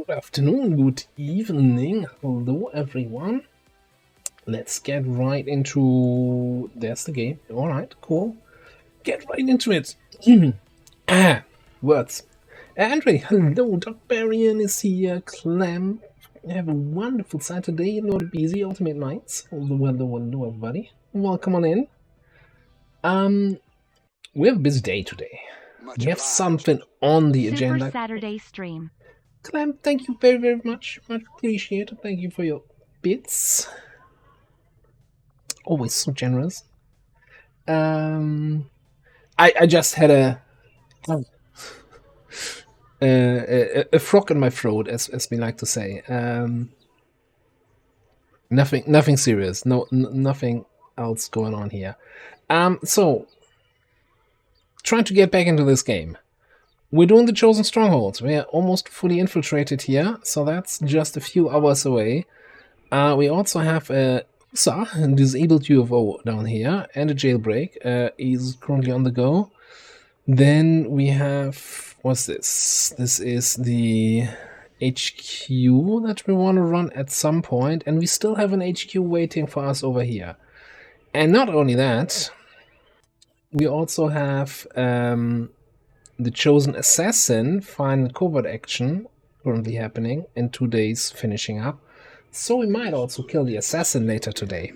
Good afternoon, good evening, hello everyone. Let's get right into... There's the game. Alright, cool. Get right into it. Words. Andre, hello, Darkbarian is here. Clem, have a wonderful Saturday, Lord Busy, Ultimate Knights. Hello, everybody. Welcome on in. We have a busy day today. We have something on the agenda. Super Saturday stream. Clem, thank you very, very much. Much appreciated. Thank you for your bits. Always so generous. I just had a frog in my throat, as we like to say. Nothing serious. Nothing else going on here. So trying to get back into this game. We're doing the Chosen Strongholds. We're almost fully infiltrated here, so that's just a few hours away. We also have a disabled UFO down here and a jailbreak. Is currently on the go. Then we have, what's this? This is the HQ that we want to run at some point, and we still have an HQ waiting for us over here. And not only that, we also have the Chosen Assassin final covert action currently happening in 2 days, finishing up. So we might also kill the assassin later today.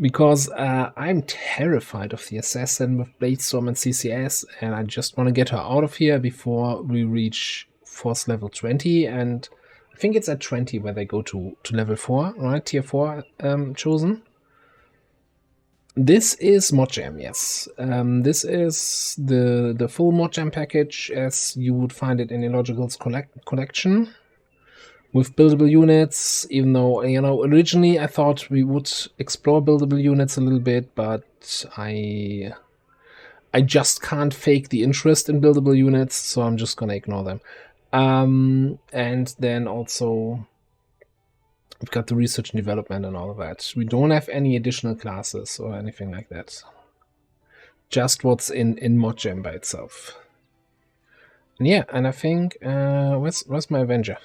Because I'm terrified of the assassin with Bladestorm and CCS, and I just want to get her out of here before we reach force level 20, and I think it's at 20 where they go to level 4, right? Tier 4 Chosen. This is Modjam, yes. This is the full Modjam package as you would find it in Illogical's collection. With buildable units, even though, originally I thought we would explore buildable units a little bit, but I just can't fake the interest in buildable units, so I'm just gonna ignore them. And then also, we've got the research and development and all of that. We don't have any additional classes or anything like that. Just what's in Modjam by itself. And yeah, and I think, where's my Avenger?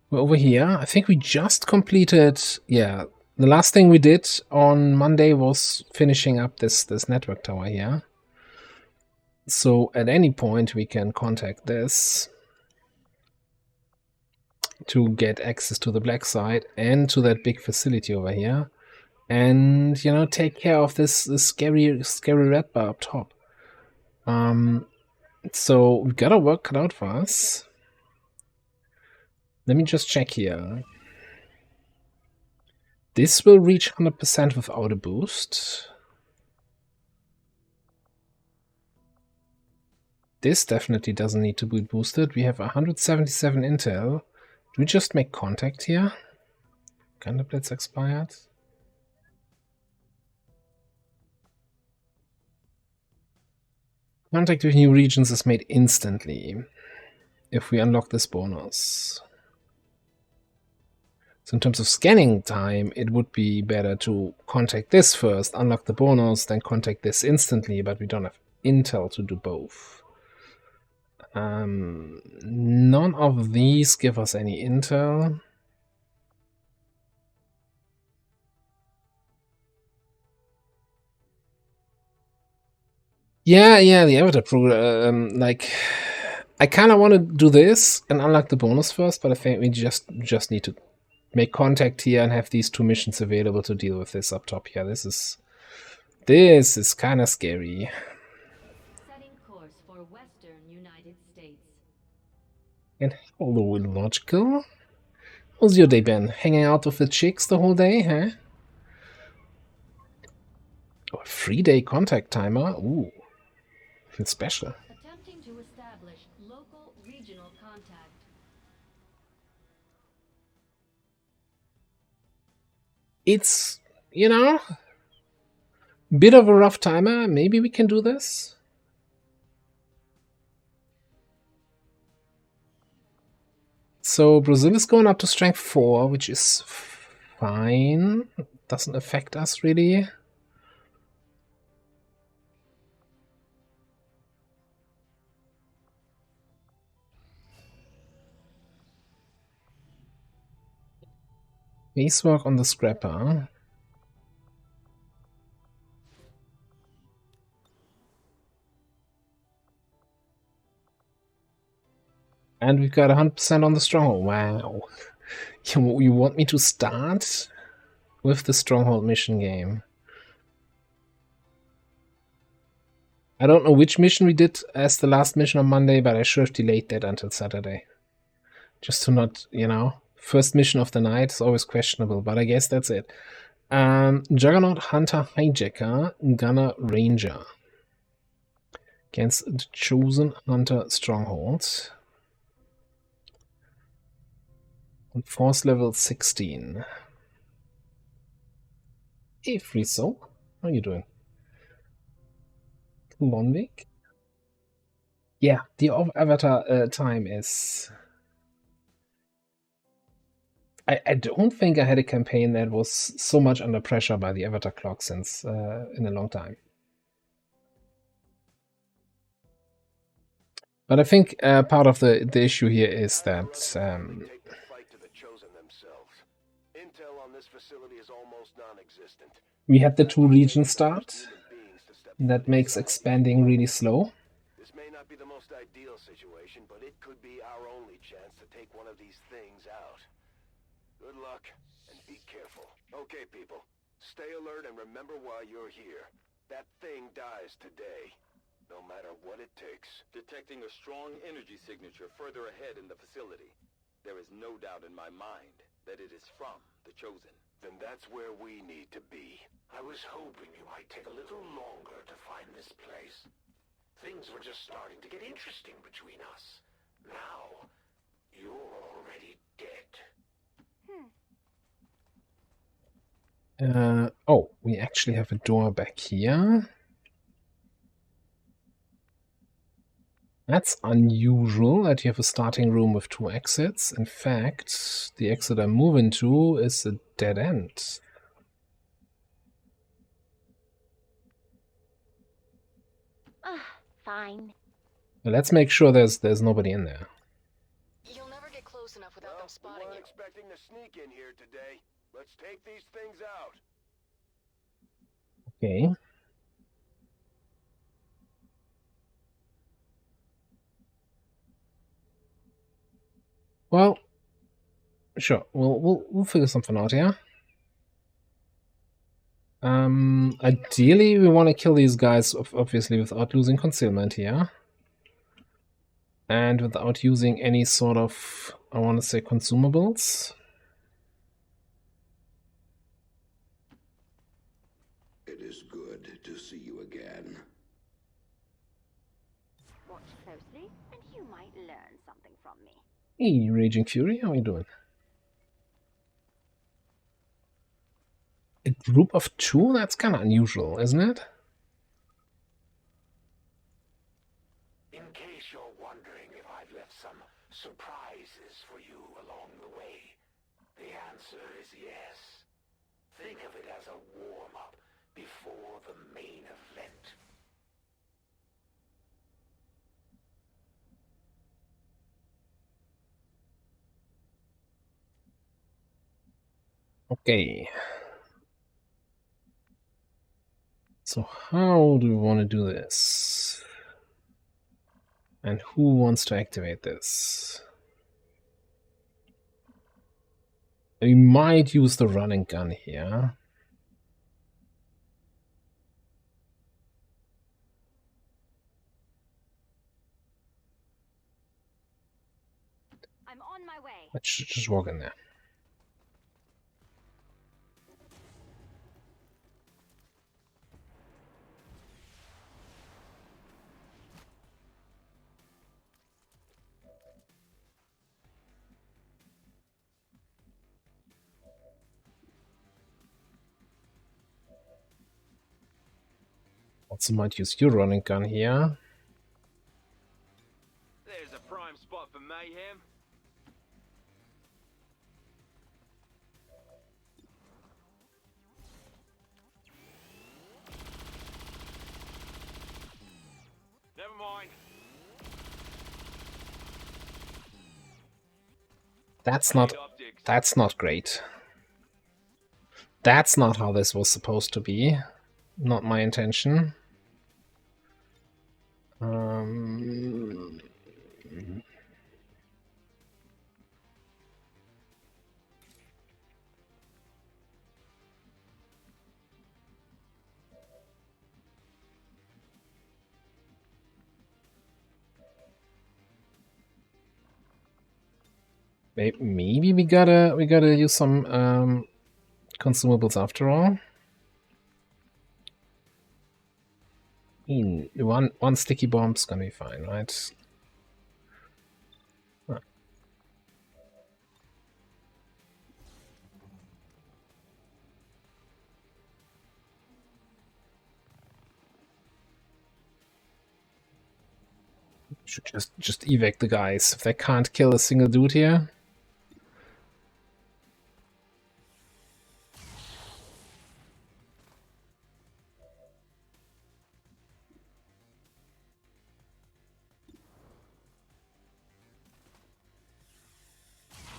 We're over here. I think we just completed, the last thing we did on Monday was finishing up this network tower here. So at any point we can contact this to get access to the black site and to that big facility over here. And, take care of this scary red bar up top. So we've got our work cut out for us. Let me just check here. This will reach 100% without a boost. This definitely doesn't need to be boosted. We have 177 intel. Do we just make contact here? Gundam expired. Contact with new regions is made instantly if we unlock this bonus. So in terms of scanning time, it would be better to contact this first, unlock the bonus, then contact this instantly, but we don't have intel to do both. None of these give us any intel. Yeah, the Avatar program, I kind of want to do this and unlock the bonus first, but I think we just need to make contact here and have these 2 missions available to deal with this up top here. This is kind of scary. Setting course for Western United States. And hello, Illogical. How's your day been? Hanging out with the chicks the whole day, huh? Oh, a 3-day contact timer. Ooh, feels special. Attempting to establish local regional contact. It's, bit of a rough timer. Maybe we can do this. So Brazil is going up to strength 4, which is fine. Doesn't affect us really. Base work on the scrapper. And we've got 100% on the stronghold. Wow. You want me to start with the stronghold mission game? I don't know which mission we did as the last mission on Monday, but I should have delayed that until Saturday. Just to not, first mission of the night is always questionable, but I guess that's it. Juggernaut, Hunter, Hijacker, Gunner, Ranger. Against the Chosen, Hunter, Strongholds. On force level 16. Hey, Free Soul. How are you doing? Lonvik? Yeah, the Avatar time is... I don't think I had a campaign that was so much under pressure by the Avatar clock since in a long time. But I think part of the issue here is that we had the 2 region start. That makes expanding really slow. This may not be the most ideal situation, but it could be our only chance to take one of these things out. Good luck, and be careful. Okay, people. Stay alert and remember why you're here. That thing dies today. No matter what it takes. Detecting a strong energy signature further ahead in the facility. There is no doubt in my mind that it is from the Chosen. Then that's where we need to be. I was hoping you might take a little longer to find this place. Things were just starting to get interesting between us. Now, you're already dead. Oh, we actually have a door back here. That's unusual that you have a starting room with 2 exits. In fact, the exit I move into is a dead end. Fine. Well, let's make sure there's nobody in there. You'll never get close enough without them We spotting weren't you. expecting to sneak in here today. Let's take these things out. Okay. Well, sure. We'll figure something out here. Ideally, we want to kill these guys, obviously, without losing concealment here. And without using any sort of, I want to say, consumables. It is good to see you again. Watch closely, and you might learn something from me. Hey, Raging Fury, how are you doing? A group of 2? That's kind of unusual, isn't it? In case you're wondering if I've left some surprises for you along the way, the answer is yes. Think of it as a warm-up before the main event. Okay. So how do we want to do this? And who wants to activate this? We might use the running gun here. I'm on my way. Let's just walk in there. Also might use your running gun here. There's a prime spot for mayhem. Never mind. That's not great. That's not how this was supposed to be. Not my intention. Maybe we gotta use some consumables after all. One sticky bomb's gonna be fine, right? Should just evac the guys if they can't kill a single dude here.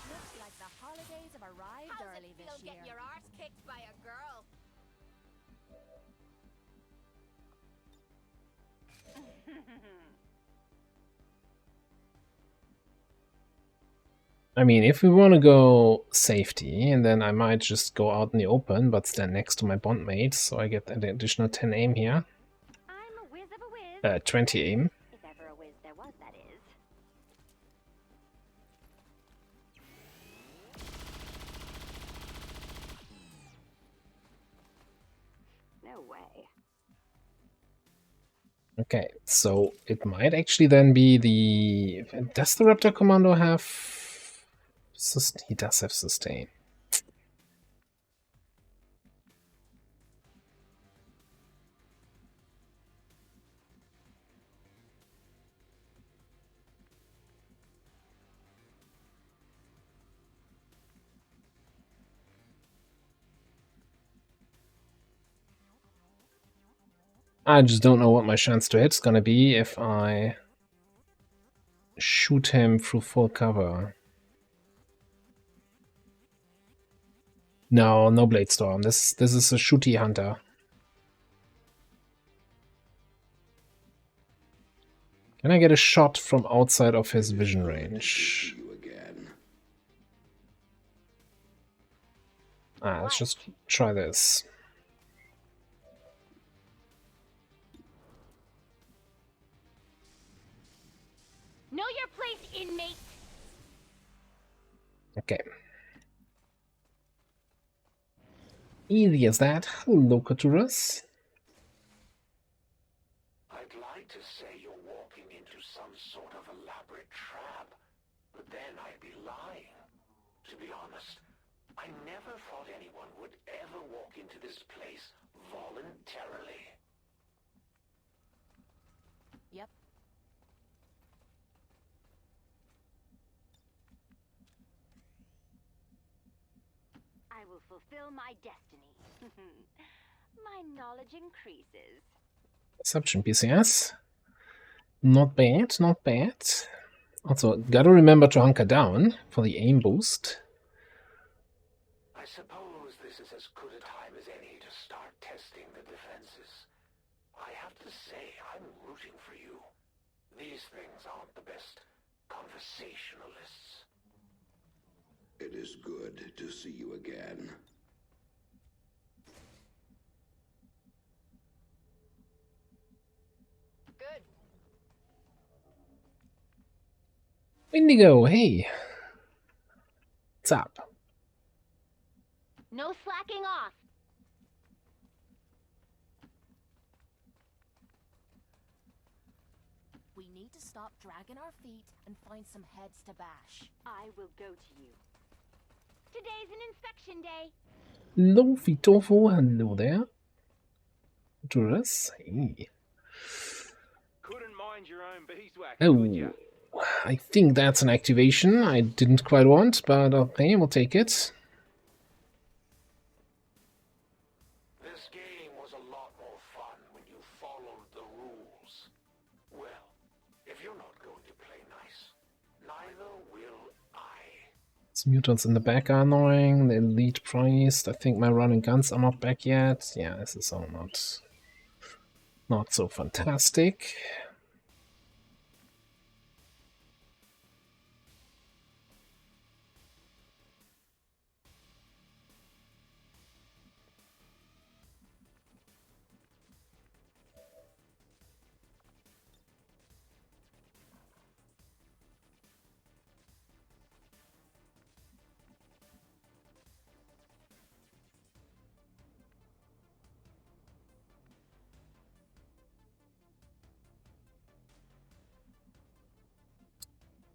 Looks like the holidays have arrived early this year. Getting your arse kicked by a girl? I mean, if we want to go safety, and then I might just go out in the open, but stand next to my bondmates, so I get an additional 10 aim here. I'm a whiz of a whiz. 20 aim. If ever a whiz there was, that is. No way. Okay, so it might actually then be the... Does the Raptor Commando have... He does have sustain. I just don't know what my chance to hit's gonna be if I shoot him through full cover. No, no Blade Storm. This is a shooty hunter. Can I get a shot from outside of his vision range? Let's just try this. Know your place, inmate. Okay. Easy as that. Hello, Katuras. I'd like to say you're walking into some sort of elaborate trap, but then I'd be lying. To be honest, I never thought anyone would ever walk into this place voluntarily. Yep. I will fulfill my destiny. My knowledge increases. Perception PCS. Not bad, not bad. Also, gotta remember to hunker down for the aim boost. I suppose this is as good a time as any to start testing the defenses. I have to say, I'm rooting for you. These things aren't the best conversationalists. It is good to see you again. Good. Indigo, hey. What's up? No slacking off. We need to stop dragging our feet and find some heads to bash. I will go to you. Today's an inspection day. Hello, Fitofo. Hello there. Katuras, hey. Couldn't mind your own beeswax, Oh, could ya? I think that's an activation I didn't quite want, but okay, we'll take it. This game was a lot more fun when you followed the rules. Well, if you're not going to play nice, neither will I. These mutants in the back are annoying. The elite priest. I think my run and guns are not back yet. Yeah, this is all not so fantastic.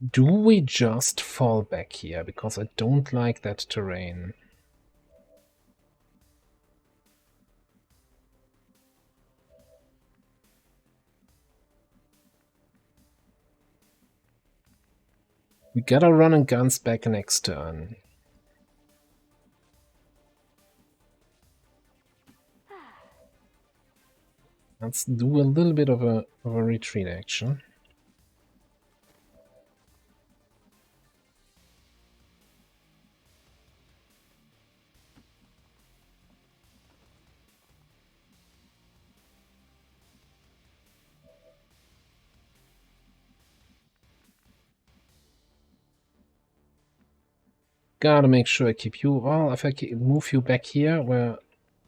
Do we just fall back here? Because I don't like that terrain. We gotta run and guns back next turn. Let's do a little bit of a retreat action. Gotta make sure I keep you. Well, if I move you back here where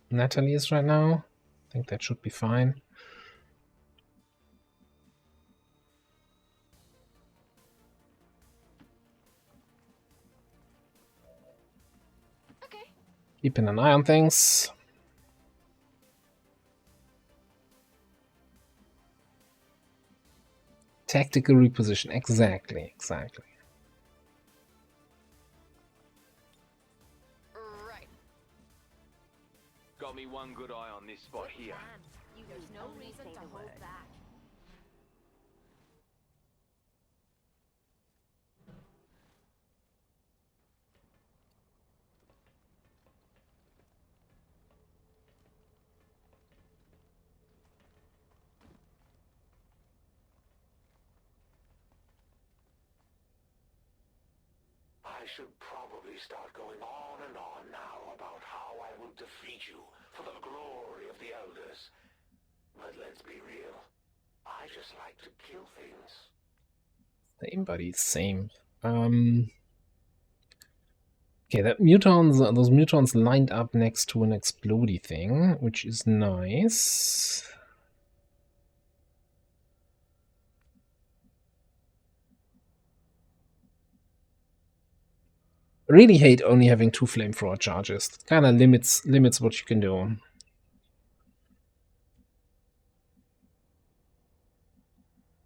Natalie is right now, I think that should be fine. Okay. Keeping an eye on things. Tactical reposition. Exactly. Right. Got me one good eye on this spot here. There's no reason to hold back. I should probably start going on and on now about how I will defeat you for the glory of the Elders. But let's be real. I just like to kill things. Same, buddy. Same. Okay, those mutants lined up next to an explodey thing, which is nice. Really hate only having 2 flamethrower charges. It kind of limits what you can do.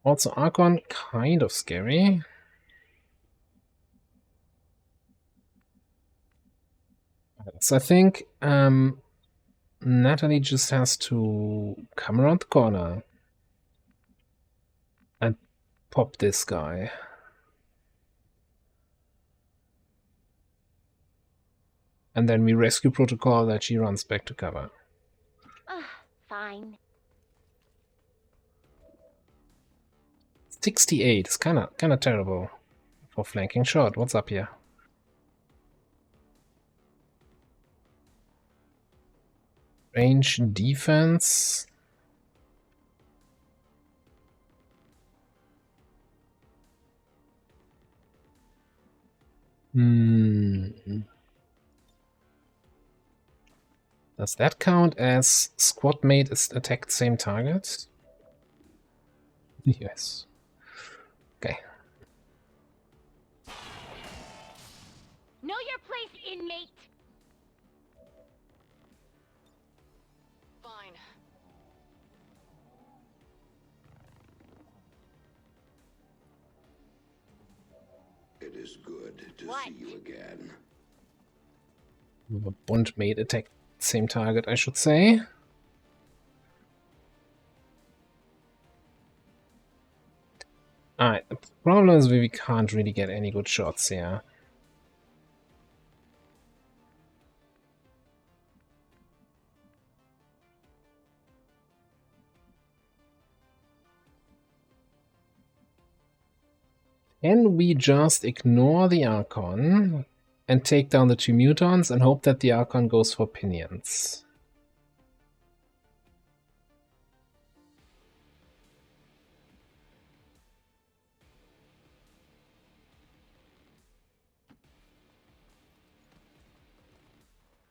Also, Archon, kind of scary. So I think Natalie just has to come around the corner and pop this guy. And then we rescue Protocol that she runs back to cover. Fine. 68 is kind of terrible for flanking shot. What's up here? Range defense. Does that count as squad mate is attacked same target? Yes. Okay. Know your place, inmate. Fine. It is good to What? see you again. A bond mate attack same target, I should say. Alright, the problem is we can't really get any good shots here. Can we just ignore the Archon and take down the 2 mutons and hope that the Archon goes for pinions.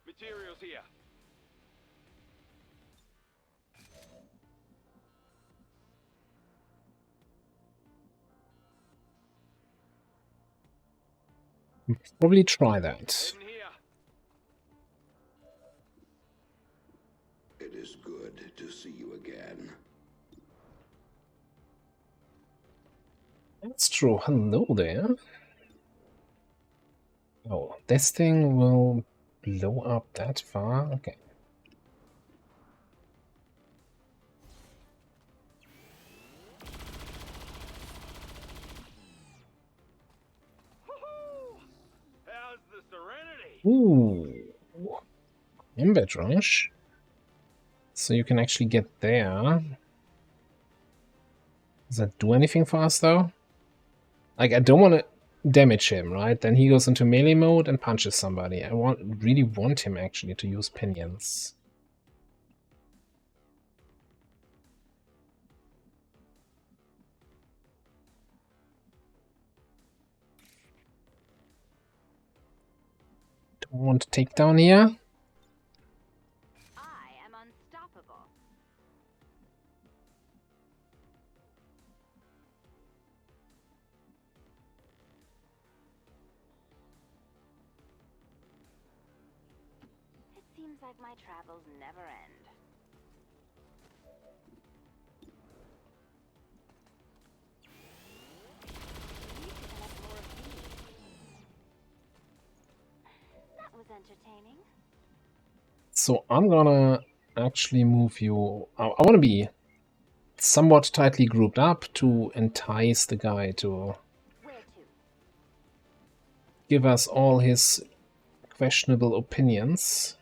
Materials here. Probably try that. Heading here. It is good to see you again. That's true. Hello there. Oh, this thing will blow up that far? Okay. How's the Serenity? Ooh. Embed Rush. So you can actually get there. Does that do anything for us, though? Like, I don't want to damage him, right? Then he goes into melee mode and punches somebody. I really want him, actually, to use pinions. Don't want to take down here. I am unstoppable. It seems like my travels never end. We need to collect more of these. That was entertaining. So I'm gonna actually move you. I want to be somewhat tightly grouped up to entice the guy to Where to? give us all his questionable opinions.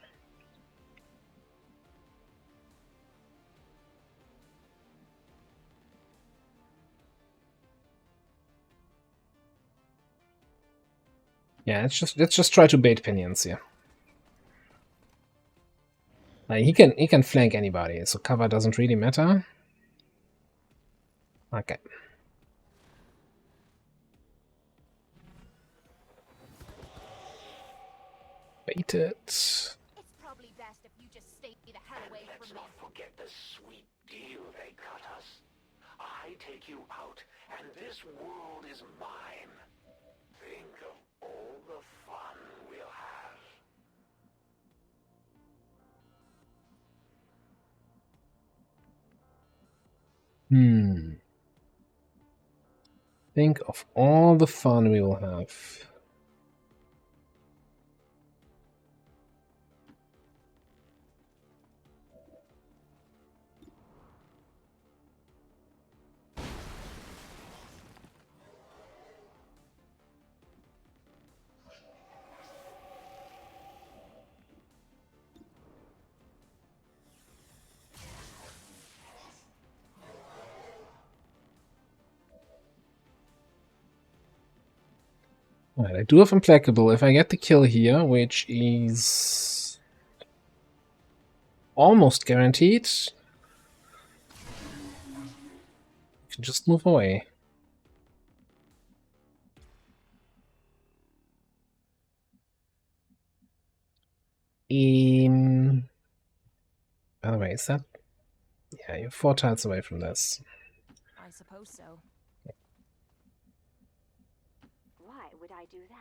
Yeah, let's just try to bait pinions here. Like, he can flank anybody, so cover doesn't really matter. Okay. Bait it. It's probably best if you just stay the hell away Let's from me. not forget the sweet deal they cut us. I take you out, and this world is mine. Think of all the fun we'll have. Think of all the fun we will have. Alright, I do have Implacable. If I get the kill here, which is almost guaranteed, I can just move away. By the way, is that... Yeah, you're 4 tiles away from this. I suppose so. Why would I do that?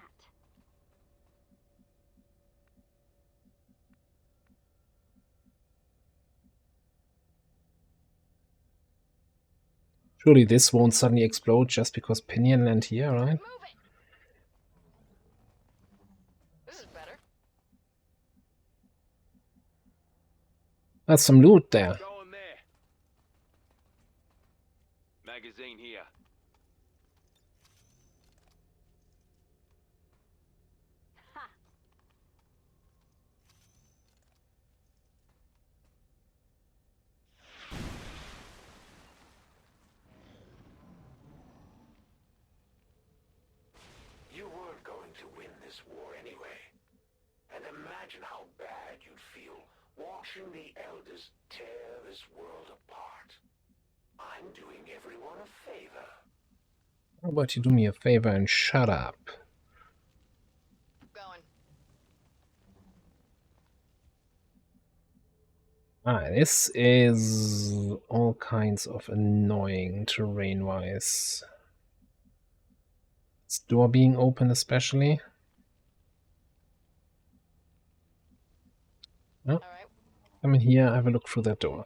Surely this won't suddenly explode just because Pinion land here, right? Move it! This is better. That's some loot there. Going there. Magazine here. Ha! You weren't going to win this war anyway. imagine how bad you'd feel watching the Elders tear this world apart. I'm doing everyone a favor. How about you do me a favor and shut up? Going. This is all kinds of annoying terrain-wise. This door being open especially. Oh, All right. come in here, have a look through that door.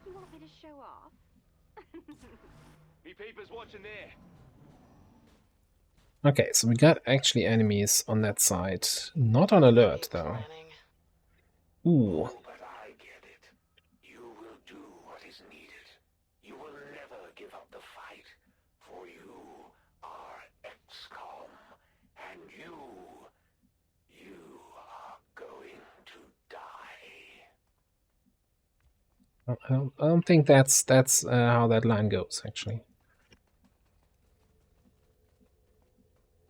You want me to show off? Me papers watching there. Okay, so we got actually enemies on that side. Not on alert, though. Planning. Ooh. Oh, but I get it. You will do what is needed. You will never give up the fight, for you are XCOM, and you are going to die. I don't think that's how that line goes, actually.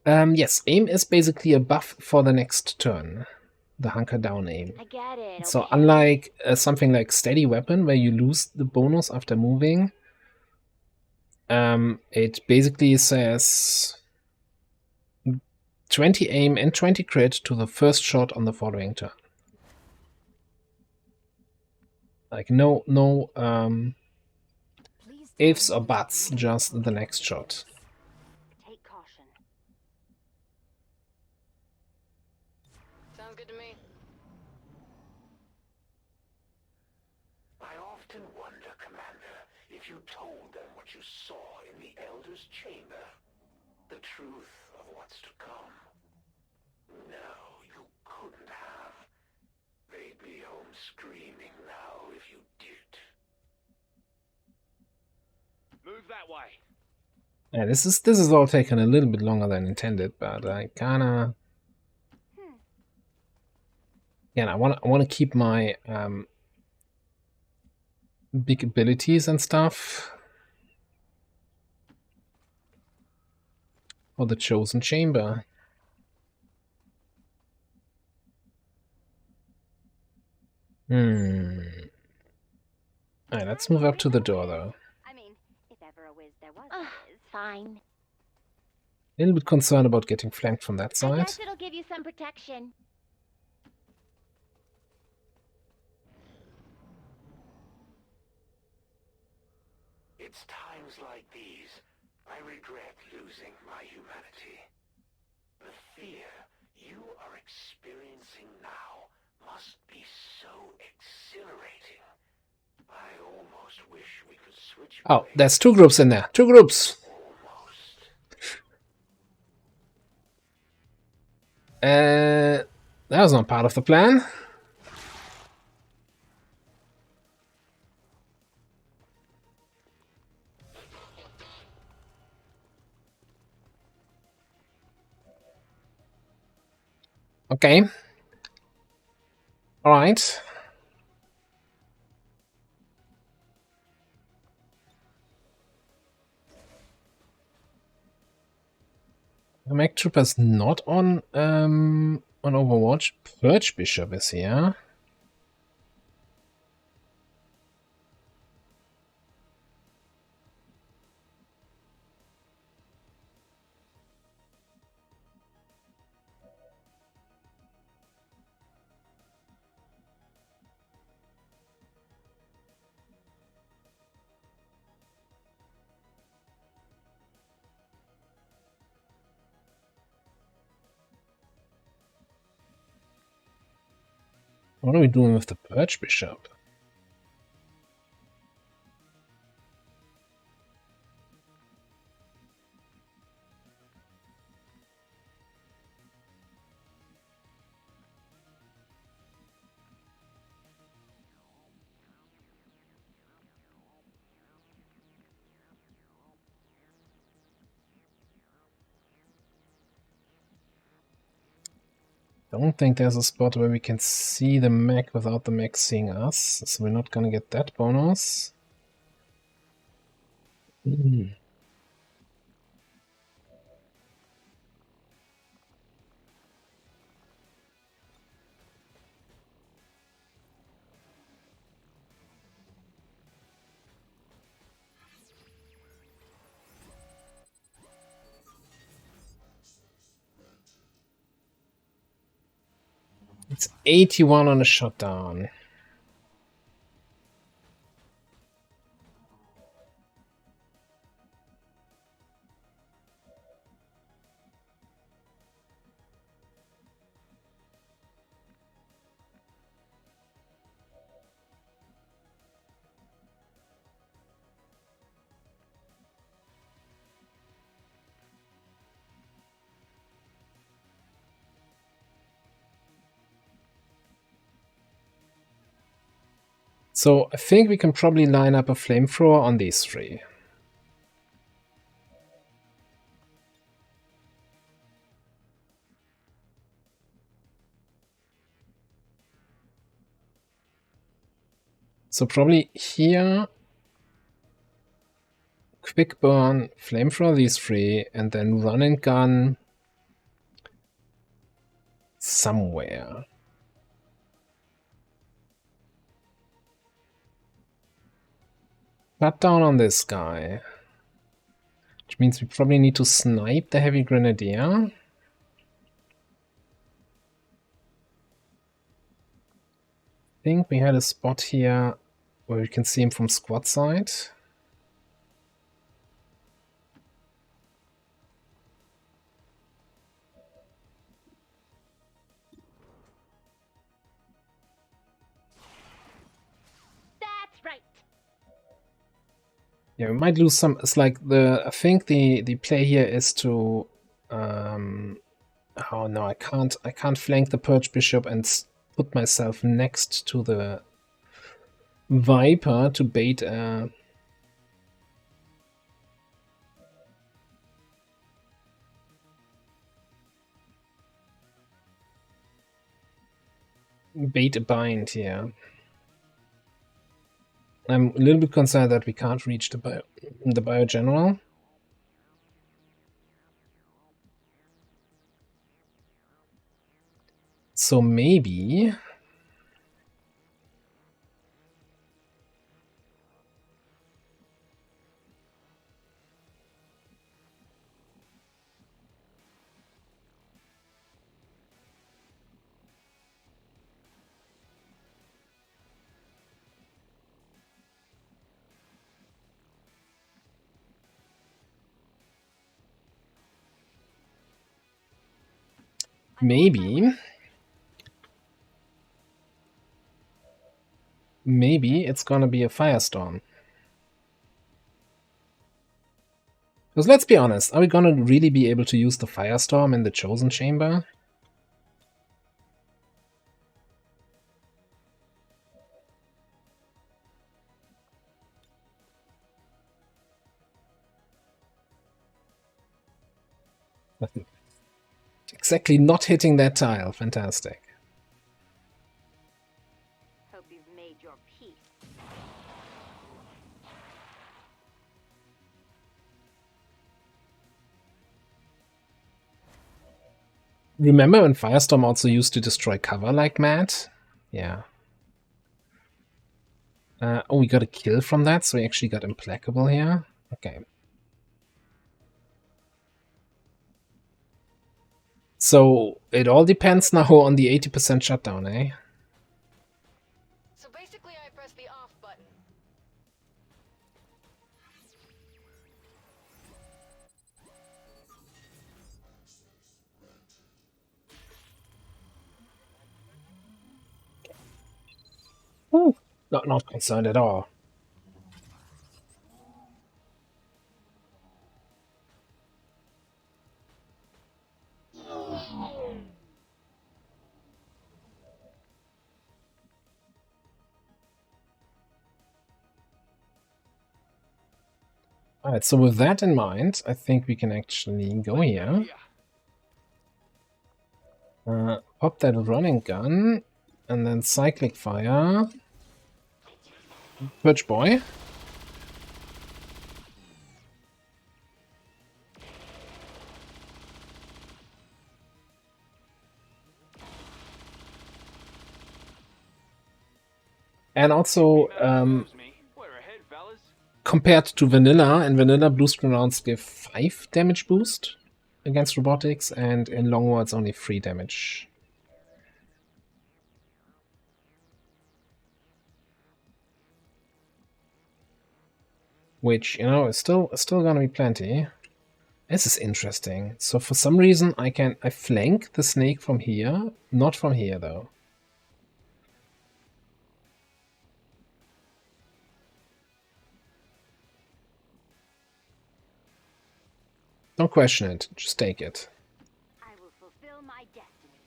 Yes, aim is basically a buff for the next turn. The hunker down aim. I get it. So okay. unlike something like steady weapon, where you lose the bonus after moving, it basically says 20 aim and 20 crit to the first shot on the following turn. Like no Please tell ifs me or you buts, really just want the to next do shot. this. Take caution. Sounds good to me. I often wonder, Commander, if you told them what you saw in the Elder's Chamber. The truth of what's to come. No, you couldn't have. They'd be home screaming now if you did. Move that way. Yeah, this is all taken a little bit longer than intended, but I kinda I wanna keep my big abilities and stuff for the Chosen Chamber. Alright, let's move up to the door though. I mean, if ever a whiz there was a whiz. Fine. A little bit concerned about getting flanked from that I side. guess it'll give you some protection. It's times like these I regret losing my humanity. The fear you are experiencing now must be so exhilarating. I almost wish we could switch. Oh, places. there's two groups in there. Two groups. Almost. That was not part of the plan. Okay. All right. The Mech Trooper's not on Overwatch. Purge Bishop is here. What are we doing with the Purge Bishop? Don't think there's a spot where we can see the mech without the mech seeing us, so we're not gonna get that bonus. It's 81 on a shutdown. So I think we can probably line up a flamethrower on these three. So probably here, quick burn, flamethrower these three, and then run and gun somewhere. Cut down on this guy. Which means we probably need to snipe the heavy grenadier. I think we had a spot here where we can see him from squad side. That's right. Yeah, we might lose some. It's like I think the play here is to oh no, I can't flank the Purge Bishop and put myself next to the Viper to bait a bind here. I'm a little bit concerned that we can't reach the Bio General. So maybe maybe it's gonna be a Firestorm. Because let's be honest, are we gonna really be able to use the Firestorm in the Chosen Chamber? Exactly not hitting that tile. Fantastic. Hope you've made your peace. Remember when Firestorm also used to destroy cover like mad? Yeah. Oh, we got a kill from that, so we actually got Implacable here. Okay. So it all depends now on the 80% shutdown, eh? So basically I press the off button. Ooh, not concerned at all. Alright, so with that in mind, I think we can actually go here. Pop that running gun, and then cyclic fire. Purge boy. And also, compared to vanilla, in vanilla, blue screen rounds give 5 damage boost against robotics, and in long war it's only 3 damage. Which, you know, is still gonna be plenty. This is interesting. So for some reason I flank the snake from here, not from here though. Don't question it, just take it. I will fulfill my destiny.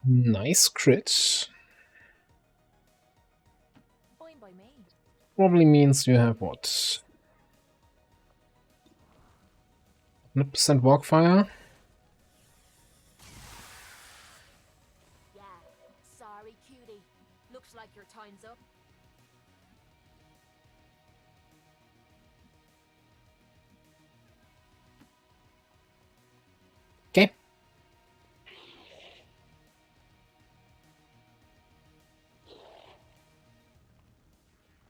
Nice crit. Fine by me. Probably means you have what? 100% walk fire? Yeah. Sorry, cutie. Looks like your time's up. Okay.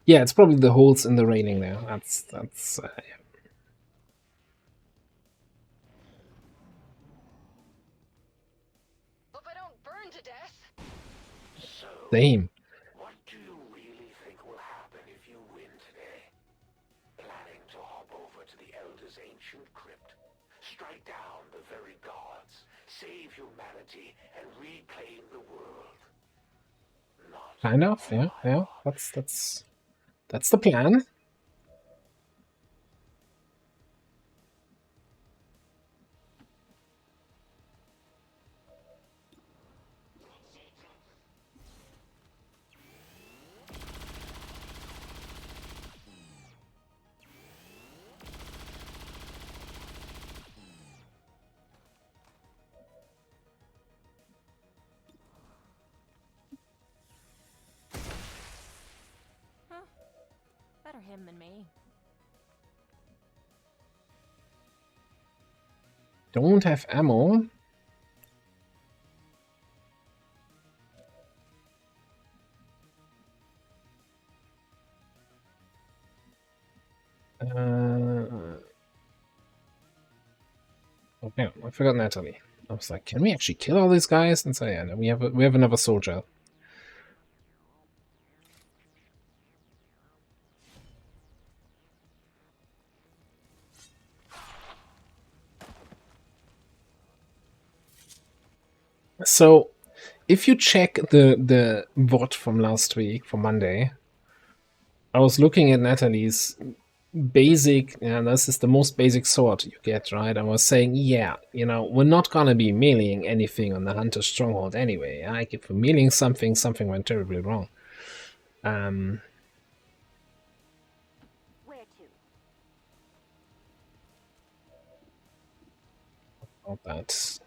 Yeah, it's probably the holes in the railing there. That's yeah. Hope I don't burn to death. Same. What do you really think will happen if you win today? Planning to hop over to the Elder's ancient crypt, strike down the very gods, save humanity, and reclaim the world? Not Kind of, yeah. That's the plan. Better him than me. Don't have ammo. Okay, I forgot Natalie. I was like, can we actually kill all these guys? And so yeah, no, we have another soldier. So, if you check the VOD from last week, from Monday, I was looking at Natalie's basic, and this is the most basic sword you get, right? I was saying, yeah, you know, we're not gonna be meleeing anything on the Hunter Stronghold anyway. Like, if we're meleeing something, something went terribly wrong. Where to? About that.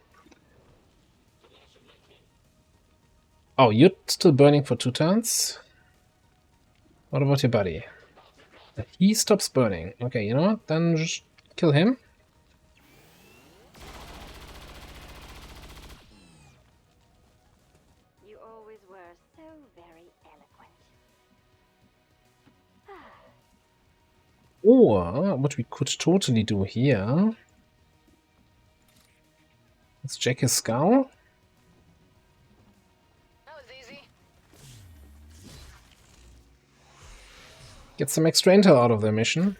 Oh, you're still burning for 2 turns? What about your buddy? He stops burning. Okay, you know what? Then just kill him. You always were so very eloquent. Or what we could totally do here. Let's check his skull. That was easy. Get some extra intel out of their mission.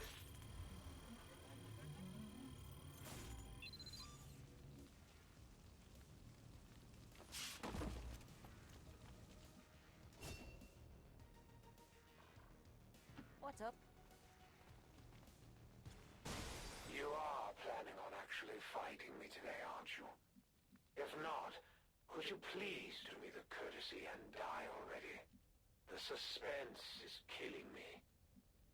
What's up? You are planning on actually fighting me today, aren't you? If not, Could you please do me the courtesy and die already? The suspense is killing me.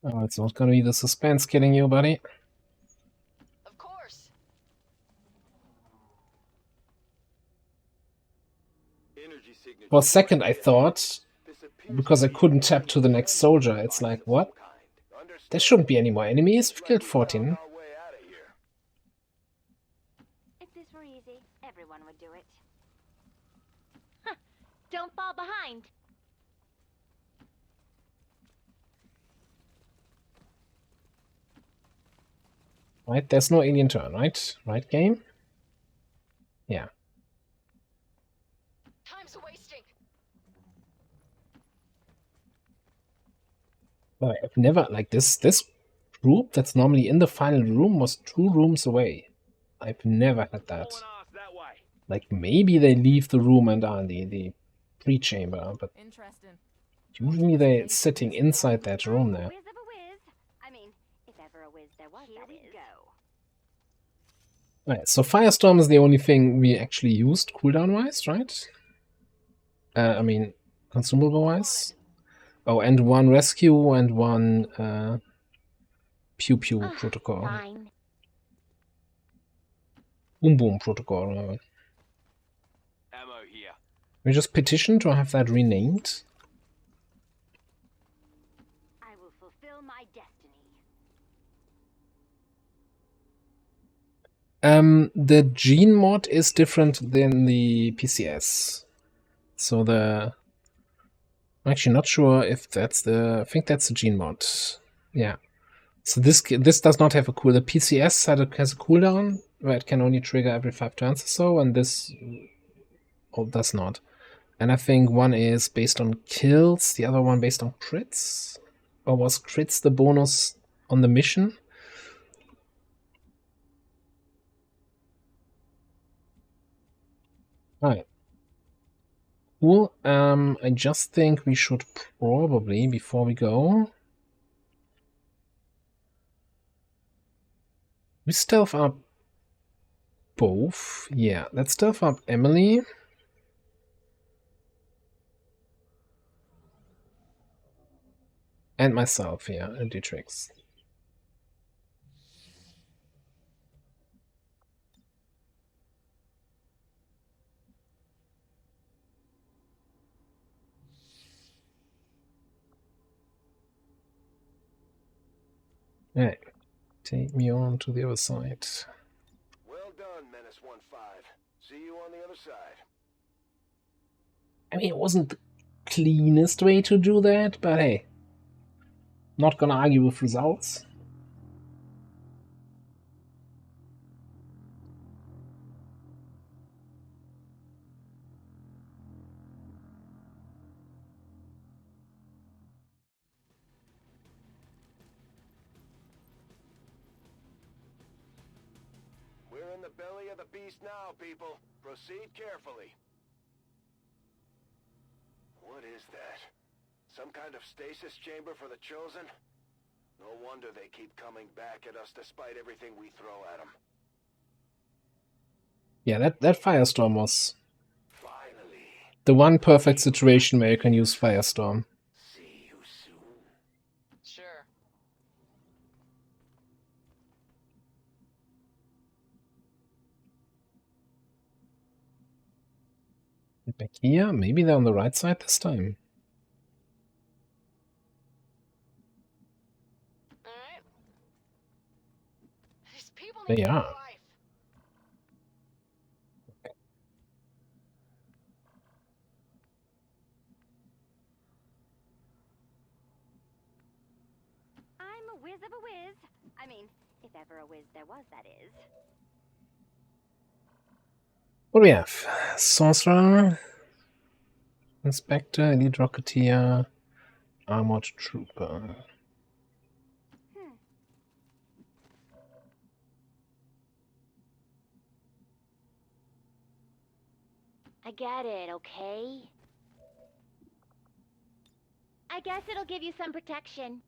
Oh, it's not gonna be the suspense killing you, buddy. Of course. Energy signature For a second, I ahead. thought, This appears because I to be couldn't an tap to the enemy next and soldier, it's device like, of what? some kind. There Understood. shouldn't be any more enemies. We've Looks killed like we found 14. our way out of here. If this were easy, everyone would do it. Huh. Don't fall behind. Right, there's no alien turn, right? Right, game? Yeah. Time's wasting. But I've never, like, this group that's normally in the final room was 2 rooms away. I've never had that. Like, maybe they leave the room and are in the pre-chamber, but Interesting. usually they're sitting inside that room there. Whiz of a whiz. I mean, if ever a whiz there was, here we go. Right, so Firestorm is the only thing we actually used cooldown-wise, right? I mean, consumable-wise. Oh, and 1 rescue and 1 pew-pew protocol. Fine. Boom-boom protocol, rather. Ammo here. We just petitioned to have that renamed. I will fulfill my destiny. The gene mod is different than the PCS. So I'm actually not sure if that's I think that's the gene mod. Yeah. So this does not have a cool. The PCS has a cooldown where it can only trigger every 5 turns or so, and this does not. And I think one is based on kills, the other one based on crits. Or was crits the bonus on the mission? Alright. Cool. I just think we should probably, before we go, we stealth up both. Yeah, let's stealth up Emily. And myself, yeah, and Dietrich. Alright, take me on to the other side. Well done, Menace 1-5. See you on the other side. I mean, it wasn't the cleanest way to do that, but hey, not gonna argue with results. We're in the belly of the beast now, people. Proceed carefully. What is that? Some kind of stasis chamber for the Chosen? No wonder they keep coming back at us despite everything we throw at them. Yeah, that Firestorm was Finally. the one perfect situation where you can use Firestorm. See you soon. Sure. Back here, maybe they're on the right side this time. Alright. These people They need more are. life. I'm a whiz of a whiz. I mean, if ever a whiz there was, that is. What do we have? Sorcerer, Inspector, Elite Rocketeer, Armored Trooper. I get it, okay? I guess it'll give you some protection.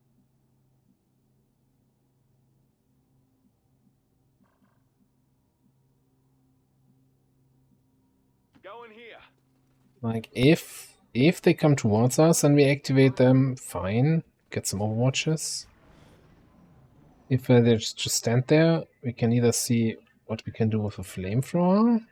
Going here. Like, if they come towards us and we activate them, fine. Get some overwatches. If they just stand there, we can either see what we can do with a flamethrower.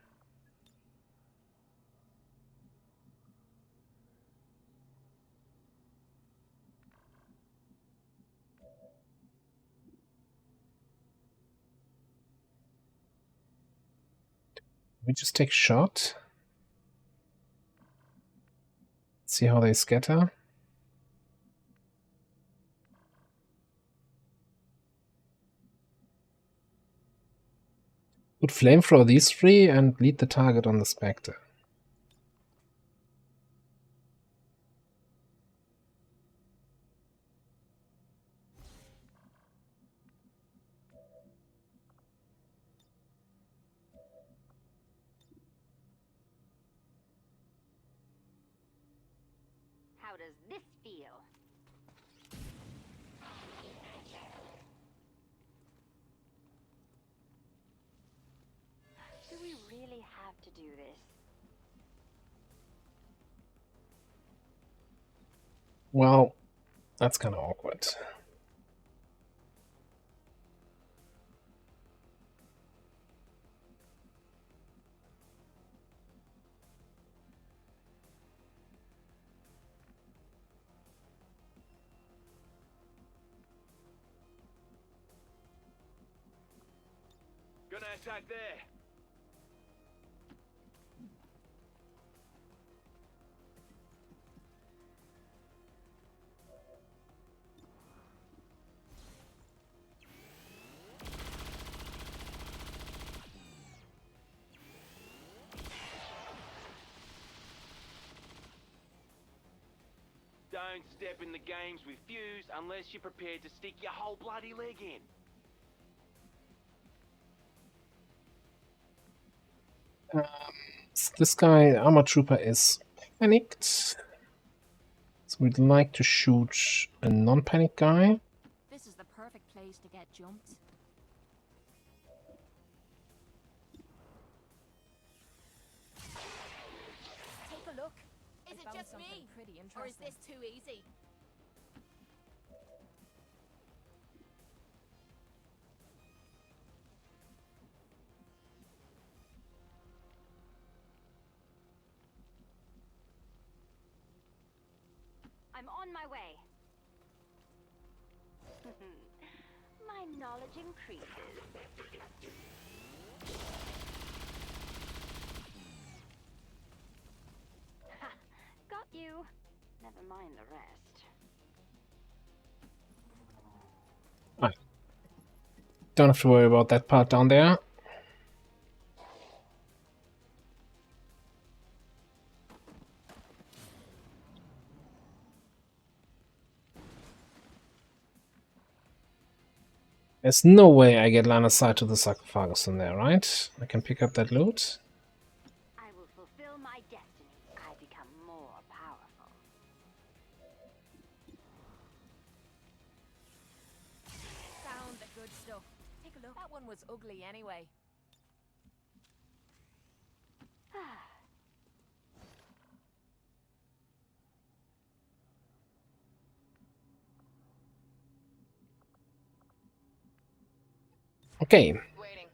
We just take a shot. See how they scatter. Would flamethrower these three and lead the target on the Spectre. How does this feel? Do we really have to do this? Well, that's kind of awkward. Gonna attack there. Don't step in the games with Fuse unless you're prepared to stick your whole bloody leg in. So this guy, Armor Trooper, is panicked. So we'd like to shoot a non-panic guy. This is the perfect place to get jumped. Take a look. Is I it found just something me? pretty Or is interesting. this too easy? I'm on my way. My knowledge increases. Ha! Got you. Never mind the rest. Don't have to worry about that part down there. There's no way I get line of sight to the sarcophagus in there, right? I can pick up that loot. I will fulfill my destiny. I become more powerful. Found the good stuff. Take a look. That one was ugly anyway. Okay, Waiting.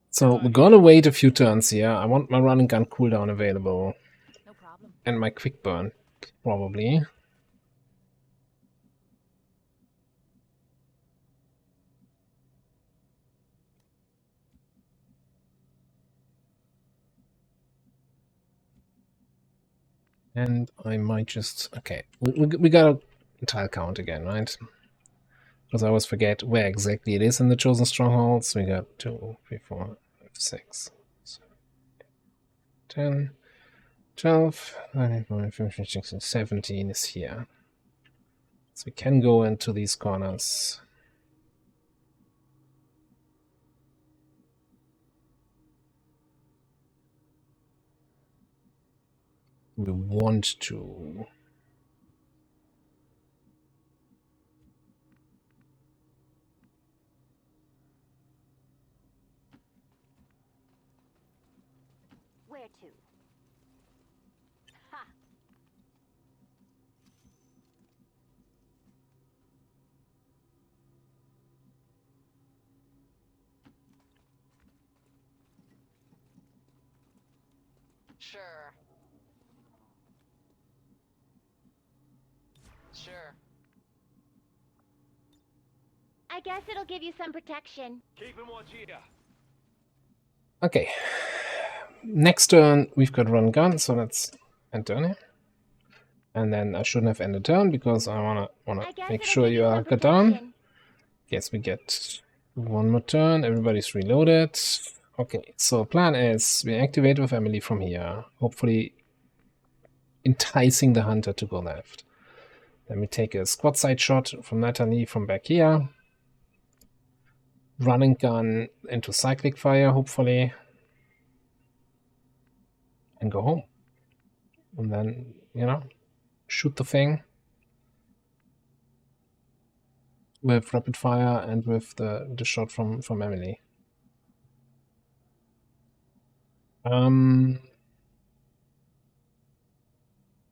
so we're gonna wait a few turns here. I want my running gun cooldown available. No problem. And my quick burn, probably. And I might just... Okay, we got a tile count again, right? Because I always forget where exactly it is in the Chosen Strongholds. We got 2, 3, 4, 5, 6, 7, 10, 12, 13, 15, 16, 17 is here. So we can go into these corners. we want to. Where to? Ha! Sure. Sure. I guess it'll give you some protection. Keep him watch here. Okay. Next turn, we've got run gun, so let's end turn here. And then I shouldn't have ended turn because I wanna I guess make it'll sure give you are some cut down. protection. Yes, we get one more turn. Everybody's reloaded. Okay, so plan is we activate with Emily from here, hopefully enticing the hunter to go left. Then we take a squad side shot from Natalie from back here. Running gun into cyclic fire, hopefully. And go home. And then, you know, shoot the thing with rapid fire and with the shot from Emily.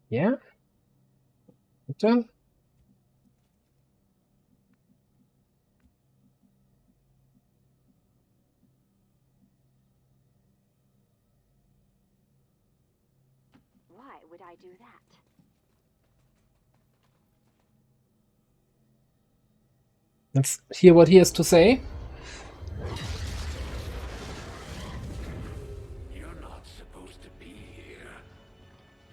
Yeah. Turn. Why would I do that? Let's hear what he has to say. You're not supposed to be here.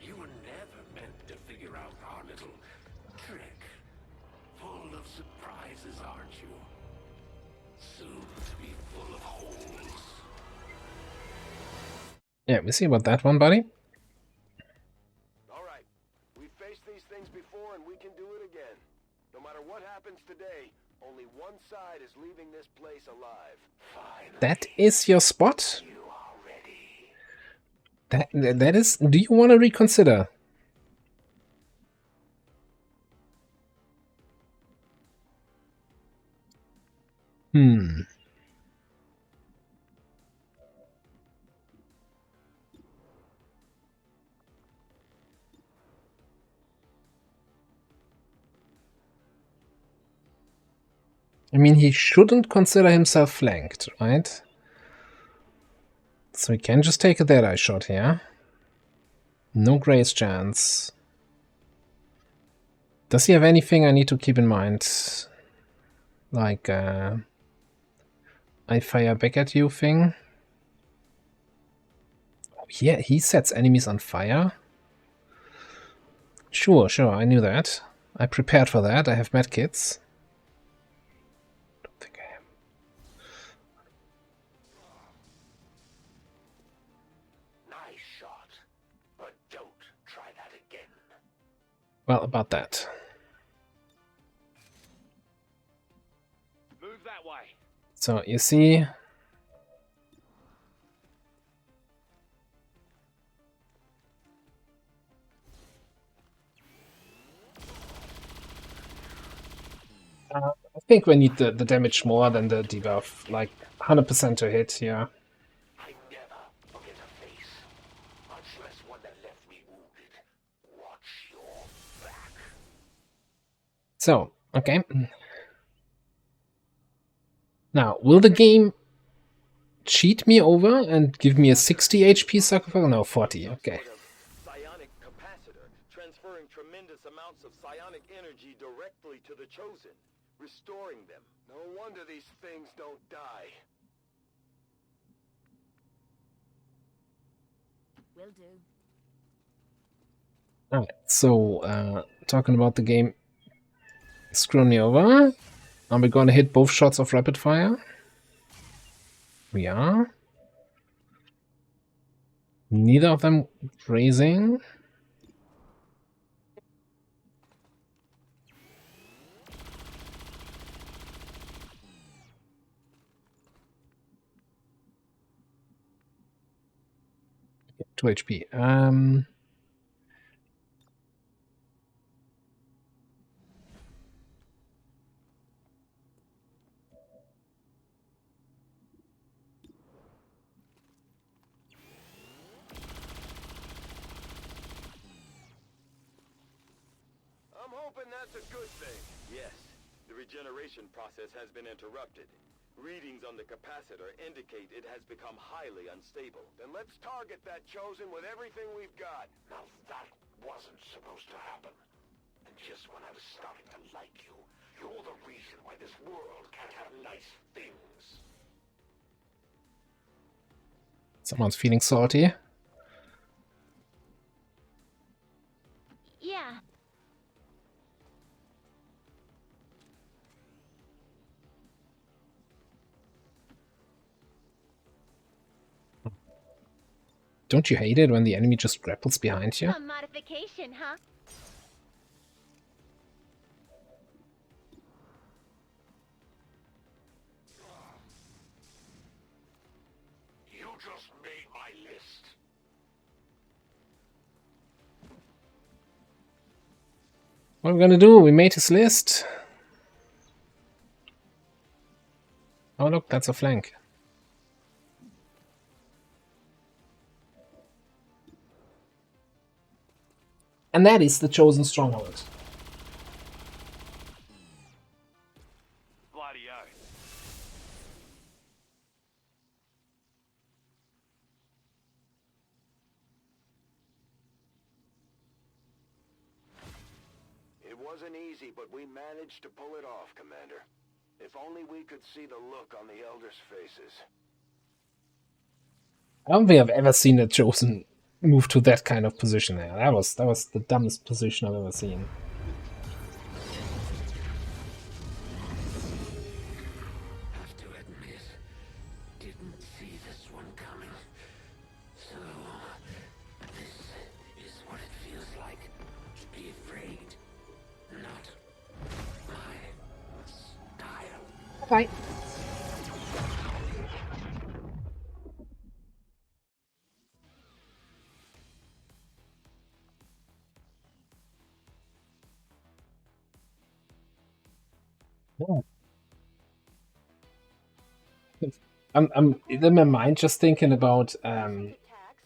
You were never meant to figure out our little trick. Full of surprises, aren't you? Soon to be full of holes. Yeah, we see about that one, buddy. All right. We've faced these things before and we can do it again. No matter what happens today, only one side is leaving this place alive. Finally, That is your spot. you are ready. That is. Do you want to reconsider? I mean, he shouldn't consider himself flanked, right? So he can just take a dead-eye shot here. No grace chance. Does he have anything I need to keep in mind? Like, I fire back at you thing? Oh, yeah, he sets enemies on fire? Sure, I knew that. I prepared for that. I have medkits. Don't think I am. Nice shot. But don't try that again. Well, about that. Move that way. So, you see... I think we need the damage more than the debuff, like 100% to hit, yeah. I never forget a face, much less one that left me wounded. Watch your back. So, okay. Now, will the game cheat me over and give me a 60 HP sacrifice? No, 40, okay. Psionic capacitor, transferring tremendous amounts of psionic energy directly to the Chosen, restoring them. No wonder these things don't die. Will do. Alright, so, talking about the game screwing me over. Are we going to hit both shots of rapid fire? We are. Neither of them raising. Okay, 2 HP. hoping that's a good thing. Yes, the regeneration process has been interrupted. Readings on the capacitor indicate it has become highly unstable. Then let's target that Chosen with everything we've got. Now that wasn't supposed to happen. And just when I was starting to like you, you're the reason why this world can't have nice things. Someone's feeling salty. Yeah. Don't you hate it when the enemy just grapples behind you? A modification, huh? You just made my list. What are we gonna do? We made his list. Oh look, that's a flank. And that is the Chosen Stronghold. Bloody It wasn't easy, but we managed to pull it off, Commander. If only we could see the look on the Elders' faces. I don't think I've ever seen a Chosen move to that kind of position there. That was the dumbest position I've ever seen. Have to admit, didn't see this one coming. So, this is what it feels like to be afraid. Not my style. Bye. Yeah. I'm in my mind just thinking about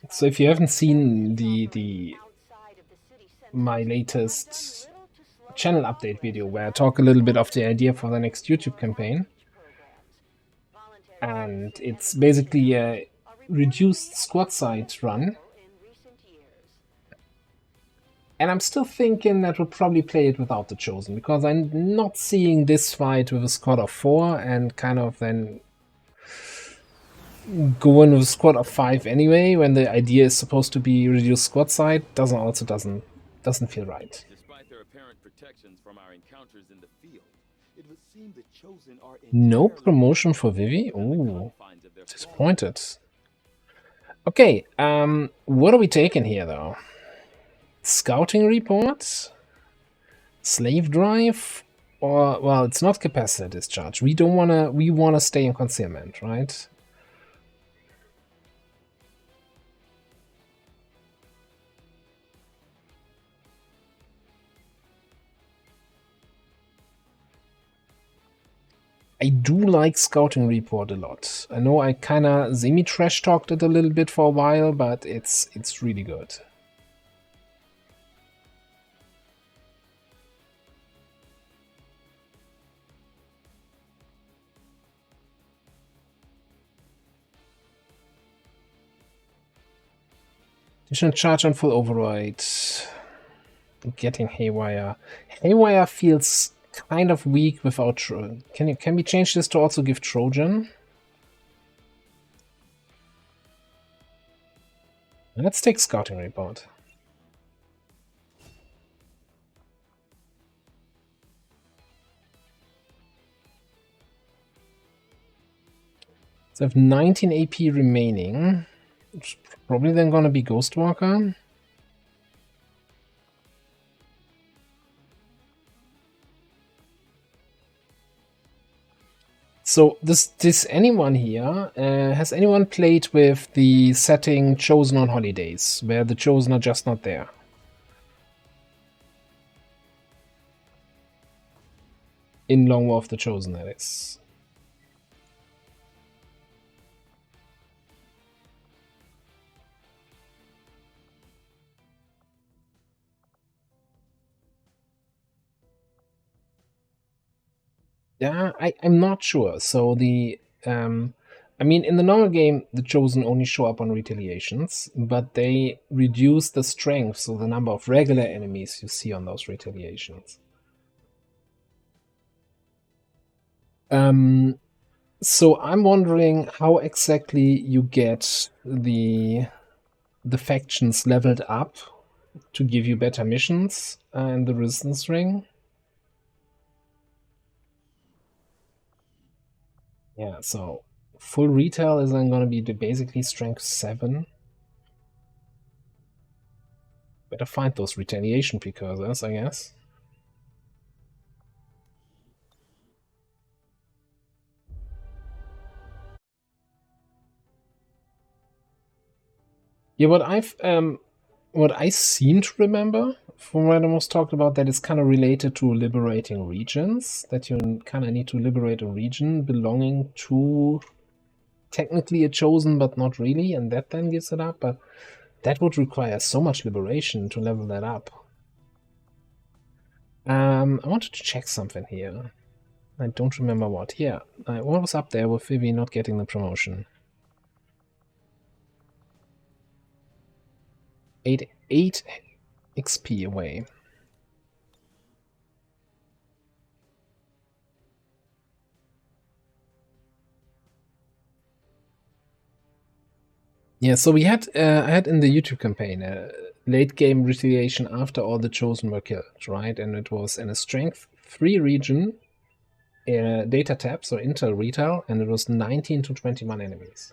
so if you haven't seen the my latest channel update video where I talk a little bit of the idea for the next YouTube campaign, and it's basically a reduced squad size run, and I'm still thinking that we'll probably play it without the Chosen, because I'm not seeing this fight with a squad of 4 and kind of then going with a squad of 5 anyway, when the idea is supposed to be reduced squad size, doesn't feel right. Despite their apparent protections from our encounters in the field, it would seem the Chosen are No entirely promotion for Vivi? within the Ooh, confines of their disappointed. Okay, what are we taking here though? Scouting report? Slave drive? Or, well, it's not capacitor discharge. We wanna stay in concealment, right? I do like Scouting Report a lot. I know I kinda semi-trash talked it a little bit for a while, but it's really good. Additional charge on full override. Getting Haywire. Haywire feels kind of weak without Trojan. Can we change this to also give Trojan? Let's take Scouting Report. So I have 19 AP remaining. It's probably then gonna be Ghostwalker. So this anyone here, has anyone played with the setting Chosen on Holidays, where the Chosen are just not there? In Long War of the Chosen, that is. Yeah, I'm not sure. So I mean, in the normal game, the Chosen only show up on retaliations, but they reduce the strength, so the number of regular enemies you see on those retaliations. So I'm wondering how exactly you get the factions leveled up to give you better missions in the Resistance Ring. Yeah, so full retail is then going to be basically strength 7. Better find those retaliation precursors, I guess. Yeah, what I seem to remember from what I was talked about, that is kind of related to liberating regions, that you kind of need to liberate a region belonging to technically a Chosen, but not really, and that then gives it up. But that would require so much liberation to level that up. I wanted to check something here. I don't remember what. Here, what was up there with Vivi not getting the promotion? 8 XP away. Yeah, so we had I had in the YouTube campaign a late game retaliation after all the Chosen were killed, right? And it was in a strength 3 region, data tab, so Intel retail, and it was 19 to 21 enemies.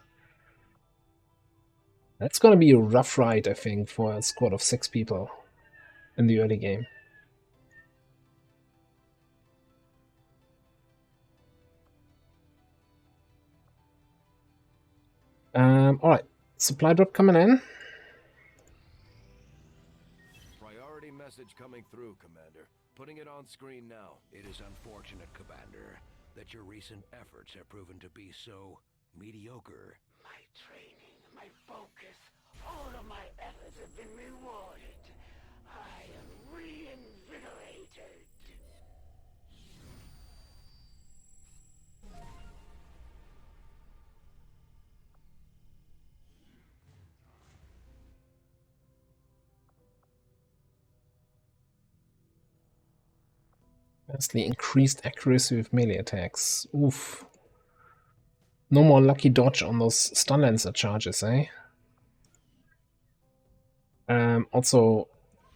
That's gonna be a rough ride, I think, for a squad of 6 people in the early game. Alright, supply drop coming in. Priority message coming through, Commander. Putting it on screen now. It is unfortunate, Commander, that your recent efforts have proven to be so mediocre. My training, my focus, all of my efforts have been rewarded. I am reinvigorated. Vastly increased accuracy with melee attacks. Oof. No more lucky dodge on those stun lancer charges, eh? Also,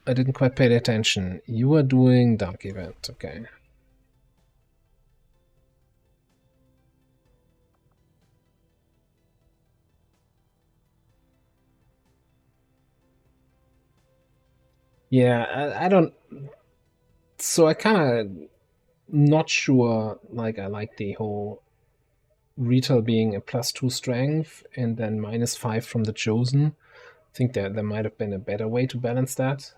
I didn't quite pay attention. You were doing Dark Event, okay. Yeah, I don't... So I kind of not sure, like, I like the whole retail being a +2 strength and then -5 from the Chosen. I think there might have been a better way to balance that.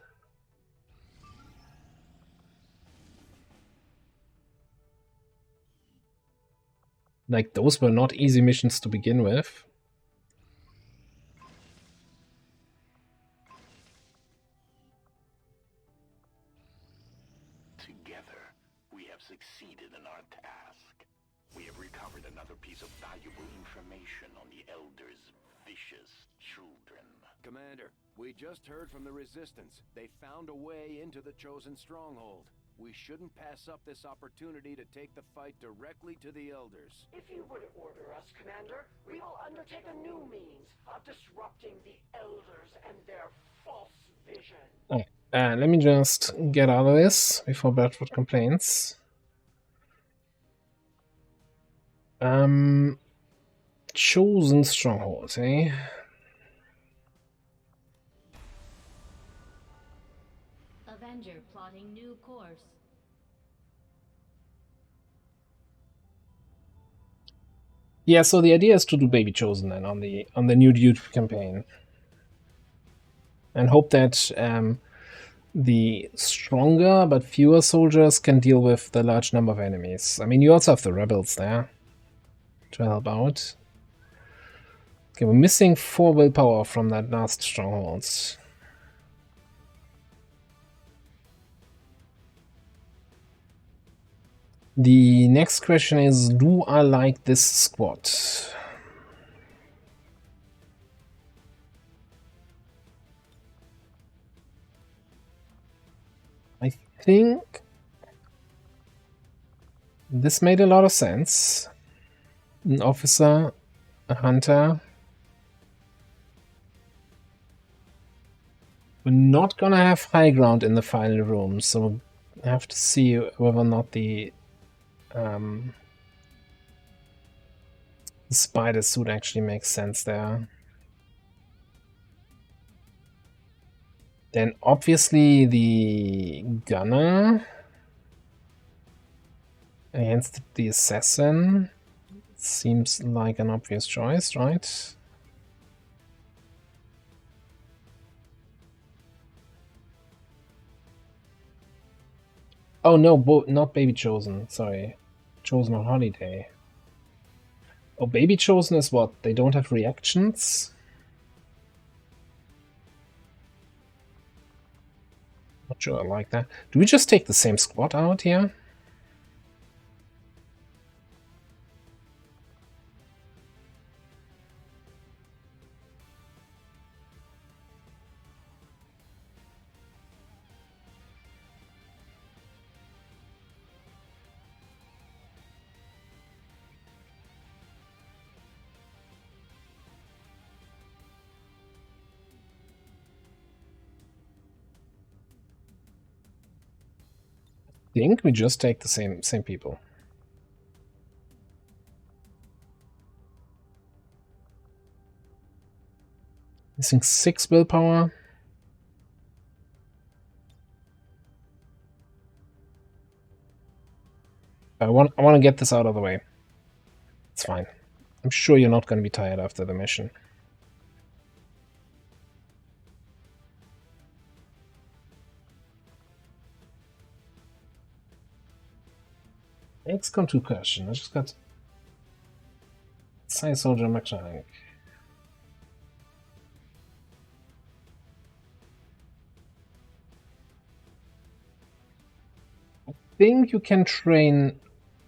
Like, those were not easy missions to begin with. Together, we have succeeded in our task. We have recovered another piece of valuable information on the Elders' vicious children. Commander, we just heard from the Resistance. They found a way into the Chosen stronghold. We shouldn't pass up this opportunity to take the fight directly to the Elders. If you would order us, Commander, we will undertake a new means of disrupting the Elders and their false vision. Okay. Let me just get out of this before Bradford complains. Chosen stronghold, eh? Avenger plotting new course. Yeah, so the idea is to do Baby Chosen then on the new YouTube campaign, and hope that the stronger but fewer soldiers can deal with the large number of enemies. I mean, you also have the rebels there to help out. Okay, we're missing 4 willpower from that last stronghold. The next question is, do I like this squad? I think this made a lot of sense. An officer, a hunter. We're not gonna have high ground in the final room, so I have to see whether or not the spider suit actually makes sense there. Then obviously the gunner against the assassin seems like an obvious choice, right? Oh no, not Baby Chosen, sorry. Chosen on Holiday. Oh, Baby Chosen is what? They don't have reactions? Not sure I like that. Do we just take the same squad out here? I think we just take the same people. Missing 6 willpower. I want to get this out of the way. It's fine. I'm sure you're not going to be tired after the mission. XCOM 2 question. I just got Science Soldier Mechanic. I think you can train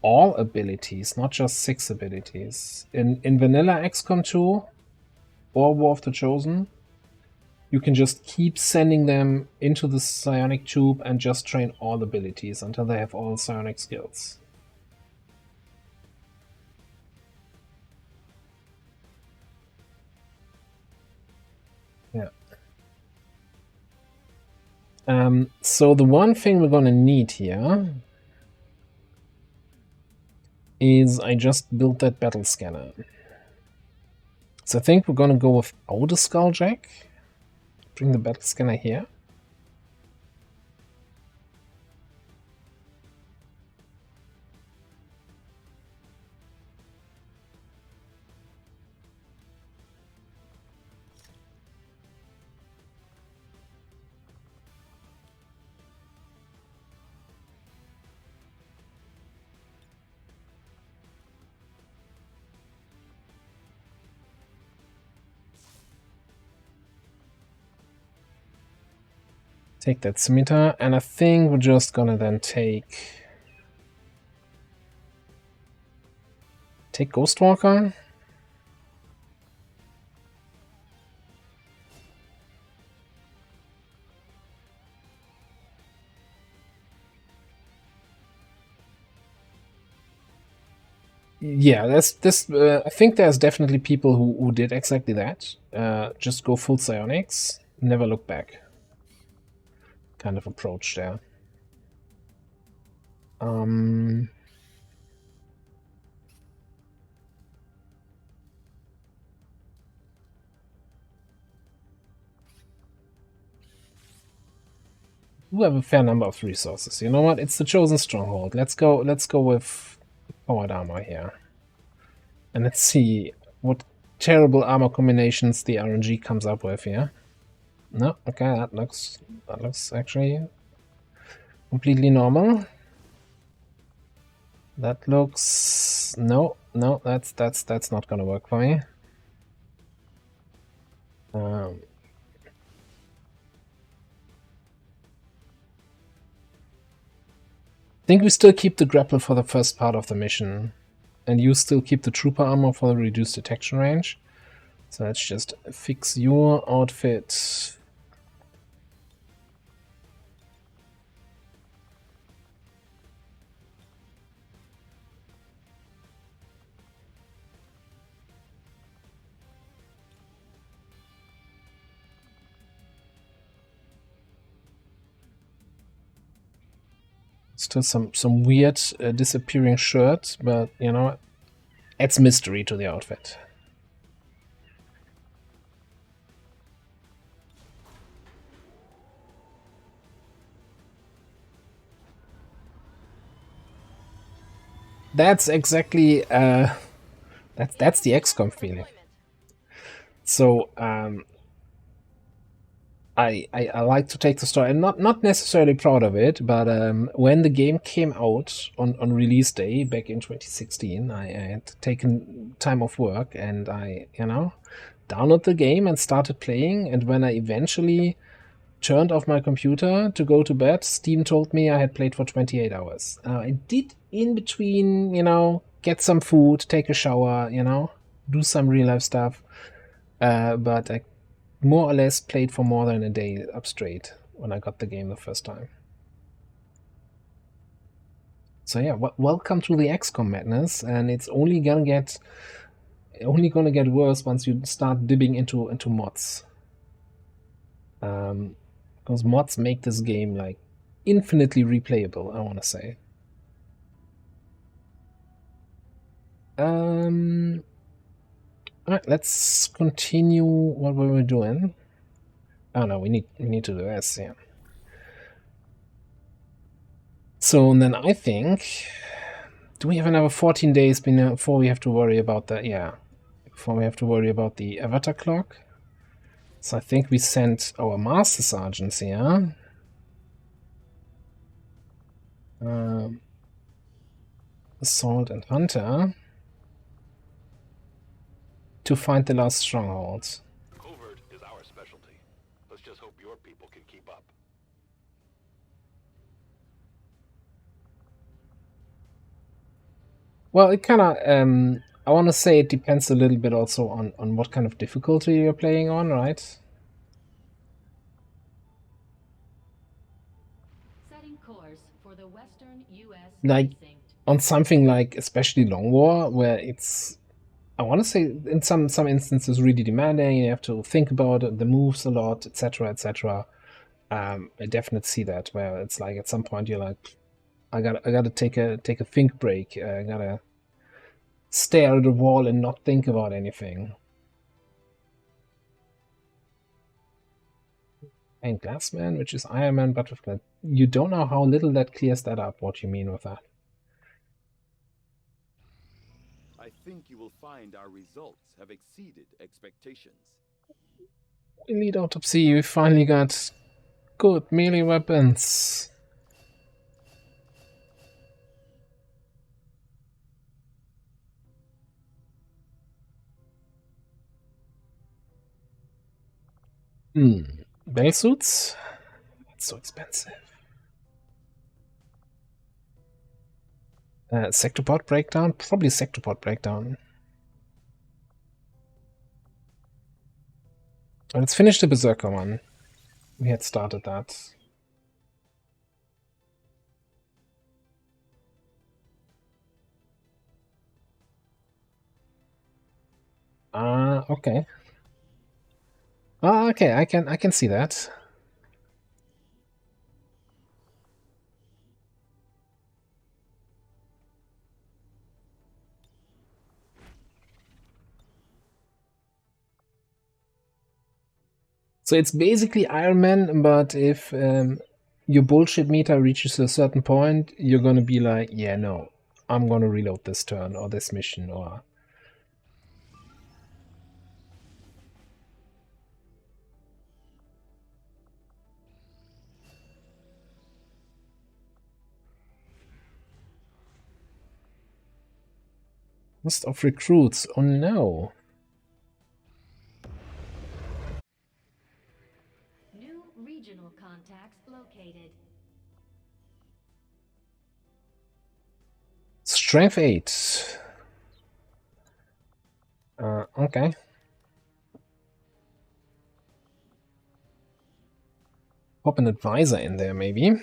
all abilities, not just 6 abilities. In vanilla XCOM 2 or War of the Chosen, you can just keep sending them into the psionic tube and just train all abilities until they have all psionic skills. Yeah. So the one thing we're gonna need here is I just built that battle scanner. So I think we're gonna go without a Skulljack. Bring the battle scanner here. Take that scimitar, and I think we're just gonna then take Ghostwalker. Yeah, I think there's definitely people who did exactly that. Just go full psionics, never look back. Kind of approach there. We have a fair number of resources. You know what? It's the Chosen Stronghold. Let's go with powered armor here. And let's see what terrible armor combinations the RNG comes up with here. No, okay, that looks actually completely normal. That looks no, that's not gonna work for me. think we still keep the grapple for the first part of the mission. And you still keep the trooper armor for the reduced detection range. So let's just fix your outfit. Still some weird disappearing shirt, but you know, adds mystery to the outfit. That's exactly that's the XCOM feeling. So I like to take the story. I'm not necessarily proud of it, but when the game came out on release day back in 2016, I had taken time off work and I, you know, downloaded the game and started playing. And when I eventually turned off my computer to go to bed, Steam told me I had played for 28 hours. I did in between, you know, get some food, take a shower, you know, do some real life stuff, but I more or less played for more than a day up straight when I got the game the first time. So yeah, welcome to the XCOM madness, and it's only gonna get worse once you start dipping into mods. Because mods make this game like infinitely replayable, I want to say. Alright, let's continue what we were doing. Oh no, we need to do this, yeah. So then I think, do we have another 14 days before we have to worry about that? Yeah, before we have to worry about the avatar clock. So I think we sent our master sergeants here. Assault and Hunter to find the last strongholds. Covert is our specialty. Let's just hope your people can keep up. Well, it kind of, I want to say it depends a little bit also on what kind of difficulty you're playing on, right? Setting course for the Western U.S. Like, precinct. on something like especially Long War, where it's, I want to say in some instances really demanding, you have to think about the moves a lot, etc., etc. I definitely see that, where it's like at some point you're like, I gotta take a think break. I gotta stare at the wall and not think about anything. And Glassman, which is Iron Man, but with you don't know how little that clears that up. What you mean with that? I think you will find our results have exceeded expectations. Elite Autopsy, we finally got good melee weapons. Bell suits? That's so expensive. Sectopod breakdown? Probably Sectopod breakdown. Let's finish the Berserker one. We had started that. Okay. Okay, I can see that. So it's basically Iron Man, but if your bullshit meter reaches a certain point, you're gonna be like, yeah, no, I'm gonna reload this turn or this mission or... List of recruits, oh no. New regional contacts located. Strength 8. Okay. Pop an advisor in there, maybe.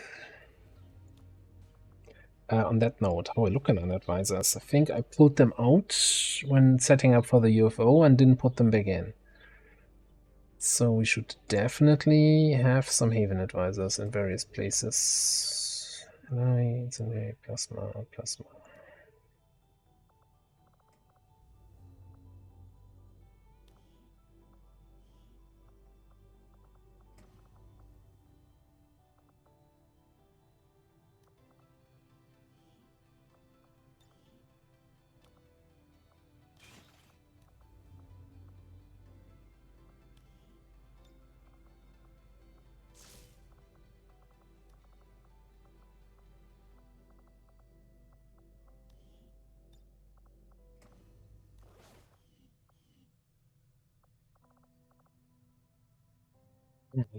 On that note, how are we looking on advisors? I think I pulled them out when setting up for the UFO and didn't put them back in. So we should definitely have some Haven advisors in various places. Plasma.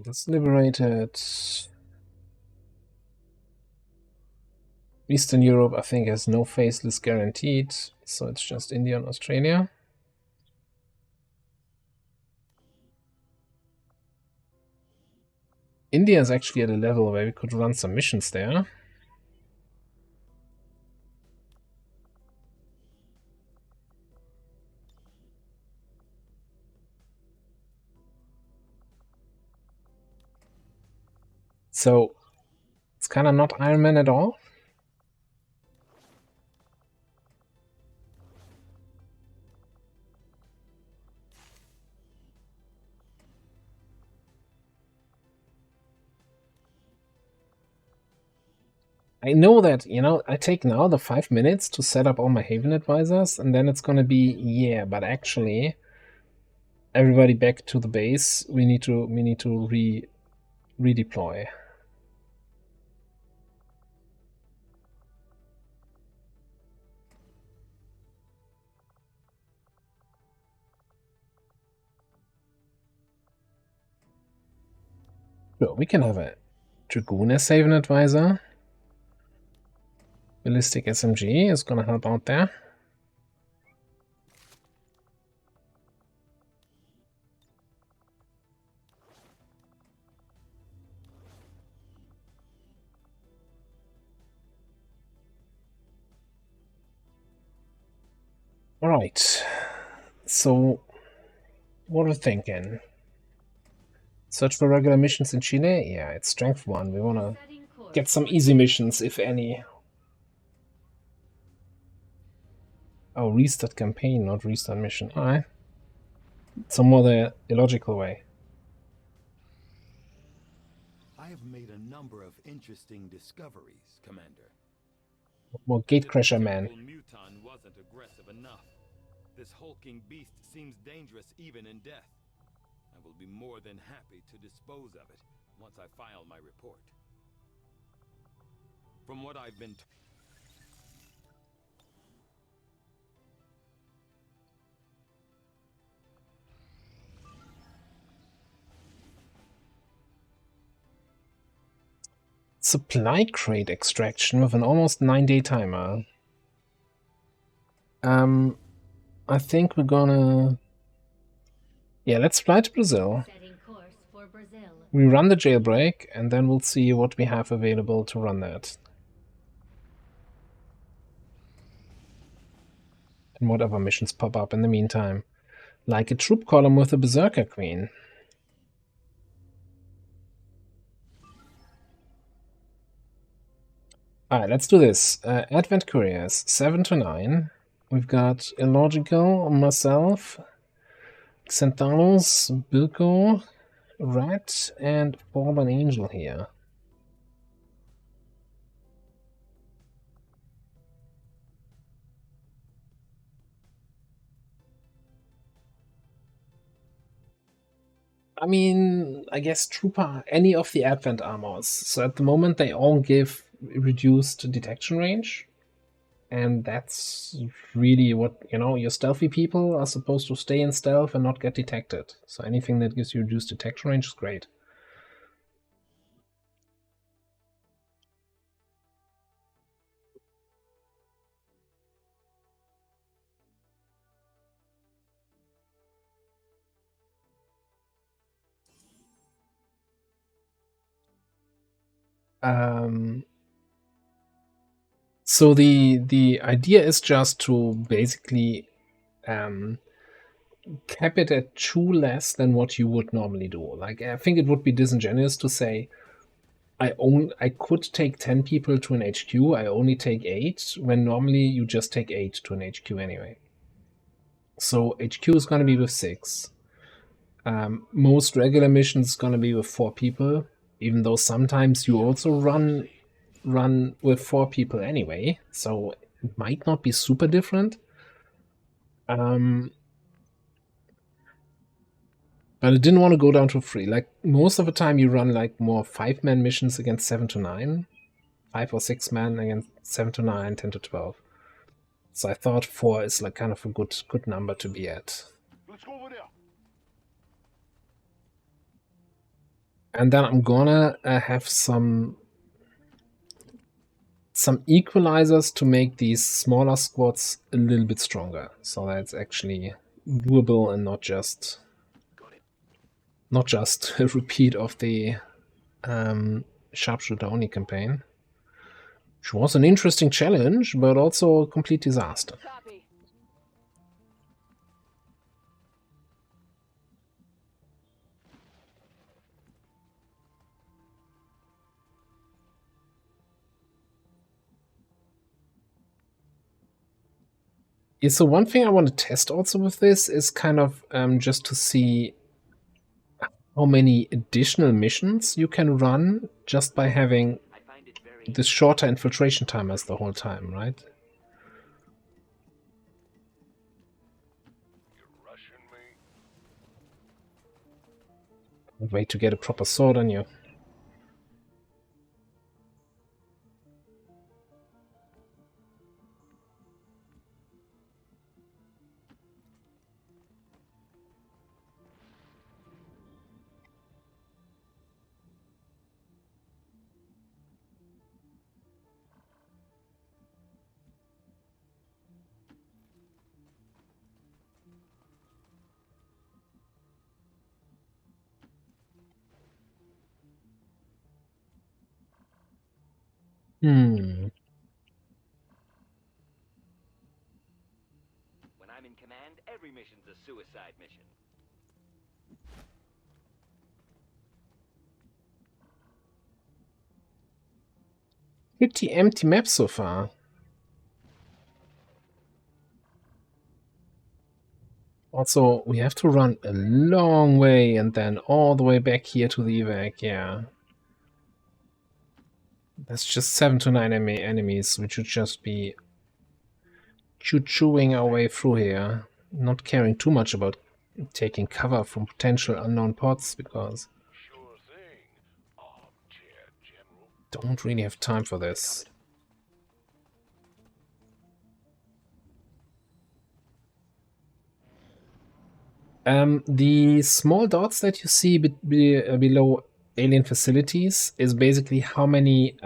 That's liberated. Eastern Europe, I think, has no faceless guaranteed, so it's just India and Australia. India is actually at a level where we could run some missions there. So it's kind of not Iron Man at all. I know that, you know, I take now the 5 minutes to set up all my Haven advisors, and then it's gonna be, yeah, but actually everybody back to the base. We need to redeploy. So we can have a Dragoon as Haven advisor. Ballistic SMG is gonna help out there. Alright, so what are we thinking? Search for regular missions in Chile? Yeah, it's strength 1. We want to get some easy missions, if any. Oh, restart campaign, not restart mission. Alright. Some more the illogical way. I have made a number of interesting discoveries, Commander. More Gatecrasher man. Muton wasn't aggressive enough. This hulking beast seems dangerous even in death. I will be more than happy to dispose of it once I file my report. From what I've been Supply crate extraction with an almost 9-day timer. I think we're gonna... Yeah, let's fly to Brazil. Setting course for Brazil. We run the jailbreak, and then we'll see what we have available to run that. And whatever missions pop up in the meantime. Like a troop column with a Berserker Queen. Alright, let's do this. Advent Couriers, 7 to 9. We've got Illogical, myself, Xanthalos, Bilko, Rat, and Fallen Angel here. I mean, I guess Trooper, any of the Advent armors. So at the moment they all give reduced detection range. And that's really what, you know, your stealthy people are supposed to stay in stealth and not get detected. So anything that gives you reduced detection range is great. So the idea is just to basically cap it at 2 less than what you would normally do. Like, I think it would be disingenuous to say I could take 10 people to an HQ, I only take 8, when normally you just take 8 to an HQ anyway. So HQ is going to be with 6. Most regular missions is going to be with 4 people, even though sometimes you also run with 4 people anyway, so it might not be super different. But I didn't want to go down to 3. Like, most of the time you run like more 5-man missions against 7 to 9. 5 or 6 men against 7 to 9, 10 to 12. So I thought 4 is like kind of a good number to be at. Let's go over there. And then I'm gonna have some equalizers to make these smaller squads a little bit stronger, so that it's actually doable and not just a repeat of the sharpshooter only campaign, which was an interesting challenge, but also a complete disaster. Copy. Yeah, so one thing I want to test also with this is kind of just to see how many additional missions you can run just by having this shorter infiltration timers the whole time, right? Can't wait to get a proper sword on you. When I'm in command, every mission's a suicide mission. Pretty empty map so far. Also, we have to run a long way and then all the way back here to the evac, yeah. That's just 7 to 9 enemies. We should just be chewing our way through here. Not caring too much about taking cover from potential unknown pods, because don't really have time for this. The small dots that you see below alien facilities is basically how many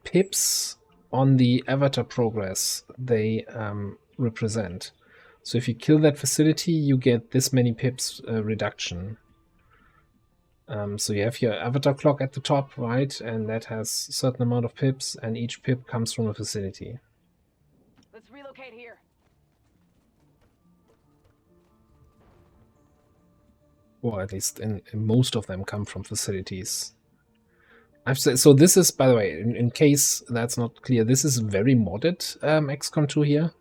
pips on the avatar progress they represent. So if you kill that facility, you get this many pips reduction. So you have your avatar clock at the top, right? And that has a certain amount of pips, and each pip comes from a facility. Let's relocate here. Or at least in most of them come from facilities. I've said, so this is, by the way, in case that's not clear, this is very modded XCOM 2 here.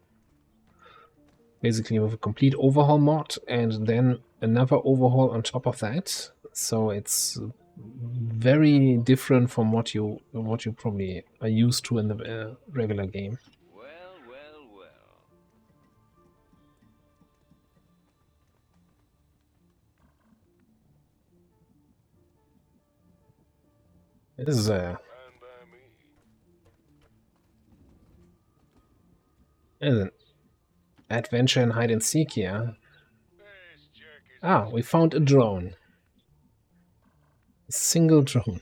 Basically with a complete overhaul mod and then another overhaul on top of that. So it's very different from what you probably are used to in the regular game. This is an adventure in hide and seek here. Ah, we found a drone. A single drone.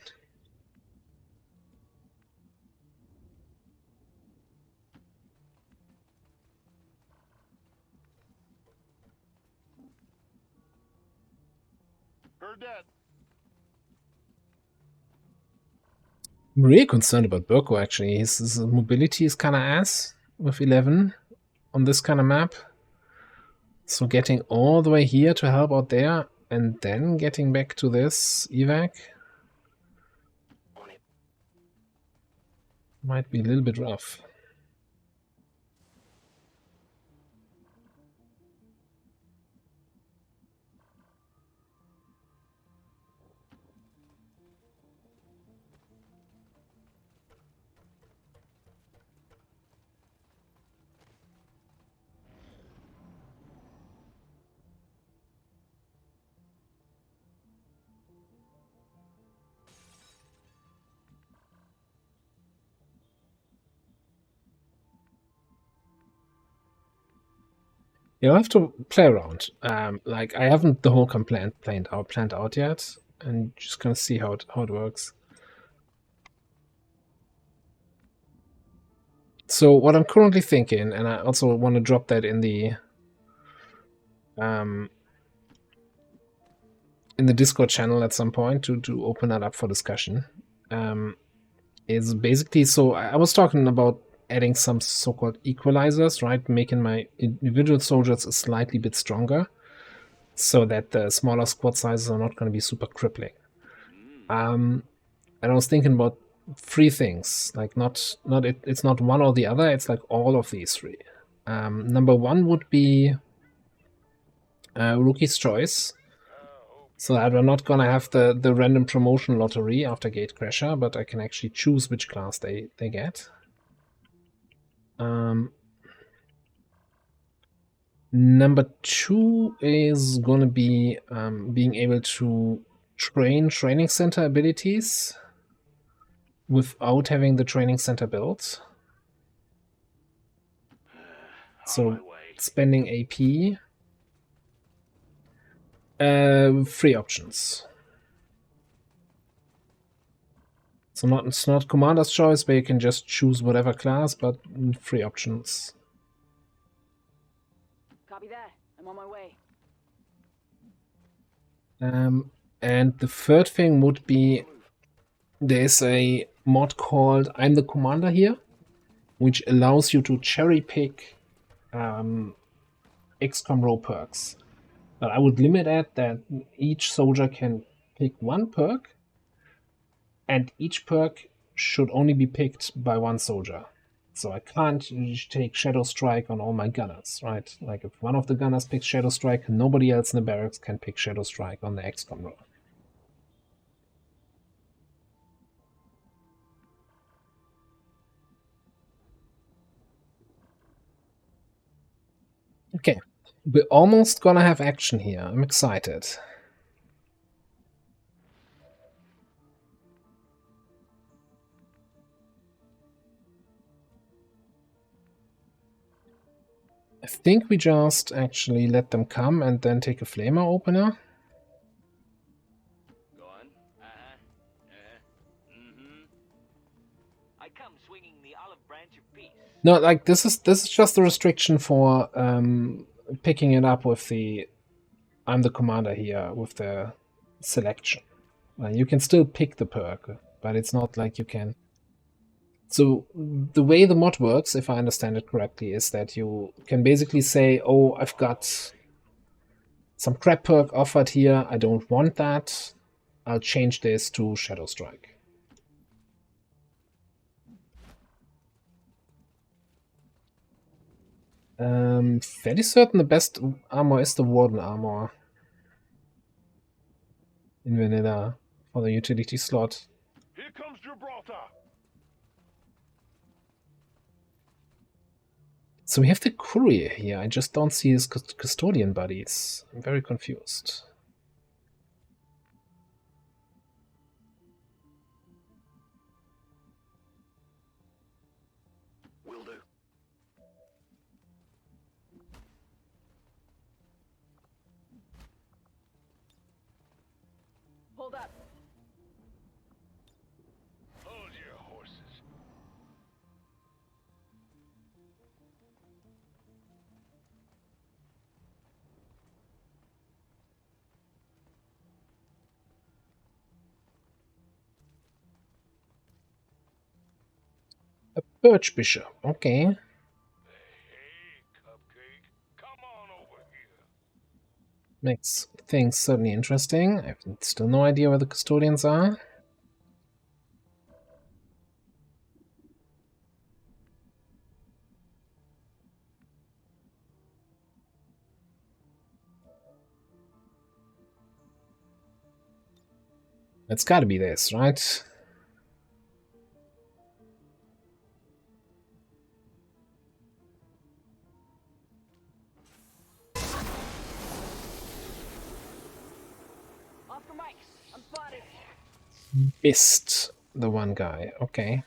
Heard that. I'm really concerned about Burko, actually. His mobility is kind of ass with 11 on this kind of map. So getting all the way here to help out there and then getting back to this evac might be a little bit rough. You'll have to play around. Like, I haven't the whole planned out yet, and just gonna see how it works. So what I'm currently thinking, and I also want to drop that in the Discord channel at some point to open that up for discussion, is basically, so I was talking about adding some so-called equalizers, right? Making my individual soldiers a slightly bit stronger so that the smaller squad sizes are not going to be super crippling. And I was thinking about 3 things, like it's not one or the other, it's like all of these 3. Number 1 would be Rookie's Choice, so that we're not gonna have the random promotion lottery after Gatecrasher, but I can actually choose which class they get. Number 2 is gonna be being able to train training center abilities without having the training center built. So spending AP. 3 options. So it's not commander's choice where you can just choose whatever class, but 3 options. Copy that. I'm on my way. And the third thing would be, there's a mod called I'm the Commander here, which allows you to cherry pick XCOM row perks. But I would limit it that each soldier can pick 1 perk, and each perk should only be picked by 1 soldier. So I can't take Shadow Strike on all my gunners, right? Like, if one of the gunners picks Shadow Strike, nobody else in the barracks can pick Shadow Strike on the XCOM row. Okay, we're almost gonna have action here. I'm excited. I think we just actually let them come and then take a flamer opener. Go on. I come swinging the olive branch of peace. No, like, this is just a restriction for picking it up with the I'm the Commander here with the selection. You can still pick the perk, but it's not like you can. So the way the mod works, if I understand it correctly, is that you can basically say, oh, I've got some crap perk offered here, I don't want that, I'll change this to Shadow Strike. Fairly certain the best armor is the Warden armor in vanilla for the utility slot. Here comes Gibraltar. So we have the courier here. I just don't see his custodian buddies. I'm very confused. Will do. Hold up. Hold your horses. Birch Bishop, okay. Hey, Cupcake, come on over here. Makes things certainly interesting. I have still no idea where the custodians are. It's gotta be this, right? Off the mic. I'm spotted. Missed the one guy, okay.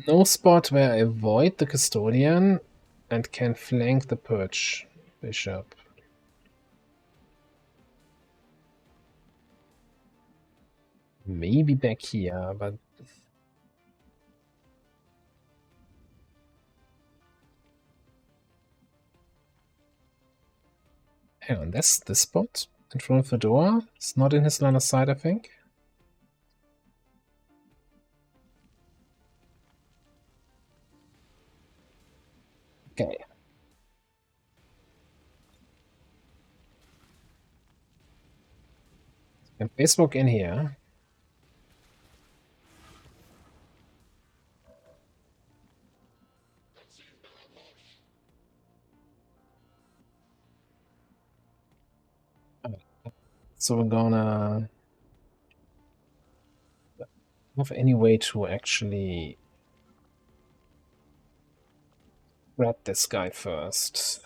No spot where I avoid the custodian and can flank the Birch Bishop. Maybe back here, but hang on, that's this spot in front of the door. It's not in his line of sight, I think. Okay. And Facebook in here. So we're gonna have any way to actually grab this guy first.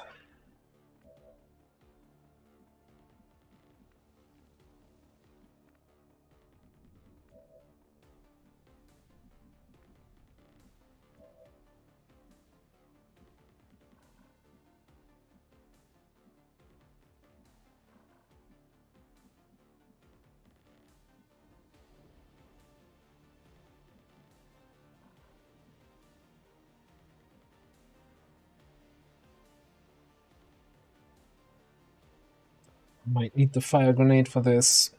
Might need the fire grenade for this.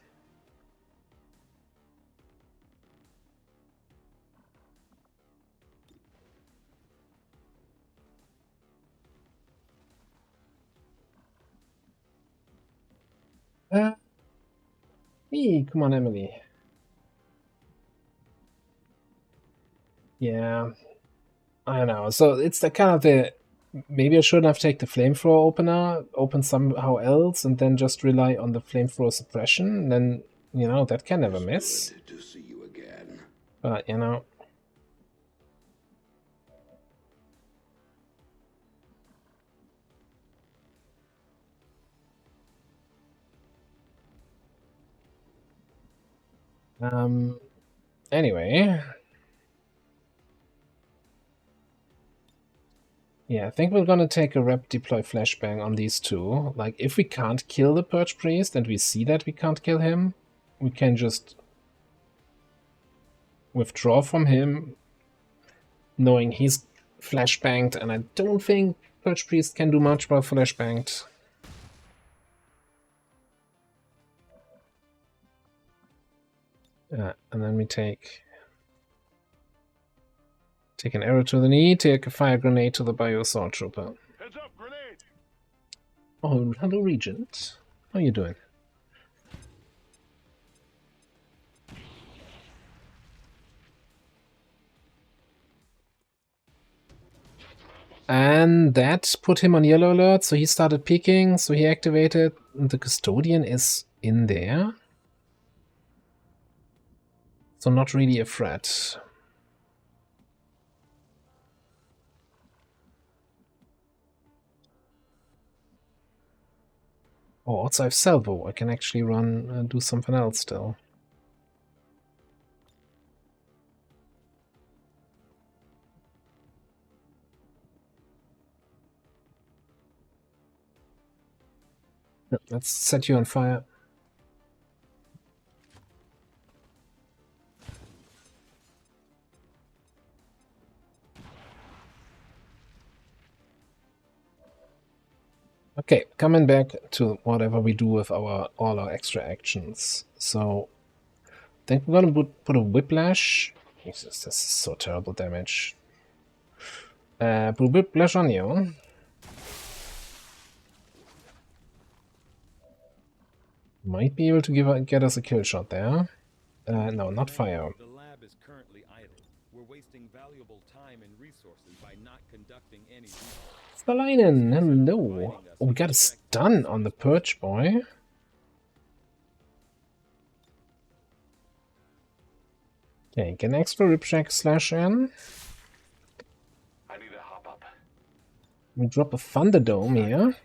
Hey, come on, Emily. Yeah, I don't know. So it's the kind of the maybe I shouldn't have taken the flamethrower opener, open somehow else, and then just rely on the flamethrower suppression. Then you know that can never miss. Good to see you again. But you know. Anyway. Yeah, I think we're gonna take a rep deploy flashbang on these two. Like, if we can't kill the Birch Priest and we see that we can't kill him, we can just withdraw from him, knowing he's flashbanged, and I don't think Birch Priest can do much while flashbanged. And then we take an arrow to the knee, take a fire grenade to the Bio Assault Trooper. Heads up, grenade! Oh, hello, Regent. How are you doing? And that put him on yellow alert, so he started peeking, so he activated. The custodian is in there. So not really a threat. Oh, also I have salvo. I can actually run do something else still. Let's set you on fire. Okay, coming back to whatever we do with all our extra actions. So I think we're gonna put a whiplash. Jesus, this is so terrible damage. Put a whiplash on you. Might be able to get us a kill shot there. No, not fire. The lab is currently idle. We're wasting valuable time and resources by not conducting any. Verleinen, hello. Oh, we got a stun on the Perch Boy. Okay, get an extra Ripjack slash in. I need to hop up. We drop a Thunderdome here.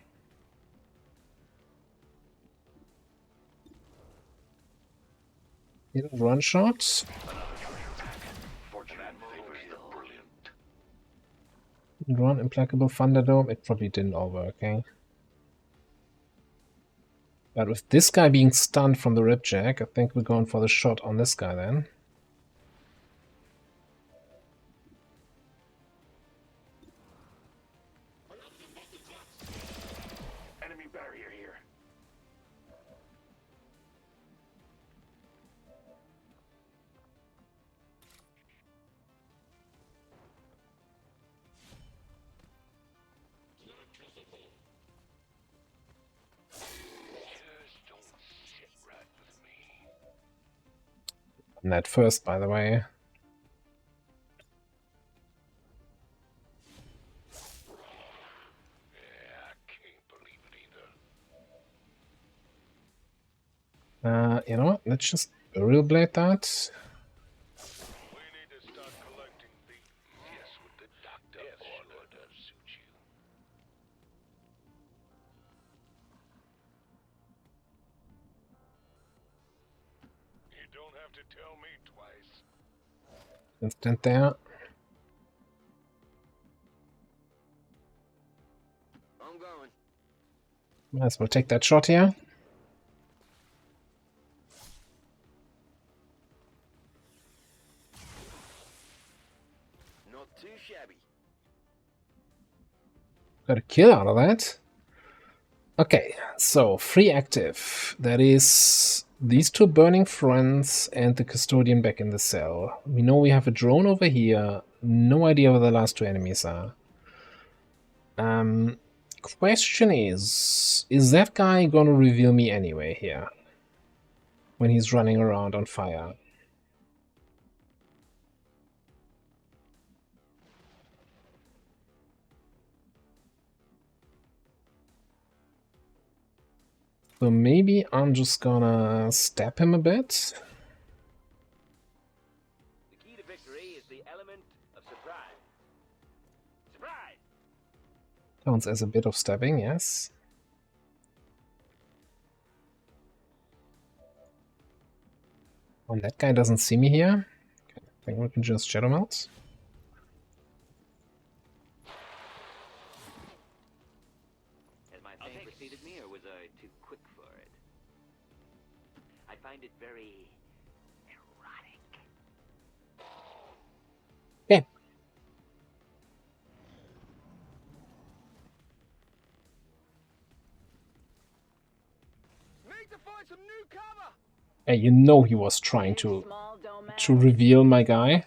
Hidden run shot. Run Implacable Thunderdome. It probably didn't all work, eh? But with this guy being stunned from the Ripjack, I think we're going for the shot on this guy then. Enemy barrier here. Net first, by the way. You know what? Let's just Burial Blade that. We need to start collecting beans. Yes, with the doctor order does suit you. You don't have to tell me twice. Instant there. I'm going. Might as well take that shot here. Not too shabby. Got a kill out of that. Okay, so free active. That is these two burning friends and the custodian back in the cell. We know we have a drone over here. No idea where the last two enemies are. Question is that guy gonna reveal me anyway here? When he's running around on fire. So maybe I'm just gonna stab him a bit. The key to victory is the element of surprise. Surprise! Counts as a bit of stabbing, yes. Oh, that guy doesn't see me here. Okay, I think we can just shadow melt. As my fan preceded me, or was I too quick for it? I find it very erotic. Okay. Need to find some new cover. Hey, you know he was trying to reveal my guy.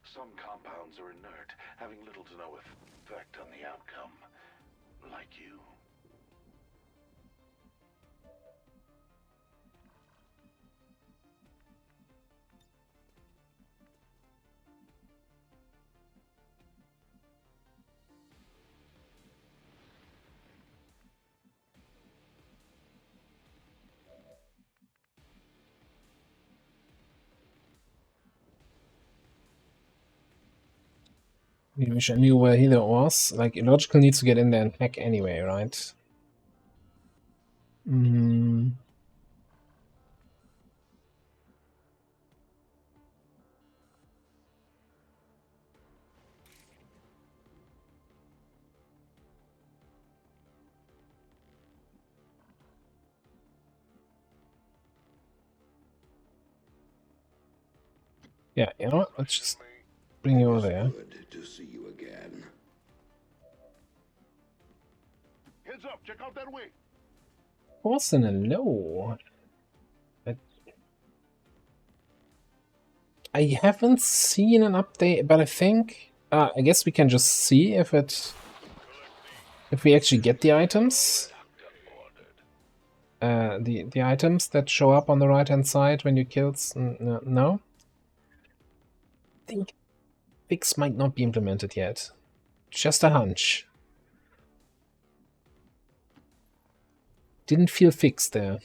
Some compounds are inert, having little to no effect on the outcome. Like you. I wish I knew where Heather was. Like, Illogical needs to get in there and hack anyway, right? Hmm. Yeah, you know what? Let's just bring you over there. Good to see you again. Heads up, check out that way. Austin, hello. I haven't seen an update, but I think I guess we can just see if we actually get the items. The items that show up on the right hand side when you kill. No. I think fix might not be implemented yet. Just a hunch. Didn't feel fixed there.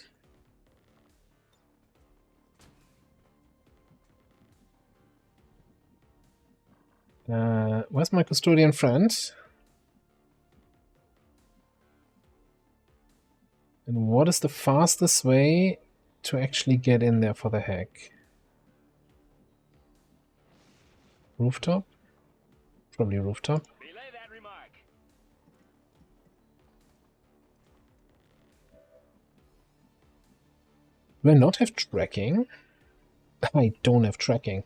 Where's my custodian friend? And what is the fastest way to actually get in there for the hack? Rooftop? Probably rooftop. Relay that remark. Do I not have tracking? I don't have tracking.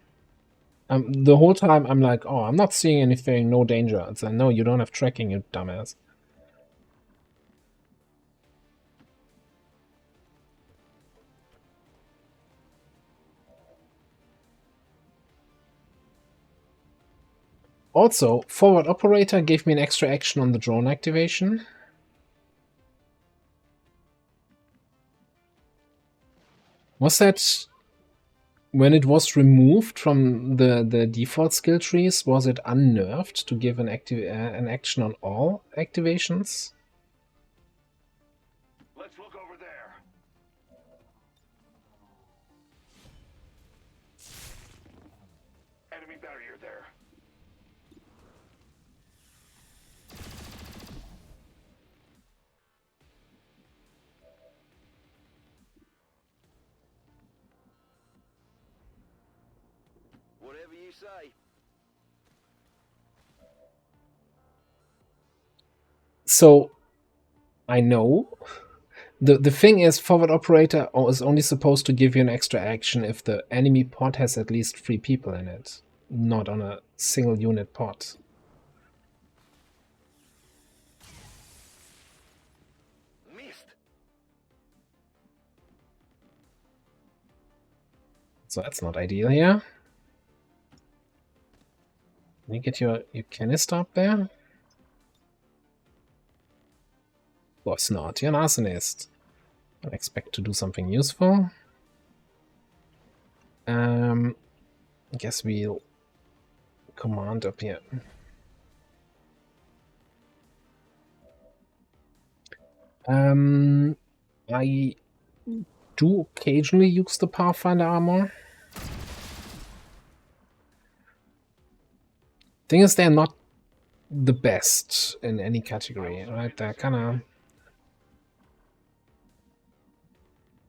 The whole time I'm like, oh, I'm not seeing anything, no danger. It's like, no, you don't have tracking, you dumbass. Also, forward operator gave me an extra action on the drone activation. Was that when it was removed from the default skill trees? Was it unnerved to give an action on all activations? Let's look over there. Enemy barrier there. Whatever you say. So, I know. The thing is, forward operator is only supposed to give you an extra action if the enemy pod has at least 3 people in it, not on a single unit pod. Missed. So that's not ideal here. Can you get your canister up there? Of course not, you're an arsonist. I expect to do something useful. I guess we'll command up here. I do occasionally use the Pathfinder armor. Thing is, they're not the best in any category, right? They're kind of...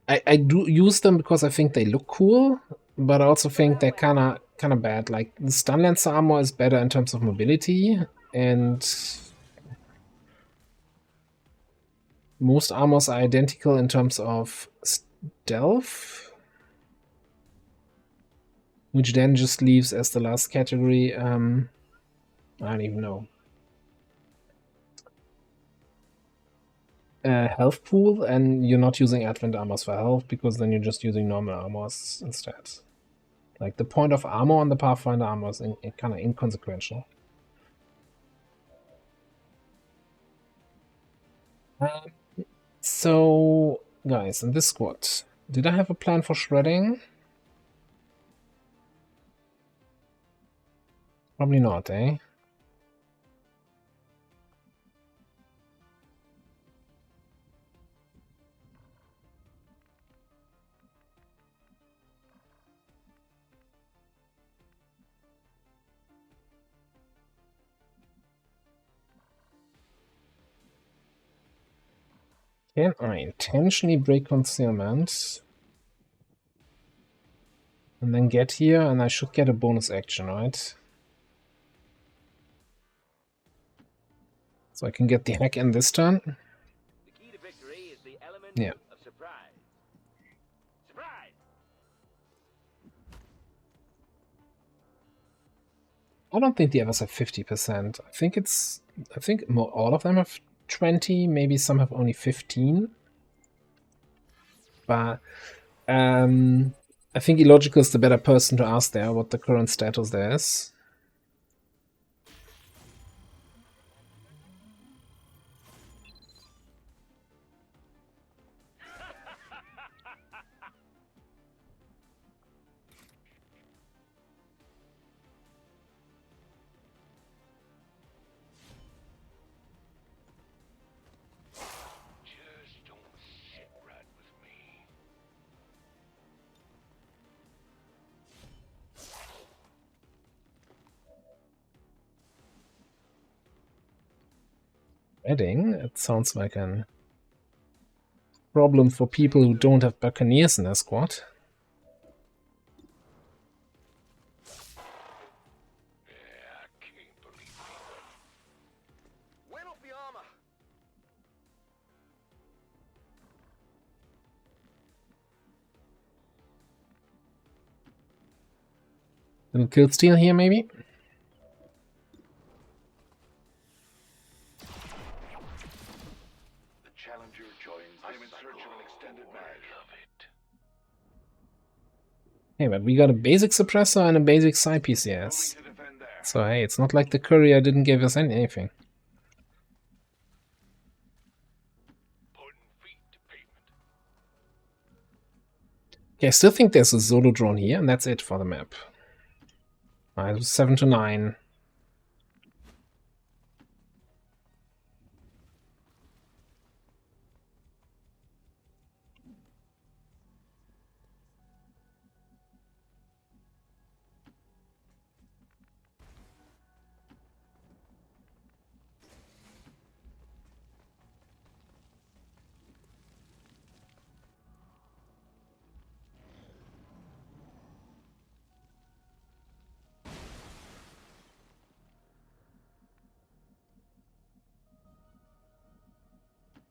I do use them because I think they look cool, but I also think they're kind of bad. Like, the Stun Lancer armor is better in terms of mobility, and most armors are identical in terms of stealth, which then just leaves as the last category, I don't even know. Health pool, and you're not using Advent armors for health, because then you're just using normal armors instead. Like, the point of armor on the Pathfinder armor is kind of inconsequential. So, guys, in this squad, did I have a plan for shredding? Probably not, eh? Can I intentionally break concealment and then get here, and I should get a bonus action, right? So I can get the hack in this turn. The key to victory is the element Yeah. of surprise. Surprise! I don't think the others have 50%. I think all of them have 20, maybe some have only 15. But I think Illogical is the better person to ask there what the current status there is. Just don't sit right with me. Wedding? It sounds like a problem for people who don't have Buccaneers in their squad. Yeah, I can't believe it. Win off the armor. Little kill steal here, maybe? The challenger joins. I'm in search of an extended mag. I love it. Hey, but we got a basic suppressor and a basic side PCS. To defend there. So hey, it's not like the courier didn't give us anything. Putting feet to pavement. Okay, I still think there's a Zolo drone here, and that's it for the map. 7 to 9.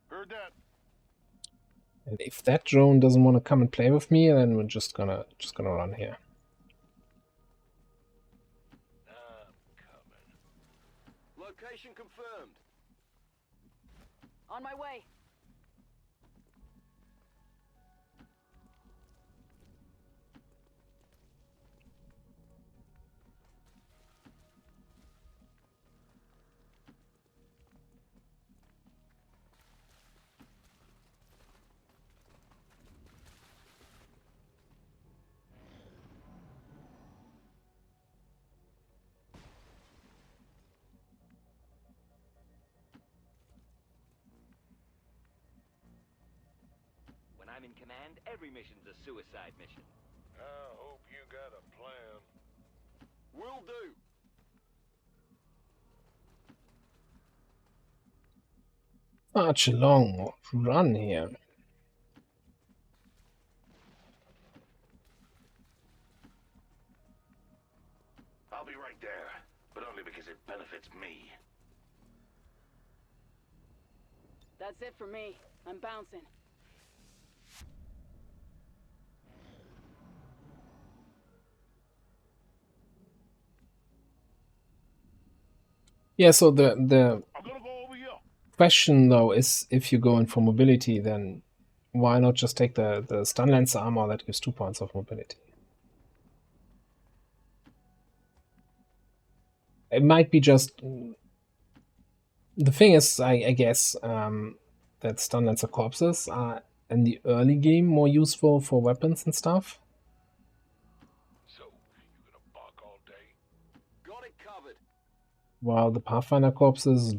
Heard that. And if that drone doesn't want to come and play with me, then we're just gonna run here. I'm coming. Location confirmed. On my way. When I'm in command, every mission's a suicide mission. I hope you got a plan. Will do. Such a long run here. I'll be right there, but only because it benefits me. That's it for me. I'm bouncing. Yeah, so the I'm gonna go over here. question though is, if you go in for mobility, then why not just take the stun lancer armor that gives 2 points of mobility? It might be just the thing is, I guess that stun lancer corpses are in the early game more useful for weapons and stuff. So, you gonna bark all day? Got it covered. While the Pathfinder corpses,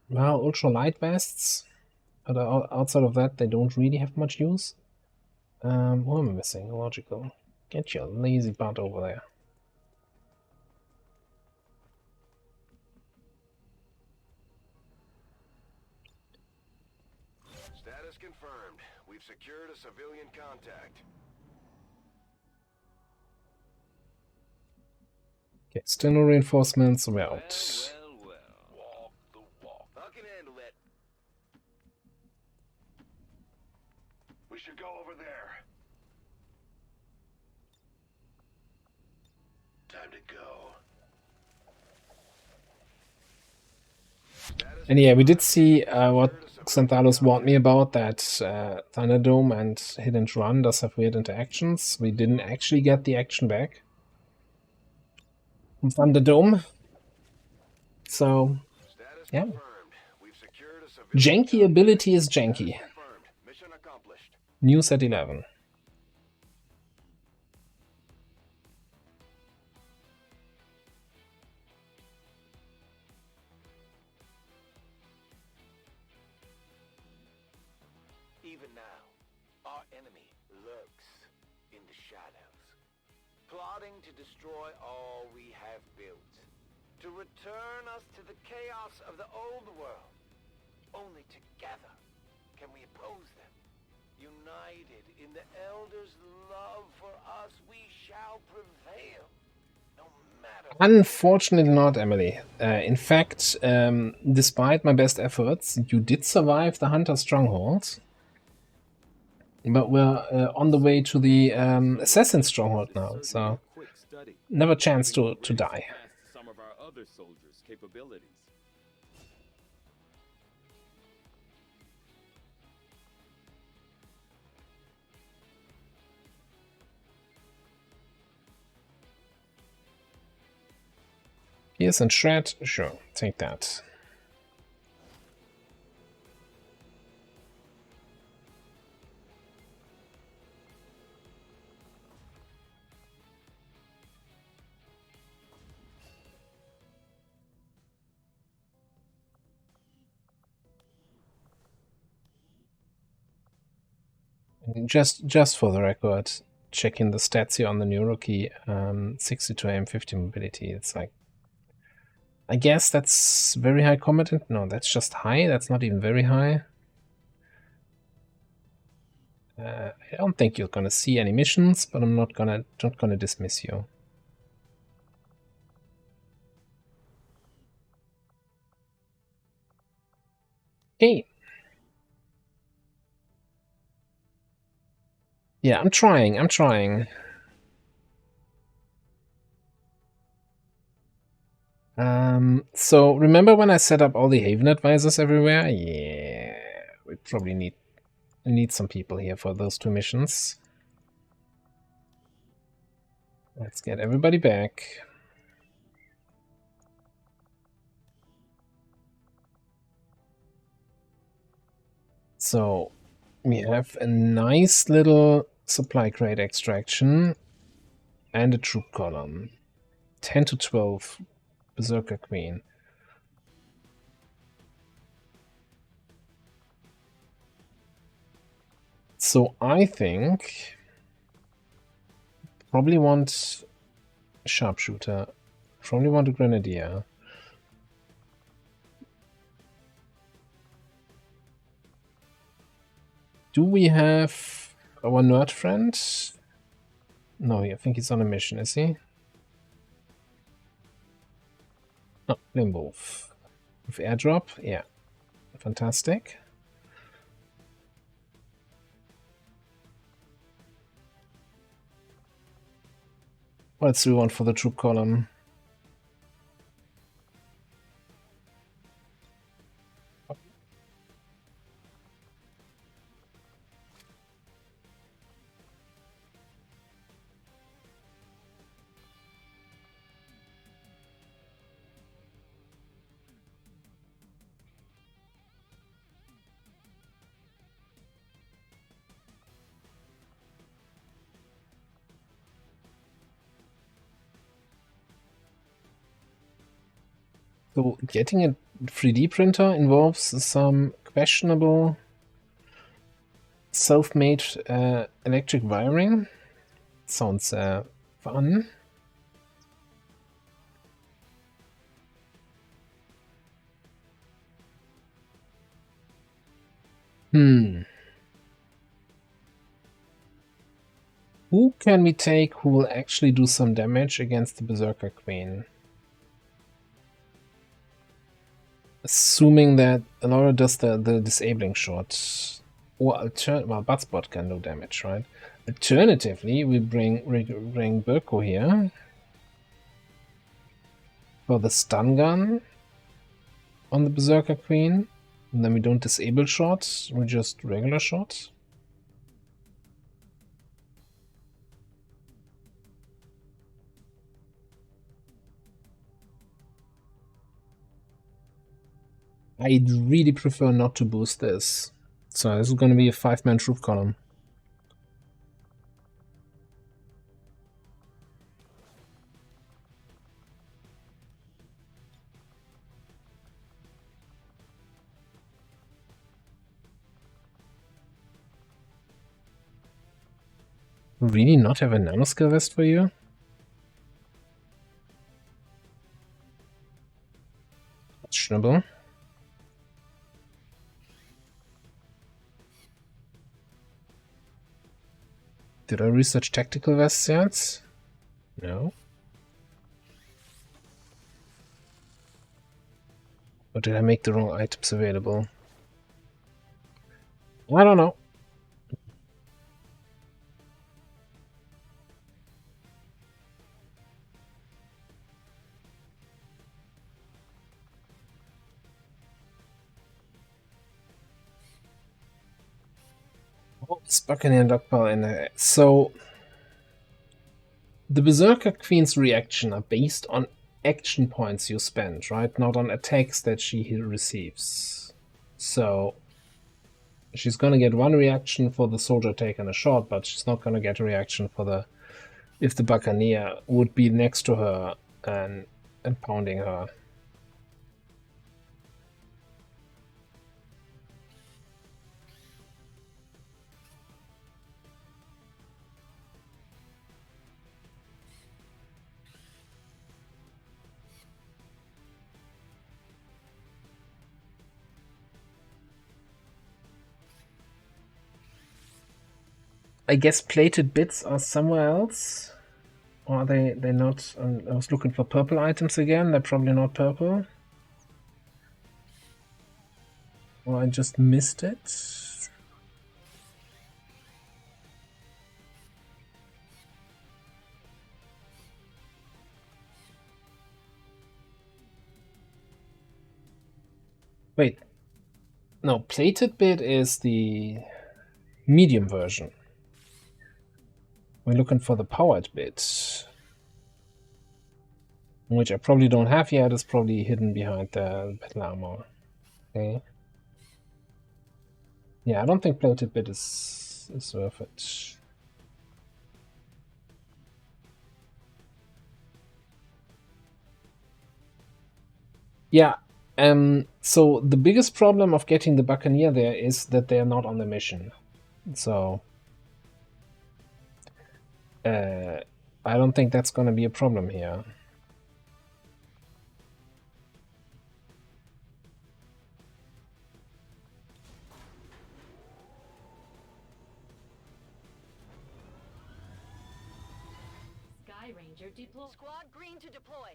well, ultra light vests, but outside of that, they don't really have much use. Who am I missing? Logical. Get your lazy butt over there. Status confirmed. We've secured a civilian contact. Okay, still no reinforcements. We're out. Walk the walk. I can handle it. We should go over there. Time to go. And yeah, we did see what Xanthalos warned me about, that Thunderdome and Hit and Run does have weird interactions. We didn't actually get the action back from Thunderdome. So, yeah. Janky ability is janky. Mission accomplished. News at 11. Even now, our enemy lurks in the shadows, plotting to destroy all we have built, to return us to the chaos of the old world. Only together can we oppose them. United in the Elders' love for us, we shall prevail. No matter. Unfortunately not, Emily. In fact, despite my best efforts, you did survive the Hunter Stronghold. But we're on the way to the Assassin Stronghold now, so never a chance to die. Some of our other soldiers' capabilities. Pierce and Shred? Sure, take that. Just for the record, checking the stats here on the Neurokey, 62 AM, 50 mobility. It's like, I guess that's very high combatant. No, that's just high. That's not even very high. I don't think you're gonna see any missions, but I'm not gonna dismiss you. Okay. Yeah, I'm trying. So remember when I set up all the Haven advisors everywhere? Yeah, we probably need some people here for those 2 missions. Let's get everybody back. So we have a nice little supply crate extraction and a troop column. 10 to 12 Berserker Queen. So I think probably want a sharpshooter, probably want a grenadier. Do we have our nerd friend? No, I think he's on a mission, is he? No, Limbwolf. With airdrop? Yeah. Fantastic. What else do we want for the troop column? So getting a 3D printer involves some questionable self-made electric wiring. Sounds fun. Hmm. Who can we take who will actually do some damage against the Berserker Queen? Assuming that Alora does the disabling shot. Or well, Buttspot can do damage, right? Alternatively, we bring Birko here for the stun gun on the Berserker Queen. And then we don't disable shots, we just regular shots. I'd really prefer not to boost this. So this is going to be a 5-man troop column. Really not have a nanoscale vest for you? Questionable. Did I research tactical vests yet? No. Or did I make the wrong items available? I don't know. Oh, Buccaneer and Dogpile in there. So the Berserker Queen's reaction are based on action points you spend, right? Not on attacks that she receives. So she's gonna get one reaction for the soldier taking a shot, but she's not gonna get a reaction for the if the Buccaneer would be next to her and pounding her. I guess plated bits are somewhere else. Or are they're not? I was looking for purple items again. They're probably not purple. Or I just missed it. Wait. No, plated bit is the medium version. We're looking for the powered bit, which I probably don't have yet. It's probably hidden behind the battle armor. Okay. Yeah, I don't think plated bit is worth it. Yeah. So the biggest problem of getting the Buccaneer there is that they are not on the mission. So I don't think that's going to be a problem here. Sky Ranger deploy. Squad green to deploy.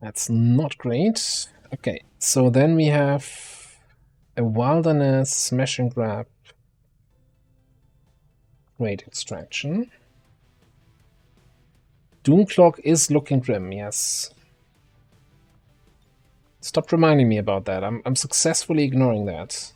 That's not great. Okay, so then we have a Wilderness Smash and Grab. Great Extraction. Doomcloak is looking grim, yes. Stop reminding me about that. I'm successfully ignoring that.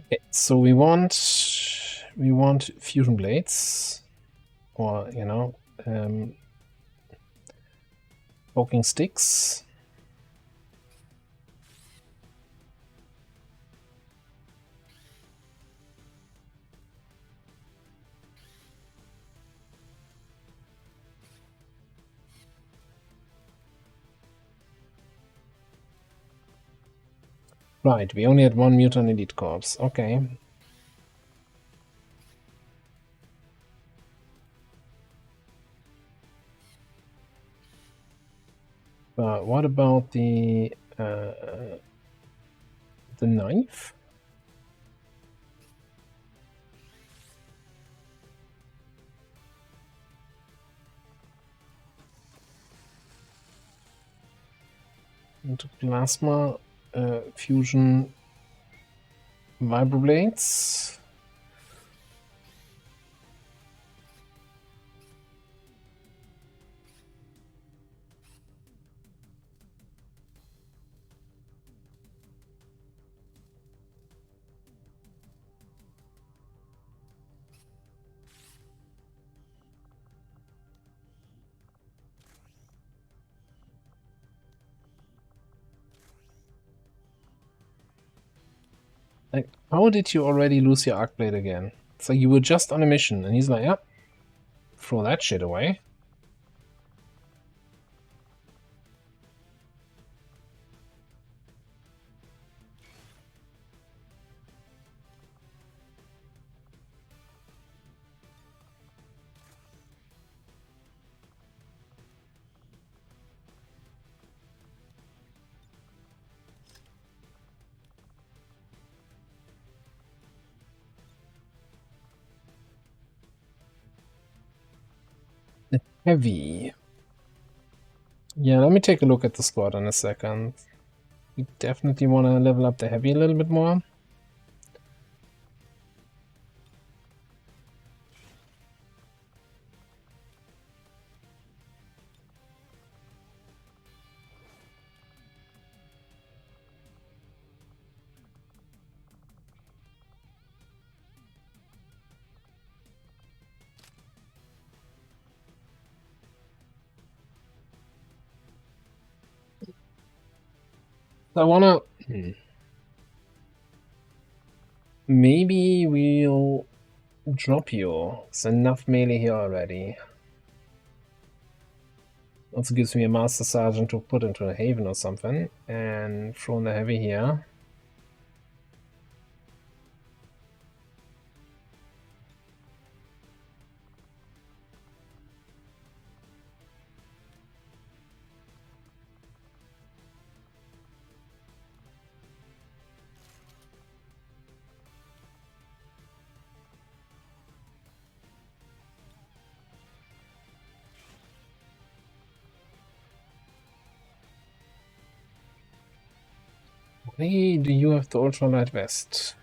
Okay, so we want fusion blades, or poking sticks. Right, we only had one mutant elite corps. Okay. But what about the knife? Into plasma fusion vibroblades. Like, how did you already lose your arc blade again? It's like you were just on a mission, and he's like, "Yep, throw that shit away." Heavy. Yeah, let me take a look at the squad in a second. We definitely want to level up the heavy a little bit more. I wanna... Maybe we'll drop you. It's enough melee here already. Also gives me a Master Sergeant to put into a Haven or something. And throw in the heavy here. Why do you have the ultralight vest?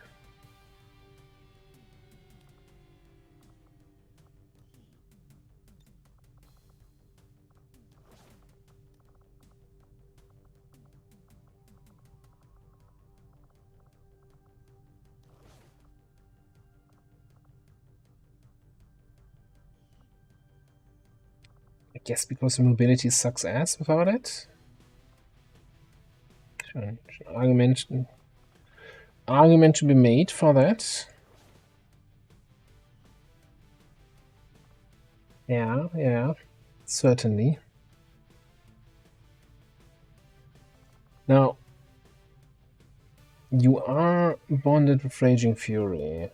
I guess because mobility sucks ass without it? Argument to be made for that. Yeah, certainly. Now, you are bonded with Raging Fury.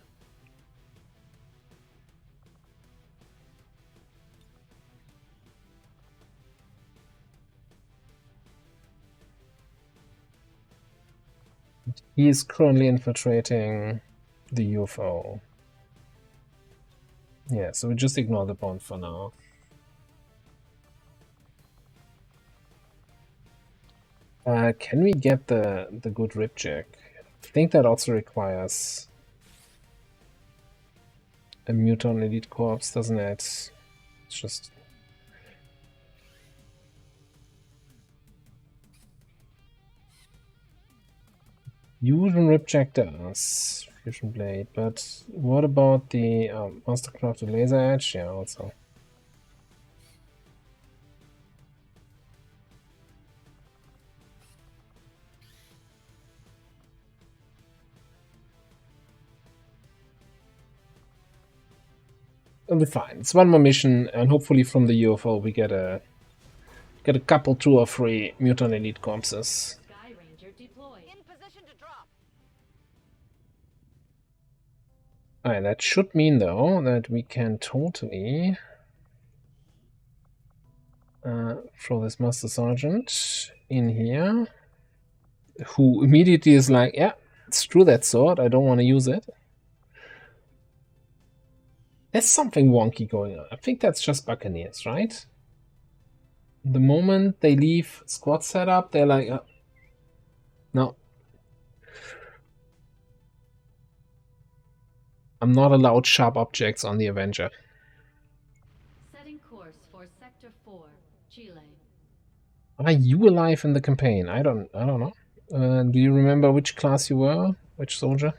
He is currently infiltrating the UFO. Yeah, so we just ignore the bond for now. Can we get the good Ripjack? I think that also requires a mutant elite corps, doesn't it? It's just... Fusion Ripjack does. Fusion Blade. But what about the Mastercrafted Laser Edge? Yeah, also. It'll be fine. It's one more mission, and hopefully from the UFO we get a couple, 2 or 3 Mutant Elite corpses. Sky Ranger deployed. In position to drop. Alright, that should mean though that we can totally throw this Master Sergeant in here, who immediately is like, yeah, screw that sword, I don't want to use it. There's something wonky going on. I think that's just Buccaneers, right? The moment they leave squad setup, they're like, no. I'm not allowed sharp objects on the Avenger. Setting course for Sector 4, Chile. Are you alive in the campaign? I don't know. Do you remember which class you were? Which soldier?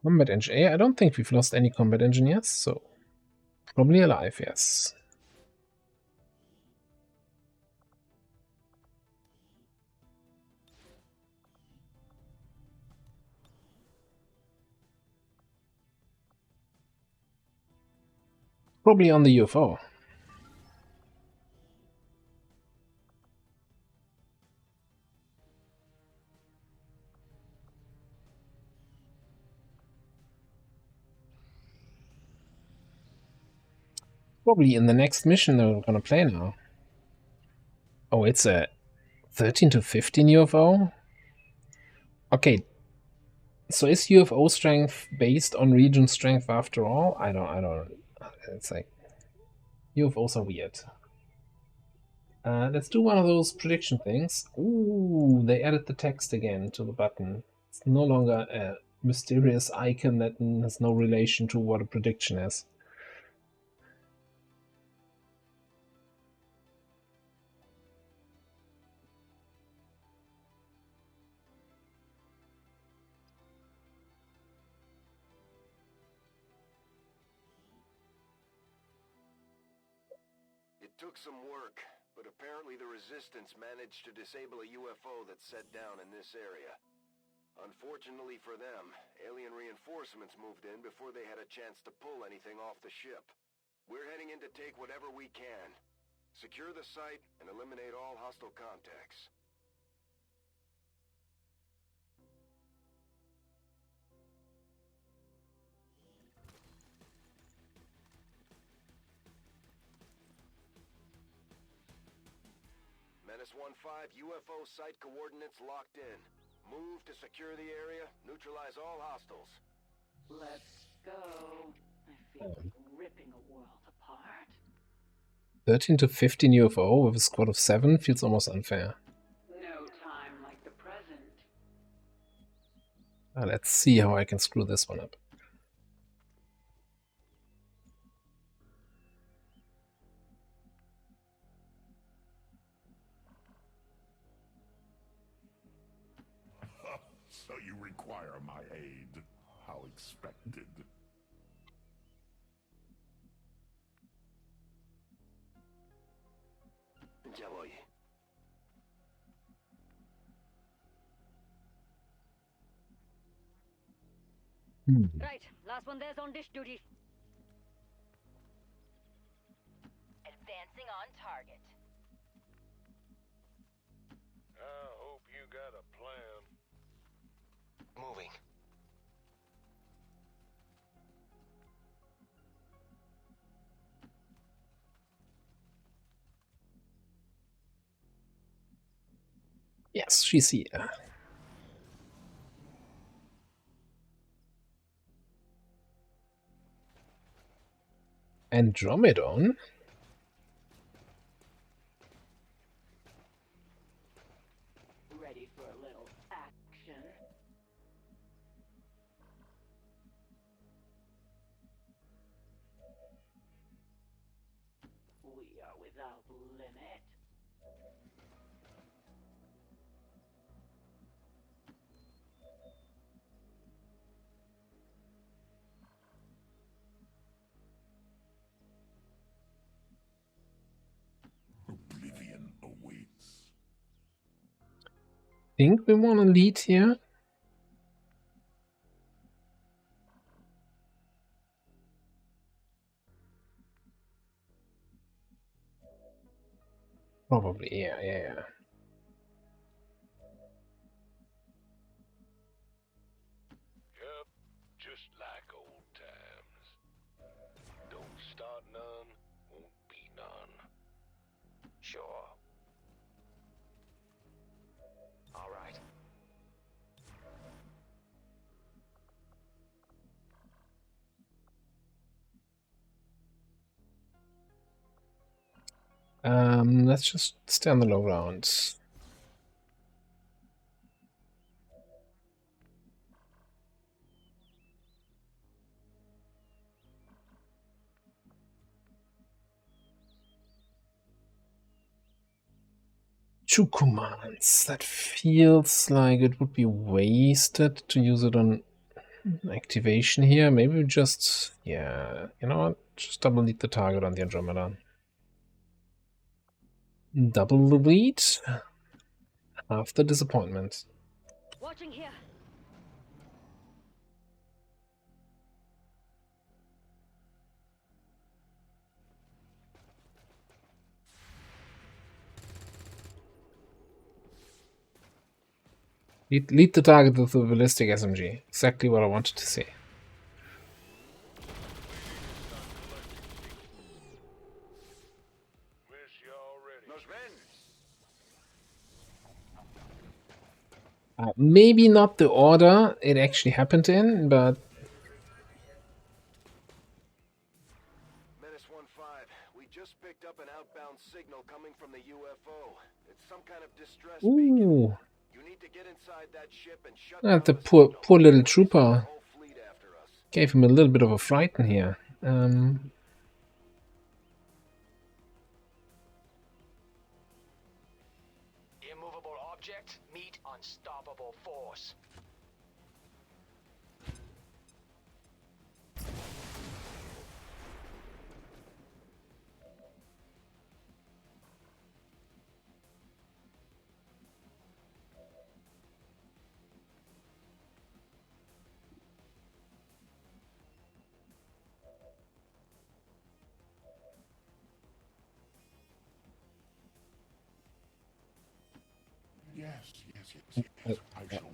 Combat engineer. I don't think we've lost any combat engineers, so probably alive, yes. Probably on the UFO. Probably in the next mission that we're gonna play now. Oh, it's a 13 to 15 UFO? Okay. So is UFO strength based on region strength after all? I don't. It's like UFOs are weird. Let's do one of those prediction things. Ooh, they added the text again to the button. It's no longer a mysterious icon that has no relation to what a prediction is. It took some work, but apparently the Resistance managed to disable a UFO that set down in this area. Unfortunately for them, alien reinforcements moved in before they had a chance to pull anything off the ship. We're heading in to take whatever we can. Secure the site and eliminate all hostile contacts. Menace 1-5, UFO site coordinates locked in. Move to secure the area, neutralize all hostiles. Let's go. I feel like ripping a world apart. 13 to 15 UFO with a squad of 7 feels almost unfair. No time like the present. Let's see how I can screw this one up. So you require my aid. How expected. Ya voy. Right, last one there's on dish duty. Advancing on target. I hope you got a plan. Moving. Yes, she's here. Andromedon? Ready for a little action. think we want to lead here. Probably, yeah. Yep, just like old times. Don't start none, won't be none. Sure. All right. Let's just stay on the low ground. Two commands. That feels like it would be wasted to use it on activation here. Maybe we just, yeah, you know what? Just double lead the target on the Andromeda. Double the lead. Half the disappointment. Watching here. Lead the target with the ballistic SMG. Exactly what I wanted to see. Maybe not the order it actually happened in, but... Menace 1-5, we just picked up an outbound signal coming from the UFO. It's some kind of distress beacon. Ooh. You need to get inside that ship and shut down The the poor little signal. trooper Whole fleet after us. gave him a little bit of a frighten here. Immovable object, meet unstoppable force.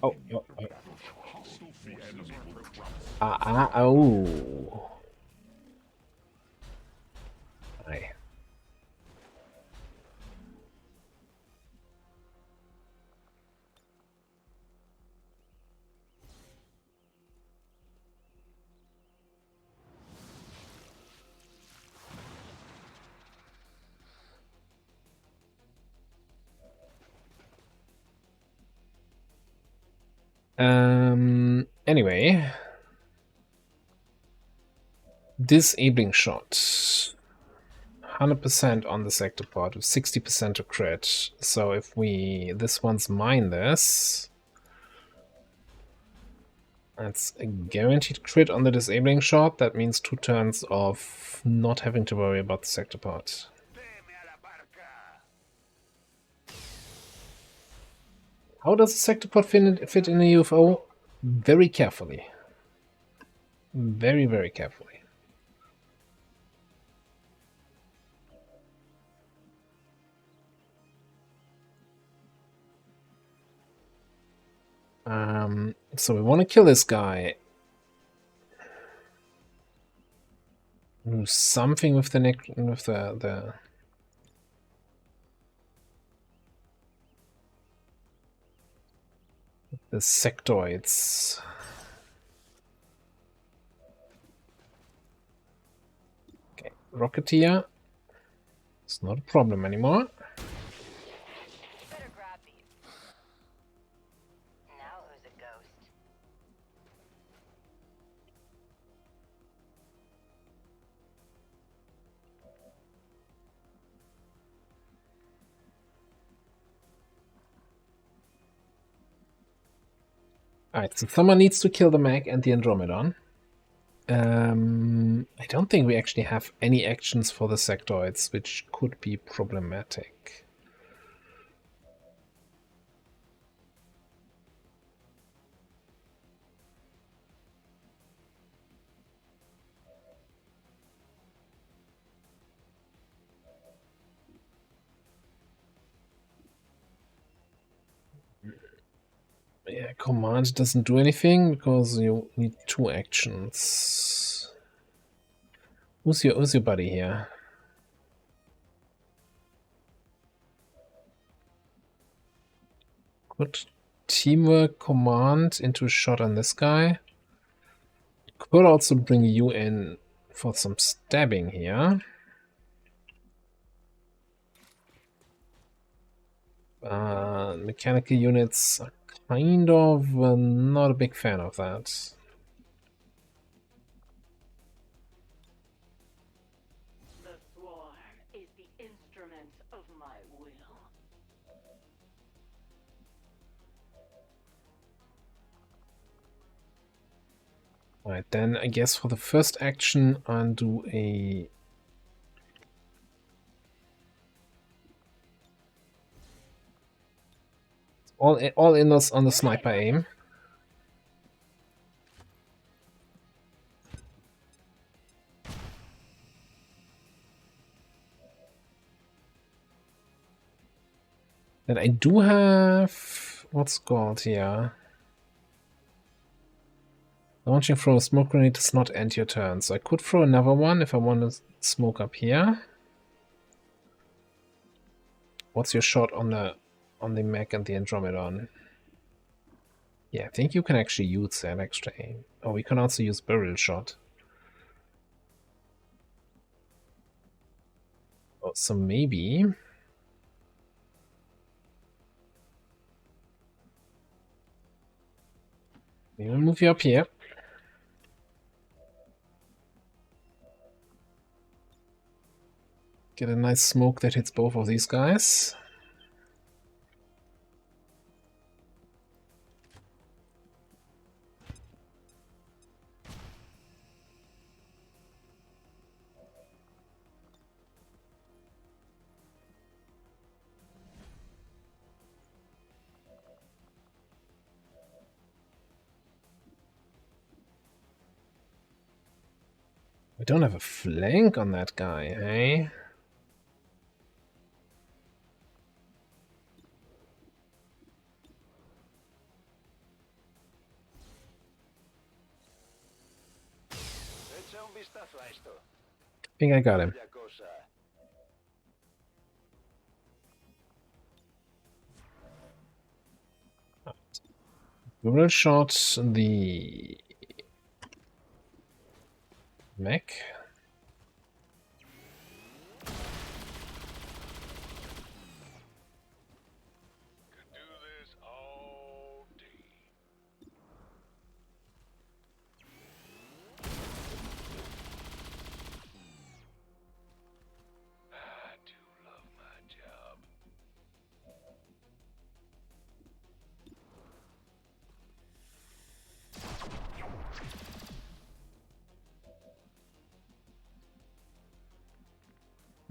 Oh. Oh. Aye. Anyway, disabling shot, 100% on the sector pod with 60% to crit. So if this one's mine, that's a guaranteed crit on the disabling shot. That means 2 turns of not having to worry about the sector pod. How does the sector pod fit in a UFO? Very carefully. Very, very carefully. So we want to kill this guy. Do something with the sectoids. Okay, Rocketeer. It's not a problem anymore. Better grab these. Now who's a ghost? Alright, so someone needs to kill the Mech and the Andromedon. I don't think we actually have any actions for the sectoids, which could be problematic. Yeah, command doesn't do anything because you need 2 actions. Who's your buddy here? Could teamwork command into a shot on this guy. Could also bring you in for some stabbing here. Mechanical units are kind of not a big fan of that. The swarm is the instrument of my will. Alright, then I guess for the first action I'll do a... all in on the sniper aim. And I do have... what's called here? Launching from a smoke grenade does not end your turn, so I could throw another one if I want to smoke up here. What's your shot on the mech and the Andromedon? Yeah, I think you can actually use that extra aim. Oh, we can also use barrel shot. Oh, so maybe... we'll move you up here. Get a nice smoke that hits both of these guys. We don't have a flank on that guy, eh? I think I got him. We will shot the mech.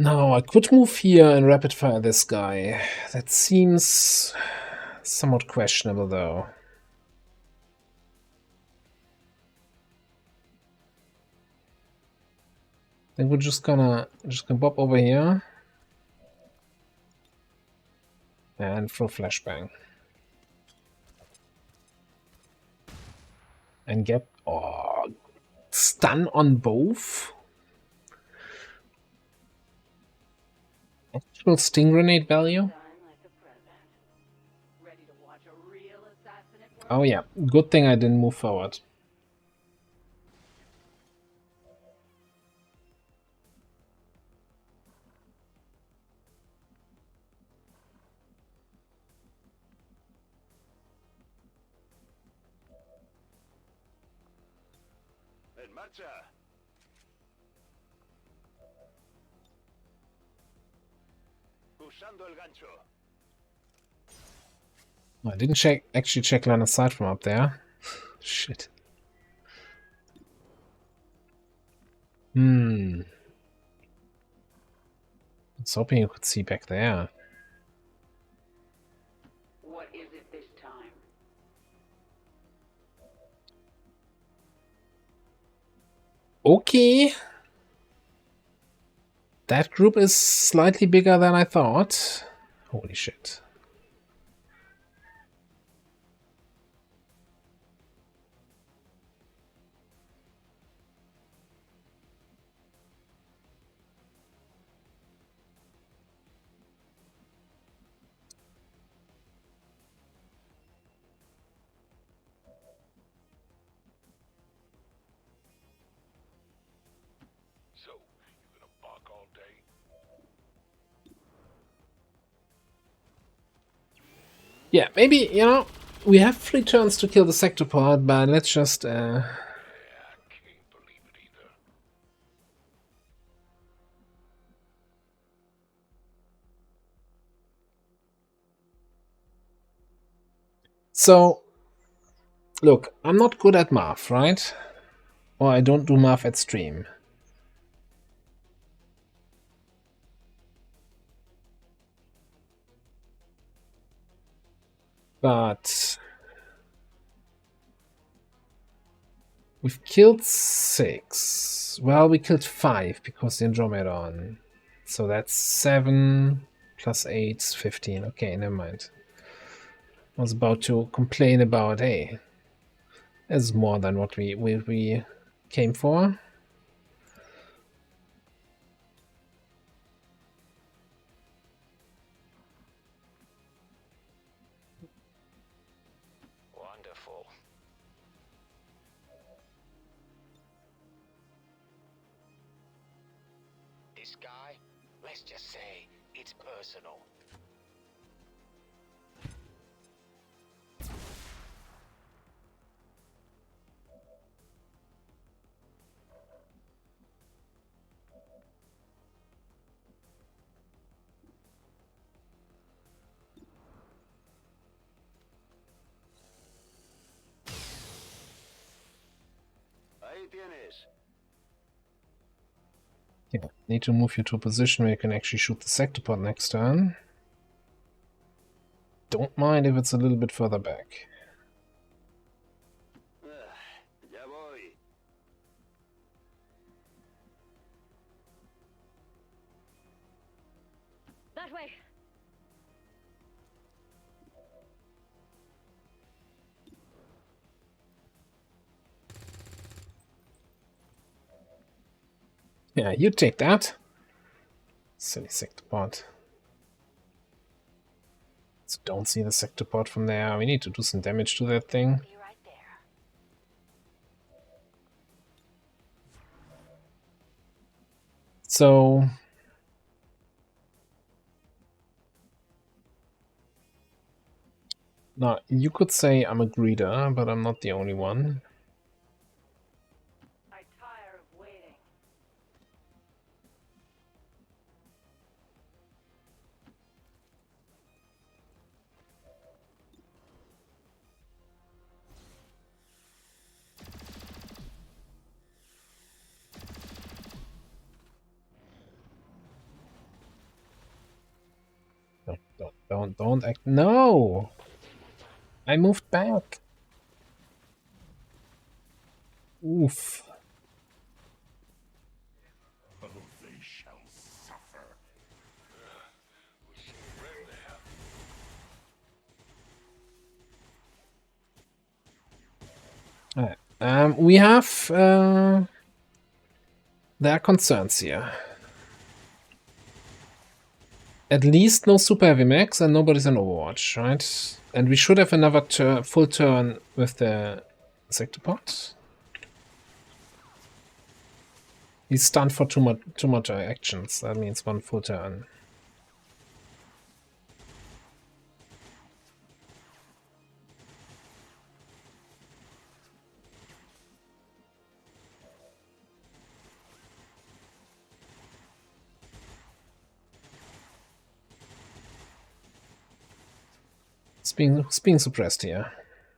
Now I could move here and rapid fire this guy. That seems somewhat questionable though. Then we're just gonna pop over here and throw flashbang. And get stun on both. Actual sting grenade value? Oh yeah, good thing I didn't move forward. En marcha. Usando el gancho. I didn't actually check line of sight from up there. Shit. I was hoping you could see back there. What is it this time? Okay. That group is slightly bigger than I thought. Holy shit. Yeah, maybe, you know, we have 3 turns to kill the sectopod, but let's just... Yeah, I can't believe it either. So, look, I'm not good at math, right? Or I don't do math at stream. But we've killed 6. Well, we killed 5 because the Andromedon. So that's 7 plus 8 is 15. Okay, never mind. I was about to complain about, hey, that's more than what we came for. Wonderful. This guy, let's just say it's personal. Ahí tienes. Yeah, need to move you to a position where you can actually shoot the sectopod next turn. Don't mind if it's a little bit further back. Ya voy. That way. Yeah, you take that. Silly sectopod. So don't see the sectopod from there. We need to do some damage to that thing. Be right there. So now you could say I'm a greeder, but I'm not the only one. I tire of waiting. Don't act. No! I moved back. Oof. Oh, they shall suffer. Alright. We have there are concerns here. At least no super heavy mechs and nobody's in Overwatch, right? And we should have another full turn with the sectopod. He's stunned for too much actions. That means 1 full turn. It's being suppressed here.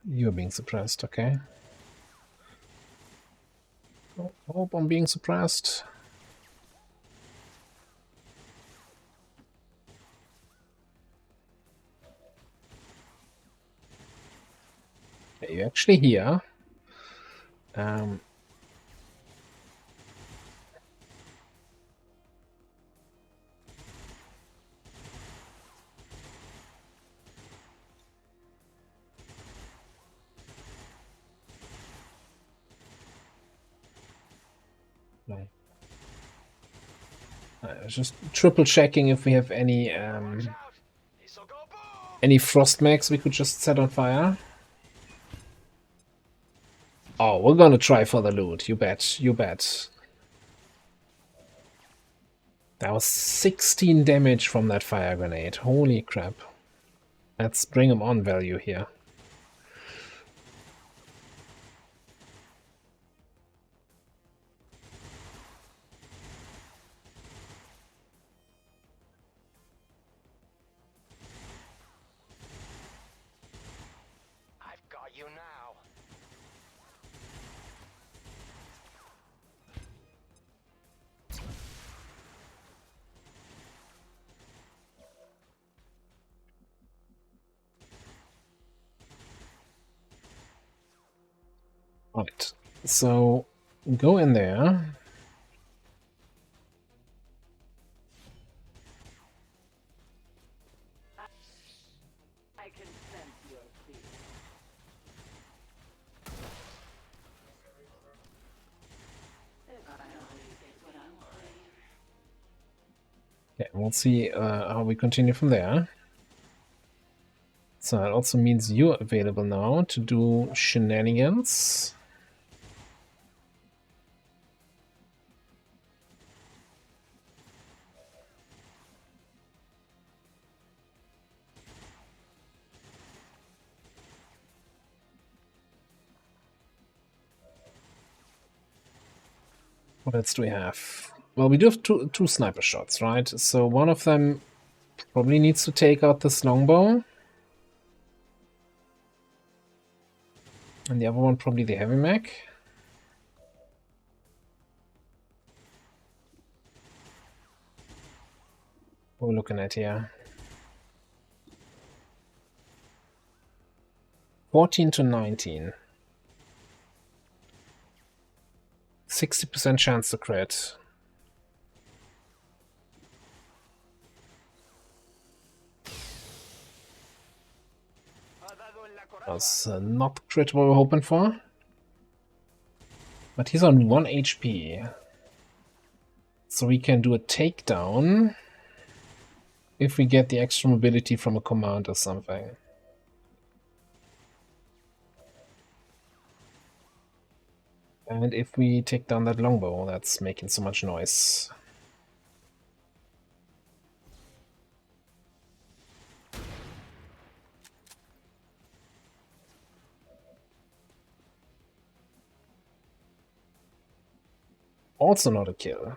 You're being suppressed, okay. I hope I'm being suppressed. Okay, you're actually here. Just triple checking if we have any frost mechs we could just set on fire. Oh, we're gonna try for the loot. You bet. You bet. That was 16 damage from that fire grenade. Holy crap. Let's bring him on value here. I've got you now. Right, so go in there. I can sense your fear. Okay, we'll see how we continue from there. So that also means you're available now to do shenanigans. What else do we have? Well, we do have two sniper shots, right? So one of them probably needs to take out this longbow. And the other one probably the heavy mech. What are we looking at here? 14 to 19. 60% chance to crit. Was not the crit we were hoping for. But he's on 1 HP. So we can do a takedown if we get the extra mobility from a command or something. And if we take down that longbow that's making so much noise. Also not a kill.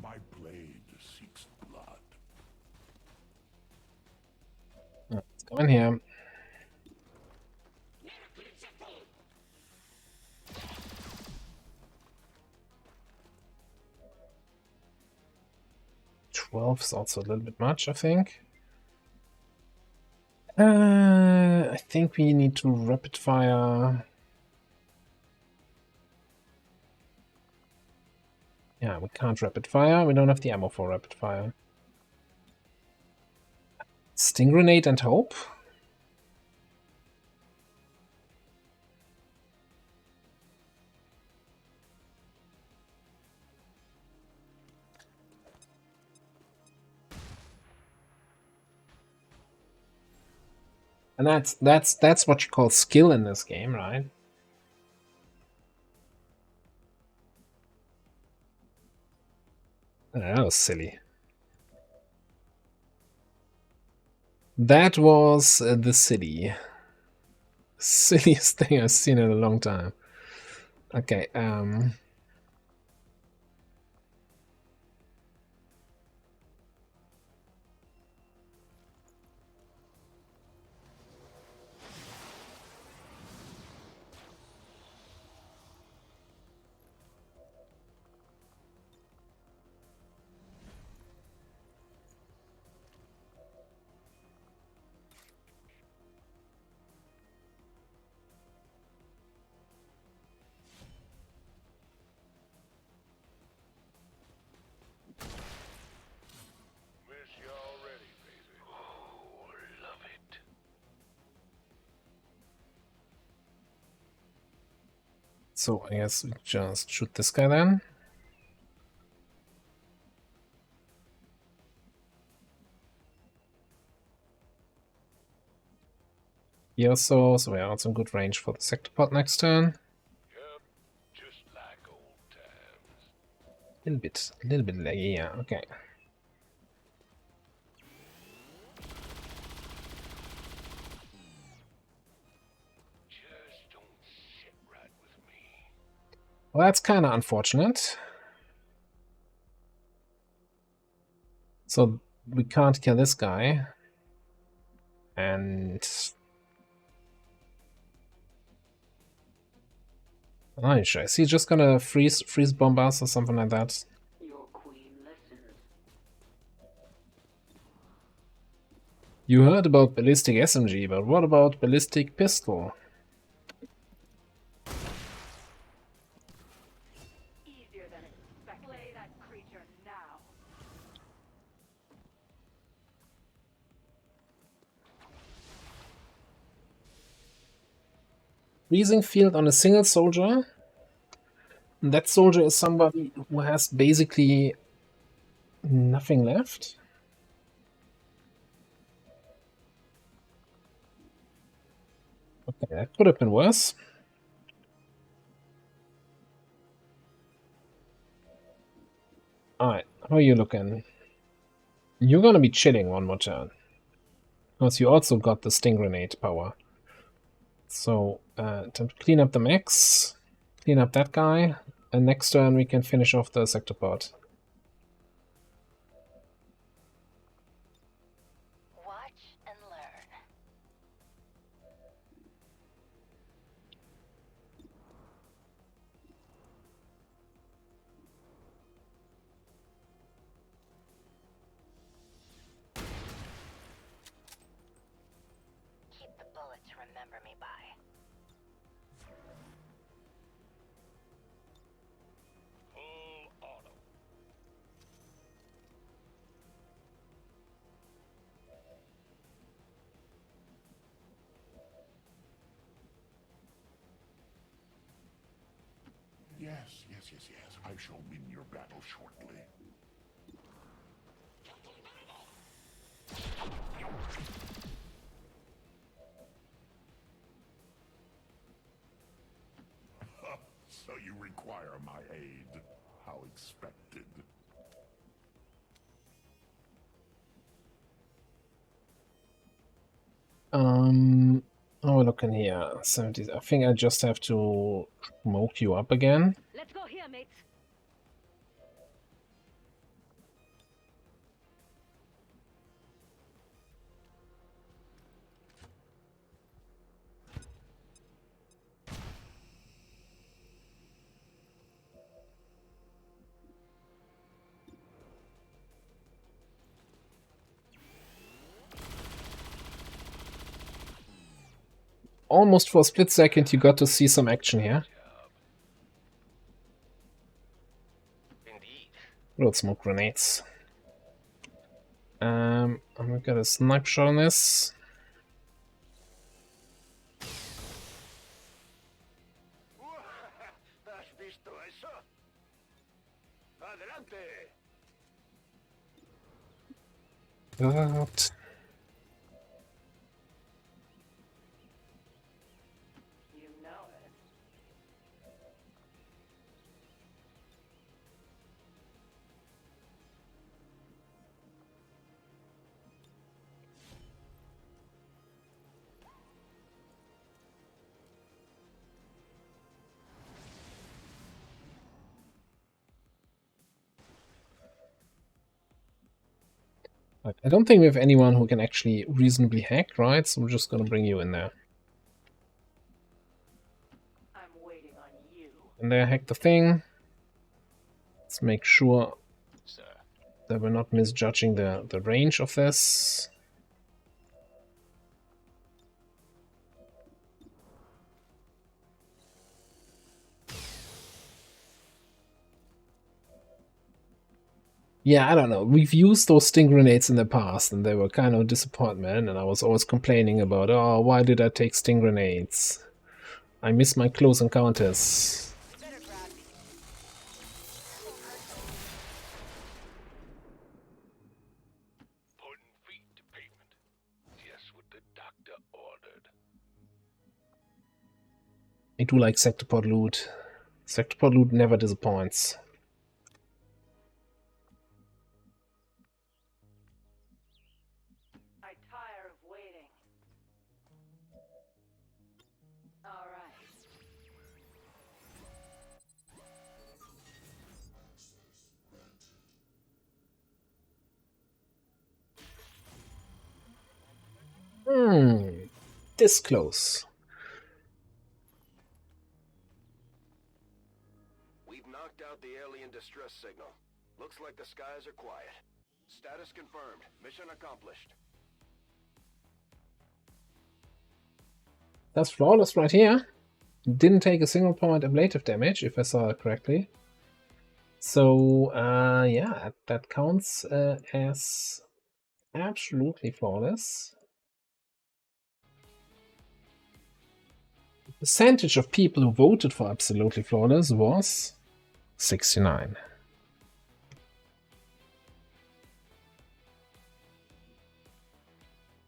My blade seeks blood. Let's come in here. Is also a little bit much, I think. I think we need to rapid fire. Yeah, we can't rapid fire. We don't have the ammo for rapid fire. Sting grenade and hope. And that's what you call skill in this game, right? That was silly. That was the city. Silliest thing I've seen in a long time. Okay, So I guess we just shoot this guy then. Here so we are out some good range for the sector pod next turn. Yep, just like old times. A little bit laggy, yeah, okay. Just don't sit right with me. Well, that's kind of unfortunate. So we can't kill this guy. And I'm not sure. Is he just gonna freeze bomb us or something like that? Your queen listens. You heard about ballistic SMG, but what about ballistic pistol? Easier than expected. Play that creature now. Freezing field on a single soldier. That soldier is somebody who has basically nothing left. Okay, that could have been worse. Alright, how are you looking? You're gonna be chilling one more turn. Because you also got the sting grenade power. So, time to clean up the mechs, clean up that guy, and next turn we can finish off the sector pod. Watch and learn. Keep the bullet to remember me by. Full auto. Yes. I shall win your battle shortly. So you require my aid. How expected. Oh, we're looking here. 70s. I think I just have to smoke you up again. Let's go here, mates. Almost for a split second you got to see some action here. Indeed. Load smoke grenades. I'm gonna get a snipe shot on this. ¿Has visto eso? Adelante. That. You know it. I don't think we have anyone who can actually reasonably hack, right? So we're just gonna bring you in there. I'm waiting on you. And there, hack the thing. Let's make sure Sir. that we're not misjudging the range of this. Yeah, I don't know. We've used those sting grenades in the past and they were kind of a disappointment, and I was always complaining about, oh, why did I take sting grenades? I miss my close encounters. I do like Sectopod loot. Sectopod loot never disappoints. I tire of waiting. All right. This close. We've knocked out the alien distress signal. Looks like the skies are quiet. Status confirmed. Mission accomplished. That's flawless right here. Didn't take a single point ablative damage, if I saw it correctly. So, yeah, that counts as absolutely flawless. The percentage of people who voted for absolutely flawless was 69.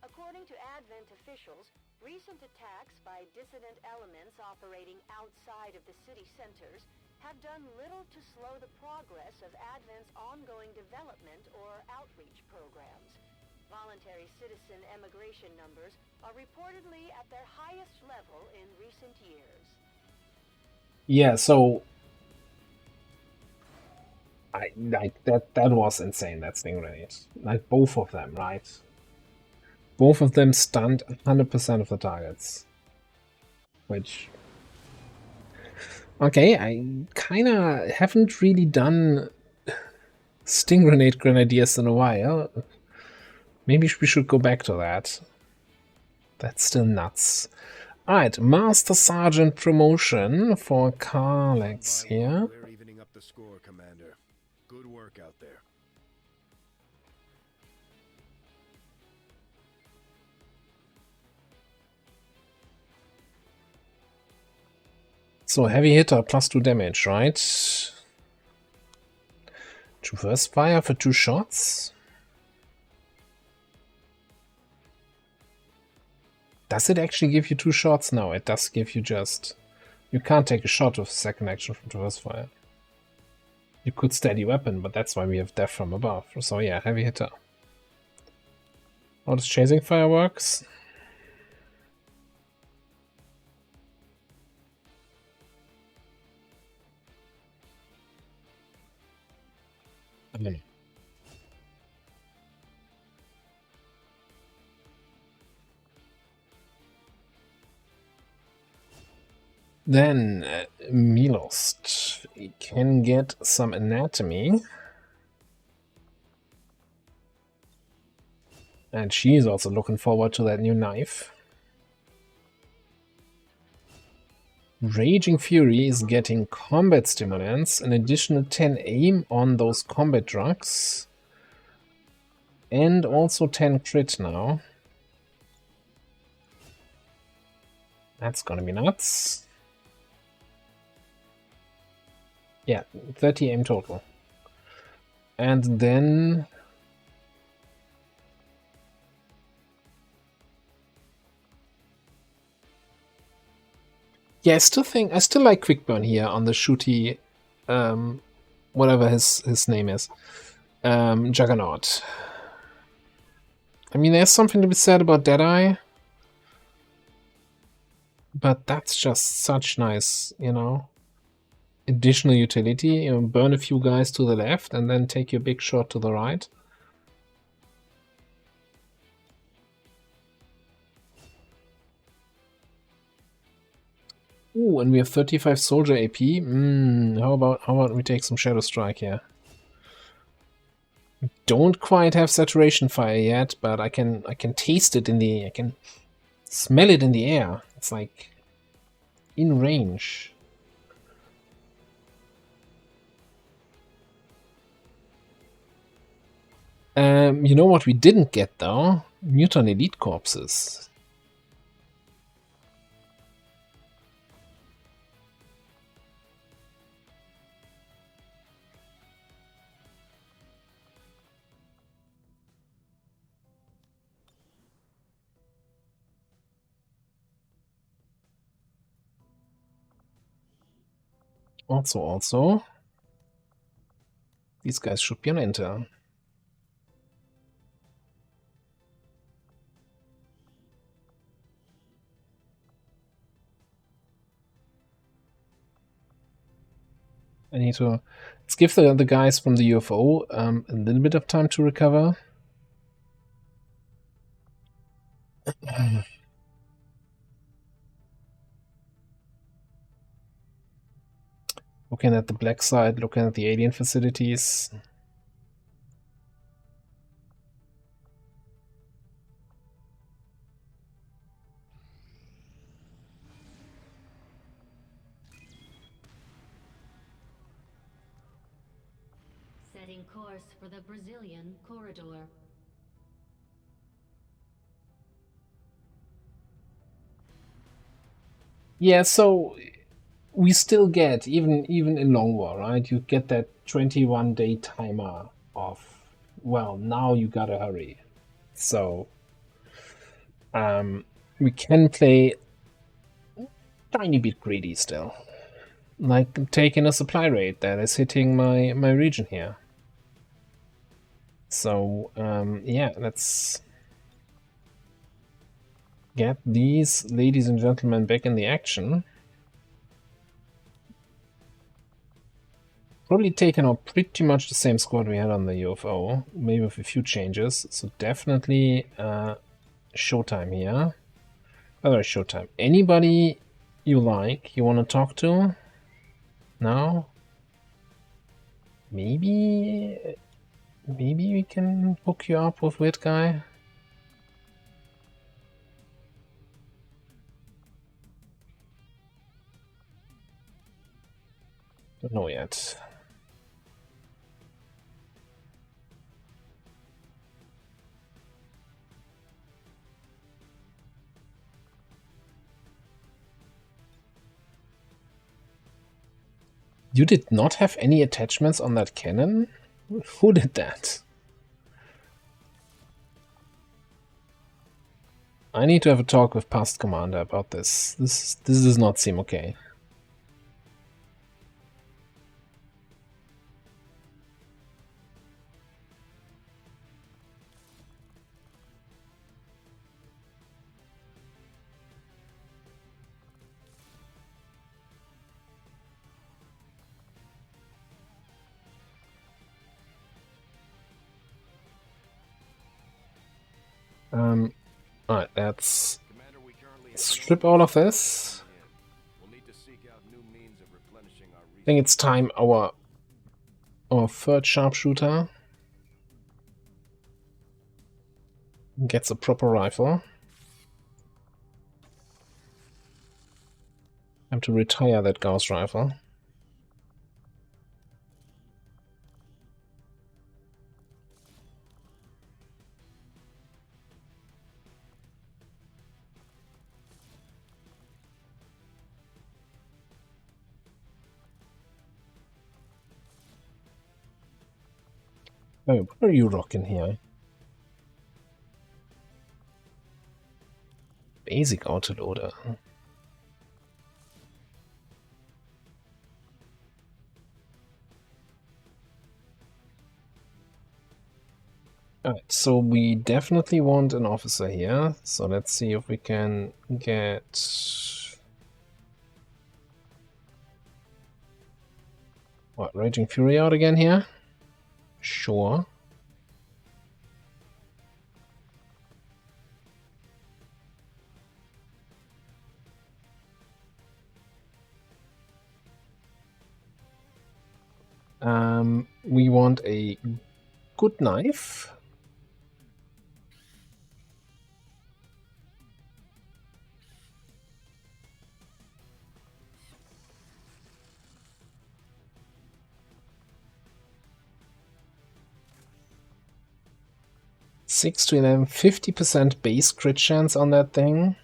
According to Advent officials, recent attacks by dissident elements operating outside of the city centers have done little to slow the progress of Advent's ongoing development or outreach programs. Voluntary citizen emigration numbers are reportedly at their highest level in recent years. Yeah, so that was insane, that sting grenade. Like both of them, right? Both of them stunned 100% of the targets. Which... Okay, I kinda haven't really done sting grenade grenadiers in a while. Maybe we should go back to that. That's still nuts. Alright, Master Sergeant promotion for Karlex here. We're evening up the score, Commander. Good work out there. So heavy hitter, +2 damage, right? Traverse fire for 2 shots. Does it actually give you 2 shots? No, it does give you just... You can't take a shot with second action from traverse fire. You could steady weapon, but that's why we have death from above. So yeah, heavy hitter. How does chasing fire works? I don't know. Then Milost can get some anatomy. And she's also looking forward to that new knife. Raging Fury is getting combat stimulants, an additional 10 aim on those combat drugs. And also 10 crit now. That's gonna be nuts. Yeah, 30 aim total. And then... Yeah, I still like Quickburn here on the shooty, whatever his name is, Juggernaut. I mean, there's something to be said about Deadeye, but that's just such nice, you know, additional utility. You know, burn a few guys to the left and then take your big shot to the right. Ooh, and we have 35 soldier AP. How about we take some Shadow Strike here? Don't quite have saturation fire yet, but I can taste it I can smell it in the air. It's like in range. You know what we didn't get though? Muton Elite Corpses. Also, these guys should be on Intel. I need to... Let's give the guys from the UFO a little bit of time to recover. Looking at the black side, looking at the alien facilities. Setting course for the Brazilian corridor. Yeah, so we still get, even in Long War, right? You get that 21-day timer of, well, now you gotta hurry. So we can play tiny bit greedy still. Like taking a supply rate that is hitting my region here. So yeah, let's get these ladies and gentlemen back in the action. Probably taken out pretty much the same squad we had on the UFO, maybe with a few changes. So definitely showtime here. Other showtime. Anybody you like, you want to talk to? No? Maybe we can hook you up with Weird Guy? Don't know yet. You did not have any attachments on that cannon? Who did that? I need to have a talk with past commander about this. This does not seem okay. Alright, let's strip all of this. I think it's time our third sharpshooter gets a proper rifle. Time to retire that Gauss rifle. Oh, what are you rocking here? Basic autoloader. Alright, so we definitely want an officer here. So let's see if we can get... What, Raging Fury out again here? Sure. We want a good knife. Six to 11, 50% base crit chance on that thing,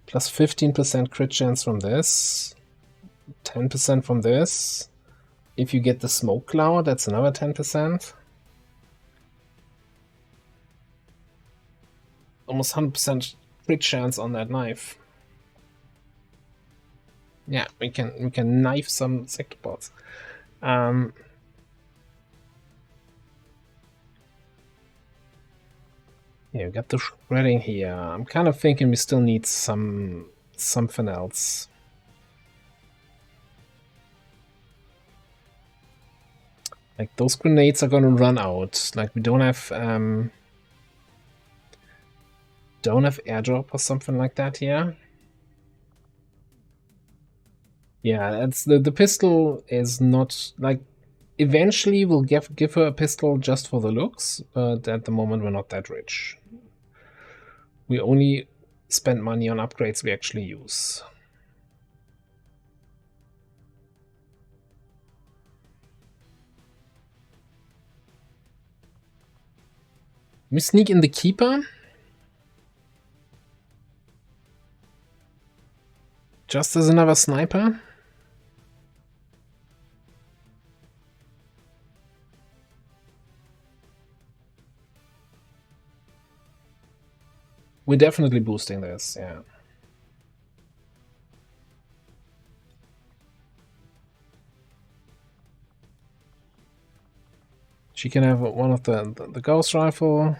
plus 15% crit chance from this, 10% from this. If you get the smoke cloud, that's another 10%. Almost 100% crit chance on that knife. Yeah, we can knife some sectopods. Yeah, we got the shredding here. I'm kind of thinking we still need something else. Like those grenades are gonna run out. Like we don't have airdrop or something like that here. Yeah, that's the pistol is not like. Eventually, we'll give her a pistol just for the looks, but at the moment we're not that rich. We only spend money on upgrades we actually use. We sneak in the Keeper. Just as another sniper. We're definitely boosting this, yeah. She can have one of the Gauss rifle.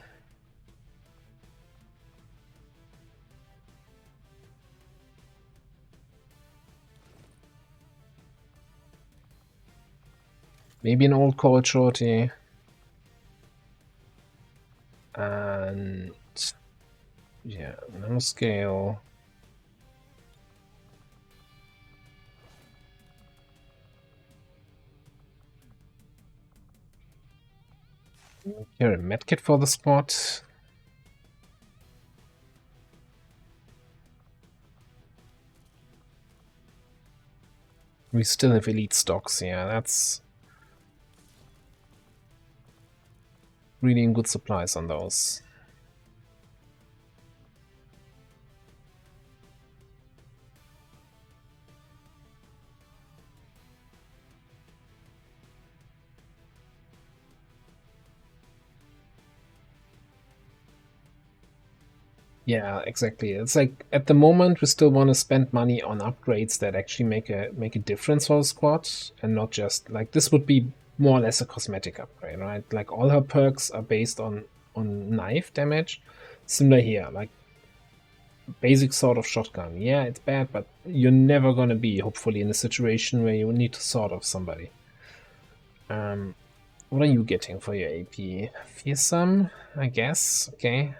Maybe an old Colt Shorty. And yeah, nanoscale. Here, a medkit for the squad. We still have elite stocks, yeah, that's really in good supplies on those. Yeah, exactly. It's like at the moment we still want to spend money on upgrades that actually make a difference for the squad, and not just like this would be more or less a cosmetic upgrade, right? Like all her perks are based on knife damage. Similar here, like basic sort of shotgun. Yeah, it's bad, but you're never gonna be hopefully in a situation where you need to sort of somebody. What are you getting for your AP? Fearsome, I guess. Okay.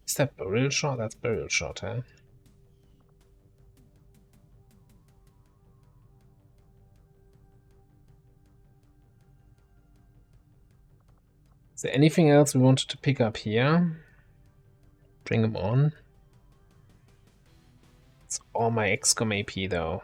Is that barrel shot? That's barrel shot, huh? Is there anything else we wanted to pick up here? Bring them on. It's all my XCOM AP though.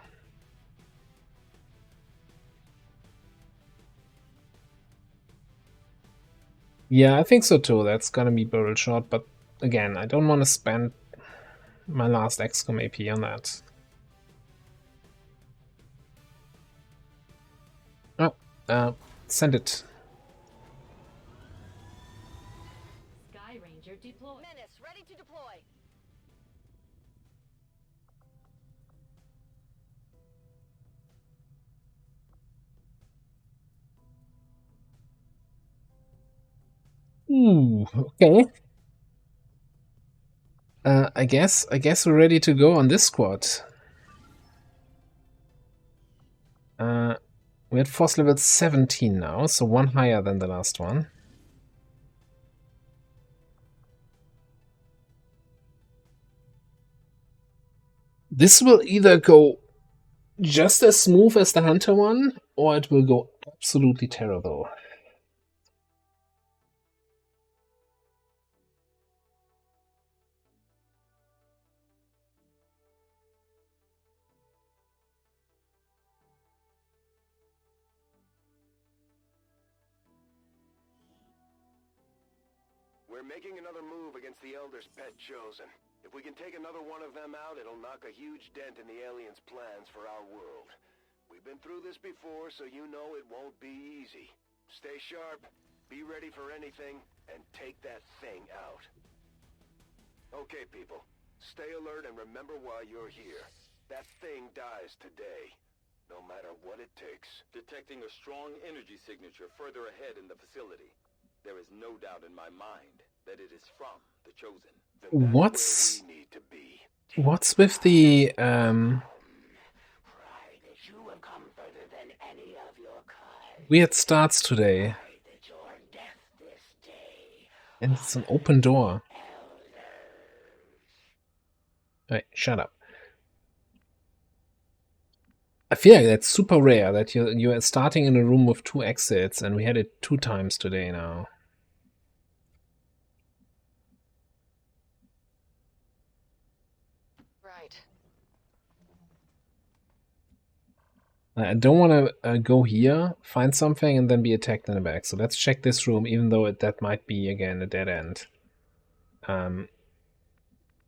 Yeah, I think so too. That's gonna be barrel shot, but again, I don't want to spend my last XCOM AP on that. Oh, send it. Sky Ranger deployed. Menace, ready to deploy. Ooh, okay. I guess we're ready to go on this squad. We're at force level 17 now, so one higher than the last one. This will either go just as smooth as the Hunter one, or it will go absolutely terrible. We're making another move against the Elder's pet Chosen. If we can take another one of them out, it'll knock a huge dent in the aliens' plans for our world. We've been through this before, so you know it won't be easy. Stay sharp, be ready for anything, and take that thing out. Okay, people. Stay alert and remember why you're here. That thing dies today, no matter what it takes. Detecting a strong energy signature further ahead in the facility. There is no doubt in my mind that it is from the Chosen. Then that's What's where we need to be. what's with the weird starts today? And it's an open door. Hey, shut up. I feel like that's super rare that you're starting in a room with 2 exits, and we had it 2 times today now. Right. I don't want to go here, find something, and then be attacked in the back. So let's check this room, even though that might be, again, a dead end.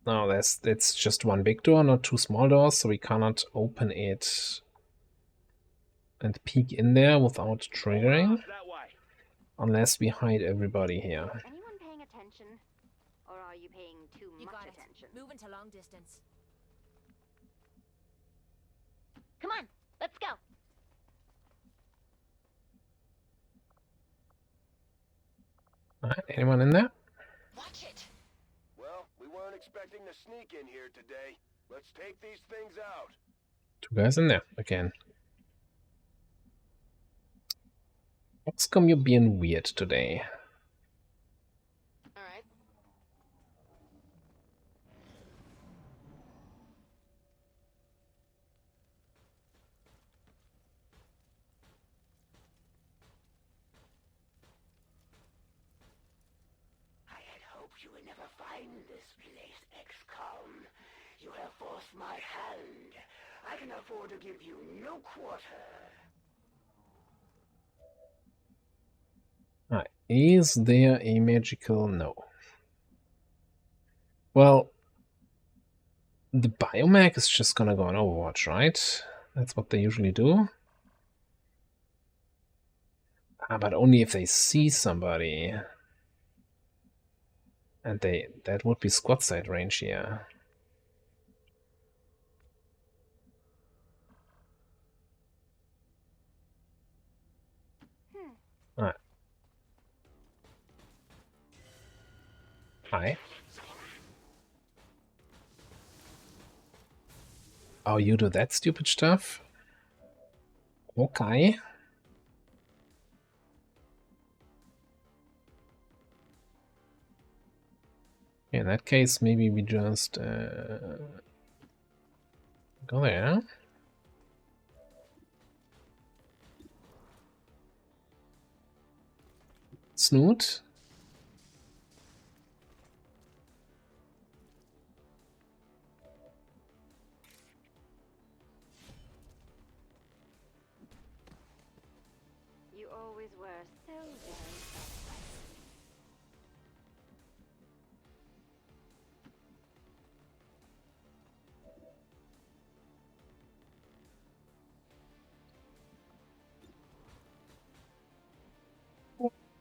No, it's just one big door, not 2 small doors, so we cannot open it and peek in there without triggering. Unless we hide everybody here. Anyone paying attention? Or are you paying too much attention? Moving to long distance. Come on, let's go. Alright, anyone in there? Watch it. Well, we weren't expecting to sneak in here today. Let's take these things out. 2 guys in there again. XCOM, you're being weird today. All right. I had hoped you would never find this place, XCOM. You have forced my hand. I can afford to give you no quarter. Alright, is there a magical... No. Well, the biomech is just gonna go on Overwatch, right? That's what they usually do. But only if they see somebody. And that would be squad side range here. Alright. Hi. Oh, you do that stupid stuff? Okay. In that case, maybe we just go there. Snoot. You always were so very selfless.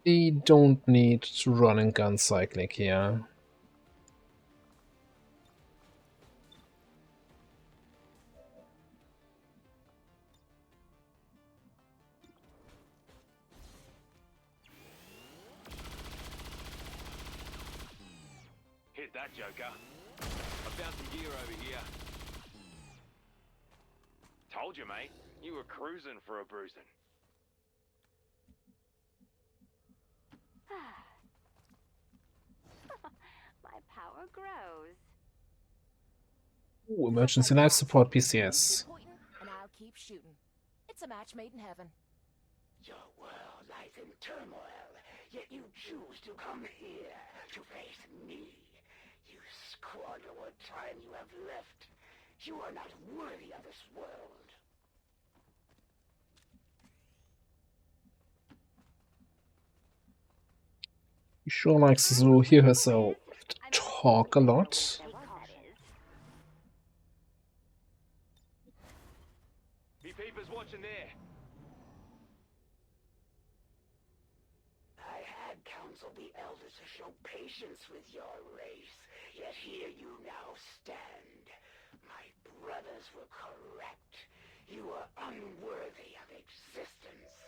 We don't need to run and gun cycling here. Hit that, Joker. I found some gear over here. Told you, mate. You were cruising for a bruising. My power grows. Ooh, emergency life support PCS. And I'll keep shooting. It's a match made in heaven. Your world lies in turmoil, yet you choose to come here to face me. You squander what time you have left. You are not worthy of this world. She sure likes to hear herself talk a lot. Peepers watching there. I had Count of the Elders to show patience with your race, yet here you now stand. My brothers were correct. You are unworthy of existence.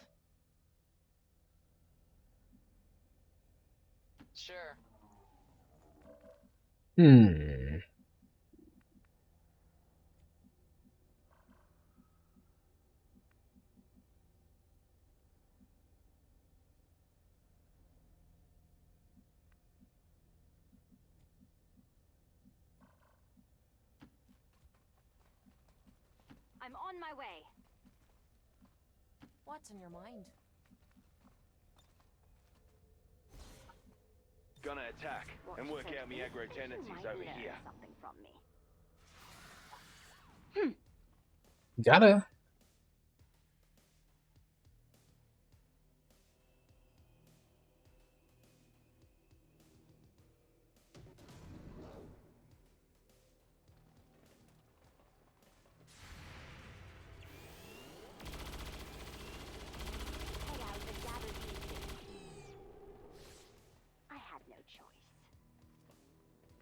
Sure. I'm on my way. What's on your mind? Gonna attack and work out my aggro tendencies over here. Something from me. Gotta. I had no choice.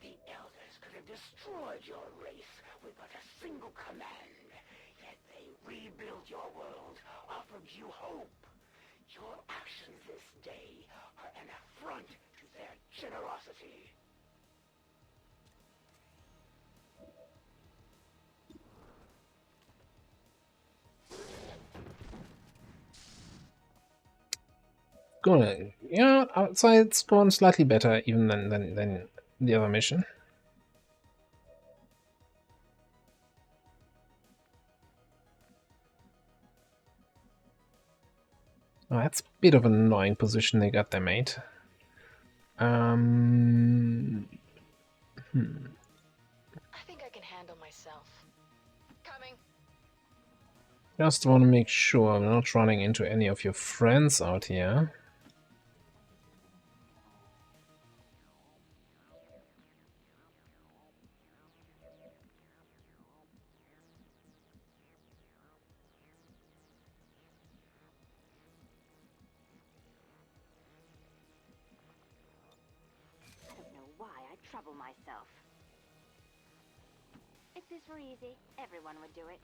The Elders could have destroyed your race with but a single command. Yet they rebuilt your world, offered you hope. Your actions this day are an affront to their generosity. Gonna, yeah, outside's going slightly better even than the other mission. Oh, that's a bit of an annoying position they got there, mate. I think I can handle myself. Coming. Just want to make sure I'm not running into any of your friends out here. I don't know why I trouble myself. If this were easy, everyone would do it.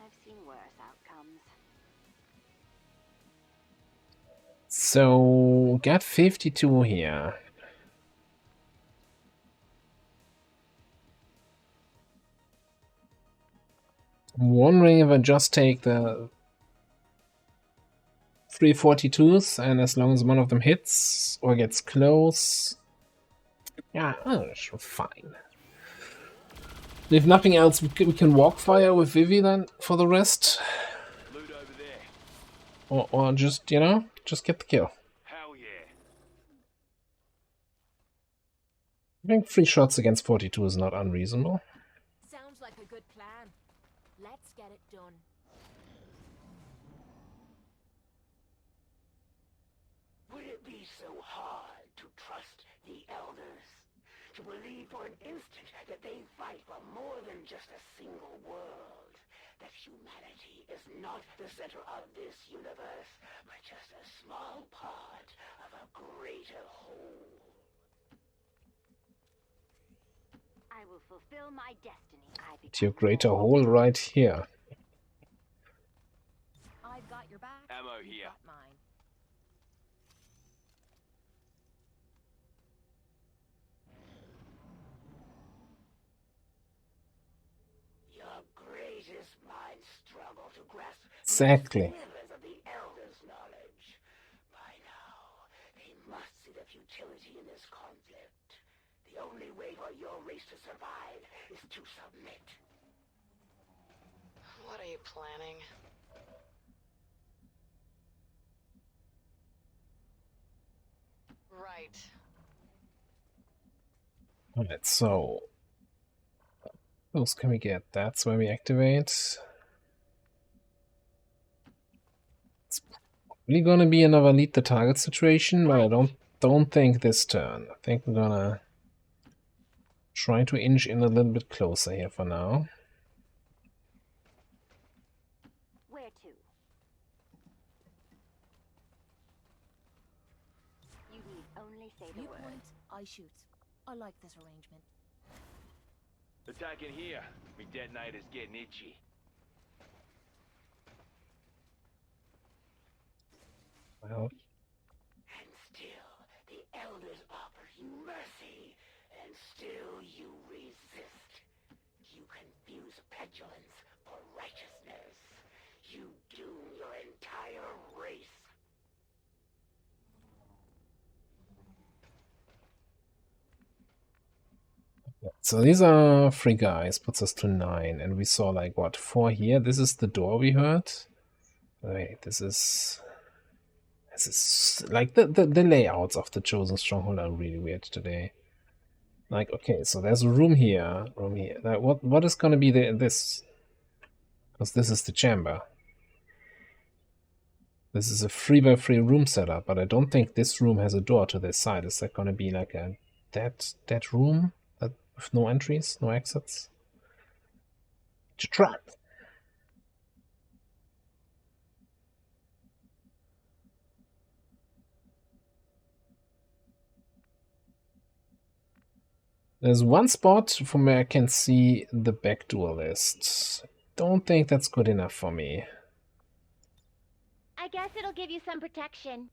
I've seen worse outcomes. So, got 52 here. I'm wondering if I just take the 342s, and as long as one of them hits or gets close, yeah, sure, fine. If nothing else, we can walk fire with Vivi then for the rest. Loot over there. Or just, you know, just get the kill. Hell yeah. I think 3 shots against 42 is not unreasonable. Sounds like a good plan. Let's get it done. Would it be so hard to trust the Elders? To believe for an instant that they fight for more than just a single world? That humanity is not the center of this universe, but just a small part of a greater whole? I will fulfill my destiny. It's your greater whole right here. I've got your back. Ammo You've here. got mine. Your greatest minds struggle to grasp Exactly. slivers of the Elders' knowledge. By now, they must see the futility in this conflict. The only way for your race to survive is to submit. What are you planning? Right. Alright, so those can we get? That's where we activate. It's probably gonna be another lead the target situation, but I don't think this turn. I think we're gonna Try to inch in a little bit closer here for now. Where to? You need only say the You word. point, I shoot. I like this arrangement. Attacking here. Me dead knight is getting itchy. Well, And still, the elders offer you mercy, and still you resist. You confuse petulance for righteousness. You doom your entire race. so these are 3 guys, puts us to 9, and we saw like what, 4 here. This is the door we heard. Wait, this is like the layouts of the Chosen Stronghold are really weird today. Like, okay, so there's a room here. Like, what is gonna be this? Because this is the chamber. This is a 3x3 room setup, but I don't think this room has a door to this side. Is that gonna be like a that room that with no entries, no exits? It's a trap. There's one spot from where I can see the back door list. Don't think that's good enough for me. I guess it'll give you some protection.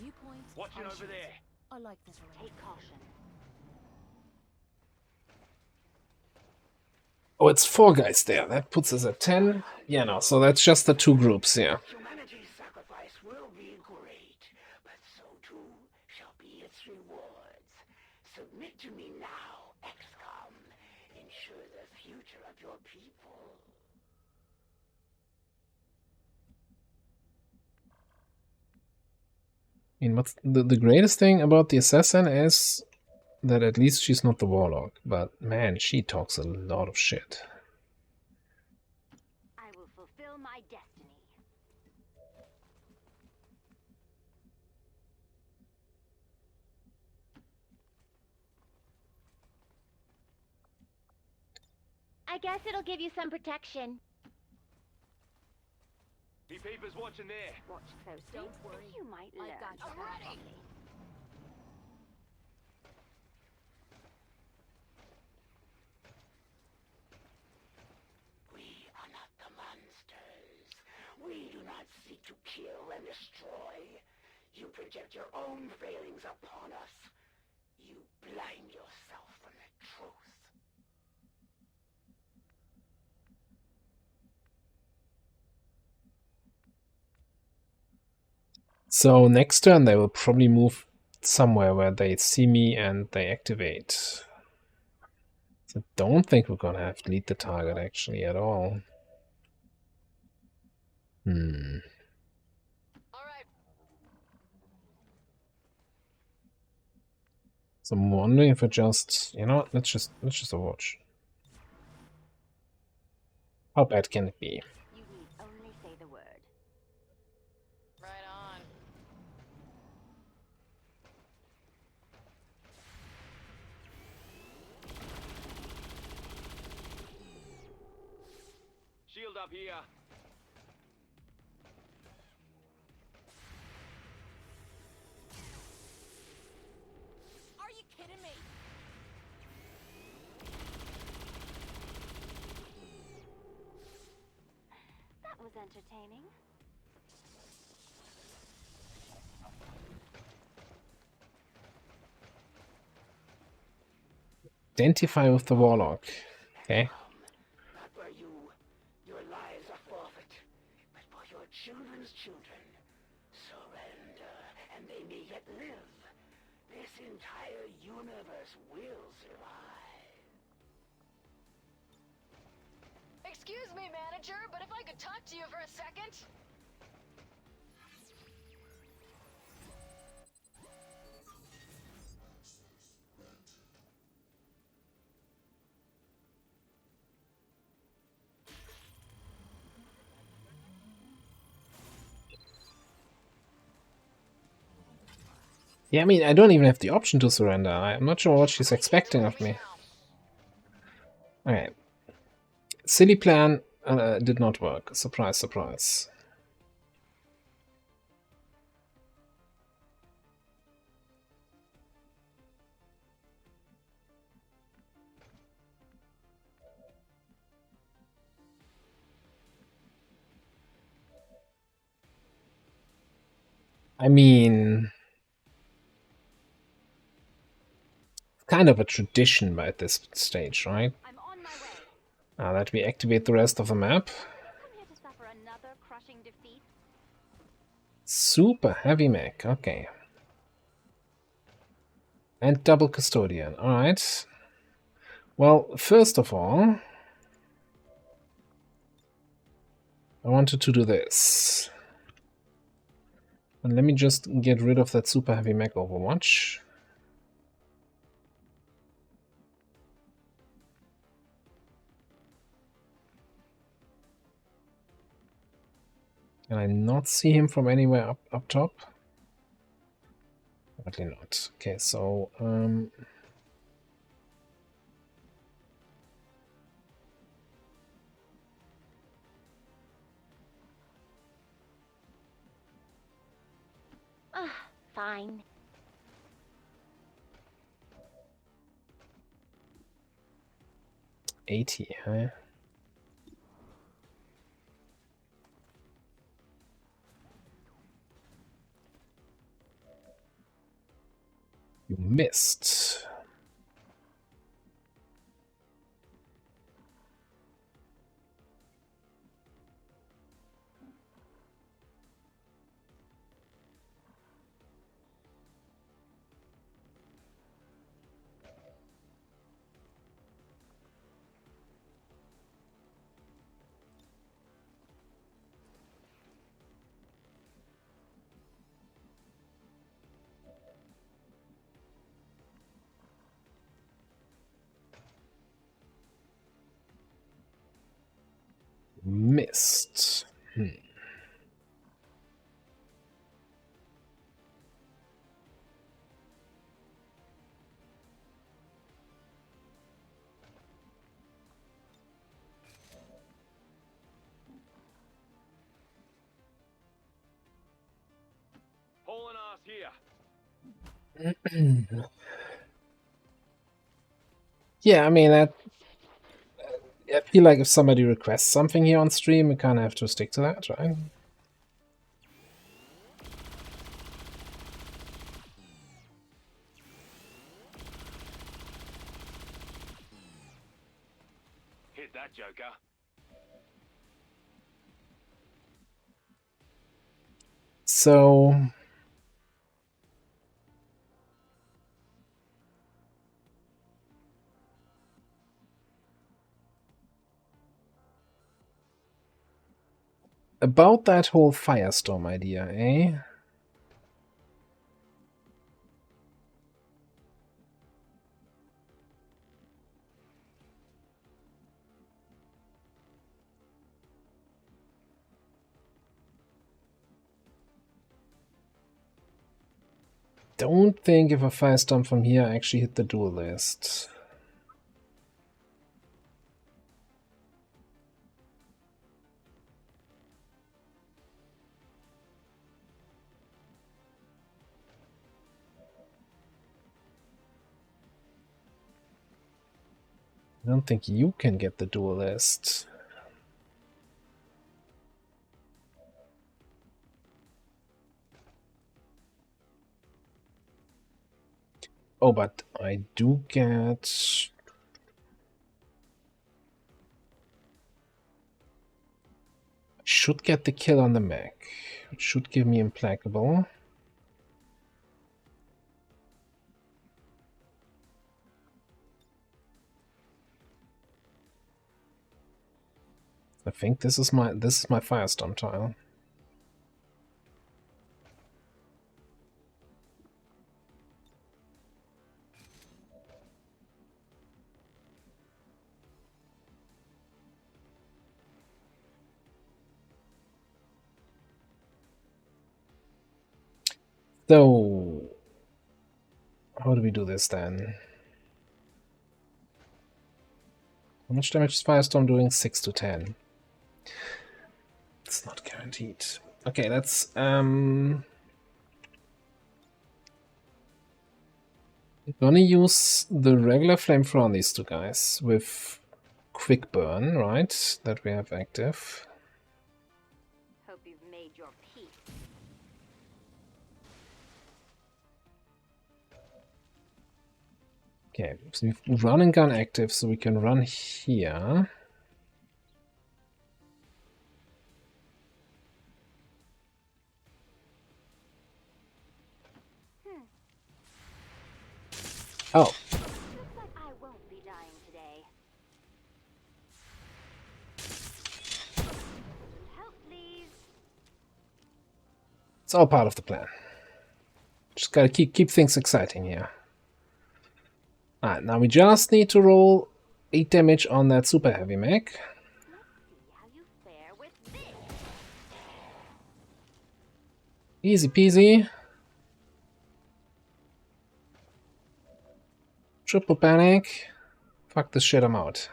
You point, Watching I over shoot. there. I like this arrangement. Take caution. Oh, it's 4 guys there. That puts us at 10. Yeah, no, so that's just the 2 groups here. Humanity's sacrifice will be great, but so too shall be its rewards. Submit to me now, XCOM. Ensure the future of your people. I mean, what's the greatest thing about the assassin is that at least she's not the warlock, but man, she talks a lot of shit. I will fulfill my destiny. I guess it'll give you some protection. Me peepers watching there. Watch closely. Don't worry. You might learn. I've got you. I'm ready. We are not the monsters. We do not seek to kill and destroy. You project your own failings upon us. You blind yourself from the truth. So next turn they will probably move somewhere where they see me and they activate. So I don't think we're gonna have to lead the target actually at all. So I'm wondering if it just, you know what, let's just watch. How bad can it be? You need only say the word. Right on. Shield up here. Are you kidding me? That was entertaining. Identify with the warlock. Okay. Not for you. Your lives are forfeit. But for your children's children. Surrender, and they may yet live. This entire universe will survive. Excuse me, manager, but if I could talk to you for a second. Yeah, I mean, I don't even have the option to surrender. I'm not sure what she's expecting of me. Okay. Silly plan did not work. Surprise, surprise. I mean, kind of a tradition at this stage, right? I'm on my way. That we activate the rest of the map. Come here to suffer another crushing defeat. Super heavy mech, okay. And double custodian, alright. Well, first of all, I wanted to do this. And let me just get rid of that super heavy mech Overwatch. Can I not see him from anywhere up top? Apparently not. Okay, so Fine. $80, huh? You missed. Missed. Hauling ass here. Yeah, I mean, I feel like if somebody requests something here on stream, we kind of have to stick to that, right? Hit that, Joker. So about that whole Firestorm idea, eh? Don't think if a Firestorm from here actually hit the duel list. I don't think you can get the duel list. Oh, but I do get... should get the kill on the mech. It should give me Implacable. I think this is my Firestorm tile. So how do we do this then? How much damage is Firestorm doing? 6 to 10. It's not guaranteed. Okay, let's gonna use the regular flamethrower on these two guys with quick burn, right? That we have active. Hope you've made your peace. Okay, so we've run and gun active, so we can run here. Oh. Looks like I won't be dying today. Help, please. It's all part of the plan. Just gotta keep things exciting here. Alright, now we just need to roll 8 damage on that super heavy mech. How you fare with this? Easy peasy. Triple panic. Fuck this shit, I'm out.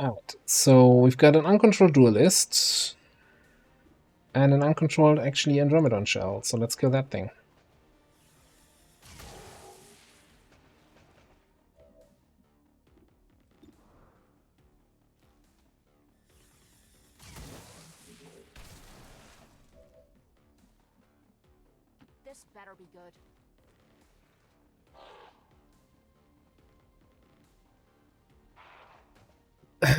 Out. So we've got an uncontrolled duelist and an uncontrolled actually Andromedon shell. So let's kill that thing. This better be good. I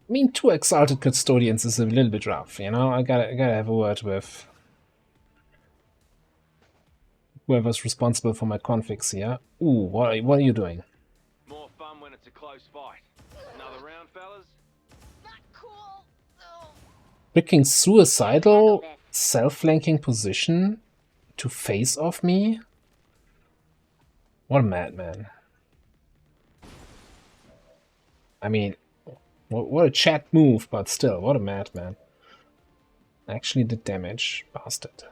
mean, 2 exalted custodians is a little bit rough, you know. I gotta have a word with whoever's responsible for my configs here. Ooh, what are you doing? More fun when it's a close fight. Another round, fellas? Not cool. Oh. Picking suicidal self-flanking position to face off me? What a madman. I mean, what a chat move, but still, what a madman. Actually did damage, bastard.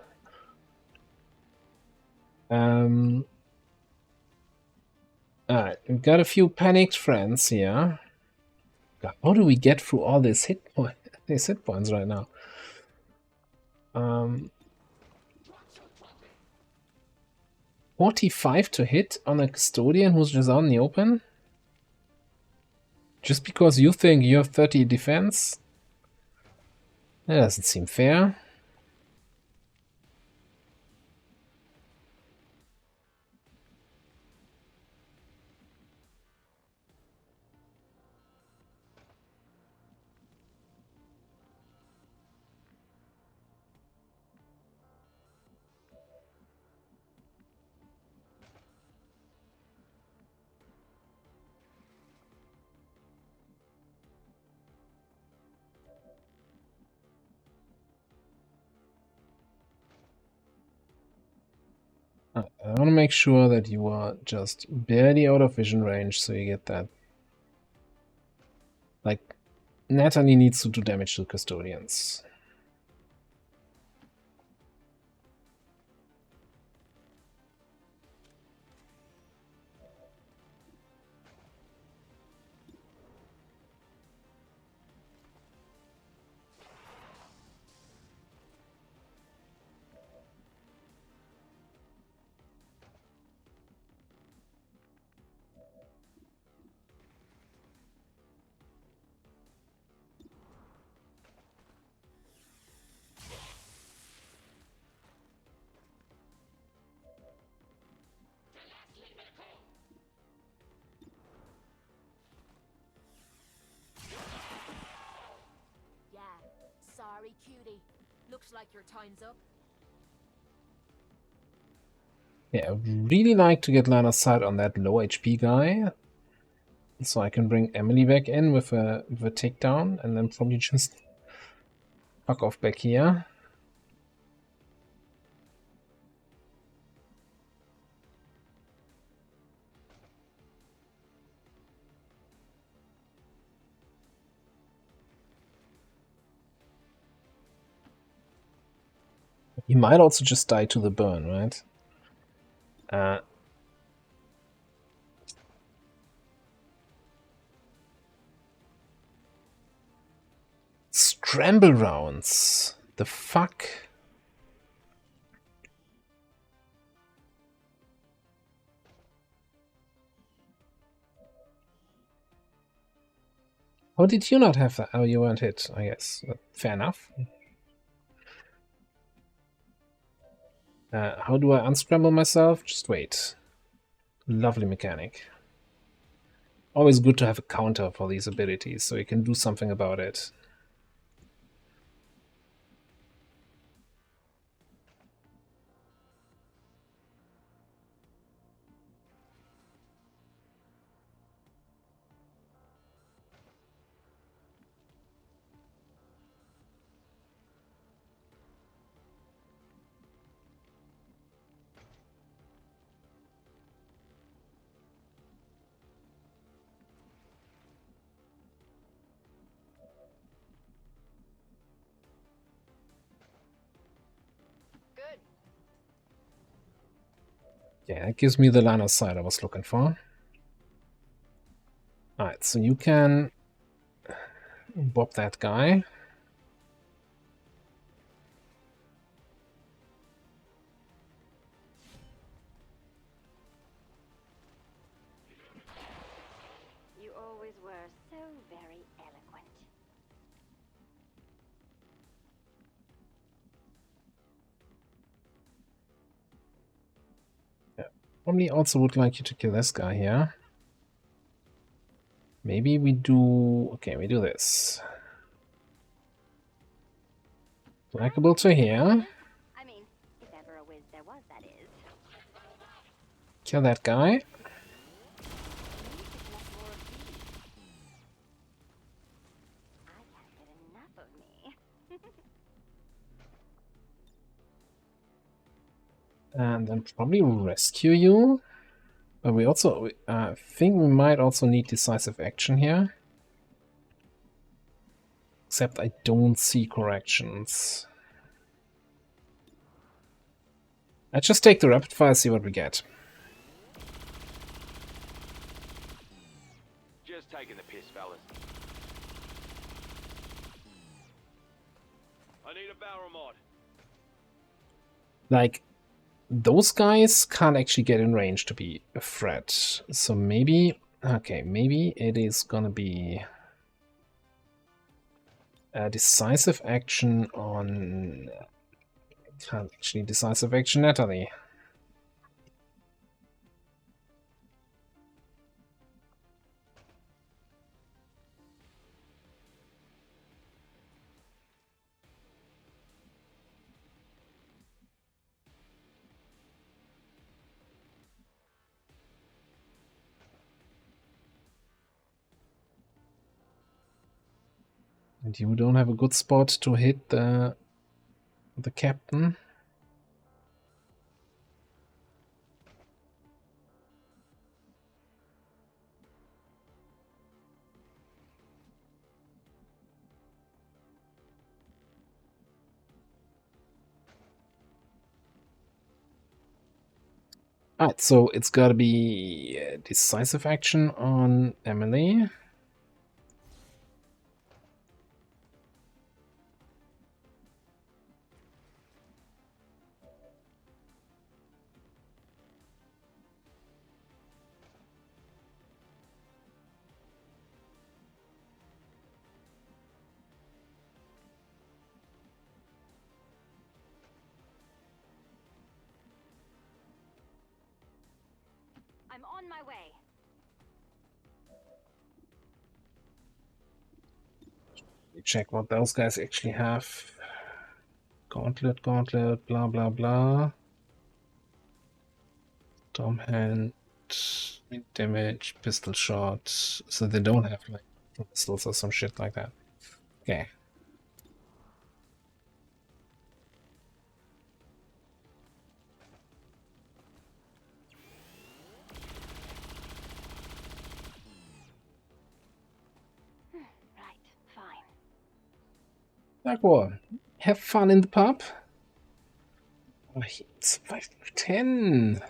Alright, we've got a few panicked friends here. God, how do we get through all these hit points right now? 45 to hit on a custodian who's just out in the open? Just because you think you have 30 defense? That doesn't seem fair. I want to make sure that you are just barely out of vision range, so you get that. Like, Natalie needs to do damage to custodians. Sorry, cutie. Looks like your time's up. Yeah, I would really like to get line of sight on that low HP guy. So I can bring Emily back in with a takedown, and then probably just fuck off back here. He might also just die to the burn, right? Scramble rounds. The fuck? How did you not have that? Oh, you weren't hit, I guess. Fair enough. How do I unscramble myself? Just wait. Lovely mechanic. Always good to have a counter for these abilities, so you can do something about it. Yeah, that gives me the line of sight I was looking for. Alright, so you can bob that guy. You always were so very eloquent. Yeah. Probably also would like you to kill this guy here. Maybe we do... Okay, we do this. Blackable to here. I mean, if ever a whiz there was, that is. Kill that guy. And then probably rescue you. But we also think we might also need decisive action here. Except I don't see corrections. Let's just take the rapid fire, see what we get. Just taking the piss, fellas. I need a barrel mod. Like, those guys can't actually get in range to be a threat. So maybe... Okay, maybe it is gonna be... a decisive action on... Can't actually decisive action Natalie. And you don't have a good spot to hit the captain. Alright, so it's gotta be decisive action on Emily. I'm on my way. Check what those guys actually have. Gauntlet, blah blah blah. Storm Hand, shot, damage, pistol shot, so they don't have like pistols or some shit like that. Okay. Right, fine. Darkwall, have fun in the pub. Oh, it's 5/10.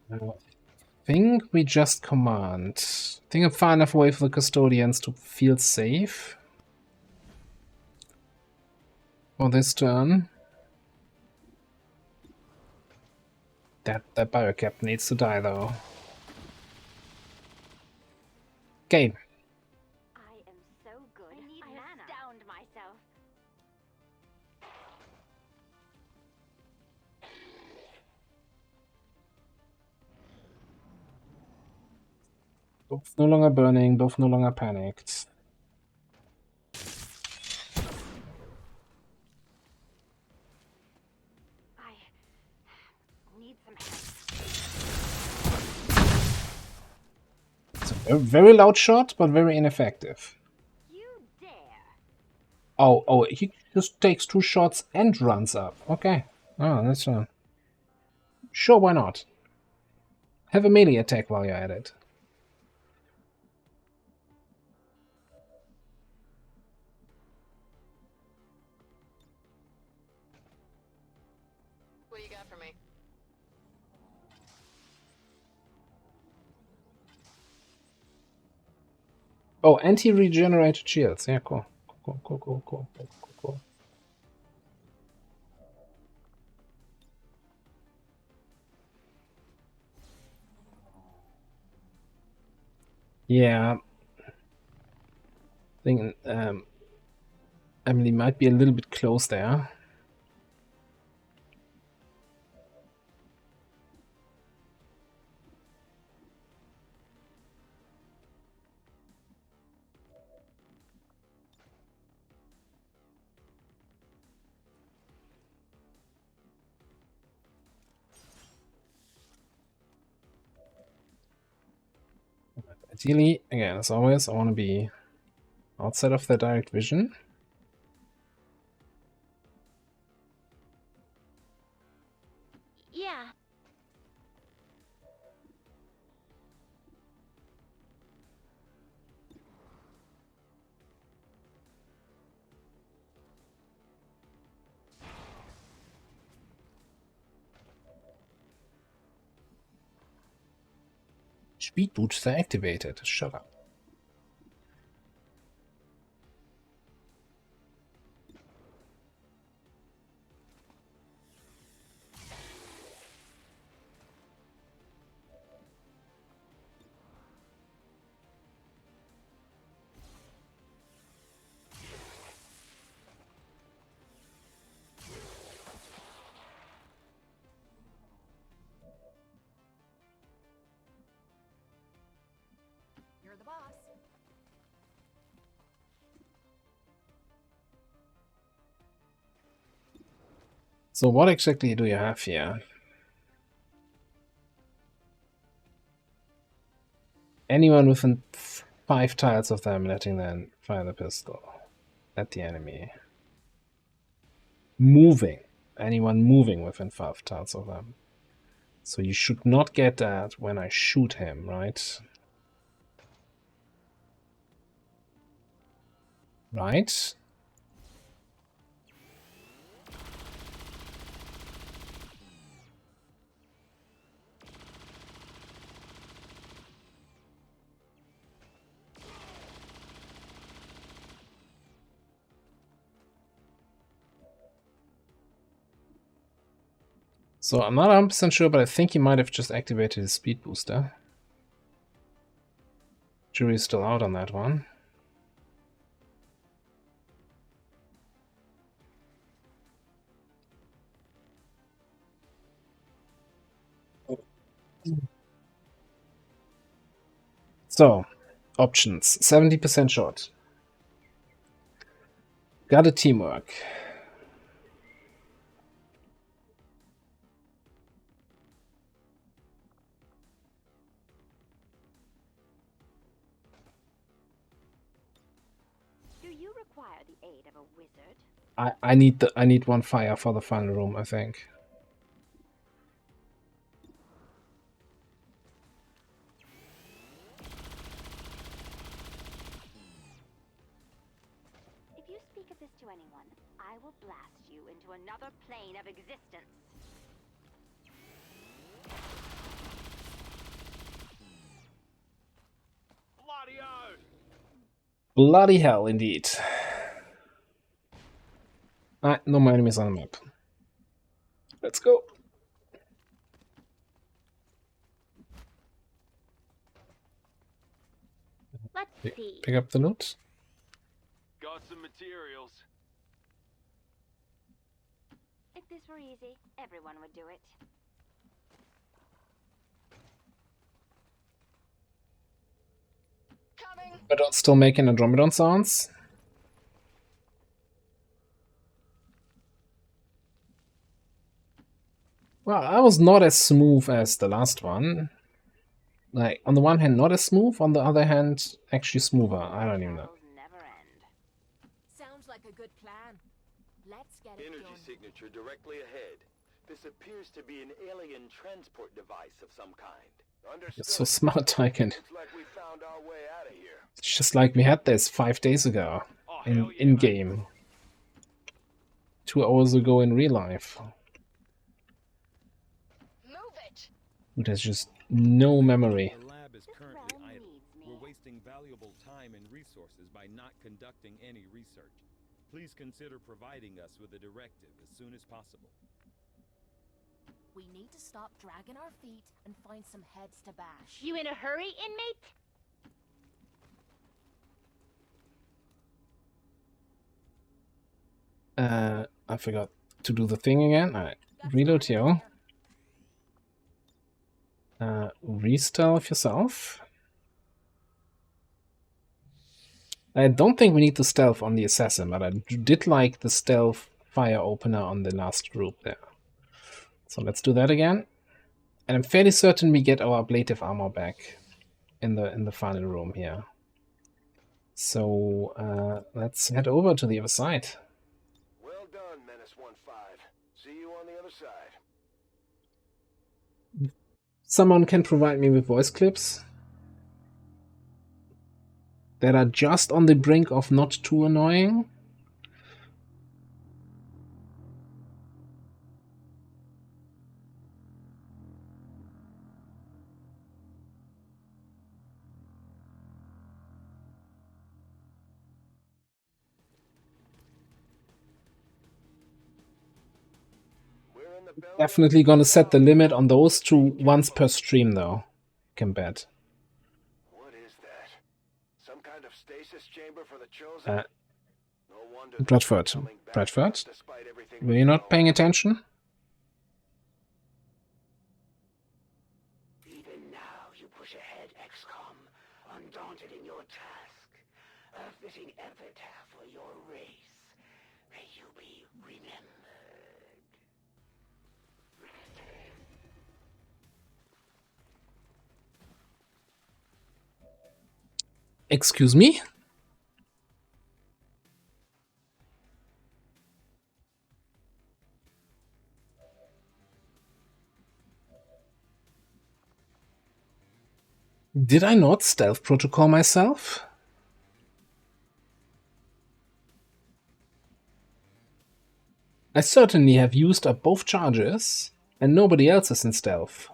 I think we just command. I think I'm far enough away for the custodians to feel safe. For this turn. That biocap needs to die though. Okay. I am so good. I have stoned myself. Both no longer burning, both no longer panicked. I need some help. It's a very loud shot, but very ineffective. You dare. Oh, he just takes 2 shots and runs up. Okay. Oh, that's sure, why not? Have a melee attack while you're at it. What you got for me? Oh, anti-regenerated shields. Yeah, cool. Cool. Yeah. I think Emily might be a little bit close there. Ideally, again, as always, I want to be outside of their direct vision. Yeah. Speed booster activated. Shut up. You're the boss. So what exactly do you have here? Anyone within 5 tiles of them letting them fire the pistol at the enemy. Moving. Anyone moving within 5 tiles of them. So you should not get that when I shoot him, right? Right? So I'm not 100% sure, but I think he might have just activated his speed booster. Jury's still out on that one. So, options. 70% shot. Got a teamwork. require the aid of a wizard. I need one fire for the final room, I think. If you speak of this to anyone, I will blast you into another plane of existence. Bloody-o! Bloody hell, indeed. No more enemies on the map. Let's go. Let's see. Pick up the loot. Got some materials. If this were easy, everyone would do it. Coming. But I'm still making Andromedon sounds. Well, I was not as smooth as the last one. Like, on the one hand, not as smooth, on the other hand, actually smoother. I don't even know. Never end. Sounds like a good plan. Let's get it Energy done. signature directly ahead. This appears to be an alien transport device of some kind. Understood. You're so smart, Tyken. Looks like we found our way out of here. It's just like we had this 5 days ago. In game. 2 hours ago in real life. Move it. It has just no memory. The lab is currently idle. We're wasting valuable time and resources by not conducting any research. Please consider providing us with a directive as soon as possible. We need to stop dragging our feet and find some heads to bash. You in a hurry, inmate? I forgot to do the thing again. Alright, reload here. Re-stealth yourself. I don't think we need the stealth on the assassin, but I did like the stealth fire opener on the last group there. So let's do that again. And I'm fairly certain we get our ablative armor back in the final room here. So let's head over to the other side. Well done, Menace 1-5. See you on the other side. Someone can provide me with voice clips that are just on the brink of not too annoying. Definitely gonna set the limit on those two once per stream, though. Can bet. What is that? Some kind of stasis chamber for the chosen? No wonder Bradford. Bradford? Were you not paying attention? Even now you push ahead, XCOM, undaunted in your task. A fitting epitaph for your race. May you be remembered. Excuse me? Did I not stealth protocol myself? I certainly have used up both charges, and nobody else is in stealth.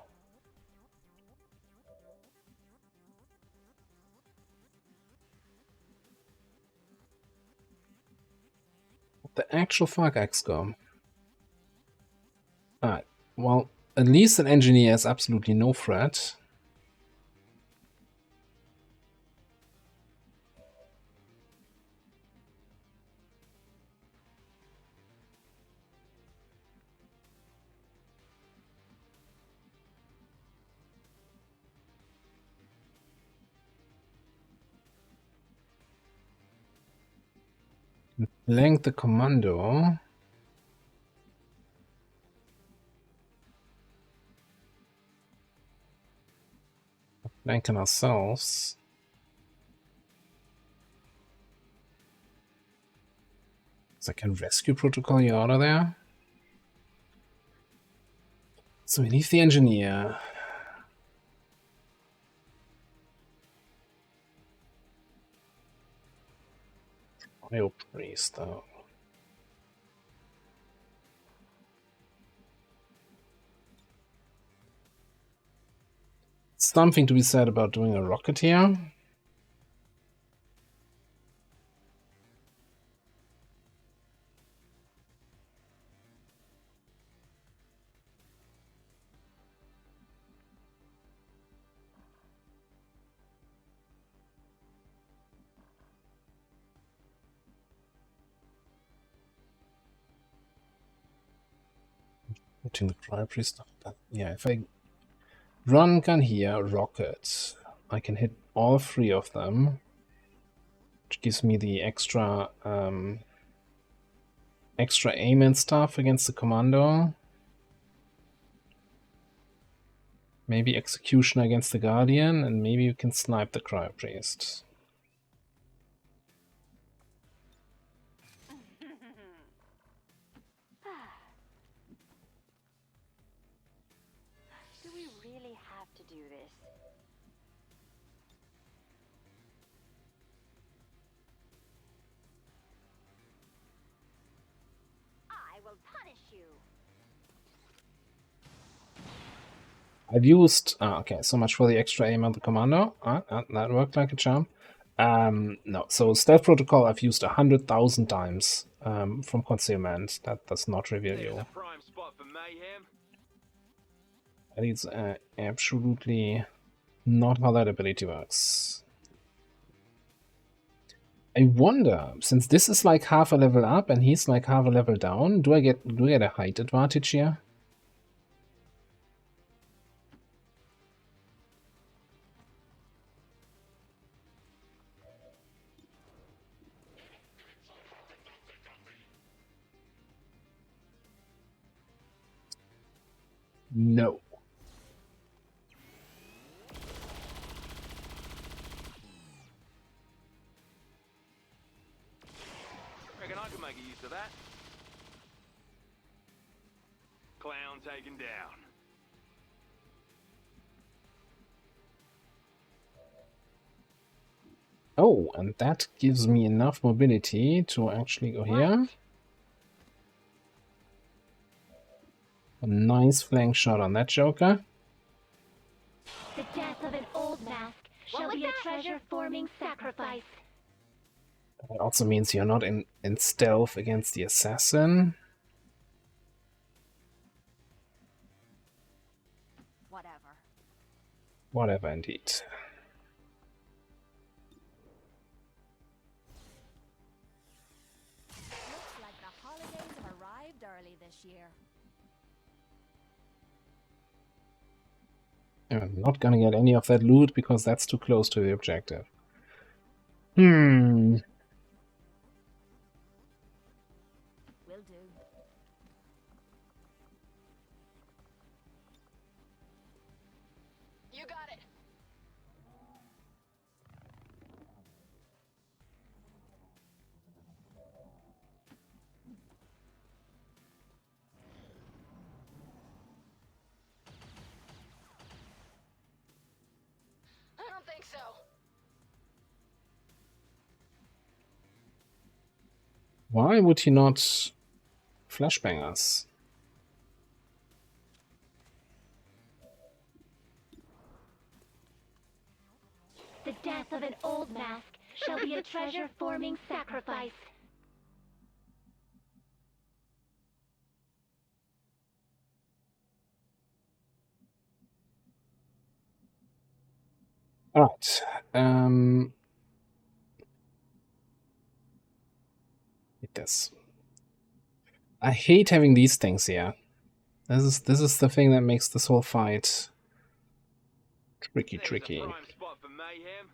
What the actual fuck, XCOM? Alright, well, at least an engineer is absolutely no threat. Blank the commando. Blanking ourselves. So I can rescue protocol you out of there. So we leave the engineer. Oil priest, though. Something to be said about doing a rocket here. Putting the cryo priest. Yeah, if I run gun here, rocket, I can hit all three of them, which gives me the extra extra aim and stuff against the commando. Maybe execution against the guardian, and maybe you can snipe the cryo priest. Do we really have to do this? I will punish you. I've used... okay, so much for the extra aim on the commando. That worked like a charm. No, so Stealth Protocol I've used 100,000 times from concealment. That does not reveal you. A prime spot for mayhem. That is absolutely not how that ability works. I wonder, since this is like half a level up and he's like half a level down, do I get a height advantage here? No. Reckon I can make a use of that. Clown taken down. Oh, and that gives me enough mobility to actually go here. A nice flank shot on that Joker. The death of an old mask shall be a treasure-forming sacrifice. That also means you're not in stealth against the assassin. Whatever. Whatever, indeed. Looks like the holidays have arrived early this year. I'm not gonna get any of that loot because that's too close to the objective. Will do. You got it. I don't think so. Why would he not flashbang us? The death of an old mask shall be a treasure-forming sacrifice. Alright. This. I hate having these things here. This is the thing that makes this whole fight tricky. Prime spot for mayhem.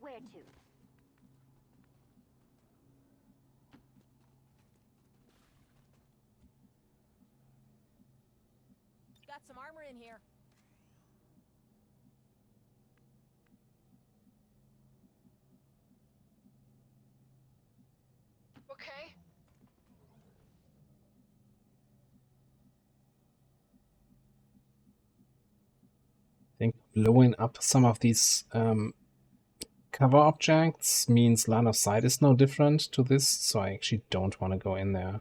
Where to? Got some armor in here. Okay? I think blowing up some of these cover objects means line of sight is no different to this, so I actually don't want to go in there.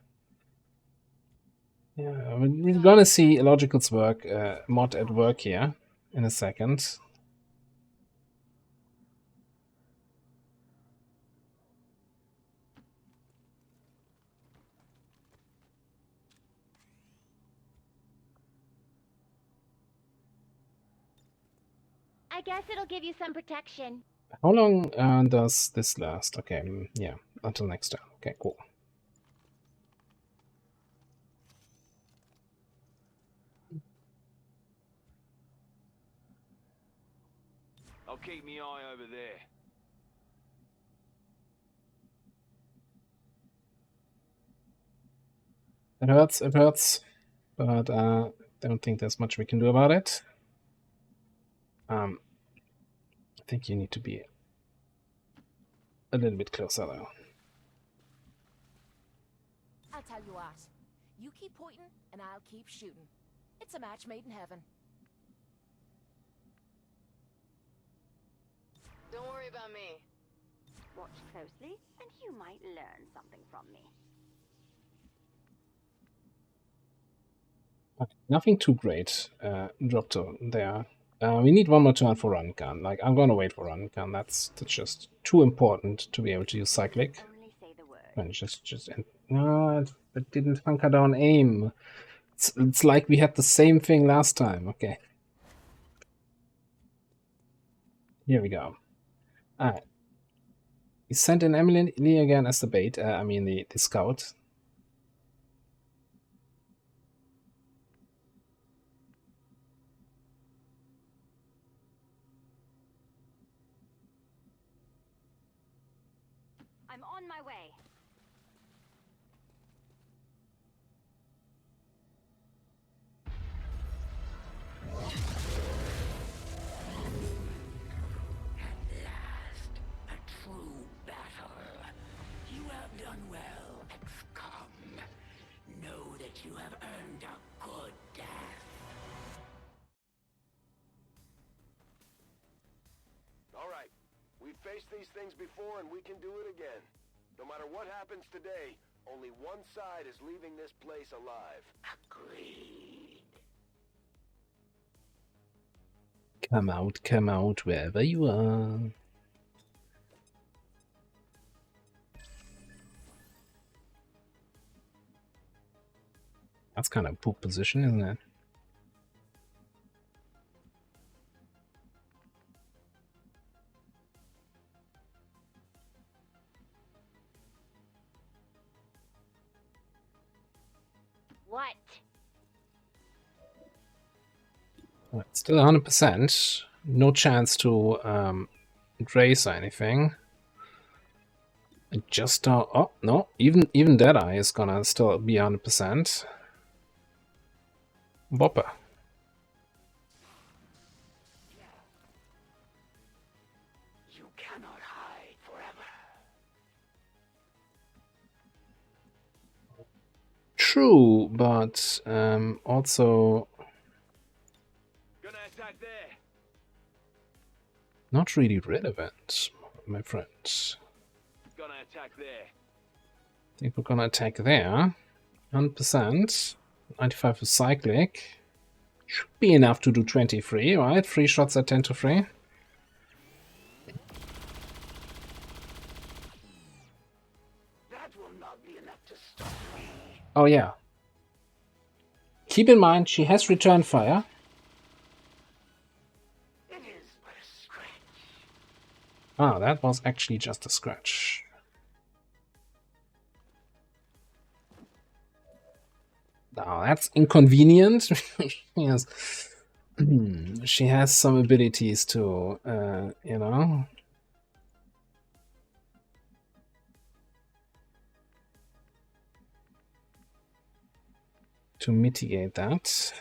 Yeah, we're gonna see Illogical's work, mod at work here in a second. I guess it'll give you some protection. How long does this last? Okay, yeah, until next time. Okay, cool. I'll keep my eye over there. It hurts, but I don't think there's much we can do about it. I think you need to be a little bit closer though. I'll tell you what. You keep pointing, and I'll keep shooting. It's a match made in heaven. Don't worry about me. Watch closely, and you might learn something from me. Okay, nothing too great. Dropped there. We need one more turn for run gun. Like, I'm gonna wait for run gun. That's just too important to be able to use cyclic. Only say the word. And just no, it didn't hunker down aim. It's like we had the same thing last time. Okay. Here we go. Alright. We sent in Emily again as the bait. I mean the scout. I'm on my way. A true battle. You have done well, XCOM. Know that you have earned a good death. All right. We've faced these things before and we can do it again. No matter what happens today, only one side is leaving this place alive. Agreed. Come out, wherever you are. That's kind of a poop position, isn't it? What? Well, it's still 100%. No chance to trace or anything. I just oh no, even Deadeye is gonna still be 100%. Whopper. You cannot hide forever. True, but also Gonna attack there. not really relevant, my friends. Gonna attack there. I think we're gonna attack there. 100%. 95 for cyclic. Should be enough to do 23, right? 3 shots at 10 to 3. That will not be enough to stop me. Oh yeah. Keep in mind, she has return fire. It is but a scratch. Ah, that was actually just a scratch. Now that's inconvenient. Yes. She has some abilities to, you know. To mitigate that.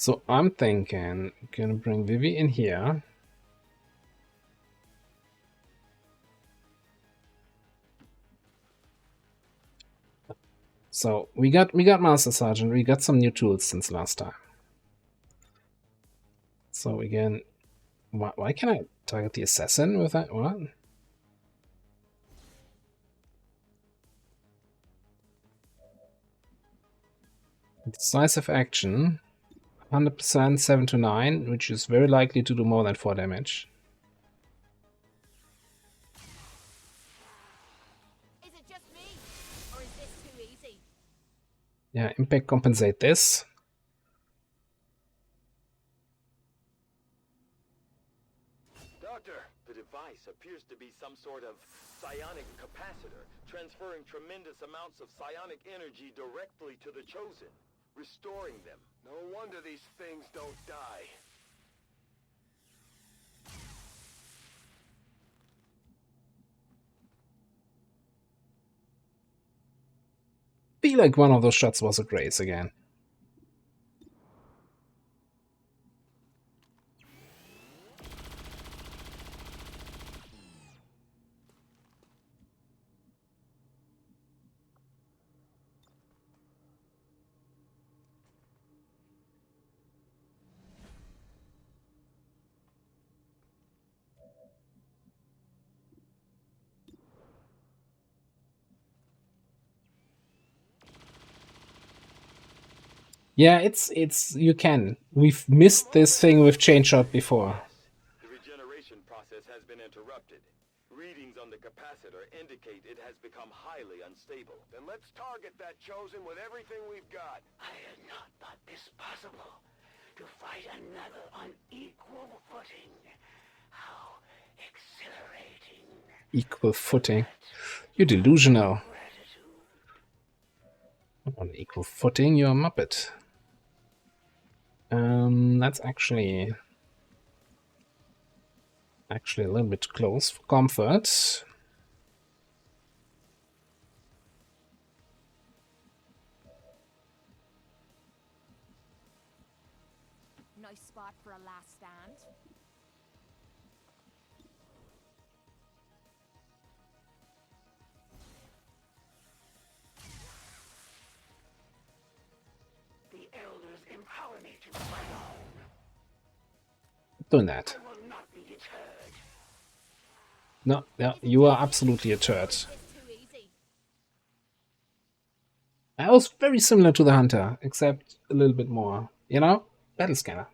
So I'm thinking, gonna bring Vivi in here. So we got Master Sergeant. We got some new tools since last time. So again, why can I target the assassin with that? What? Decisive action, 100% 7 to 9, which is very likely to do more than 4 damage. Is it just me, or is this too easy? Yeah, impact compensate this. Doctor, the device appears to be some sort of psionic capacitor, transferring tremendous amounts of psionic energy directly to the Chosen, restoring them. No wonder these things don't die. Feel like one of those shots was a grace again. Yeah, it's you can. We've missed this thing with chain shot before. The regeneration process has been interrupted. Readings on the capacitor indicate it has become highly unstable. Then let's target that Chosen with everything we've got. I had not thought this possible. To fight another on equal footing. How exhilarating. Equal footing. You're delusional. On equal footing, you're a muppet. That's actually a little bit close for comfort. Nice spot for a last stand. The elders empower me to do my own. Doing that. I will not be deterred. No, you are absolutely a turd. It's too easy. I was very similar to the Hunter, except a little bit more. You know? Battle Scanner.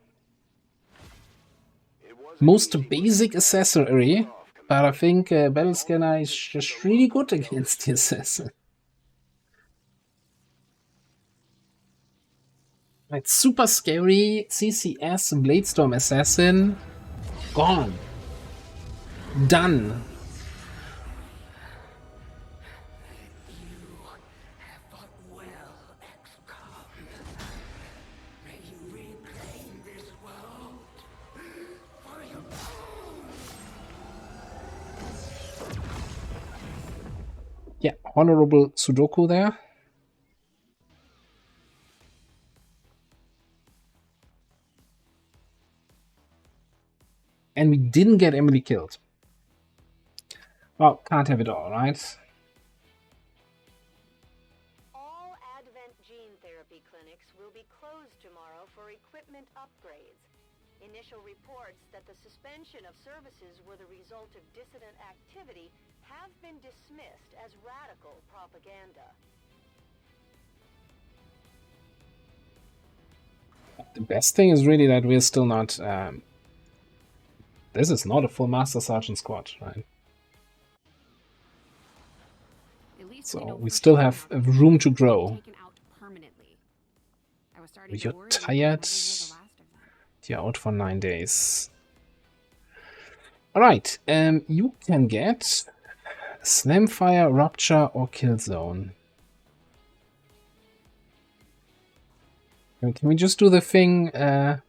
Most basic accessory, but I think Battle Scanner is just really good against the Assassin. Right, super scary CCS Bladestorm Assassin. Gone. Done. Yeah, honorable Sudoku there. And we didn't get Emily killed. Well, can't have it all, right? All Advent gene therapy clinics will be closed tomorrow for equipment upgrades. Initial reports that the suspension of services were the result of dissident activity have been dismissed as radical propaganda. The best thing is really that we're still not... this is not a full Master Sergeant squad, right? So we still have room to grow. You're tired. You're out for 9 days. Alright, you can get Slamfire, Rupture, or Killzone. Can we just do the thing where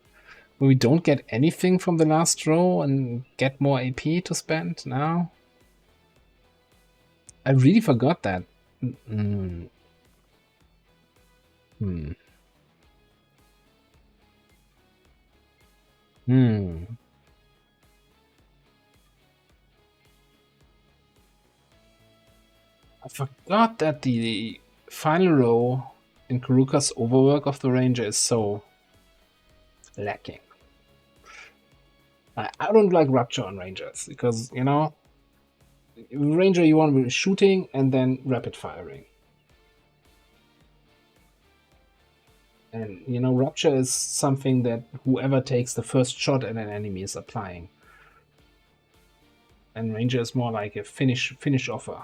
we don't get anything from the last row and get more AP to spend now? I really forgot that. Hmm. I forgot that the final row in Karuka's overwork of the Ranger is so lacking. I don't like Rupture on Rangers because, you know, Ranger you want to be shooting and then rapid firing. And, you know, Rupture is something that whoever takes the first shot at an enemy is applying. And Ranger is more like a finish offer.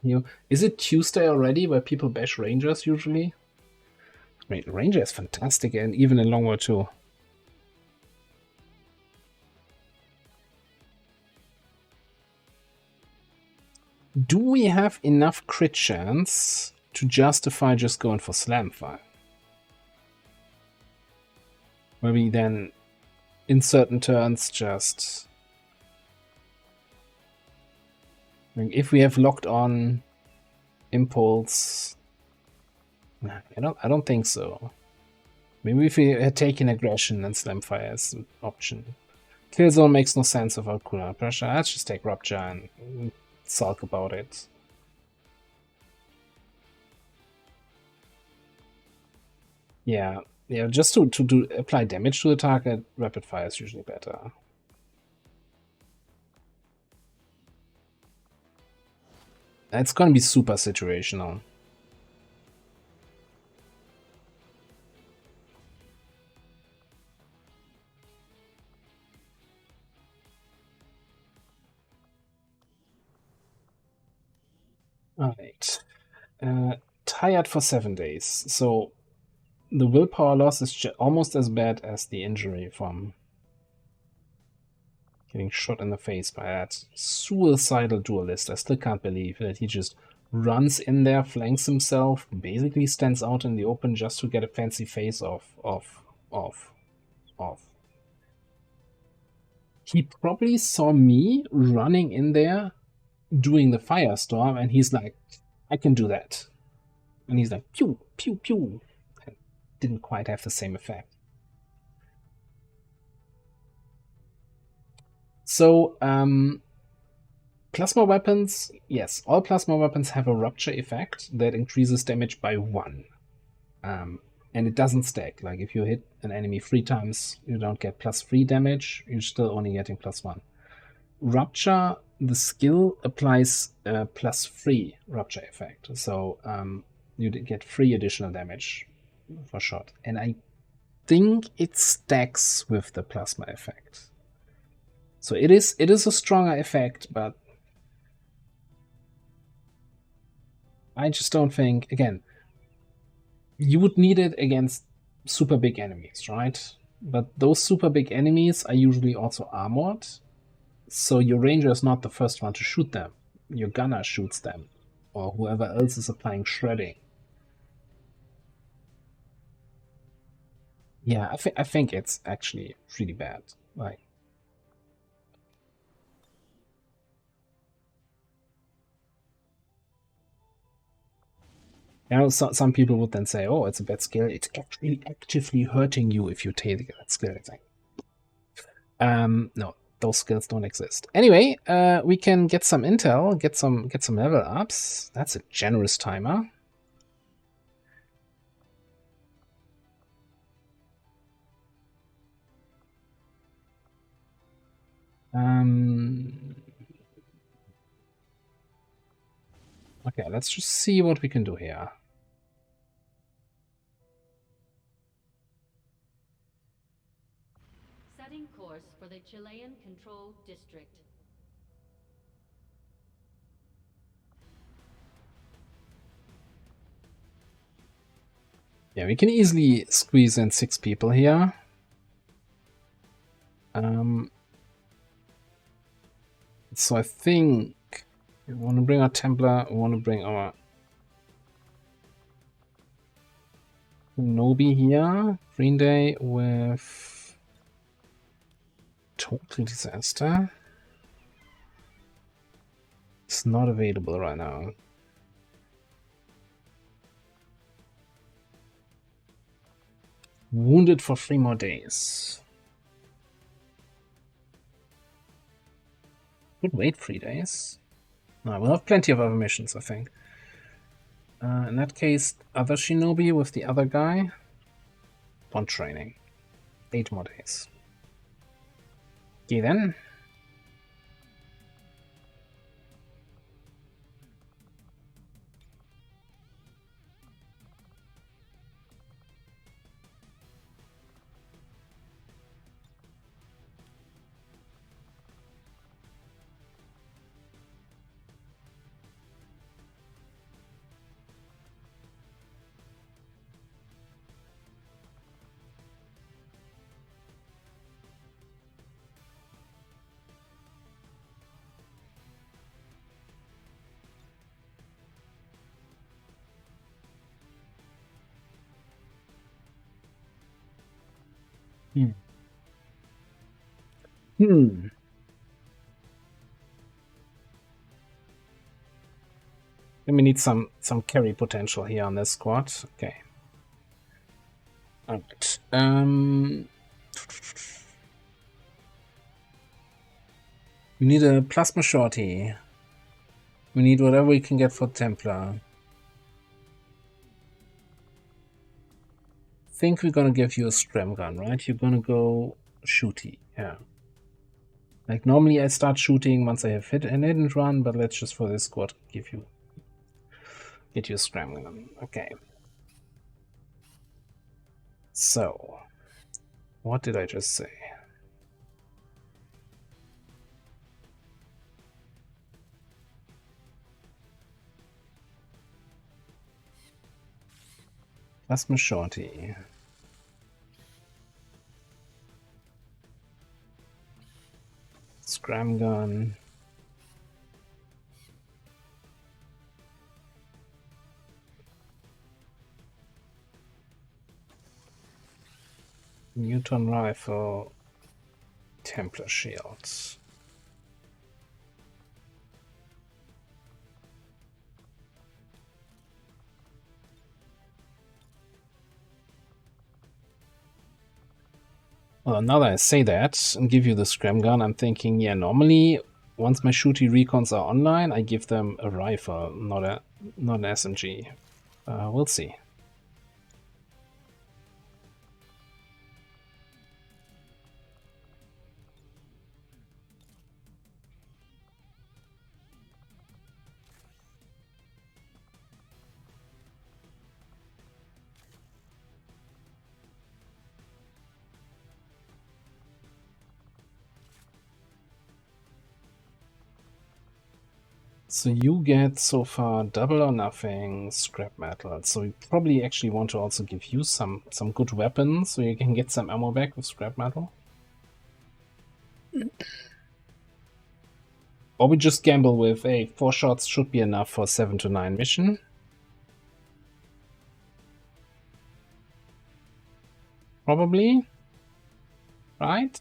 You know, is it Tuesday already where people bash Rangers usually? I mean, Ranger is fantastic, and even in Long War 2. Do we have enough crit chance to justify just going for Slamfire? Where we then, in certain turns, just... I mean, if we have locked on Impulse... I don't think so. Maybe if we had taken Aggression and Slamfire as an option. Killzone makes no sense without cooldown pressure. Let's just take Rupture and sulk about it. Yeah, just to apply damage to the target, rapid fire is usually better. It's gonna be super situational. Alright. Tired for 7 days. So the willpower loss is almost as bad as the injury from getting shot in the face by that suicidal duelist. I still can't believe that he just runs in there, flanks himself, basically stands out in the open just to get a fancy face off. He probably saw me running in there doing the firestorm, and he's like, I can do that. And he's like, pew, pew, pew. And didn't quite have the same effect. So, plasma weapons, yes, all plasma weapons have a rupture effect that increases damage by 1. And it doesn't stack. Like, if you hit an enemy 3 times, you don't get +3 damage, you're still only getting +1. Rupture, the skill applies a +3 rupture effect, so you get 3 additional damage for shot. And I think it stacks with the plasma effect. So it is a stronger effect, but I just don't think, again, you would need it against super big enemies, right? But those super big enemies are usually also armored, so your ranger is not the first one to shoot them. Your gunner shoots them, or whoever else is applying shredding. Yeah, I think it's actually really bad. Like, you know, some people would then say, "Oh, it's a bad skill. It's actually actively hurting you if you take that skill." It's like, no, those skills don't exist. Anyway, we can get some intel, get some level ups. That's a generous timer. Okay, let's just see what we can do here. Setting course for the Chilean Control District. Yeah, we can easily squeeze in 6 people here. So I think we want to bring our Templar, we want to bring our Nobi here. Green Day with Total Disaster. It's not available right now. Wounded for 3 more days. Could wait 3 days. No, we'll have plenty of other missions, I think. In that case, other Shinobi with the other guy. 1 training. 8 more days. Okay then. Hmm. We need some carry potential here on this squad. Okay. Alright. We need a plasma shorty. We need whatever we can get for Templar. Think we're gonna give you a scram gun, right? You're gonna go shooty, yeah. Like normally I start shooting once I have hit an hit and run, but let's just for this squad get you a scram gun. Okay. So, what did I just say? Plasma shorty. Scram gun. Newton rifle. Templar shields. Well, now that I say that and give you the scram gun, I'm thinking, yeah, normally once my shooty recons are online, I give them a rifle, not an SMG. We'll see. So you get so far double or nothing scrap metal. So we probably actually want to also give you some good weapons so you can get some ammo back with scrap metal. Or we just gamble with, hey, 4 shots should be enough for 7 to 9 mission. Probably. Right?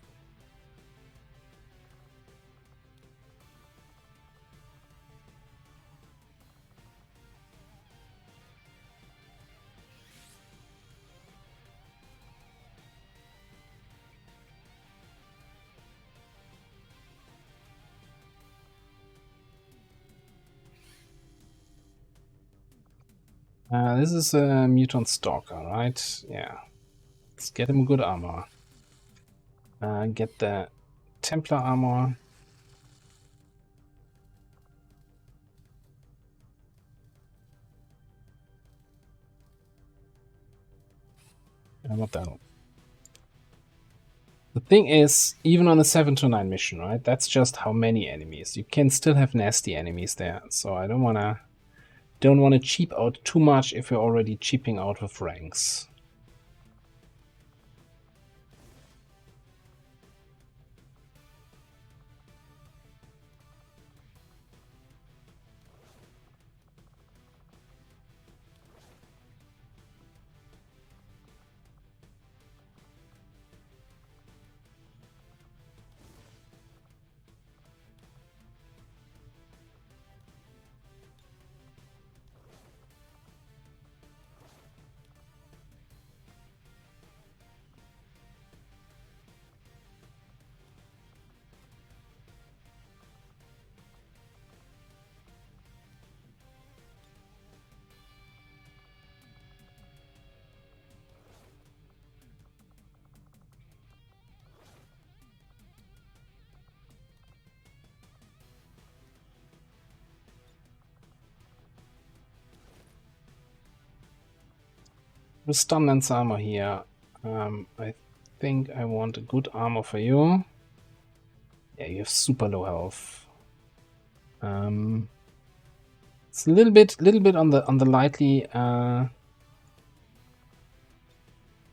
This is a mutant stalker, right? Yeah. Let's get him good armor. Get the Templar armor. What the hell? The thing is, even on a 7 to 9 mission, right? That's just how many enemies. You can still have nasty enemies there, so I don't wanna cheap out too much if you're already cheaping out with ranks. Restunance armor here. I think I want a good armor for you. Yeah, you have super low health. It's a little bit on the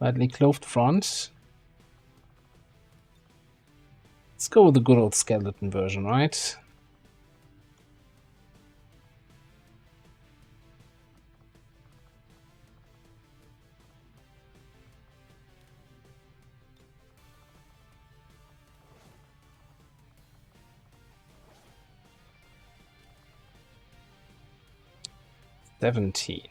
lightly clothed front. Let's go with the good old skeleton version, right? $17.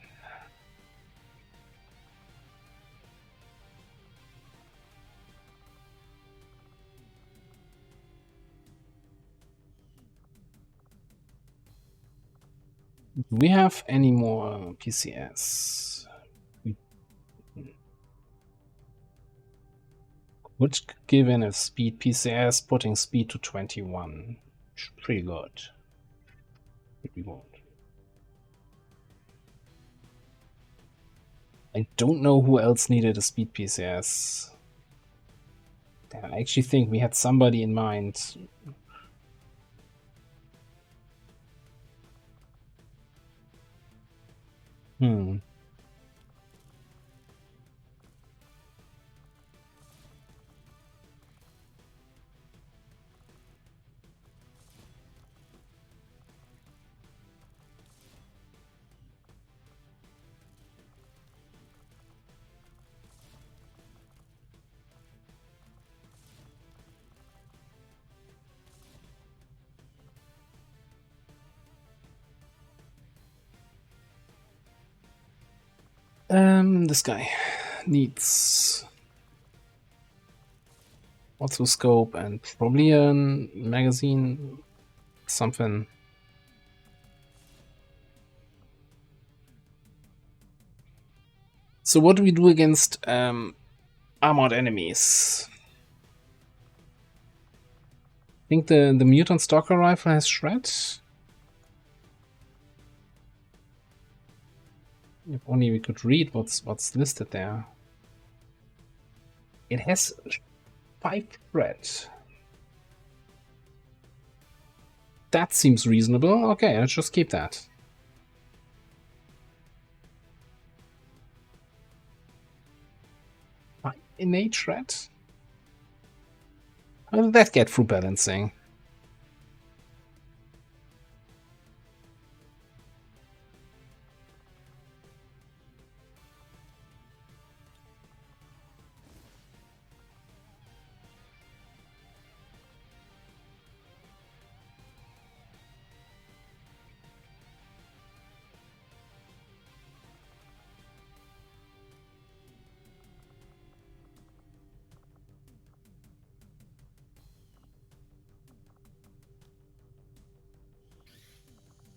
Do we have any more PCS? We would give in a speed PCS, putting speed to 21. Pretty good. But we won't. I don't know who else needed a speed PCS. Damn, I actually think we had somebody in mind. This guy needs scope and probably a magazine, something. So what do we do against armored enemies? I think the mutant stalker rifle has shred. If only we could read what's listed there. It has 5 shred. That seems reasonable. Okay, let's just keep that. Innate shred? How did that get through balancing?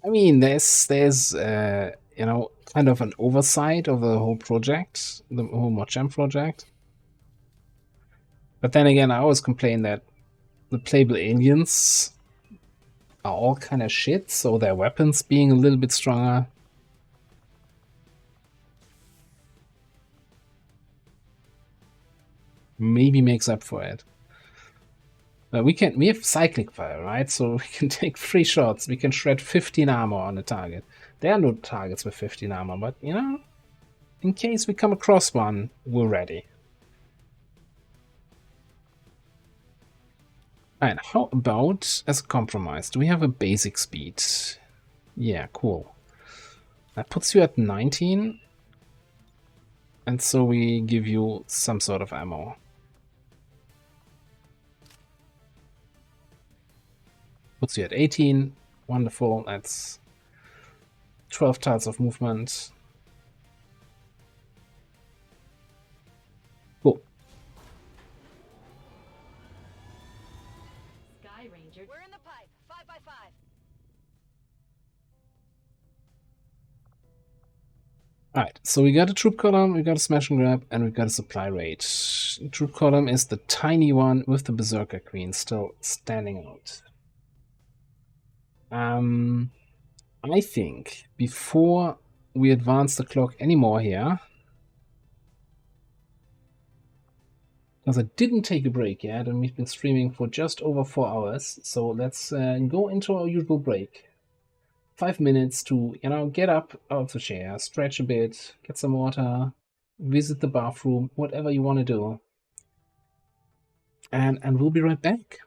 I mean, there's you know, kind of an oversight of the whole project, the whole Mojang project. But then again, I always complain that the playable aliens are all kind of shit, so their weapons being a little bit stronger. Maybe makes up for it. We have cyclic fire, right? So we can take 3 shots. We can shred 15 armor on a target. There are no targets with 15 armor, but you know, in case we come across one, we're ready. Alright, how about as a compromise? Do we have a basic speed? Yeah, cool. That puts you at 19. And so we give you some sort of ammo. Puts you at 18. Wonderful. That's 12 tiles of movement. Cool. Sky Ranger. We're in the pipe. 5x5. Alright, so we got a troop column, we got a smash and grab, and we got a supply rate. Troop column is the tiny one with the Berserker Queen still standing out. I think before we advance the clock anymore here, because I didn't take a break yet, and we've been streaming for just over 4 hours. So let's go into our usual break. 5 minutes to, get up out of the chair, stretch a bit, get some water, visit the bathroom, whatever you want to do. And we'll be right back.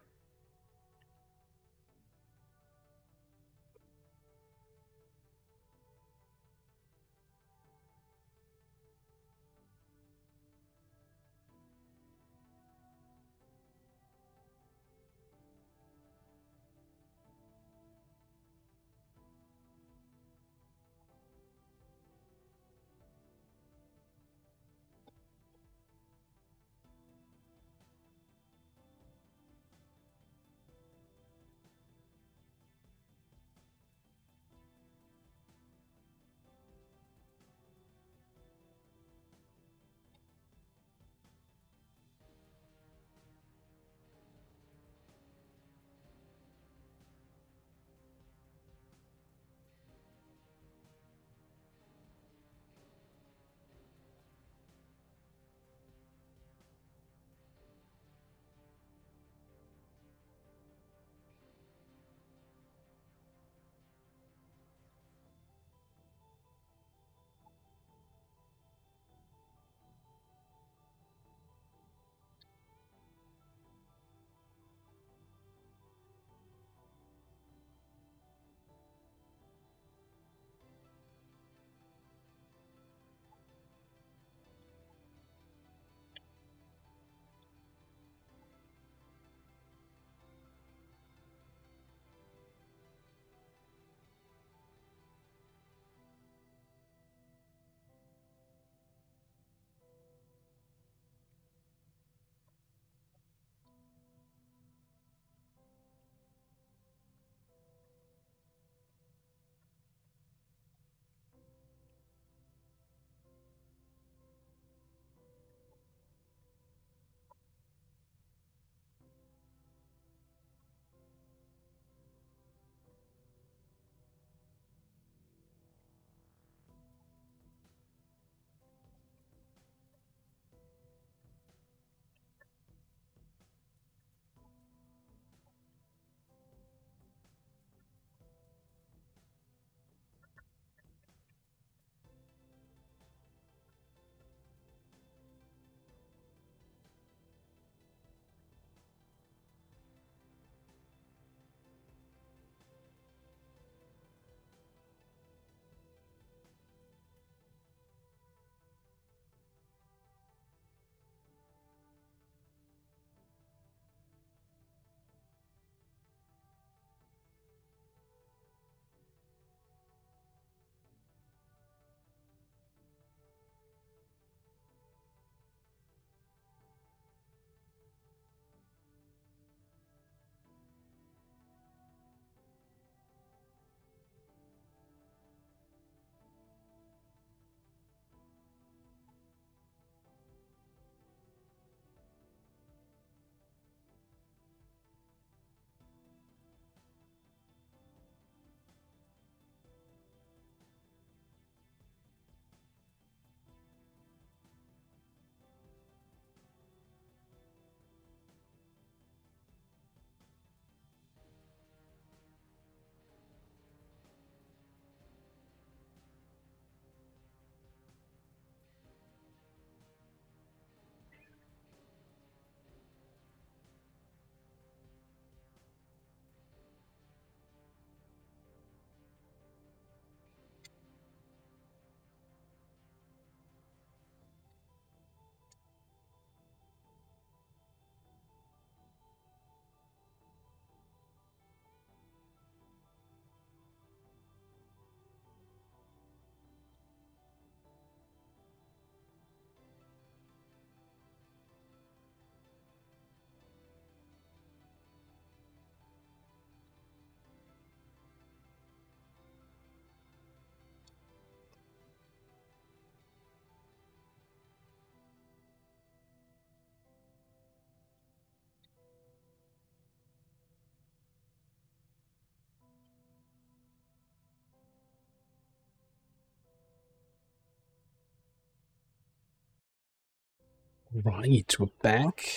Right, we're back.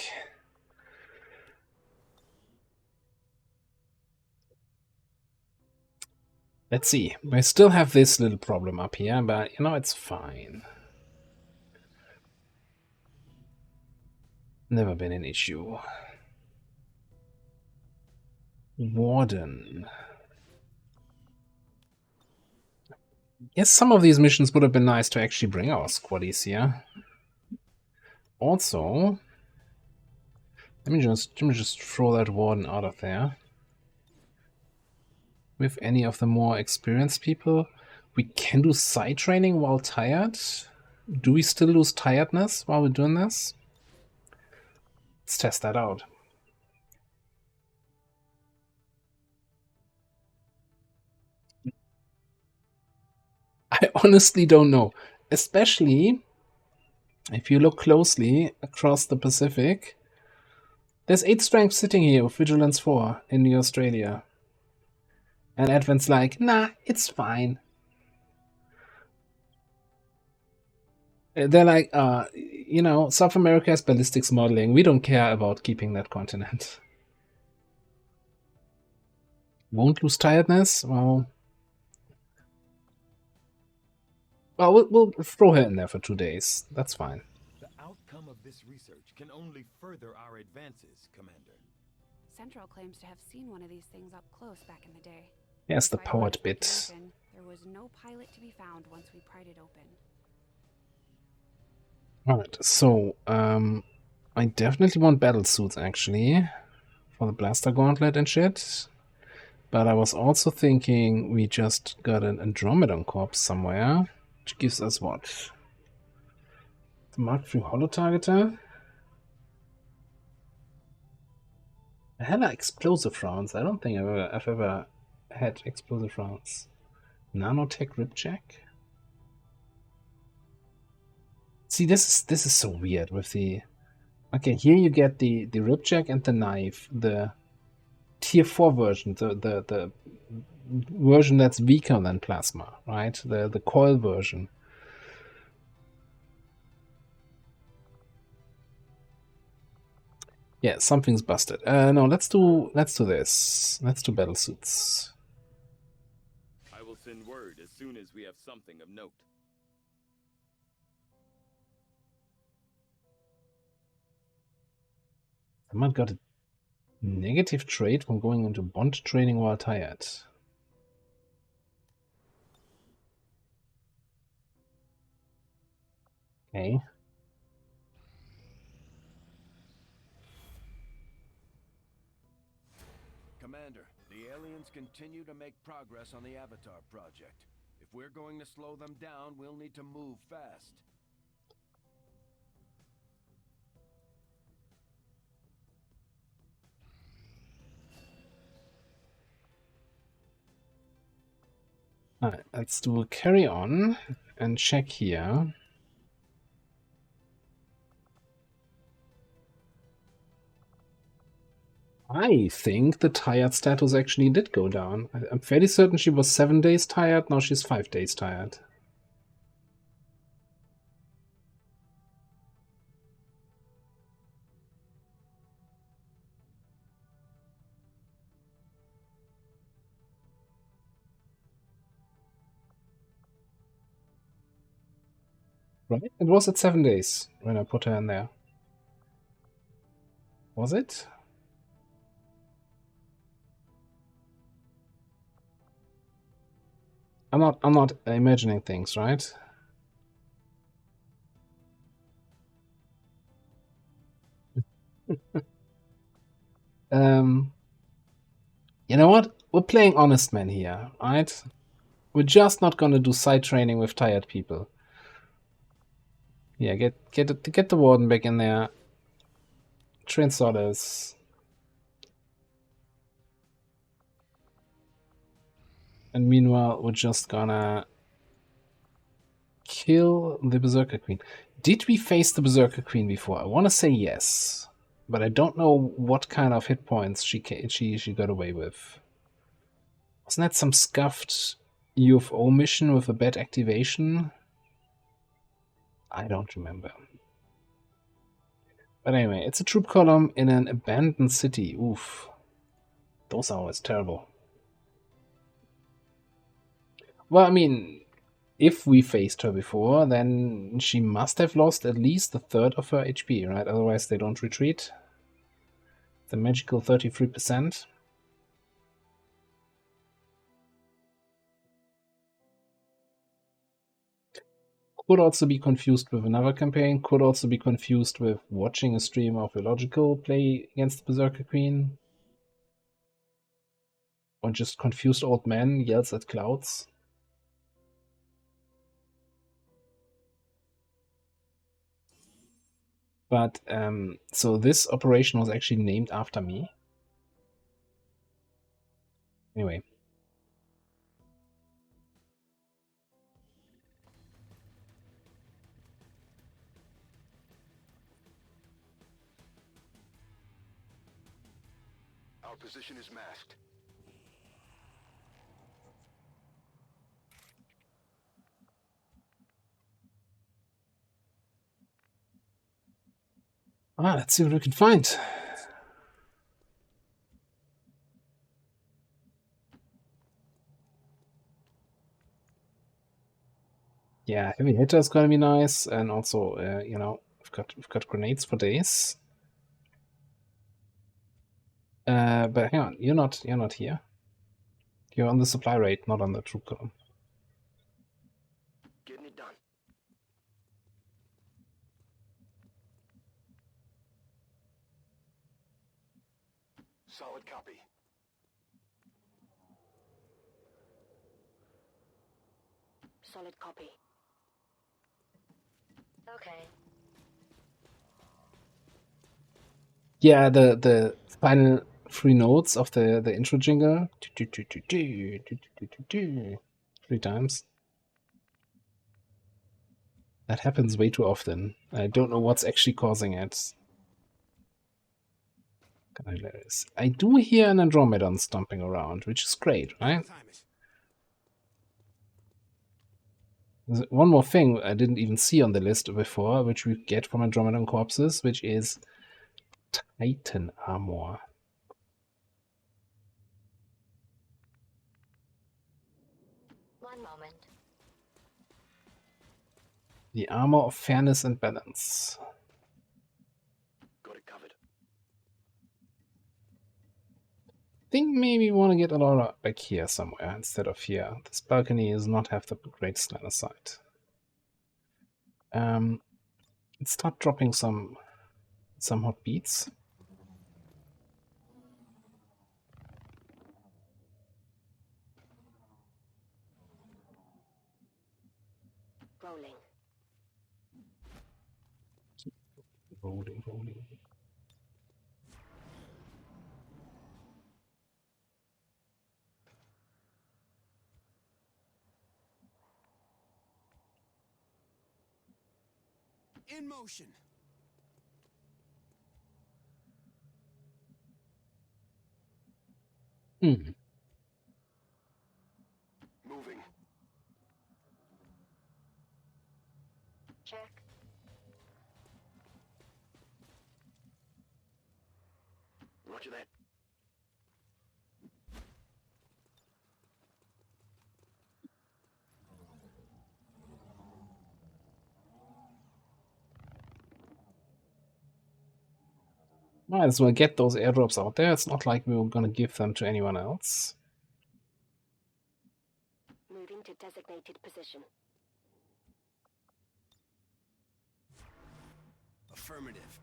Let's see. We still have this little problem up here, but you know, it's fine. Never been an issue. Warden. Yes, some of these missions would have been nice to actually bring our squaddies here. Also, let me just throw that warden out of there. With any of the more experienced people, we can do side training while tired. Do we still lose tiredness while we're doing this? Let's test that out. I honestly don't know, especially if you look closely across the Pacific. There's 8 strength sitting here with Vigilance 4 in New Australia. And Advent's like, nah, it's fine. They're like, you know, South America has ballistics modeling. We don't care about keeping that continent. Won't lose tiredness? Well, we'll throw her in there for 2 days. That's fine. The outcome of this research can only further our advances, Commander. Central claims to have seen one of these things up close back in the day. Yes, the powered bit. There was no pilot to be found once we pried it open. Alright, so, I definitely want battle suits, actually, for the blaster gauntlet and shit. But I was also thinking we just got an Andromedon Corps somewhere, which gives us what? The Mark III Holo-Targeter? I had explosive rounds. I don't think I've ever had explosive rounds. Nanotech Ripjack? See, this is so weird with the... Okay, here you get the Ripjack and the knife, the tier 4 version, the version that's weaker than plasma, right? The coil version. Yeah, something's busted. No, let's do this. Let's do battle suits. I will send word as soon as we have something of note. Someone got a negative trait from going into bond training while tired. Okay. Commander, the aliens continue to make progress on the Avatar project. If we're going to slow them down, we'll need to move fast. Alright, let's do a carry on and check here. I think the tired status actually did go down. I'm fairly certain she was 7 days tired, now she's 5 days tired. Right? It was at 7 days when I put her in there. Was it? I'm not imagining things, right? You know what? We're playing honest men here, right? We're just not gonna do side training with tired people. Yeah, get the warden back in there. Train sorters. And meanwhile, we're just gonna kill the Berserker Queen. Did we face the Berserker Queen before? I want to say yes, but I don't know what kind of hit points she got away with. Wasn't that some scuffed UFO mission with a bad activation? I don't remember. But anyway, it's a troop column in an abandoned city. Oof. Those are always terrible. Well, I mean, if we faced her before, then she must have lost at least a third of her HP, right? Otherwise they don't retreat. The magical 33%. Could also be confused with another campaign, could also be confused with watching a stream of Illogical play against the Berserker Queen. Or just confused old man yells at clouds. But, so this operation was actually named after me. Anyway. Our position is masked. Let's see what we can find. Yeah, heavy hitter is gonna be nice, and also, you know, we've got grenades for days. But hang on, you're not here. You're on the supply rate, not on the troop column. Getting it done. Solid copy. Solid copy. Okay. Yeah, the final 3 notes of the intro jingle. 3 times. That happens way too often. I don't know what's actually causing it. I do hear an Andromedon stomping around, which is great, right? There's one more thing I didn't even see on the list before, which we get from Andromedon corpses, which is Titan armor. One moment. The armor of fairness and balance. Got it covered. Think maybe we want to get Allura back here somewhere instead of here. This balcony does not have the greatest line of sight. Let's start dropping some hot beats. Rolling. Rolling. In motion. Hmm. Moving. Check. Roger that. Might as well get those airdrops out there. It's not like we were going to give them to anyone else. Moving to designated position. Affirmative.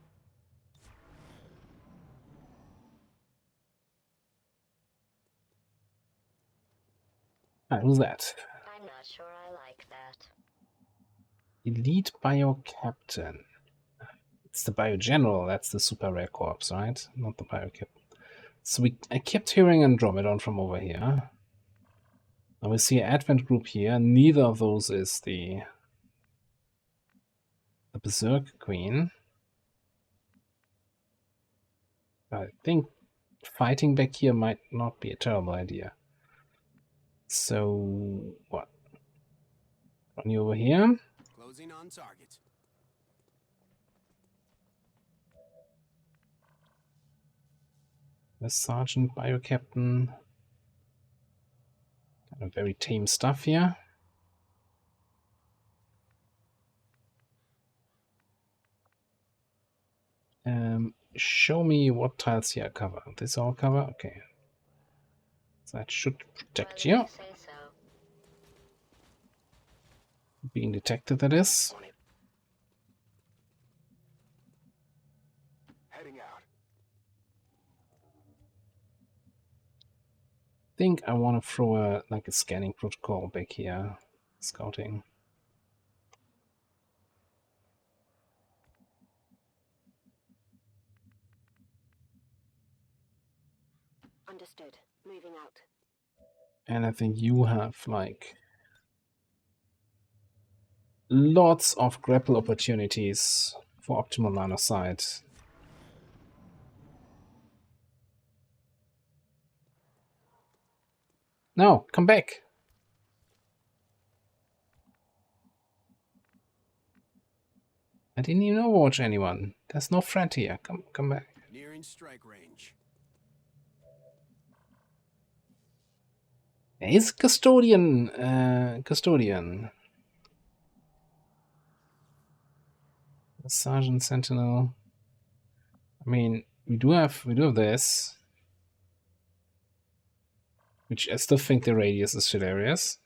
Alright, who's that? I'm not sure I like that. Elite Bio Captain. It's the Bio General, that's the super rare corps, right? Not the Bio Captain. So I kept hearing Andromedon from over here. Now we see an Advent group here. Neither of those is the Berserker Queen. I think fighting back here might not be a terrible idea. So what? Run you over here. Closing on target. The sergeant, bio captain. Kind of very tame stuff here. Show me what tiles here cover. This all cover? Okay. That should protect you. Being detected, that is. Heading out. Think I want to throw a scanning protocol back here. Scouting. Understood. Moving out. And I think you have like lots of grapple opportunities for optimal line of sight. No, come back. I didn't even overwatch anyone. There's no threat here. Come back. Nearing strike range. He's custodian. Custodian. Sergeant Sentinel. I mean, we do have this, which I still think the radius is hilarious.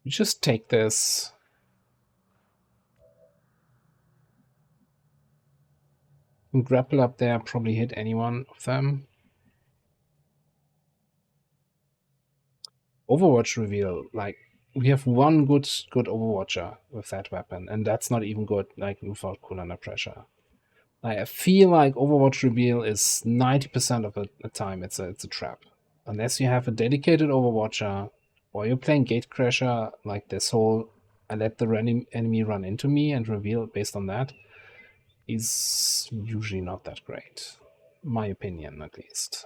We just take this. And grapple up there, probably hit any one of them. Overwatch reveal, like, we have one good Overwatcher with that weapon, and that's not even good, like, without cool under pressure. Like, I feel like Overwatch reveal is 90% of the time it's a trap. Unless you have a dedicated Overwatcher, or you're playing Gatecrasher, like this whole, I let the enemy run into me and reveal based on that, is usually not that great. My opinion, at least.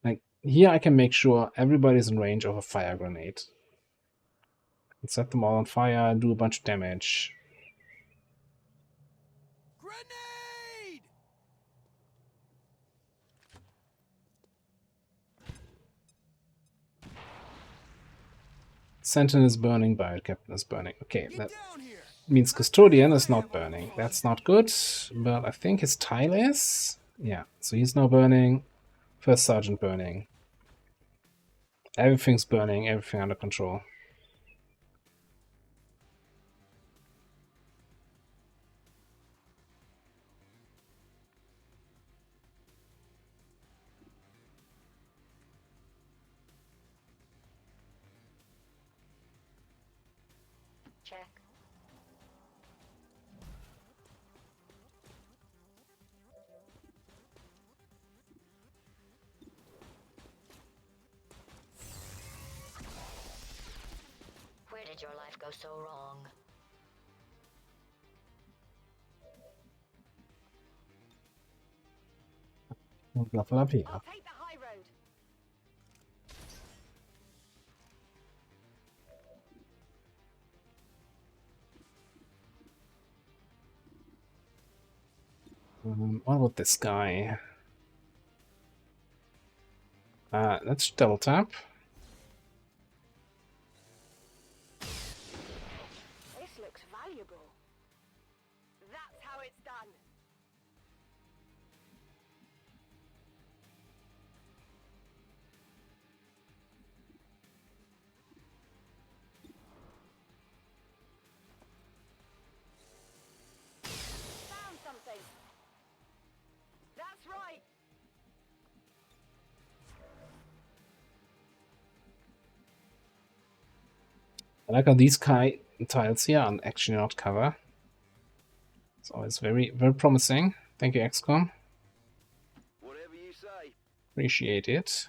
Like, here I can make sure everybody's in range of a fire grenade. And set them all on fire, do a bunch of damage. Grenade! Sentinel is burning, Bio Captain is burning. Okay, that means Custodian is not burning. That's not good, but I think his tile is. Yeah, so he's now burning. First Sergeant burning. Everything's burning, everything under control. Check. Where did your life go so wrong? Level up here. I'll take the high road. What about this guy? Let's double tap. This looks valuable. That's how it's done. Found something. That's right. I like how these tiles here are actually not cover. It's always very, very promising. Thank you, XCOM. Whatever you say. Appreciate it.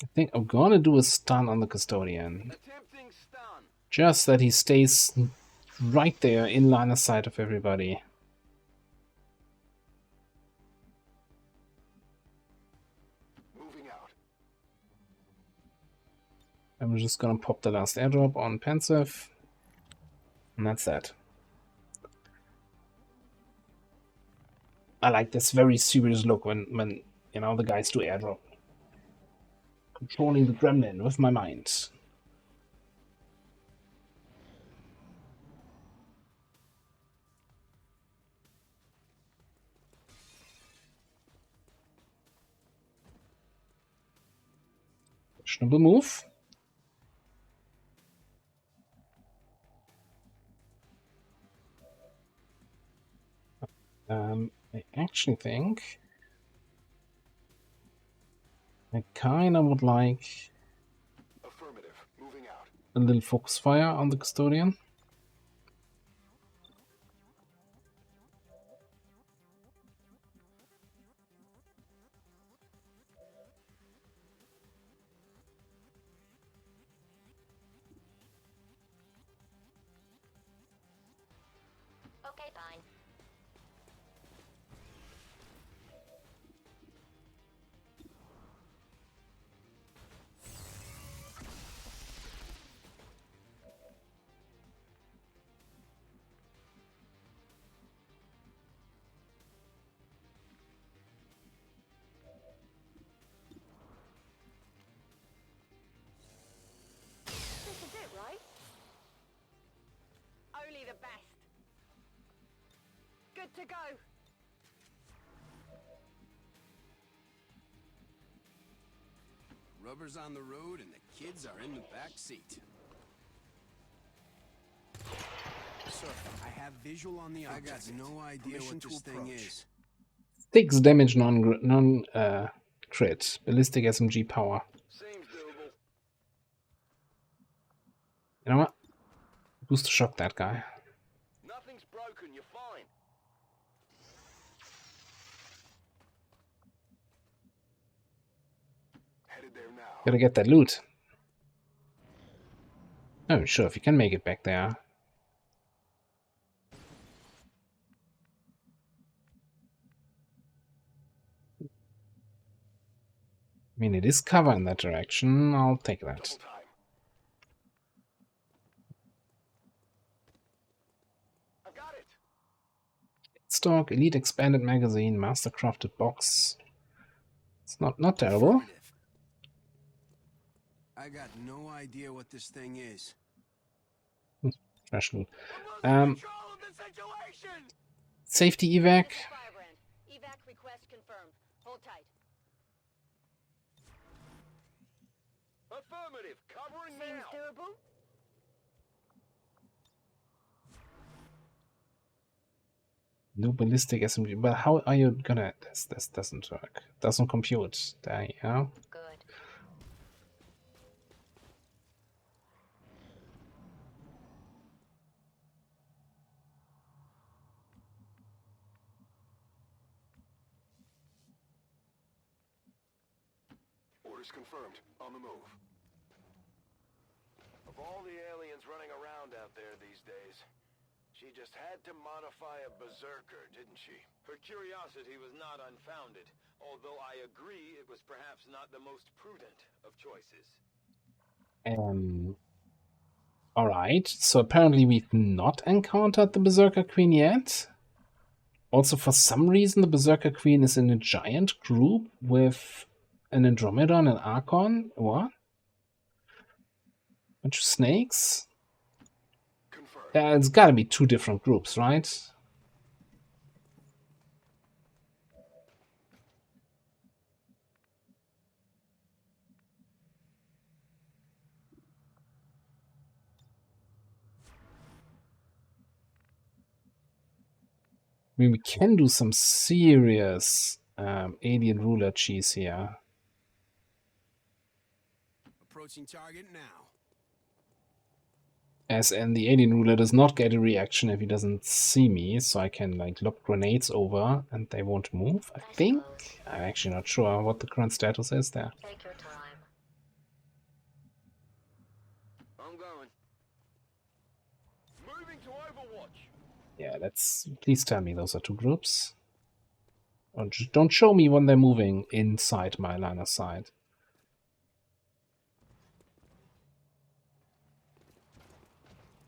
I think I'm gonna do a stun on the Custodian. Attempting stun. Just that he stays right there in line of sight of everybody. I'm just gonna pop the last airdrop on Pensive. And that's that. I like this very serious look when you know the guys do airdrop. Controlling the gremlin with my mind. Questionable move. I actually think I kinda would like Affirmative. Moving out. a little focus fire on the custodian. Okay, fine. This is it, right? Only the best. Good to go. Rubber's on the road and the kids are in the back seat. Sir, I have visual on the object. I got no idea what this thing is. 6 damage non crit. Ballistic SMG power. Seems doable. You know what? Booster shock that guy. Nothing's broken. You're fine. Headed there now. Gotta get that loot. Oh, sure, if you can make it back there. I mean, it is cover in that direction. I'll take that. I've got it. Stock, Elite Expanded Magazine, Mastercrafted Box. It's not terrible. I got no idea what this thing is. Trash loot. Safety evac. Firebrand. Evac request confirmed. Hold tight. Affirmative. Covering Seems now. doable. No ballistic SMG. But how are you gonna? This doesn't work. Doesn't compute. There you go. Good. Orders confirmed. On the move. Of all the aliens running around out there these days, she just had to modify a berserker, didn't she? Her curiosity was not unfounded, although I agree it was perhaps not the most prudent of choices. Alright, so apparently we've not encountered the Berserker Queen yet. Also, for some reason, the Berserker Queen is in a giant group with an Andromedon and Archon. What? Bunch of snakes? Yeah, it's gotta be 2 different groups, right? I mean, we can do some serious alien ruler cheese here. Approaching target now. As in, the alien ruler does not get a reaction if he doesn't see me, so I can like lob grenades over and they won't move, I think? I'm actually not sure what the current status is there. Take your time. I'm going. Moving to Overwatch. Yeah, please tell me those are 2 groups. Or don't show me when they're moving inside my line of sight.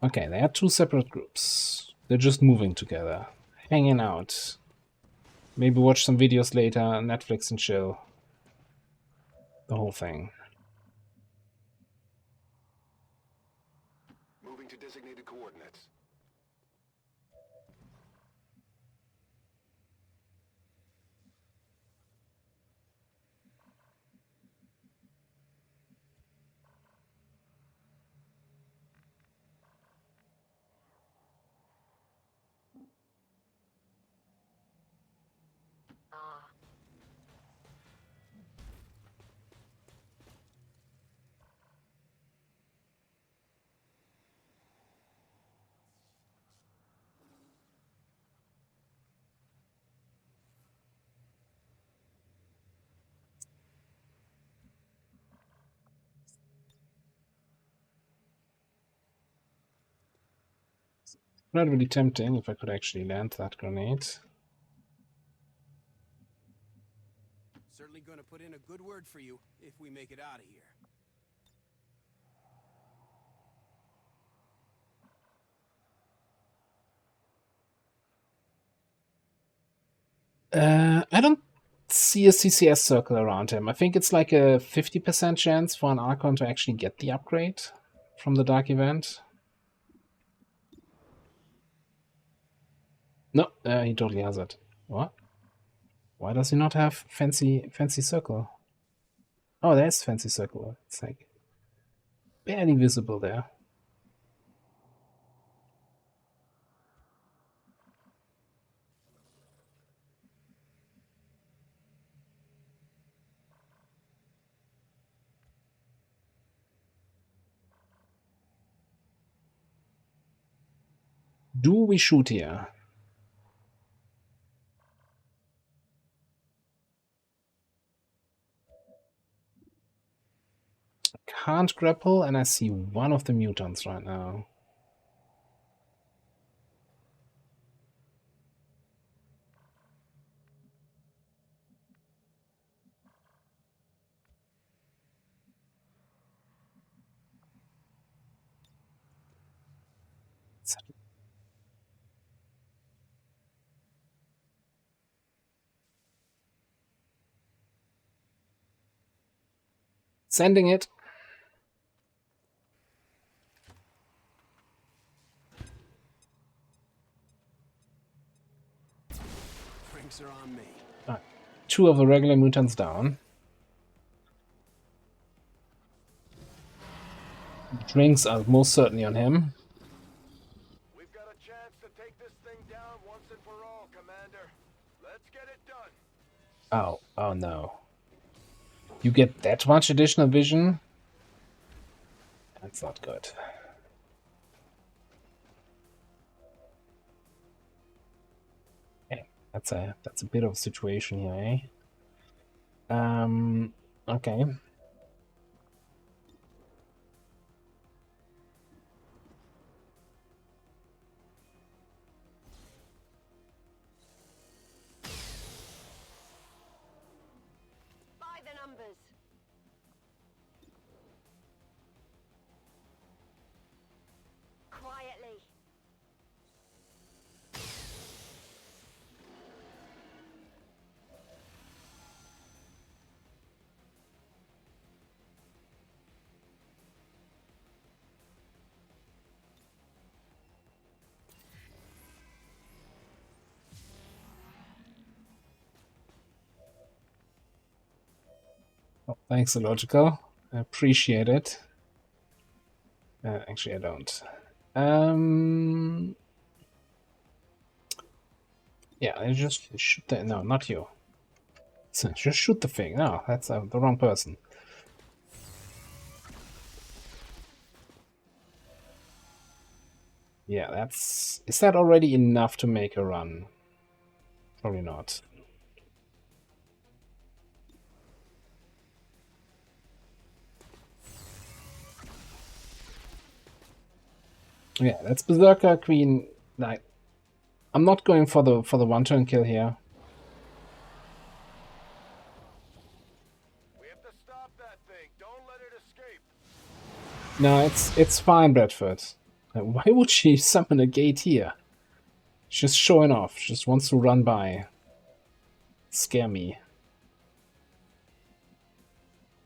Okay, they are two separate groups. They're just moving together, hanging out. Maybe watch some videos later, Netflix and chill. The whole thing. Moving to designated coordinates. Not really tempting if I could actually land that grenade. Certainly gonna put in a good word for you if we make it out of here. I don't see a CCS circle around him. I think it's like a 50% chance for an Archon to actually get the upgrade from the Dark Event. No, he totally has it. What? Why does he not have fancy circle? Oh, there's fancy circle. It's like barely visible there. Do we shoot here? Can't grapple, and I see one of the mutants right now. Sending it. Drinks are on me. Two of the regular mutants down. Drinks are most certainly on him. We've got a chance to take this thing down once and for all, Commander. Let's get it done. Oh, oh no. You get that much additional vision? That's not good. Okay, that's a bit of a situation here, eh? Okay. By the numbers. Quietly. Oh, thanks, Illogical. I appreciate it. Actually, I don't. Yeah, I just shoot the... No, not you. Just shoot the thing. No, that's the wrong person. Yeah, that's... Is that already enough to make a run? Probably not. Yeah, that's Berserker Queen. Like, I'm not going for the one-turn kill here. We have to stop that thing. Don't let it escape. No, it's fine, Bradford. Why would she summon a gate here? She's showing off. She just wants to run by. Scare me.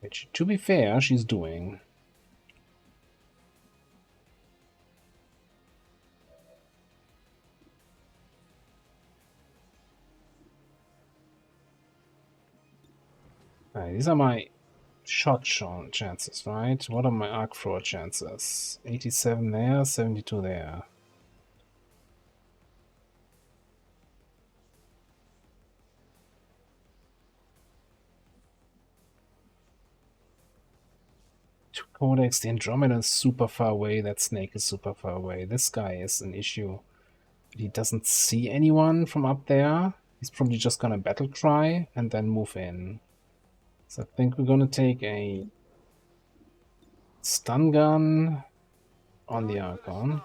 Which, to be fair, she's doing. Alright, these are my shot chances, right? What are my arc thrower chances? 87 there, 72 there. Codex, the Andromeda is super far away, that snake is super far away. This guy is an issue. He doesn't see anyone from up there. He's probably just gonna battle cry and then move in. So I think we're gonna take a stun gun on the Archon.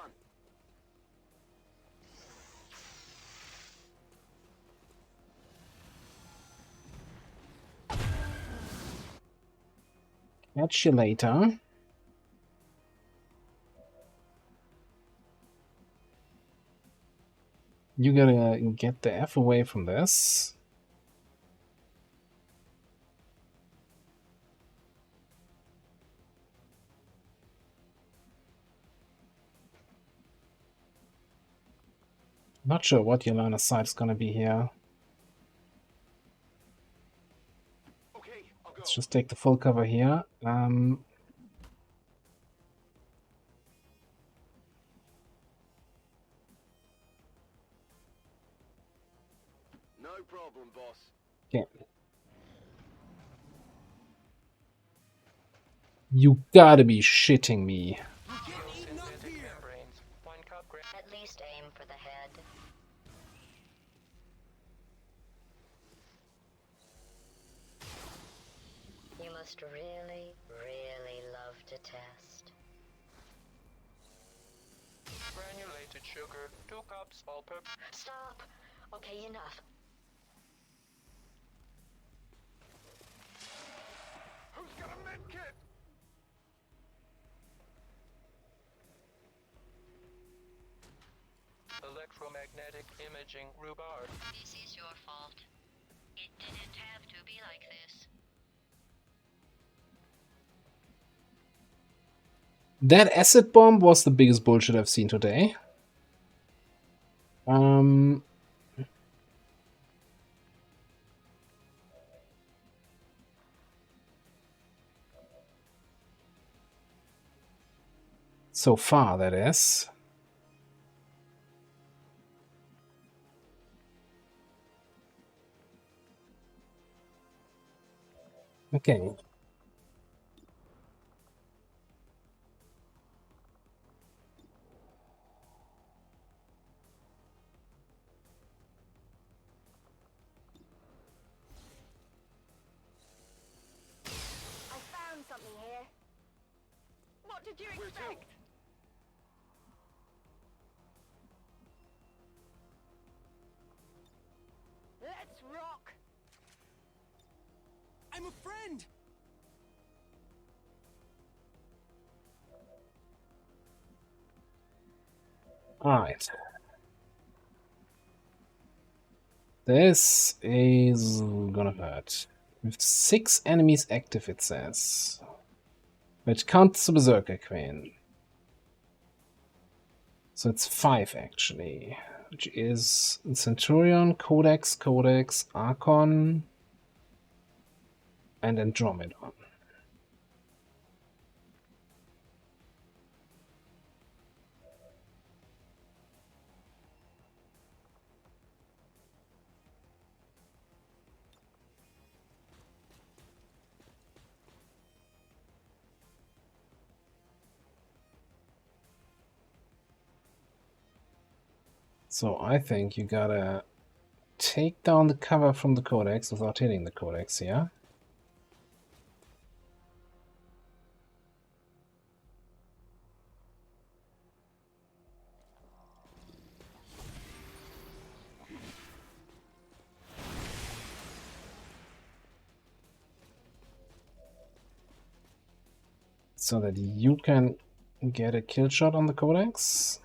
Catch you later. You gotta get the F away from this. Not sure what your line of sight is gonna be here. Let's just take the full cover here. No problem, boss. Okay. You gotta be shitting me. At least aim for the head. You must really, really love to test. Granulated sugar, 2 cups, all-purpose. Stop! Okay, enough. Who's got a med kit? Electromagnetic imaging, rhubarb. This is your fault. It didn't have to be like this. That acid bomb was the biggest bullshit I've seen today. So far, that is. Okay. I found something here. What did you expect? Let's rock. I'm a friend! Alright. This is gonna hurt. With 6 enemies active, it says. Which counts the Berserker Queen. So it's 5 actually. Which is Centurion, Codex, Archon, and Andromedon. So I think you gotta take down the cover from the Codex without hitting the Codex here. So that you can get a kill shot on the Codex.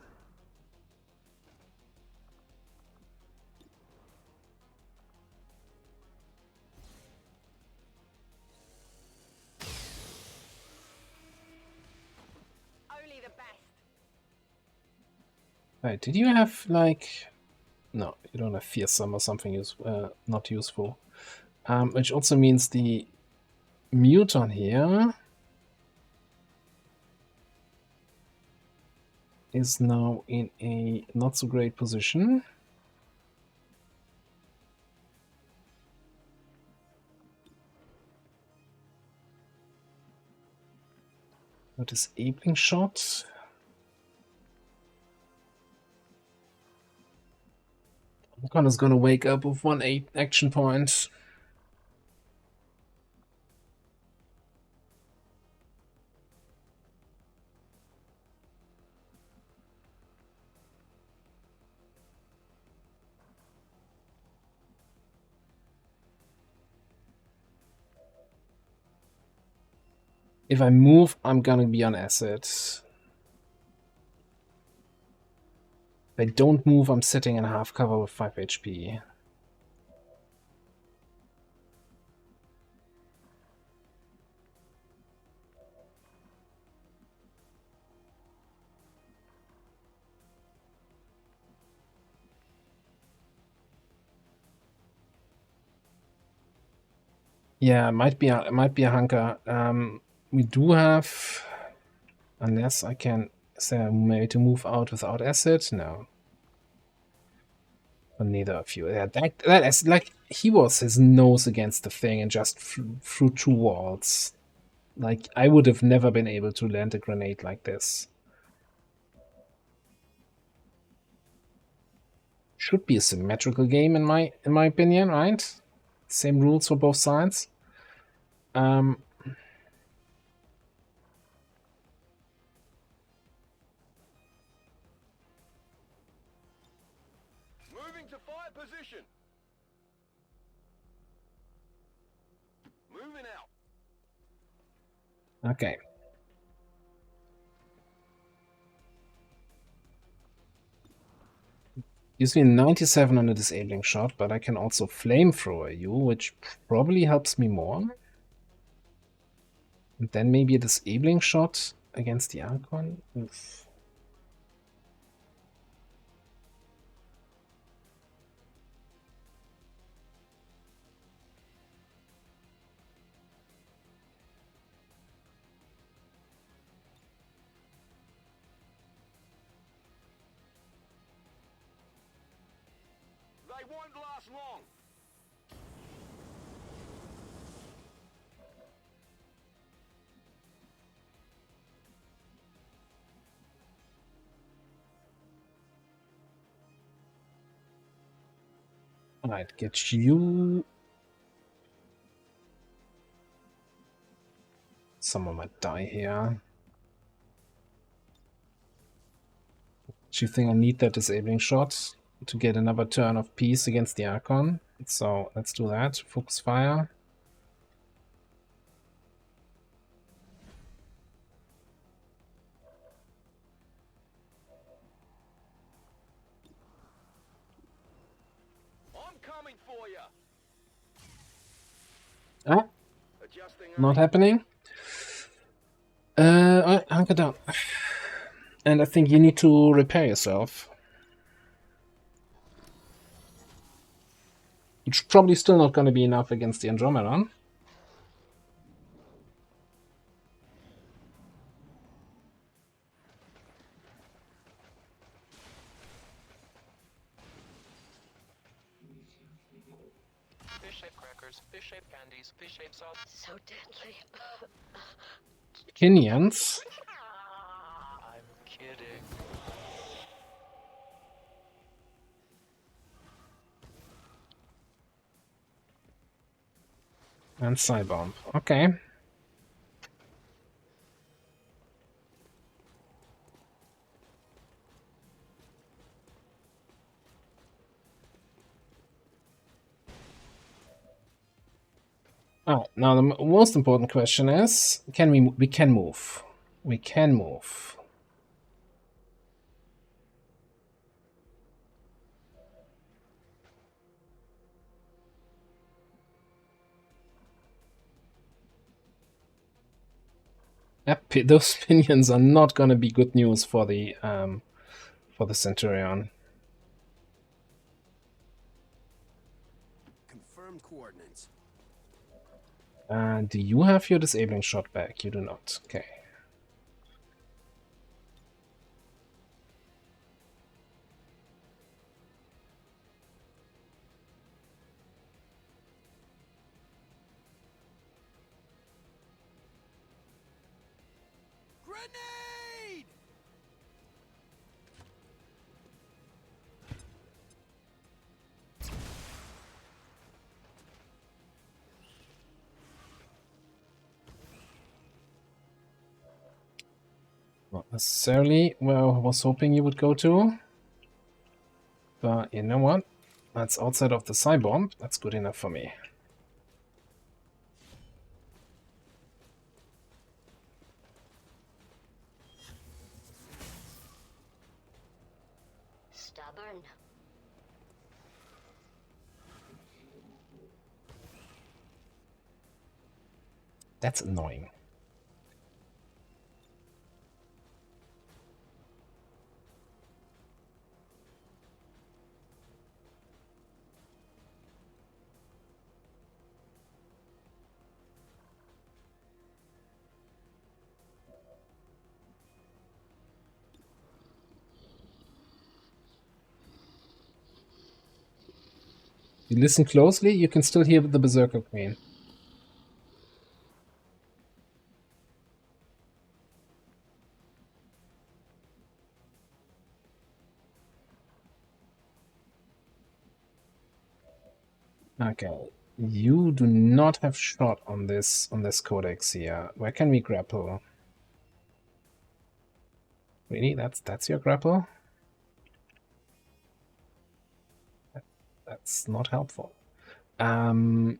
Only the best. Right, did you have, like... No, you don't have fearsome or something not useful. Which also means the Muton here is now in a not so great position. With his Abling shot. Connor's gonna wake up with 1 action point. If I move, I'm gonna be on acid. If I don't move, I'm sitting in half cover with 5 HP. Yeah, it might be a hunker. We do have, unless I can. Is there a way to move out without acid? No. But neither of you. Yeah, that is like he was his nose against the thing and just through 2 walls. Like I would have never been able to land a grenade like this. Should be a symmetrical game in my opinion, right? Same rules for both sides. Moving to fire position. Moving out. Okay. Gives me 97 on a disabling shot, but I can also flamethrower you, which probably helps me more. And then maybe a disabling shot against the Archon. Oof. They won't last long. Alright, get you. Someone might die here. Do you think I need that disabling shot to get another turn of peace against the Archon? So let's do that. Focus fire. I'm coming for you. Ah, not happening. Hunker down. And I think you need to repair yourself. Which probably still not going to be enough against the Andromedon. Fish-shaped crackers, fish-shaped candies, fish-shaped salt. So deadly. Kenyans. I'm kidding. And Psybomb. Okay. Alright, now the most important question is, we can move. We can move. Those opinions are not gonna be good news for the Centurion. Confirmed coordinates. Do you have your disabling shot back? You do not. Okay. Grenade! Not necessarily where I was hoping you would go to. But you know what? That's outside of the Psy-Bomb. That's good enough for me. Stubborn. That's annoying. You listen closely, you can still hear the Berserker Queen. Okay, you do not have shot on this codex here. Where can we grapple? Really? That's your grapple? That's not helpful. I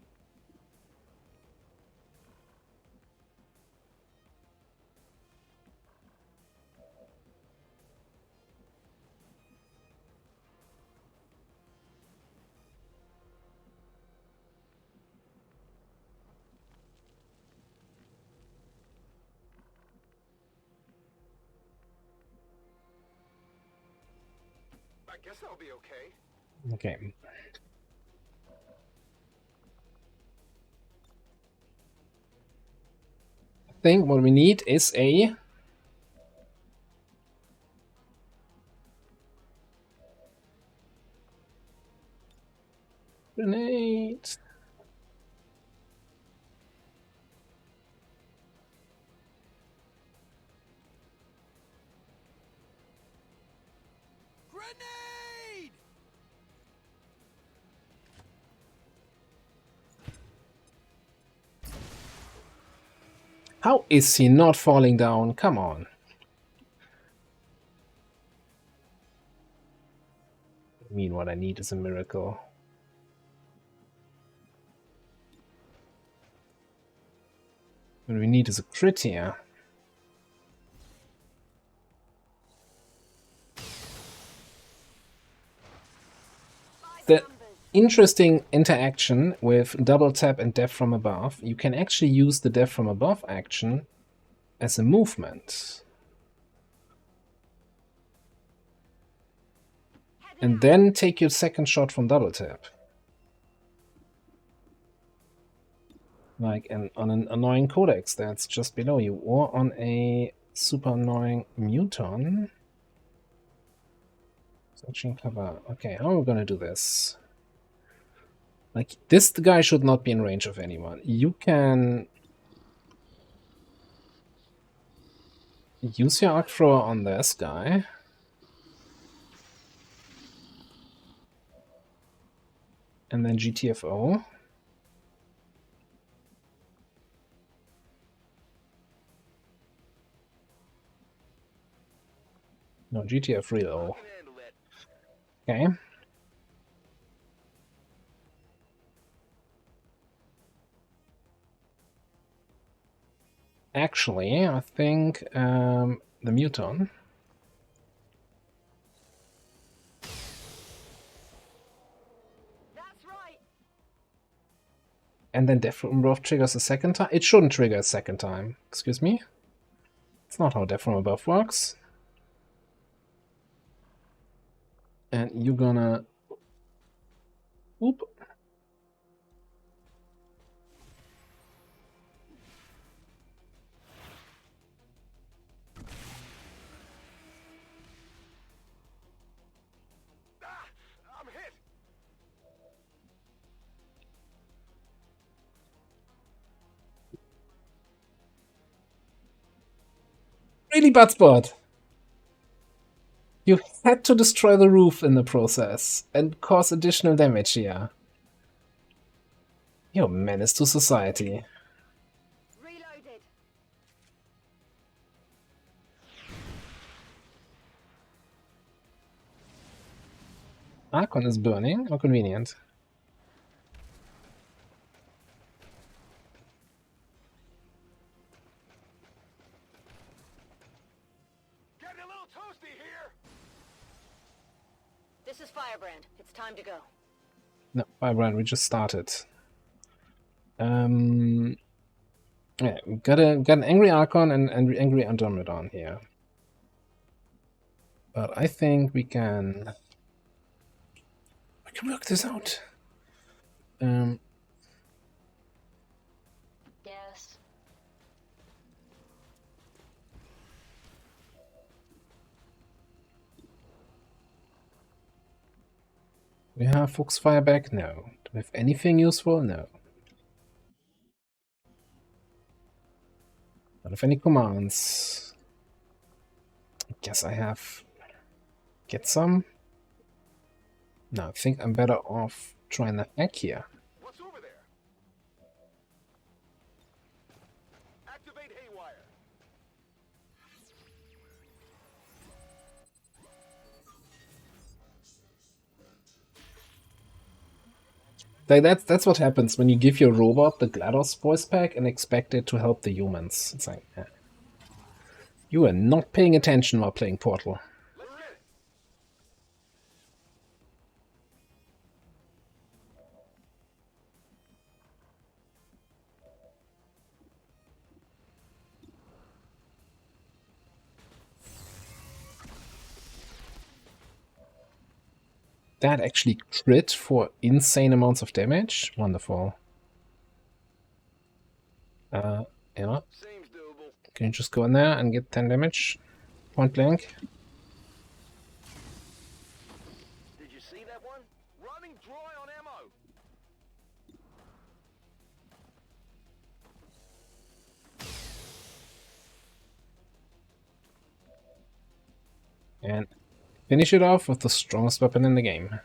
guess I'll be okay. Okay. I think what we need is a grenade. Grenade! How is he not falling down? Come on. I mean, what I need is a miracle. What we need is a crit here. The interesting interaction with double tap and death from above, you can actually use the death from above action as a movement. And then take your second shot from double tap. Like on an annoying codex that's just below you, or on a super annoying muton. Searching cover. Okay, how are we gonna do this? Like, this guy should not be in range of anyone. You can use your arc thrower on this guy. And then GTFO. No, GTF reload. Okay. Actually, I think the muton. That's right. And then Death from Above triggers a second time. It shouldn't trigger a second time. Excuse me? It's not how Death from Above works. And you're gonna... Oop. I'm hit. Really bad spot. You had to destroy the roof in the process and cause additional damage here. You're a menace to society. Reloaded. Archon is burning. How convenient. Getting a little toasty here. This is Firebrand. It's time to go. No, Firebrand, we just started. Yeah, got an angry Archon and angry Andromedon here. But I think we can work this out. Yes. We have Fuchsfire back? No. Do we have anything useful? No. Don't have any commands. I guess I have... Get some? No, I think I'm better off trying to hack here. What's over there? Activate Haywire. Like that's what happens when you give your robot the GLaDOS voice pack and expect it to help the humans. It's like, you are not paying attention while playing Portal. That actually crit for insane amounts of damage. Wonderful. Yeah. Can you just go in there and get 10 damage? Point blank. Did you see that one? Running dry on ammo. And finish it off with the strongest weapon in the game.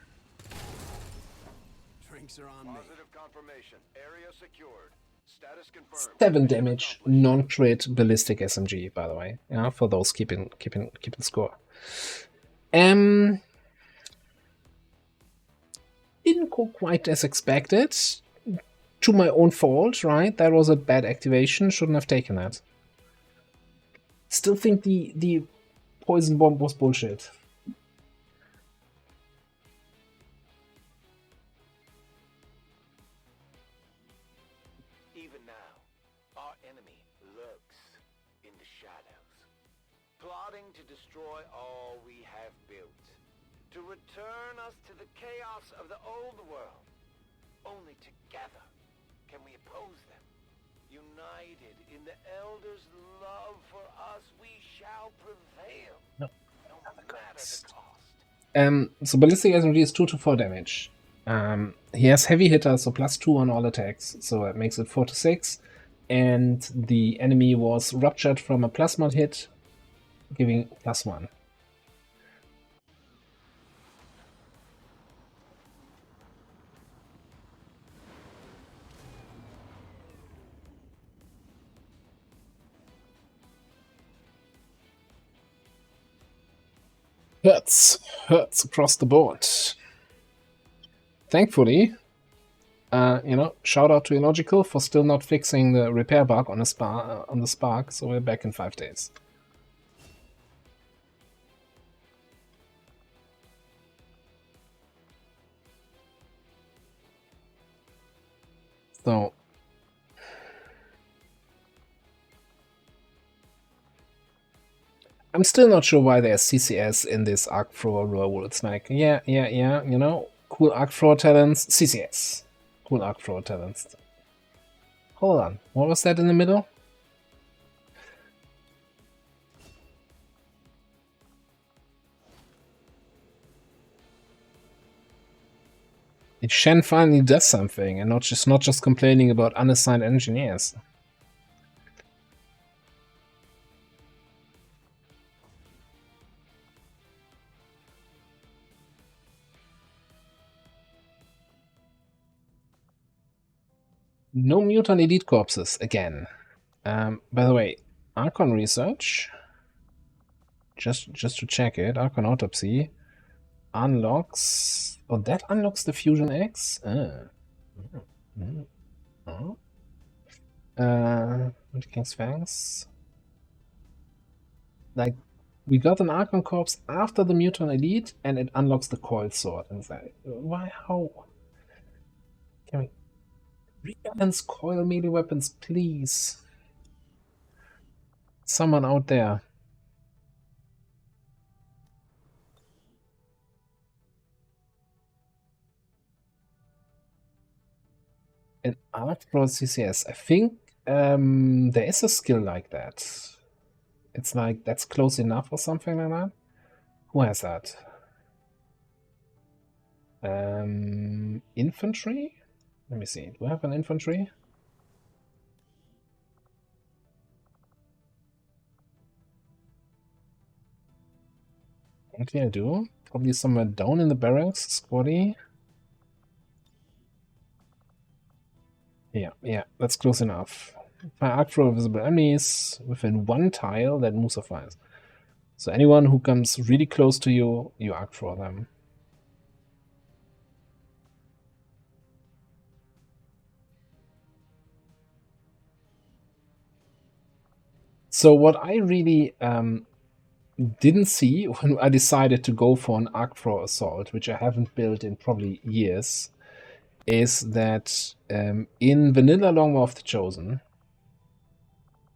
Drinks are on me. Positive confirmation. Area secured. Status confirmed. 7 damage, non-crit ballistic SMG, by the way. Yeah, for those keeping score. Didn't go quite as expected. To my own fault, right? That was a bad activation. Shouldn't have taken that. Still think the poison bomb was bullshit. Even now, our enemy lurks in the shadows, plotting to destroy all we have built, to return us to the chaos of the old world. Only together can we oppose them. United in the Elder's love for us, we shall prevail. No matter the cost. So ballistic SMG is 2 to 4 damage. He has heavy hitter, so +2 on all attacks, so it makes it 4 to 6. And the enemy was ruptured from a plasma hit, giving +1. Hurts across the board. Thankfully, shout out to Illogical for still not fixing the repair bug on the Spark, so we're back in 5 days. So I'm still not sure why there's CCS in this Arc Thrower role. It's like, yeah, you know, cool Arc Thrower talents, CCS. Cool Arc Thrower talents. Hold on, what was that in the middle? Shen finally does something and not just complaining about unassigned engineers. No mutant elite corpses again. By the way, Archon research. Just to check it, Archon autopsy unlocks. Oh, that unlocks the Fusion X. King's Fangs. Like, we got an Archon corpse after the mutant elite, and it unlocks the coil sword. And it's like, why? How? Can we rebalance coil melee weapons, please? Someone out there. In Arc Thrower CCS, I think there is a skill like that. It's like, that's close enough or something like that. Who has that? Infantry? Let me see. Do I have an infantry? What do I do? Probably somewhere down in the barracks, squaddy. Yeah, that's close enough. Fire arc thrower visible enemies within one tile that moves or fires. So anyone who comes really close to you, you arc throw them. So what I really didn't see when I decided to go for an arc thrower assault, which I haven't built in probably years, is that in Vanilla Longbow of the Chosen,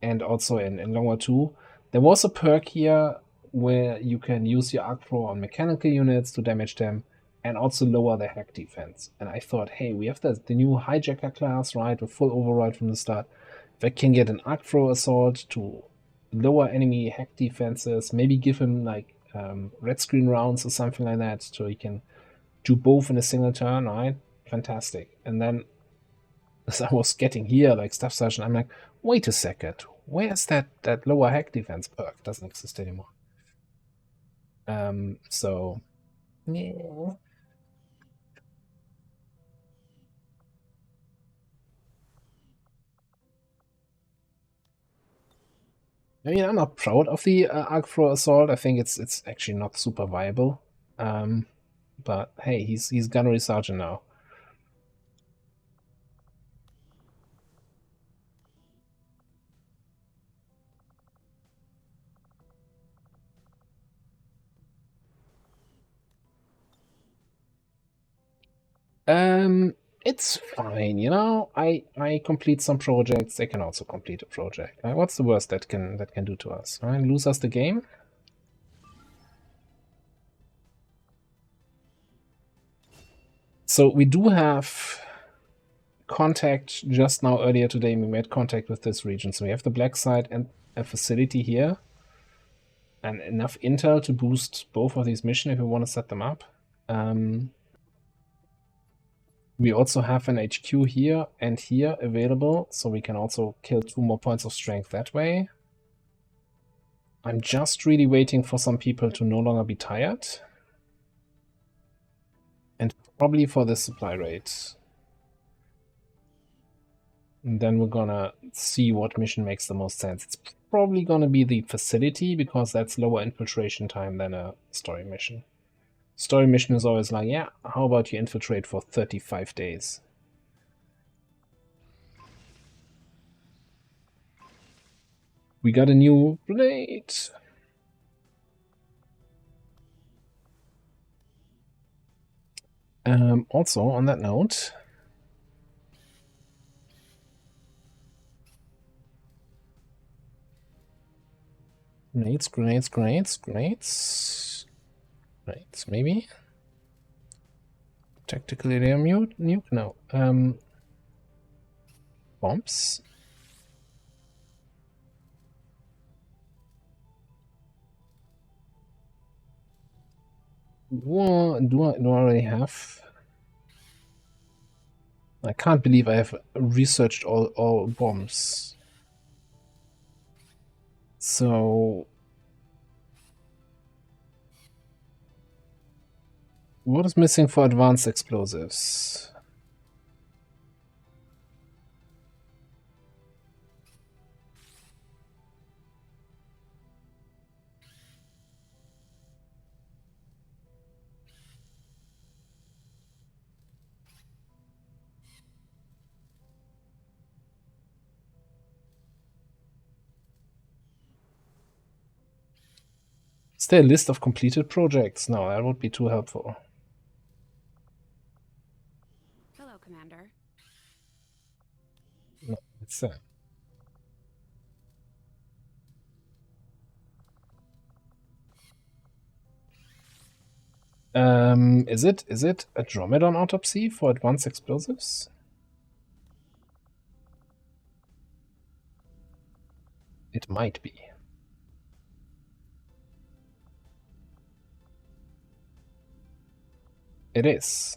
and also in Longbow 2, there was a perk here where you can use your arc thrower on mechanical units to damage them and also lower their hack defense. And I thought, hey, we have the new hijacker class, right, with full override from the start. If I can get an arc thrower assault to lower enemy hack defenses, maybe give him like red screen rounds or something like that, so he can do both in a single turn, right? Fantastic. And then as I was getting here, like Staff Sergeant, I'm like, wait a second, where's that lower hack defense perk? Doesn't exist anymore. So yeah. I mean, I'm not proud of the Arc Thrower Assault. I think it's actually not super viable. But hey, he's Gunnery Sergeant now. It's fine, you know. I complete some projects. They can also complete a project. Right? What's the worst that can do to us? Right? Lose us the game. So we do have contact just now earlier today. We made contact with this region. So we have the black site and a facility here, and enough intel to boost both of these missions if we want to set them up. We also have an HQ here and here available, so we can also kill 2 more points of strength that way. I'm just really waiting for some people to no longer be tired. And probably for the supply rate. And then we're gonna see what mission makes the most sense. It's probably gonna be the facility, because that's lower infiltration time than a story mission. Story mission is always like, yeah, how about you infiltrate for 35 days? We got a new blade. Also, on that note, Grenades, grenades, grenades, grenades. Grenades, maybe? Tactical area nuke? No. Bombs? What do I already have? I can't believe I have researched all bombs. So what is missing for advanced explosives? Is there a list of completed projects? No, that would be too helpful. Hello, Commander. No, it's there. Is it a Dromedon autopsy for advanced explosives? It might be. It is.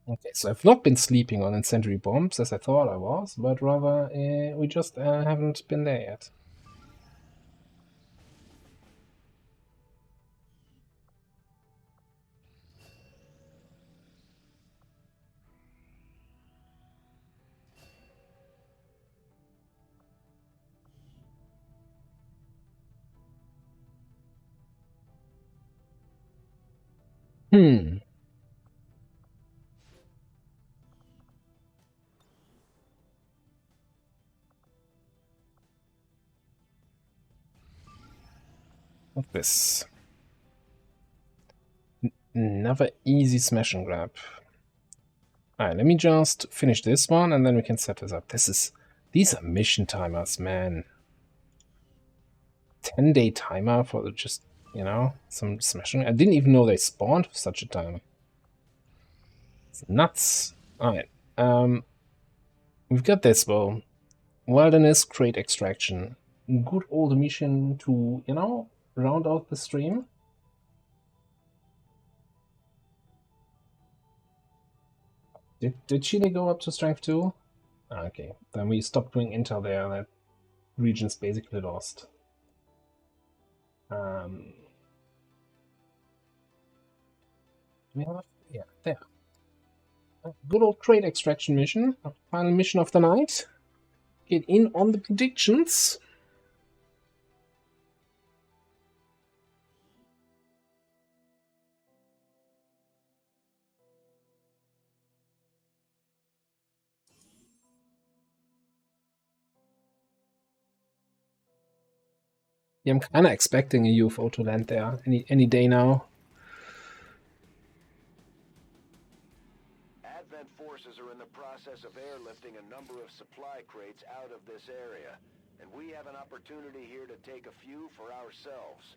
Okay, so I've not been sleeping on incendiary bombs as I thought I was, but rather we just haven't been there yet. Hmm. What's this? Another easy smash and grab. Alright, let me just finish this one and then we can set this up. These are mission timers, man. 10-day timer for just, you know, some smashing. I didn't even know they spawned for such a timer. It's nuts. Alright. We've got this though. Wilderness crate extraction. Good old mission to, you know, round out the stream. Did Chile go up to strength 2? Okay, then we stopped doing intel there. That region's basically lost. Do we have? Yeah, there. Good old crate extraction mission. Final mission of the night. Get in on the predictions. Yeah, I'm kind of expecting a UFO to land there any day now. Advent forces are in the process of airlifting a number of supply crates out of this area, and we have an opportunity here to take a few for ourselves.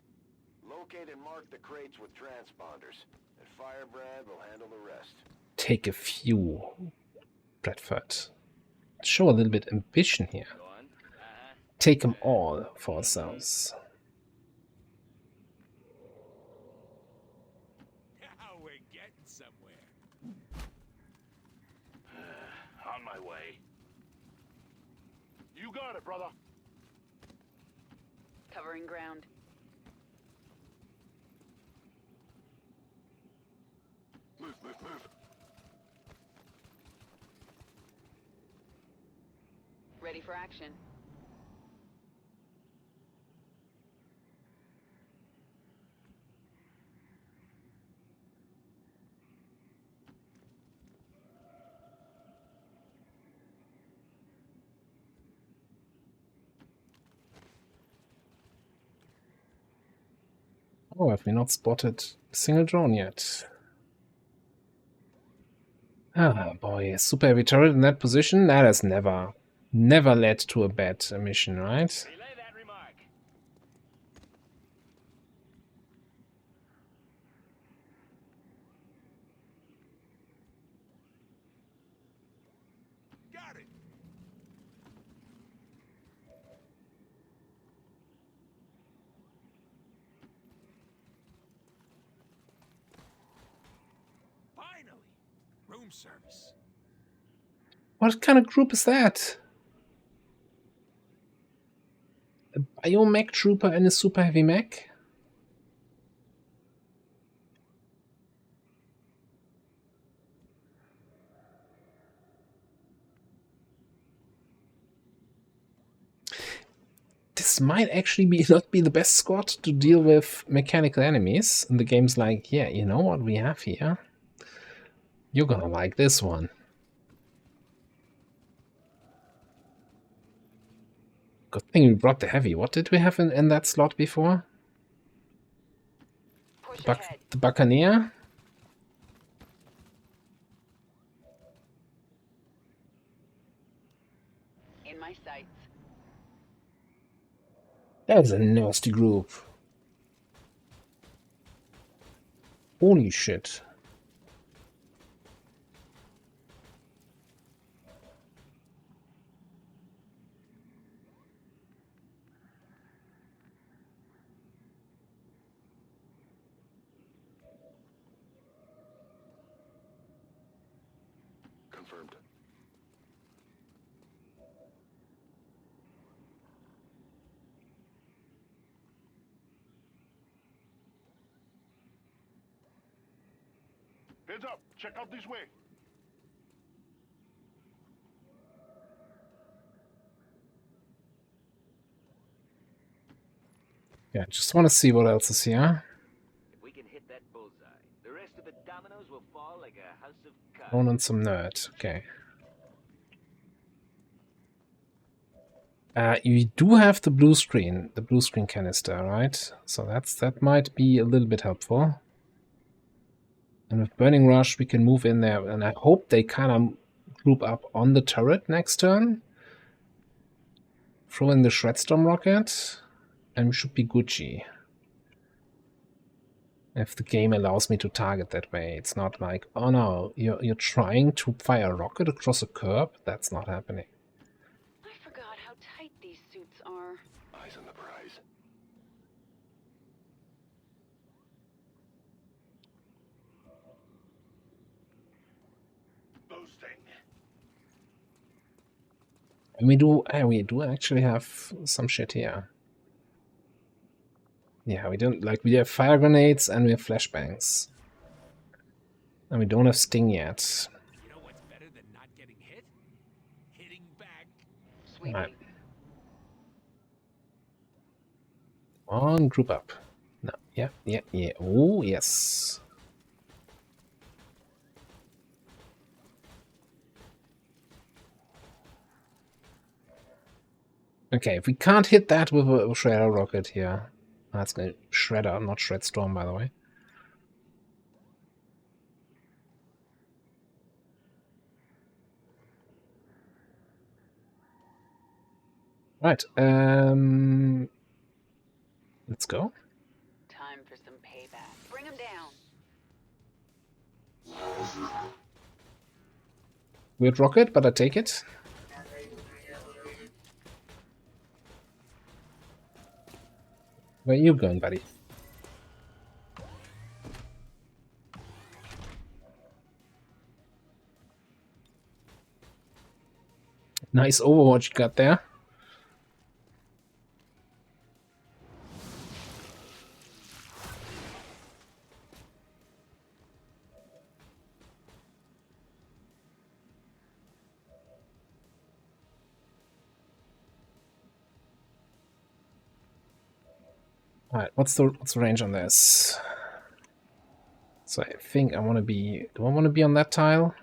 Locate and mark the crates with transponders, and Firebrand will handle the rest. Take a few, Bradford. Show a little bit ambition here. Take them all for ourselves. Now we're getting somewhere. On my way. You got it, brother. Covering ground. Move, move, move. Ready for action. Oh, have we not spotted a single drone yet? Ah, boy, a super heavy turret in that position? That has never led to a bad mission, right? Got it. Finally, room service. What kind of group is that? A biomech trooper and a super heavy mech? This might actually not be the best squad to deal with mechanical enemies. And the game's like, yeah, you know what we have here? You're gonna like this one. Good thing we brought the heavy. What did we have in that slot before? The Buccaneer? In my sights. That's a nasty group. Holy shit. Confirmed. Heads up! Check out this way! Yeah, just want to see what else is here. If we can hit that bullseye, the rest of the dominoes will fall like a house of cards. Drone and some nerd. Okay. You do have the blue screen canister, right? So that might be a little bit helpful. And with Burning Rush, we can move in there, and I hope they kind of group up on the turret next turn. Throw in the Shredstorm rocket, and we should be Gucci. If the game allows me to target that way, it's not like, oh no, you're trying to fire a rocket across a curb. That's not happening. I forgot how tight these suits are. Eyes on the prize. Boosting. And we do actually have some shit here. Yeah, we have fire grenades and we have flashbangs. And we don't have Sting yet. You know what's better than not getting hit? Hitting back. Sweet. Right. On, group up. No, yeah. Oh, yes. Okay, if we can't hit that with a Shredder rocket here, that's going to Shredder, not Shredstorm, by the way. Right, let's go. Time for some payback. Bring him down. Weird rocket, but I take it. Where are you going, buddy? Nice Overwatch you got there. Alright, what's the range on this? So I think I want to be... Do I want to be on that tile?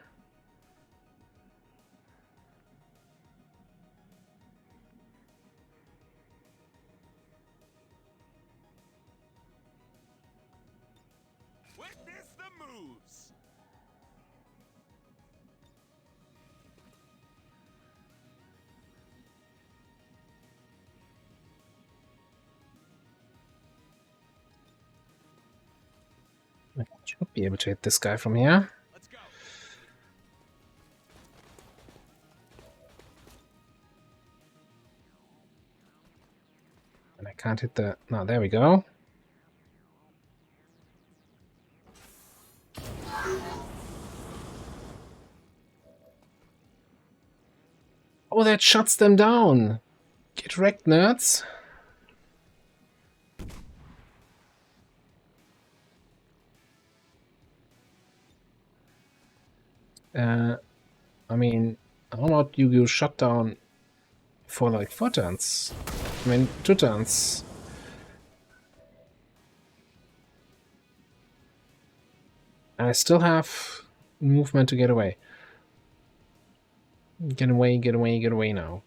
moves. I should be able to hit this guy from here. And I can't hit the... No, there we go. Oh, that shuts them down. Get wrecked, nerds. I mean, how about you go shut down for like 4 turns? I mean, 2 turns. I still have movement to get away. Get away, get away, get away now.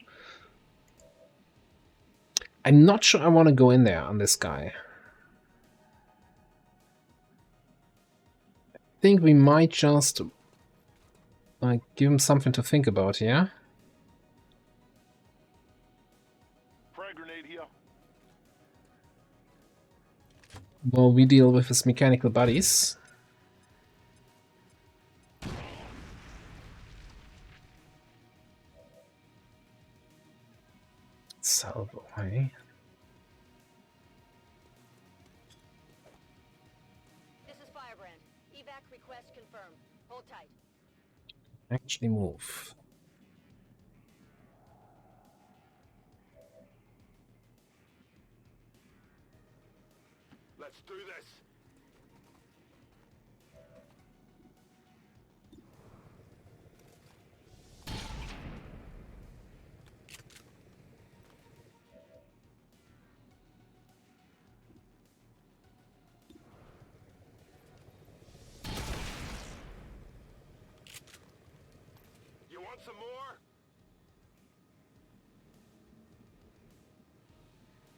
I'm not sure I want to go in there on this guy. I think we might just like give him something to think about here. Frag grenade here. While we deal with his mechanical buddies. Salvo, eh? This is Firebrand. Evac request confirmed. Hold tight. Actually move. Let's do this. You want some more?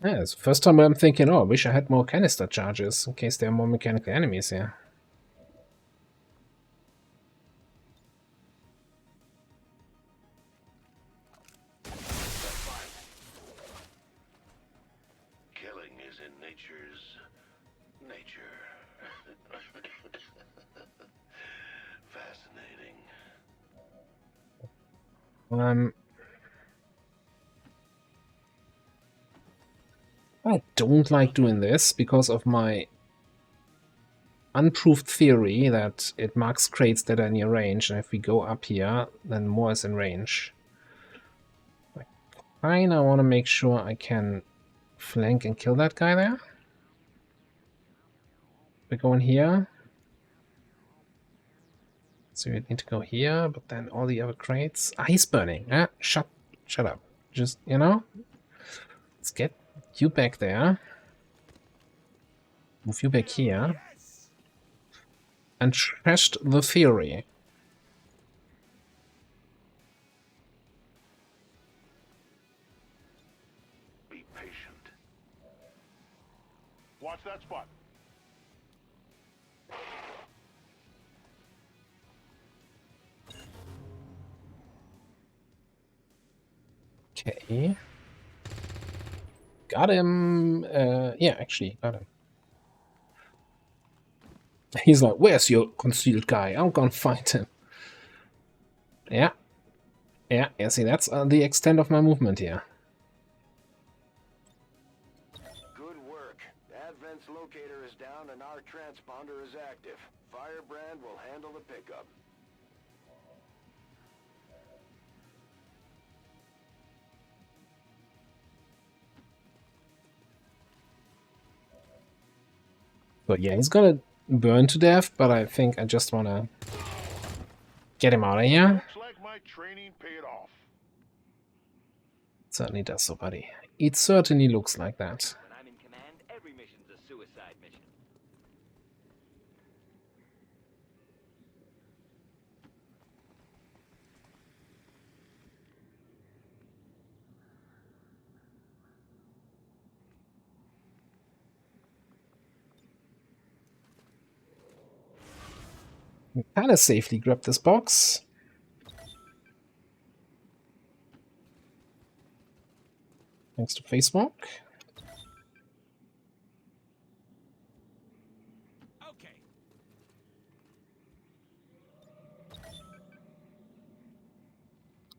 Yeah, it's the first time I'm thinking, oh, I wish I had more canister charges in case there are more mechanical enemies here. Killing is in nature's nature. Fascinating. I don't like doing this because of my unproved theory that it marks crates that are near range, and if we go up here, then more is in range. I kinda want to make sure I can flank and kill that guy there. We go in here. So we need to go here, but then all the other crates... Ah, he's burning. Ah, shut up. Just, you know? Let's get you back there. Move you back here. And trashed the theory. Be patient. Watch that spot. Okay. Got him. Yeah, actually, got him. He's like, where's your concealed guy? I'm gonna find him. Yeah. Yeah, see, that's the extent of my movement here. Good work. Advent's locator is down and our transponder is active. Firebrand will handle the pickup. But yeah, he's gonna burn to death, but I think I just wanna get him out of here. Looks like my training paid off. Certainly does so, buddy. It certainly looks like that. When I'm in command, every mission's a suicide mission. We kind of safely grab this box. Thanks to Facewalk.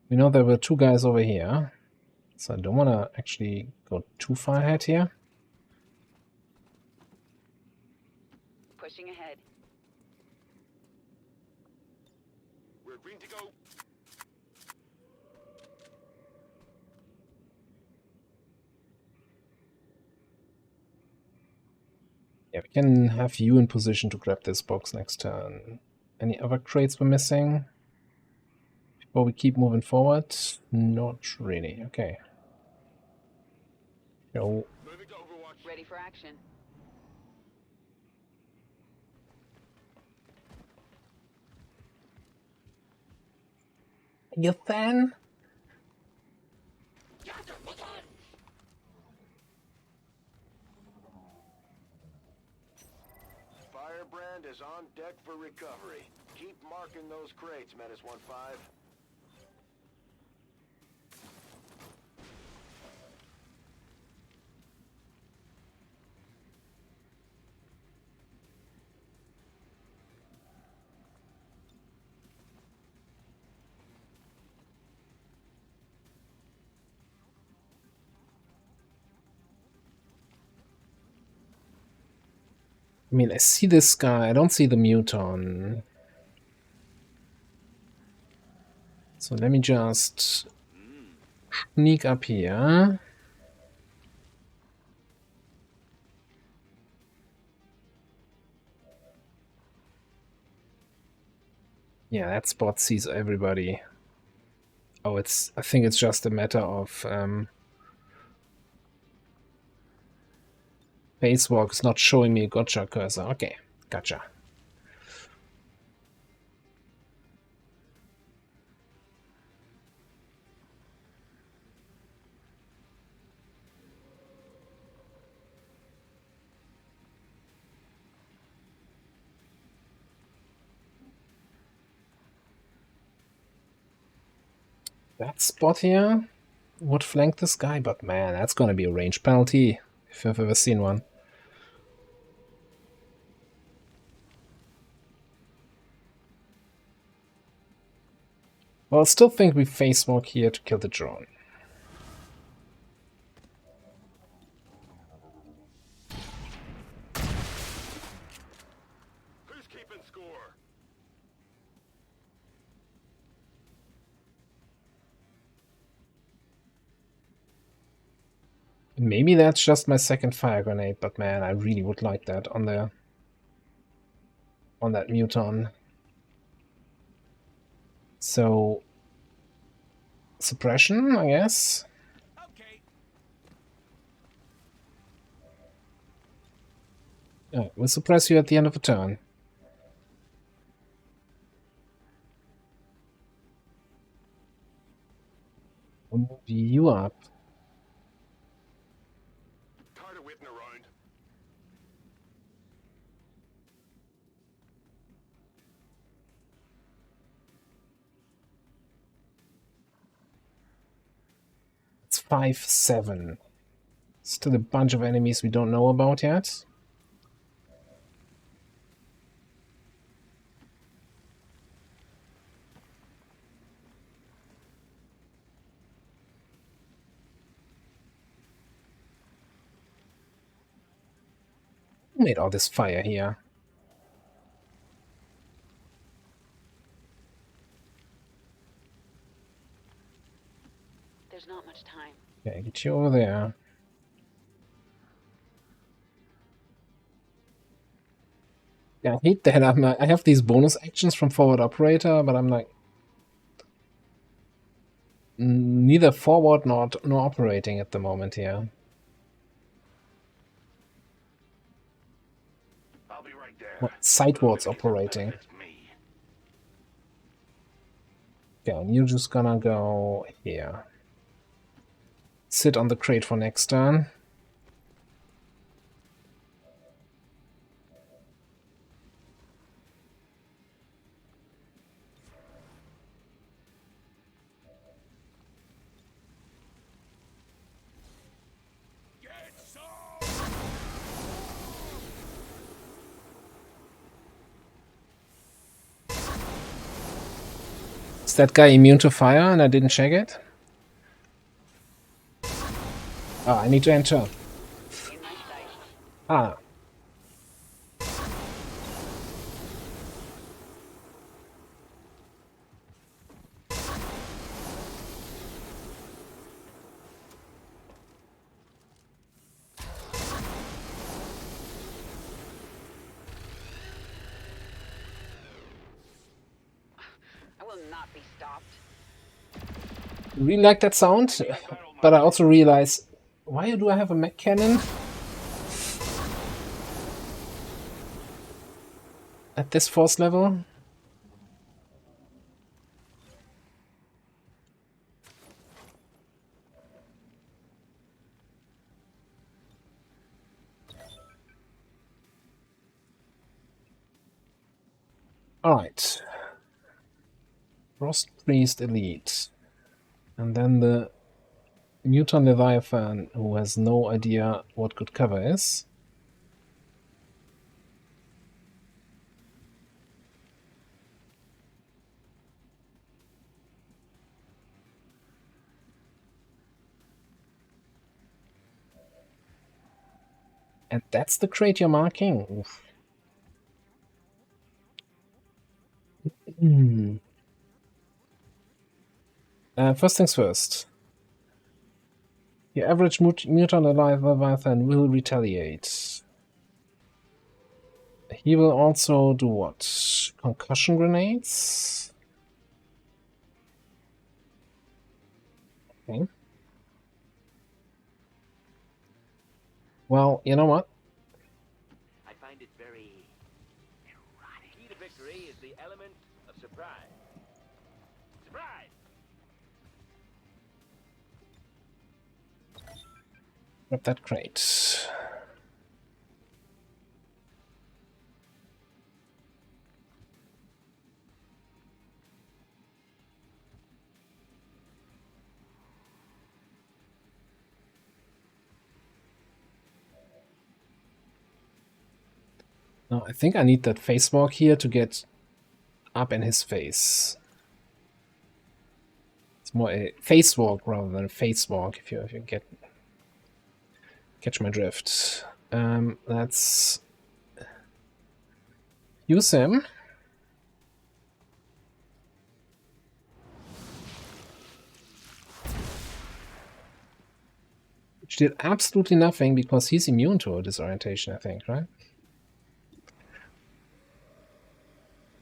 We know there were two guys over here, so I don't want to actually go too far ahead here. Pushing ahead. We're green to go. Yeah, we can have you in position to grab this box next turn. Any other crates we're missing? Before we keep moving forward? Not really. Okay. Yo. Ready for action. You fan? Firebrand is on deck for recovery. Keep marking those crates, Menace 1-5. I mean, I see this guy. I don't see the Muton. So let me just sneak up here. Yeah, that spot sees everybody. Oh, I think it's just a matter of Facewalk is not showing me a gotcha cursor. Okay, gotcha. That spot here would flank this guy, but man, that's gonna be a range penalty if I've ever seen one. Well, I still think we Facewalk here to kill the drone. Who's keeping score? Maybe that's just my second fire grenade, but man, I really would like that on that Muton. So suppression, I guess. Okay. Yeah, we'll suppress you at the end of a turn. We'll move you up. Tired of waiting around. It's 5-7. Still a bunch of enemies we don't know about yet. Who made all this fire here? There's not much time. Okay, get you over there. Yeah, I hate that. I have these bonus actions from Forward Operator, but I'm like neither forward nor operating at the moment here. I'll be right there. Well, sidewards operating. Okay, and you're just gonna go here. Sit on the crate for next turn. Is that guy immune to fire and I didn't check it? Ah, I need to enter. Ah. Really like that sound, but I also realize, why do I have a mech cannon at this force level? Alright. Frost Priest Elite. And then the Muton Leviathan, who has no idea what good cover is. And that's the crate you're marking. Oof. First things first. Your average Muton Leviathan will retaliate. He will also do what? Concussion grenades? Okay. Well, you know what? I find it very erotic. Key to victory is the element of surprise. Surprise! Grab that crate. No, I think I need that face walk here to get up in his face. It's more a face walk rather than a face walk, if you catch my drift. Let's use him. Which did absolutely nothing because he's immune to disorientation, I think, right?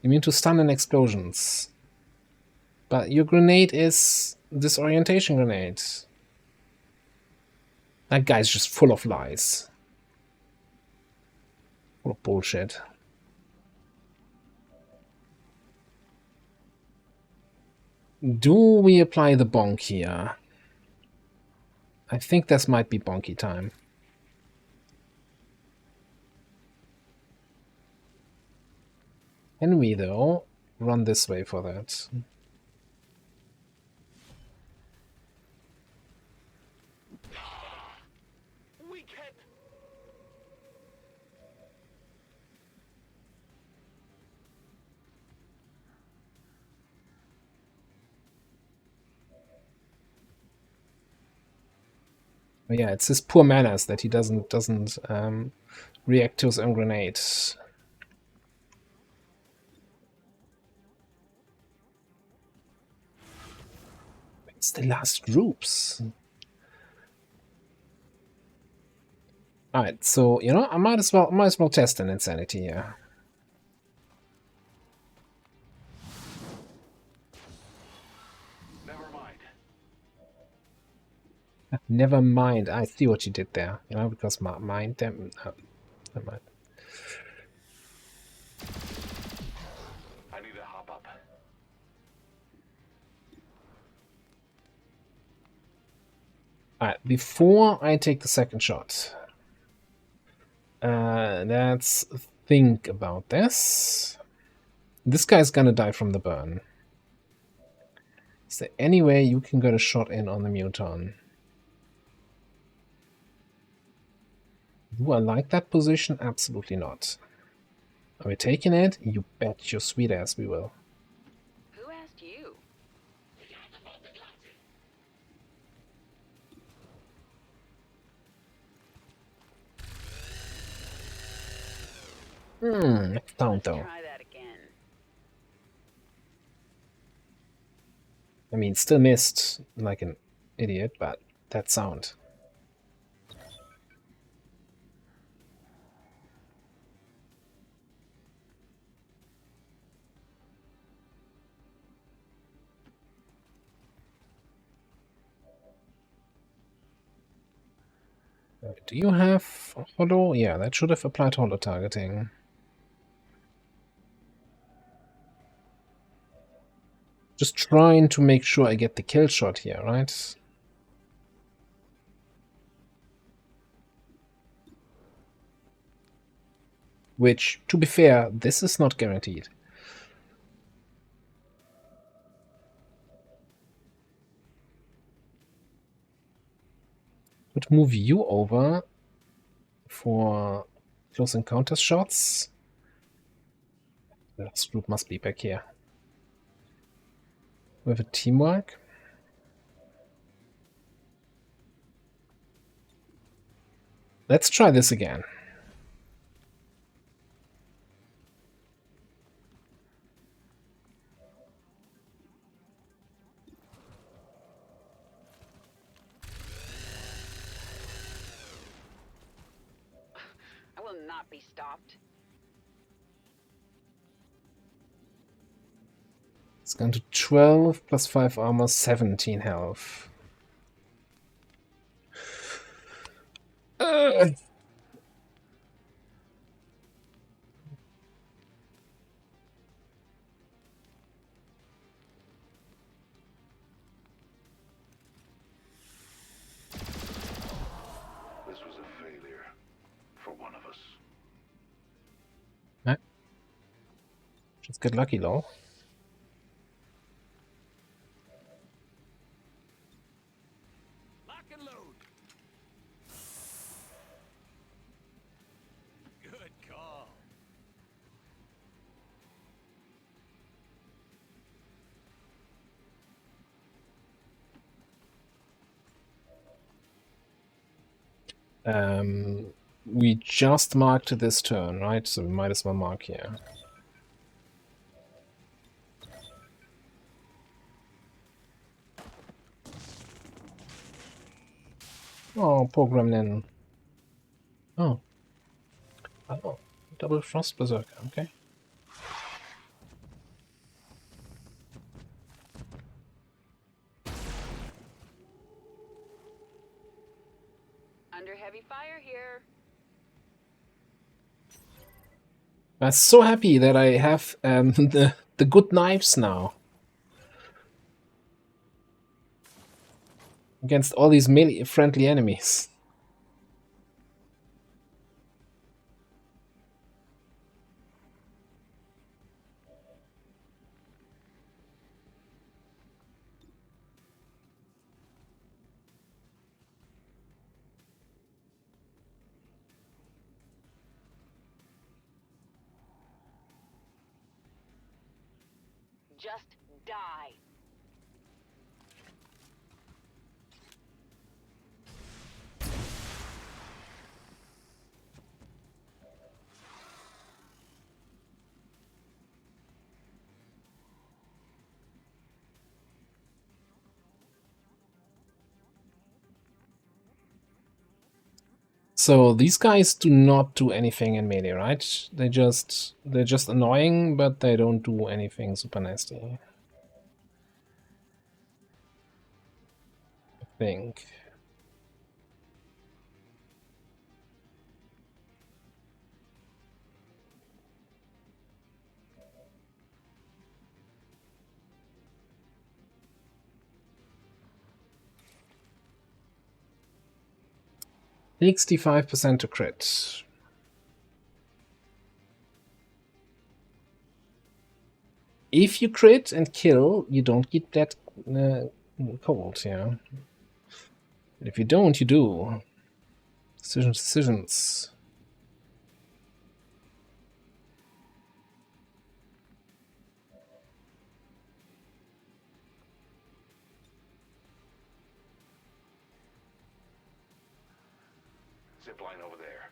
Immune to stun and explosions. But your grenade is disorientation grenade. That guy's just full of lies. Full of bullshit. Do we apply the bonk here? I think this might be bonky time. Can we, though, run this way for that? But yeah, it's his poor manners that he doesn't react to his own grenades. It's the last groups. Alright, so you know, I might as well test an insanity here. Never mind. I see what you did there. You know, because my mind. Never mind. I need to hop up. Alright, before I take the second shot, let's think about this. This guy's gonna die from the burn. Is there any way you can get a shot in on the Muton? Do I like that position? Absolutely not. Are we taking it? You bet your sweet ass we will. Who asked you? Don't though. Try that again. I mean, still missed like an idiot, but that sound. Do you have holo? Yeah, that should have applied holo targeting. Just trying to make sure I get the kill shot here, right? Which, to be fair, this is not guaranteed. Would move you over for close encounters shots. The last group must be back here. We have a teamwork. Let's try this again. I will not be stopped. It's gone to 12 plus 5 armor, 17 health. This was a failure for one of us. Just get lucky, though. Lock and load. Good call. We just marked this turn, right? So we might as well mark here. Oh, poor gremlin. Oh. Oh, double frost berserker, okay. Under heavy fire here. I'm so happy that I have the good knives now. Against all these melee friendly enemies. Just die. So these guys do not do anything in melee, right? They're just annoying, but they don't do anything super nasty. I think. $65% to crit. If you crit and kill, you don't get that cold, yeah. If you don't, you do. Decisions. Zip line over there.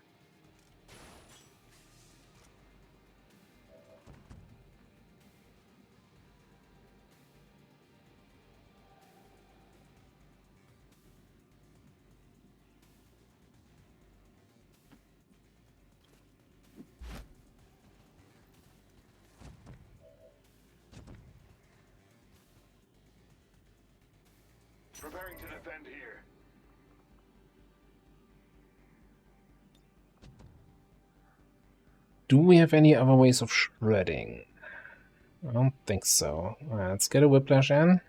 Preparing to defend here. Do we have any other ways of shredding? I don't think so. Let's get a whiplash in.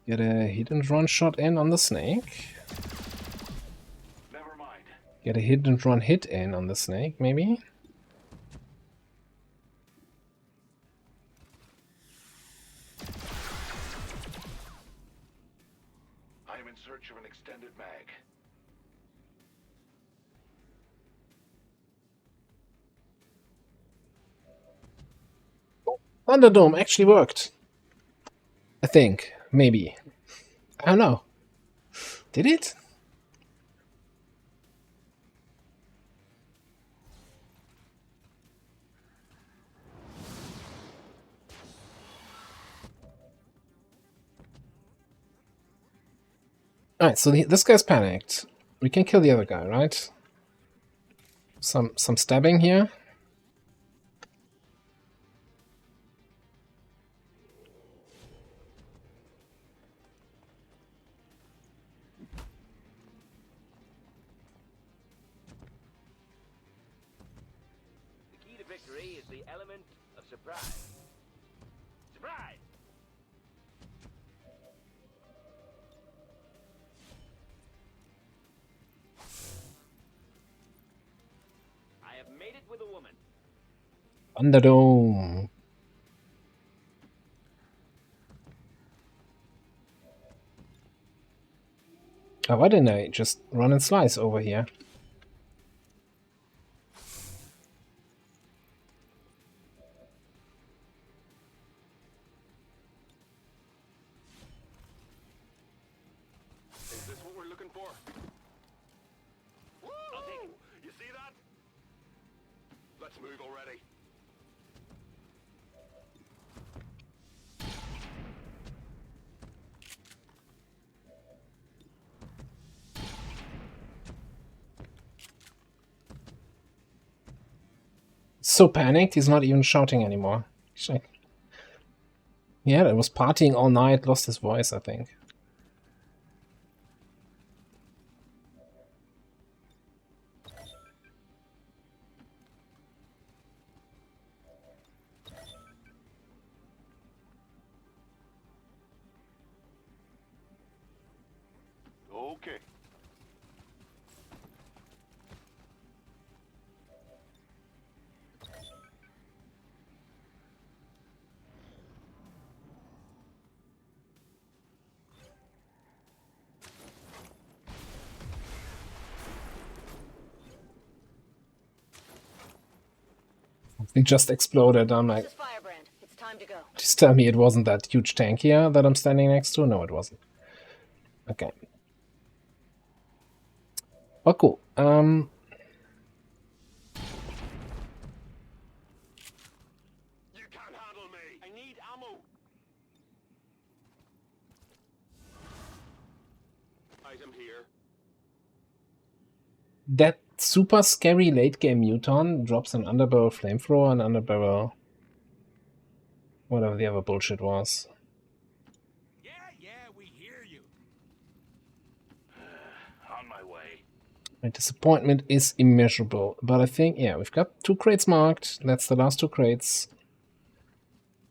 Get a hit and run shot in on the snake. Never mind. Get a hit and run hit in on the snake, maybe? I am in search of an extended mag. Thunderdome actually worked. I think. Maybe. I don't know. Did it? Alright, so this guy's panicked. We can kill the other guy, right? Some stabbing here. The key to victory is the element of surprise. Surprise! I have made it with a woman. Thunderdome. Oh, why didn't I just run and slice over here? Is this what we're looking for? Woo! You see that? Let's move already. So panicked, he's not even shouting anymore. He's like, yeah, it was partying all night, lost his voice, I think. Okay. It just exploded. I'm like, This is Firebrand. It's time to go. just tell me it wasn't that huge tank here that I'm standing next to? No, it wasn't. Okay. Oh, cool. You can't handle me. I need ammo. Item here. That super scary late game Muton drops an underbarrel flamethrower and underbarrel whatever the other bullshit was. On my way. My disappointment is immeasurable, but I think, yeah, we've got 2 crates marked. That's the last 2 crates.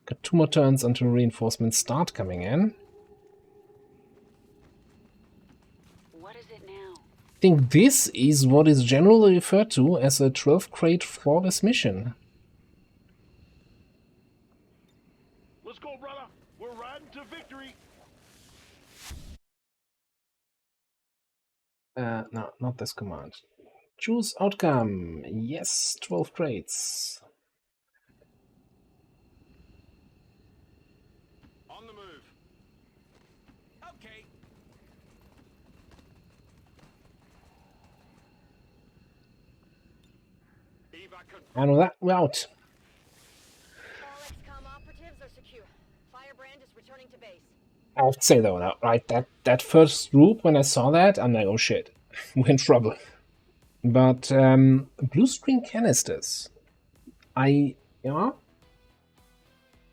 Got 2 more turns until reinforcements start coming in. What is it now? I think this is what is generally referred to as a 12 crate flawless mission. Let's go, brother. We're riding to victory. No, not this command. Choose outcome. Yes, 12 crates. On the move. Okay. And with that, we're out. All XCOM operatives are secure. Firebrand is returning to base. I have to say though, now, right, that first group, when I saw that, I'm like, oh shit, we're in trouble. But blue screen canisters. I,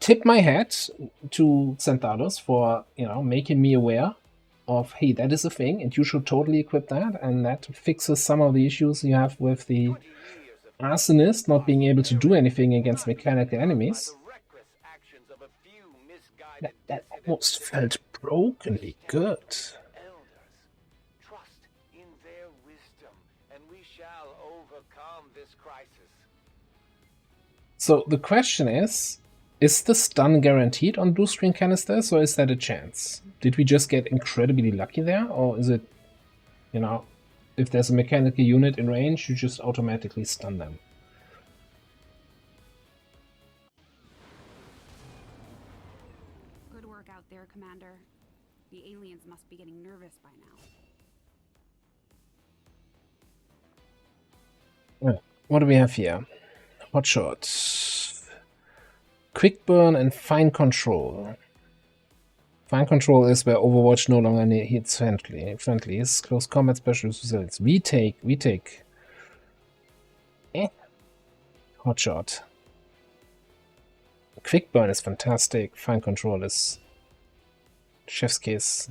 tip my hat to Centauros for, making me aware of, hey, that is a thing, and you should totally equip that, and that fixes some of the issues you have with the Arsonist not being able to do anything against mechanical enemies. That almost felt brokenly good. Trust in their wisdom, and we shall overcome this crisis. So the question is the stun guaranteed on blue screen canisters, or is that a chance? Did we just get incredibly lucky there, or is it, if there's a mechanical unit in range, you just automatically stun them? Good work out there, Commander. The aliens must be getting nervous by now. What do we have here? Hotshot. Quick burn and fine control. Fine control is where Overwatch no longer hits friendlies. Close combat specialist results. We take. Hotshot. Quick burn is fantastic. Fine control is chef's kiss.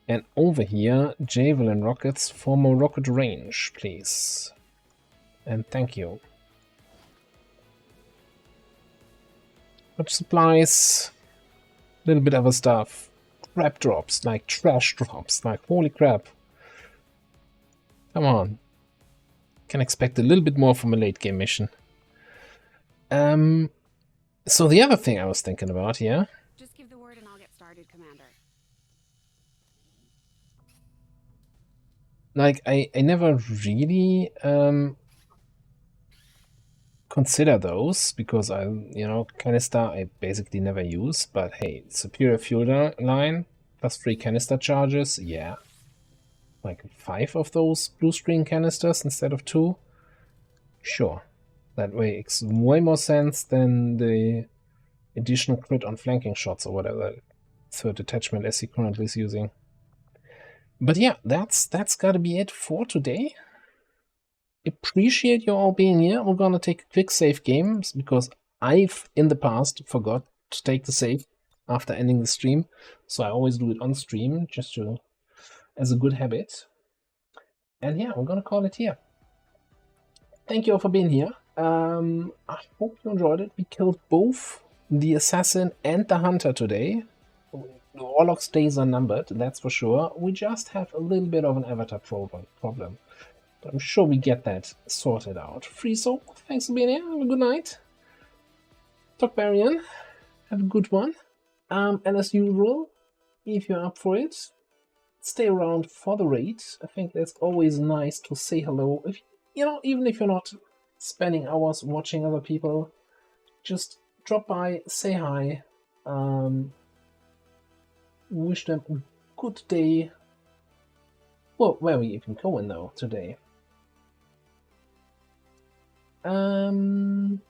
And over here, Javelin rockets for more rocket range, please. And thank you. Much supplies, a little bit other stuff. Crap drops, like trash drops, like holy crap. Come on. Can expect a little bit more from a late game mission. So the other thing I was thinking about here. Just give the word and I'll get started, Commander. Like, I never really consider those, because canister I basically never use, but hey, superior fuel line, plus 3 canister charges, yeah. Like 5 of those blue screen canisters instead of 2? Sure. That way makes way more sense than the additional crit on flanking shots or whatever third attachment SC currently is using. But yeah, that's gotta be it for today. Appreciate you all being here. We're gonna take a quick save game, because I've in the past forgot to take the save after ending the stream, so I always do it on stream just as a good habit. And yeah, we're gonna call it here. Thank you all for being here. I hope you enjoyed it. We killed both the assassin and the hunter today. The Warlock's days are numbered, that's for sure. We just have a little bit of an avatar problem. But I'm sure we get that sorted out. Freeso, thanks for being here. Have a good night. Tokbarian, have a good one. And as usual, if you're up for it, stay around for the raid. I think that's always nice to say hello. If even if you're not spending hours watching other people, just drop by, say hi, wish them a good day. Well, where are we even going though today? Anyone?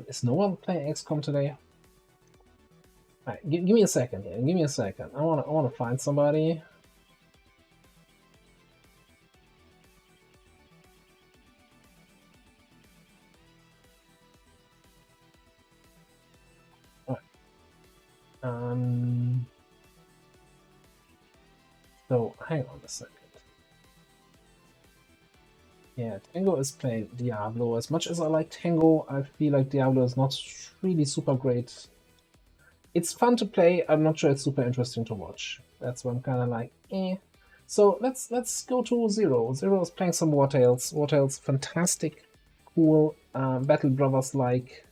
Is no one playing XCOM today? Alright, give me a second here. Give me a second. I wanna find somebody. So hang on a second. Yeah, Tango is playing Diablo. As much as I like Tango, I feel like Diablo is not really super great. It's fun to play. I'm not sure it's super interesting to watch. That's why I'm kind of like, eh. So let's go to Zero. Zero is playing some War Tales. War Tales, fantastic, cool Battle Brothers like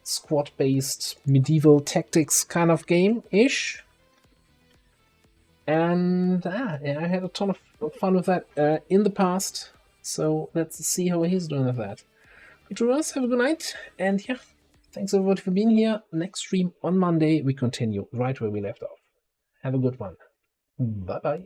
squad-based medieval tactics kind of game-ish. And yeah, I had a ton of fun with that in the past. So let's see how he's doing with that. To us, have a good night, and yeah, thanks everybody for being here. Next stream on Monday, we continue right where we left off. Have a good one. Bye bye.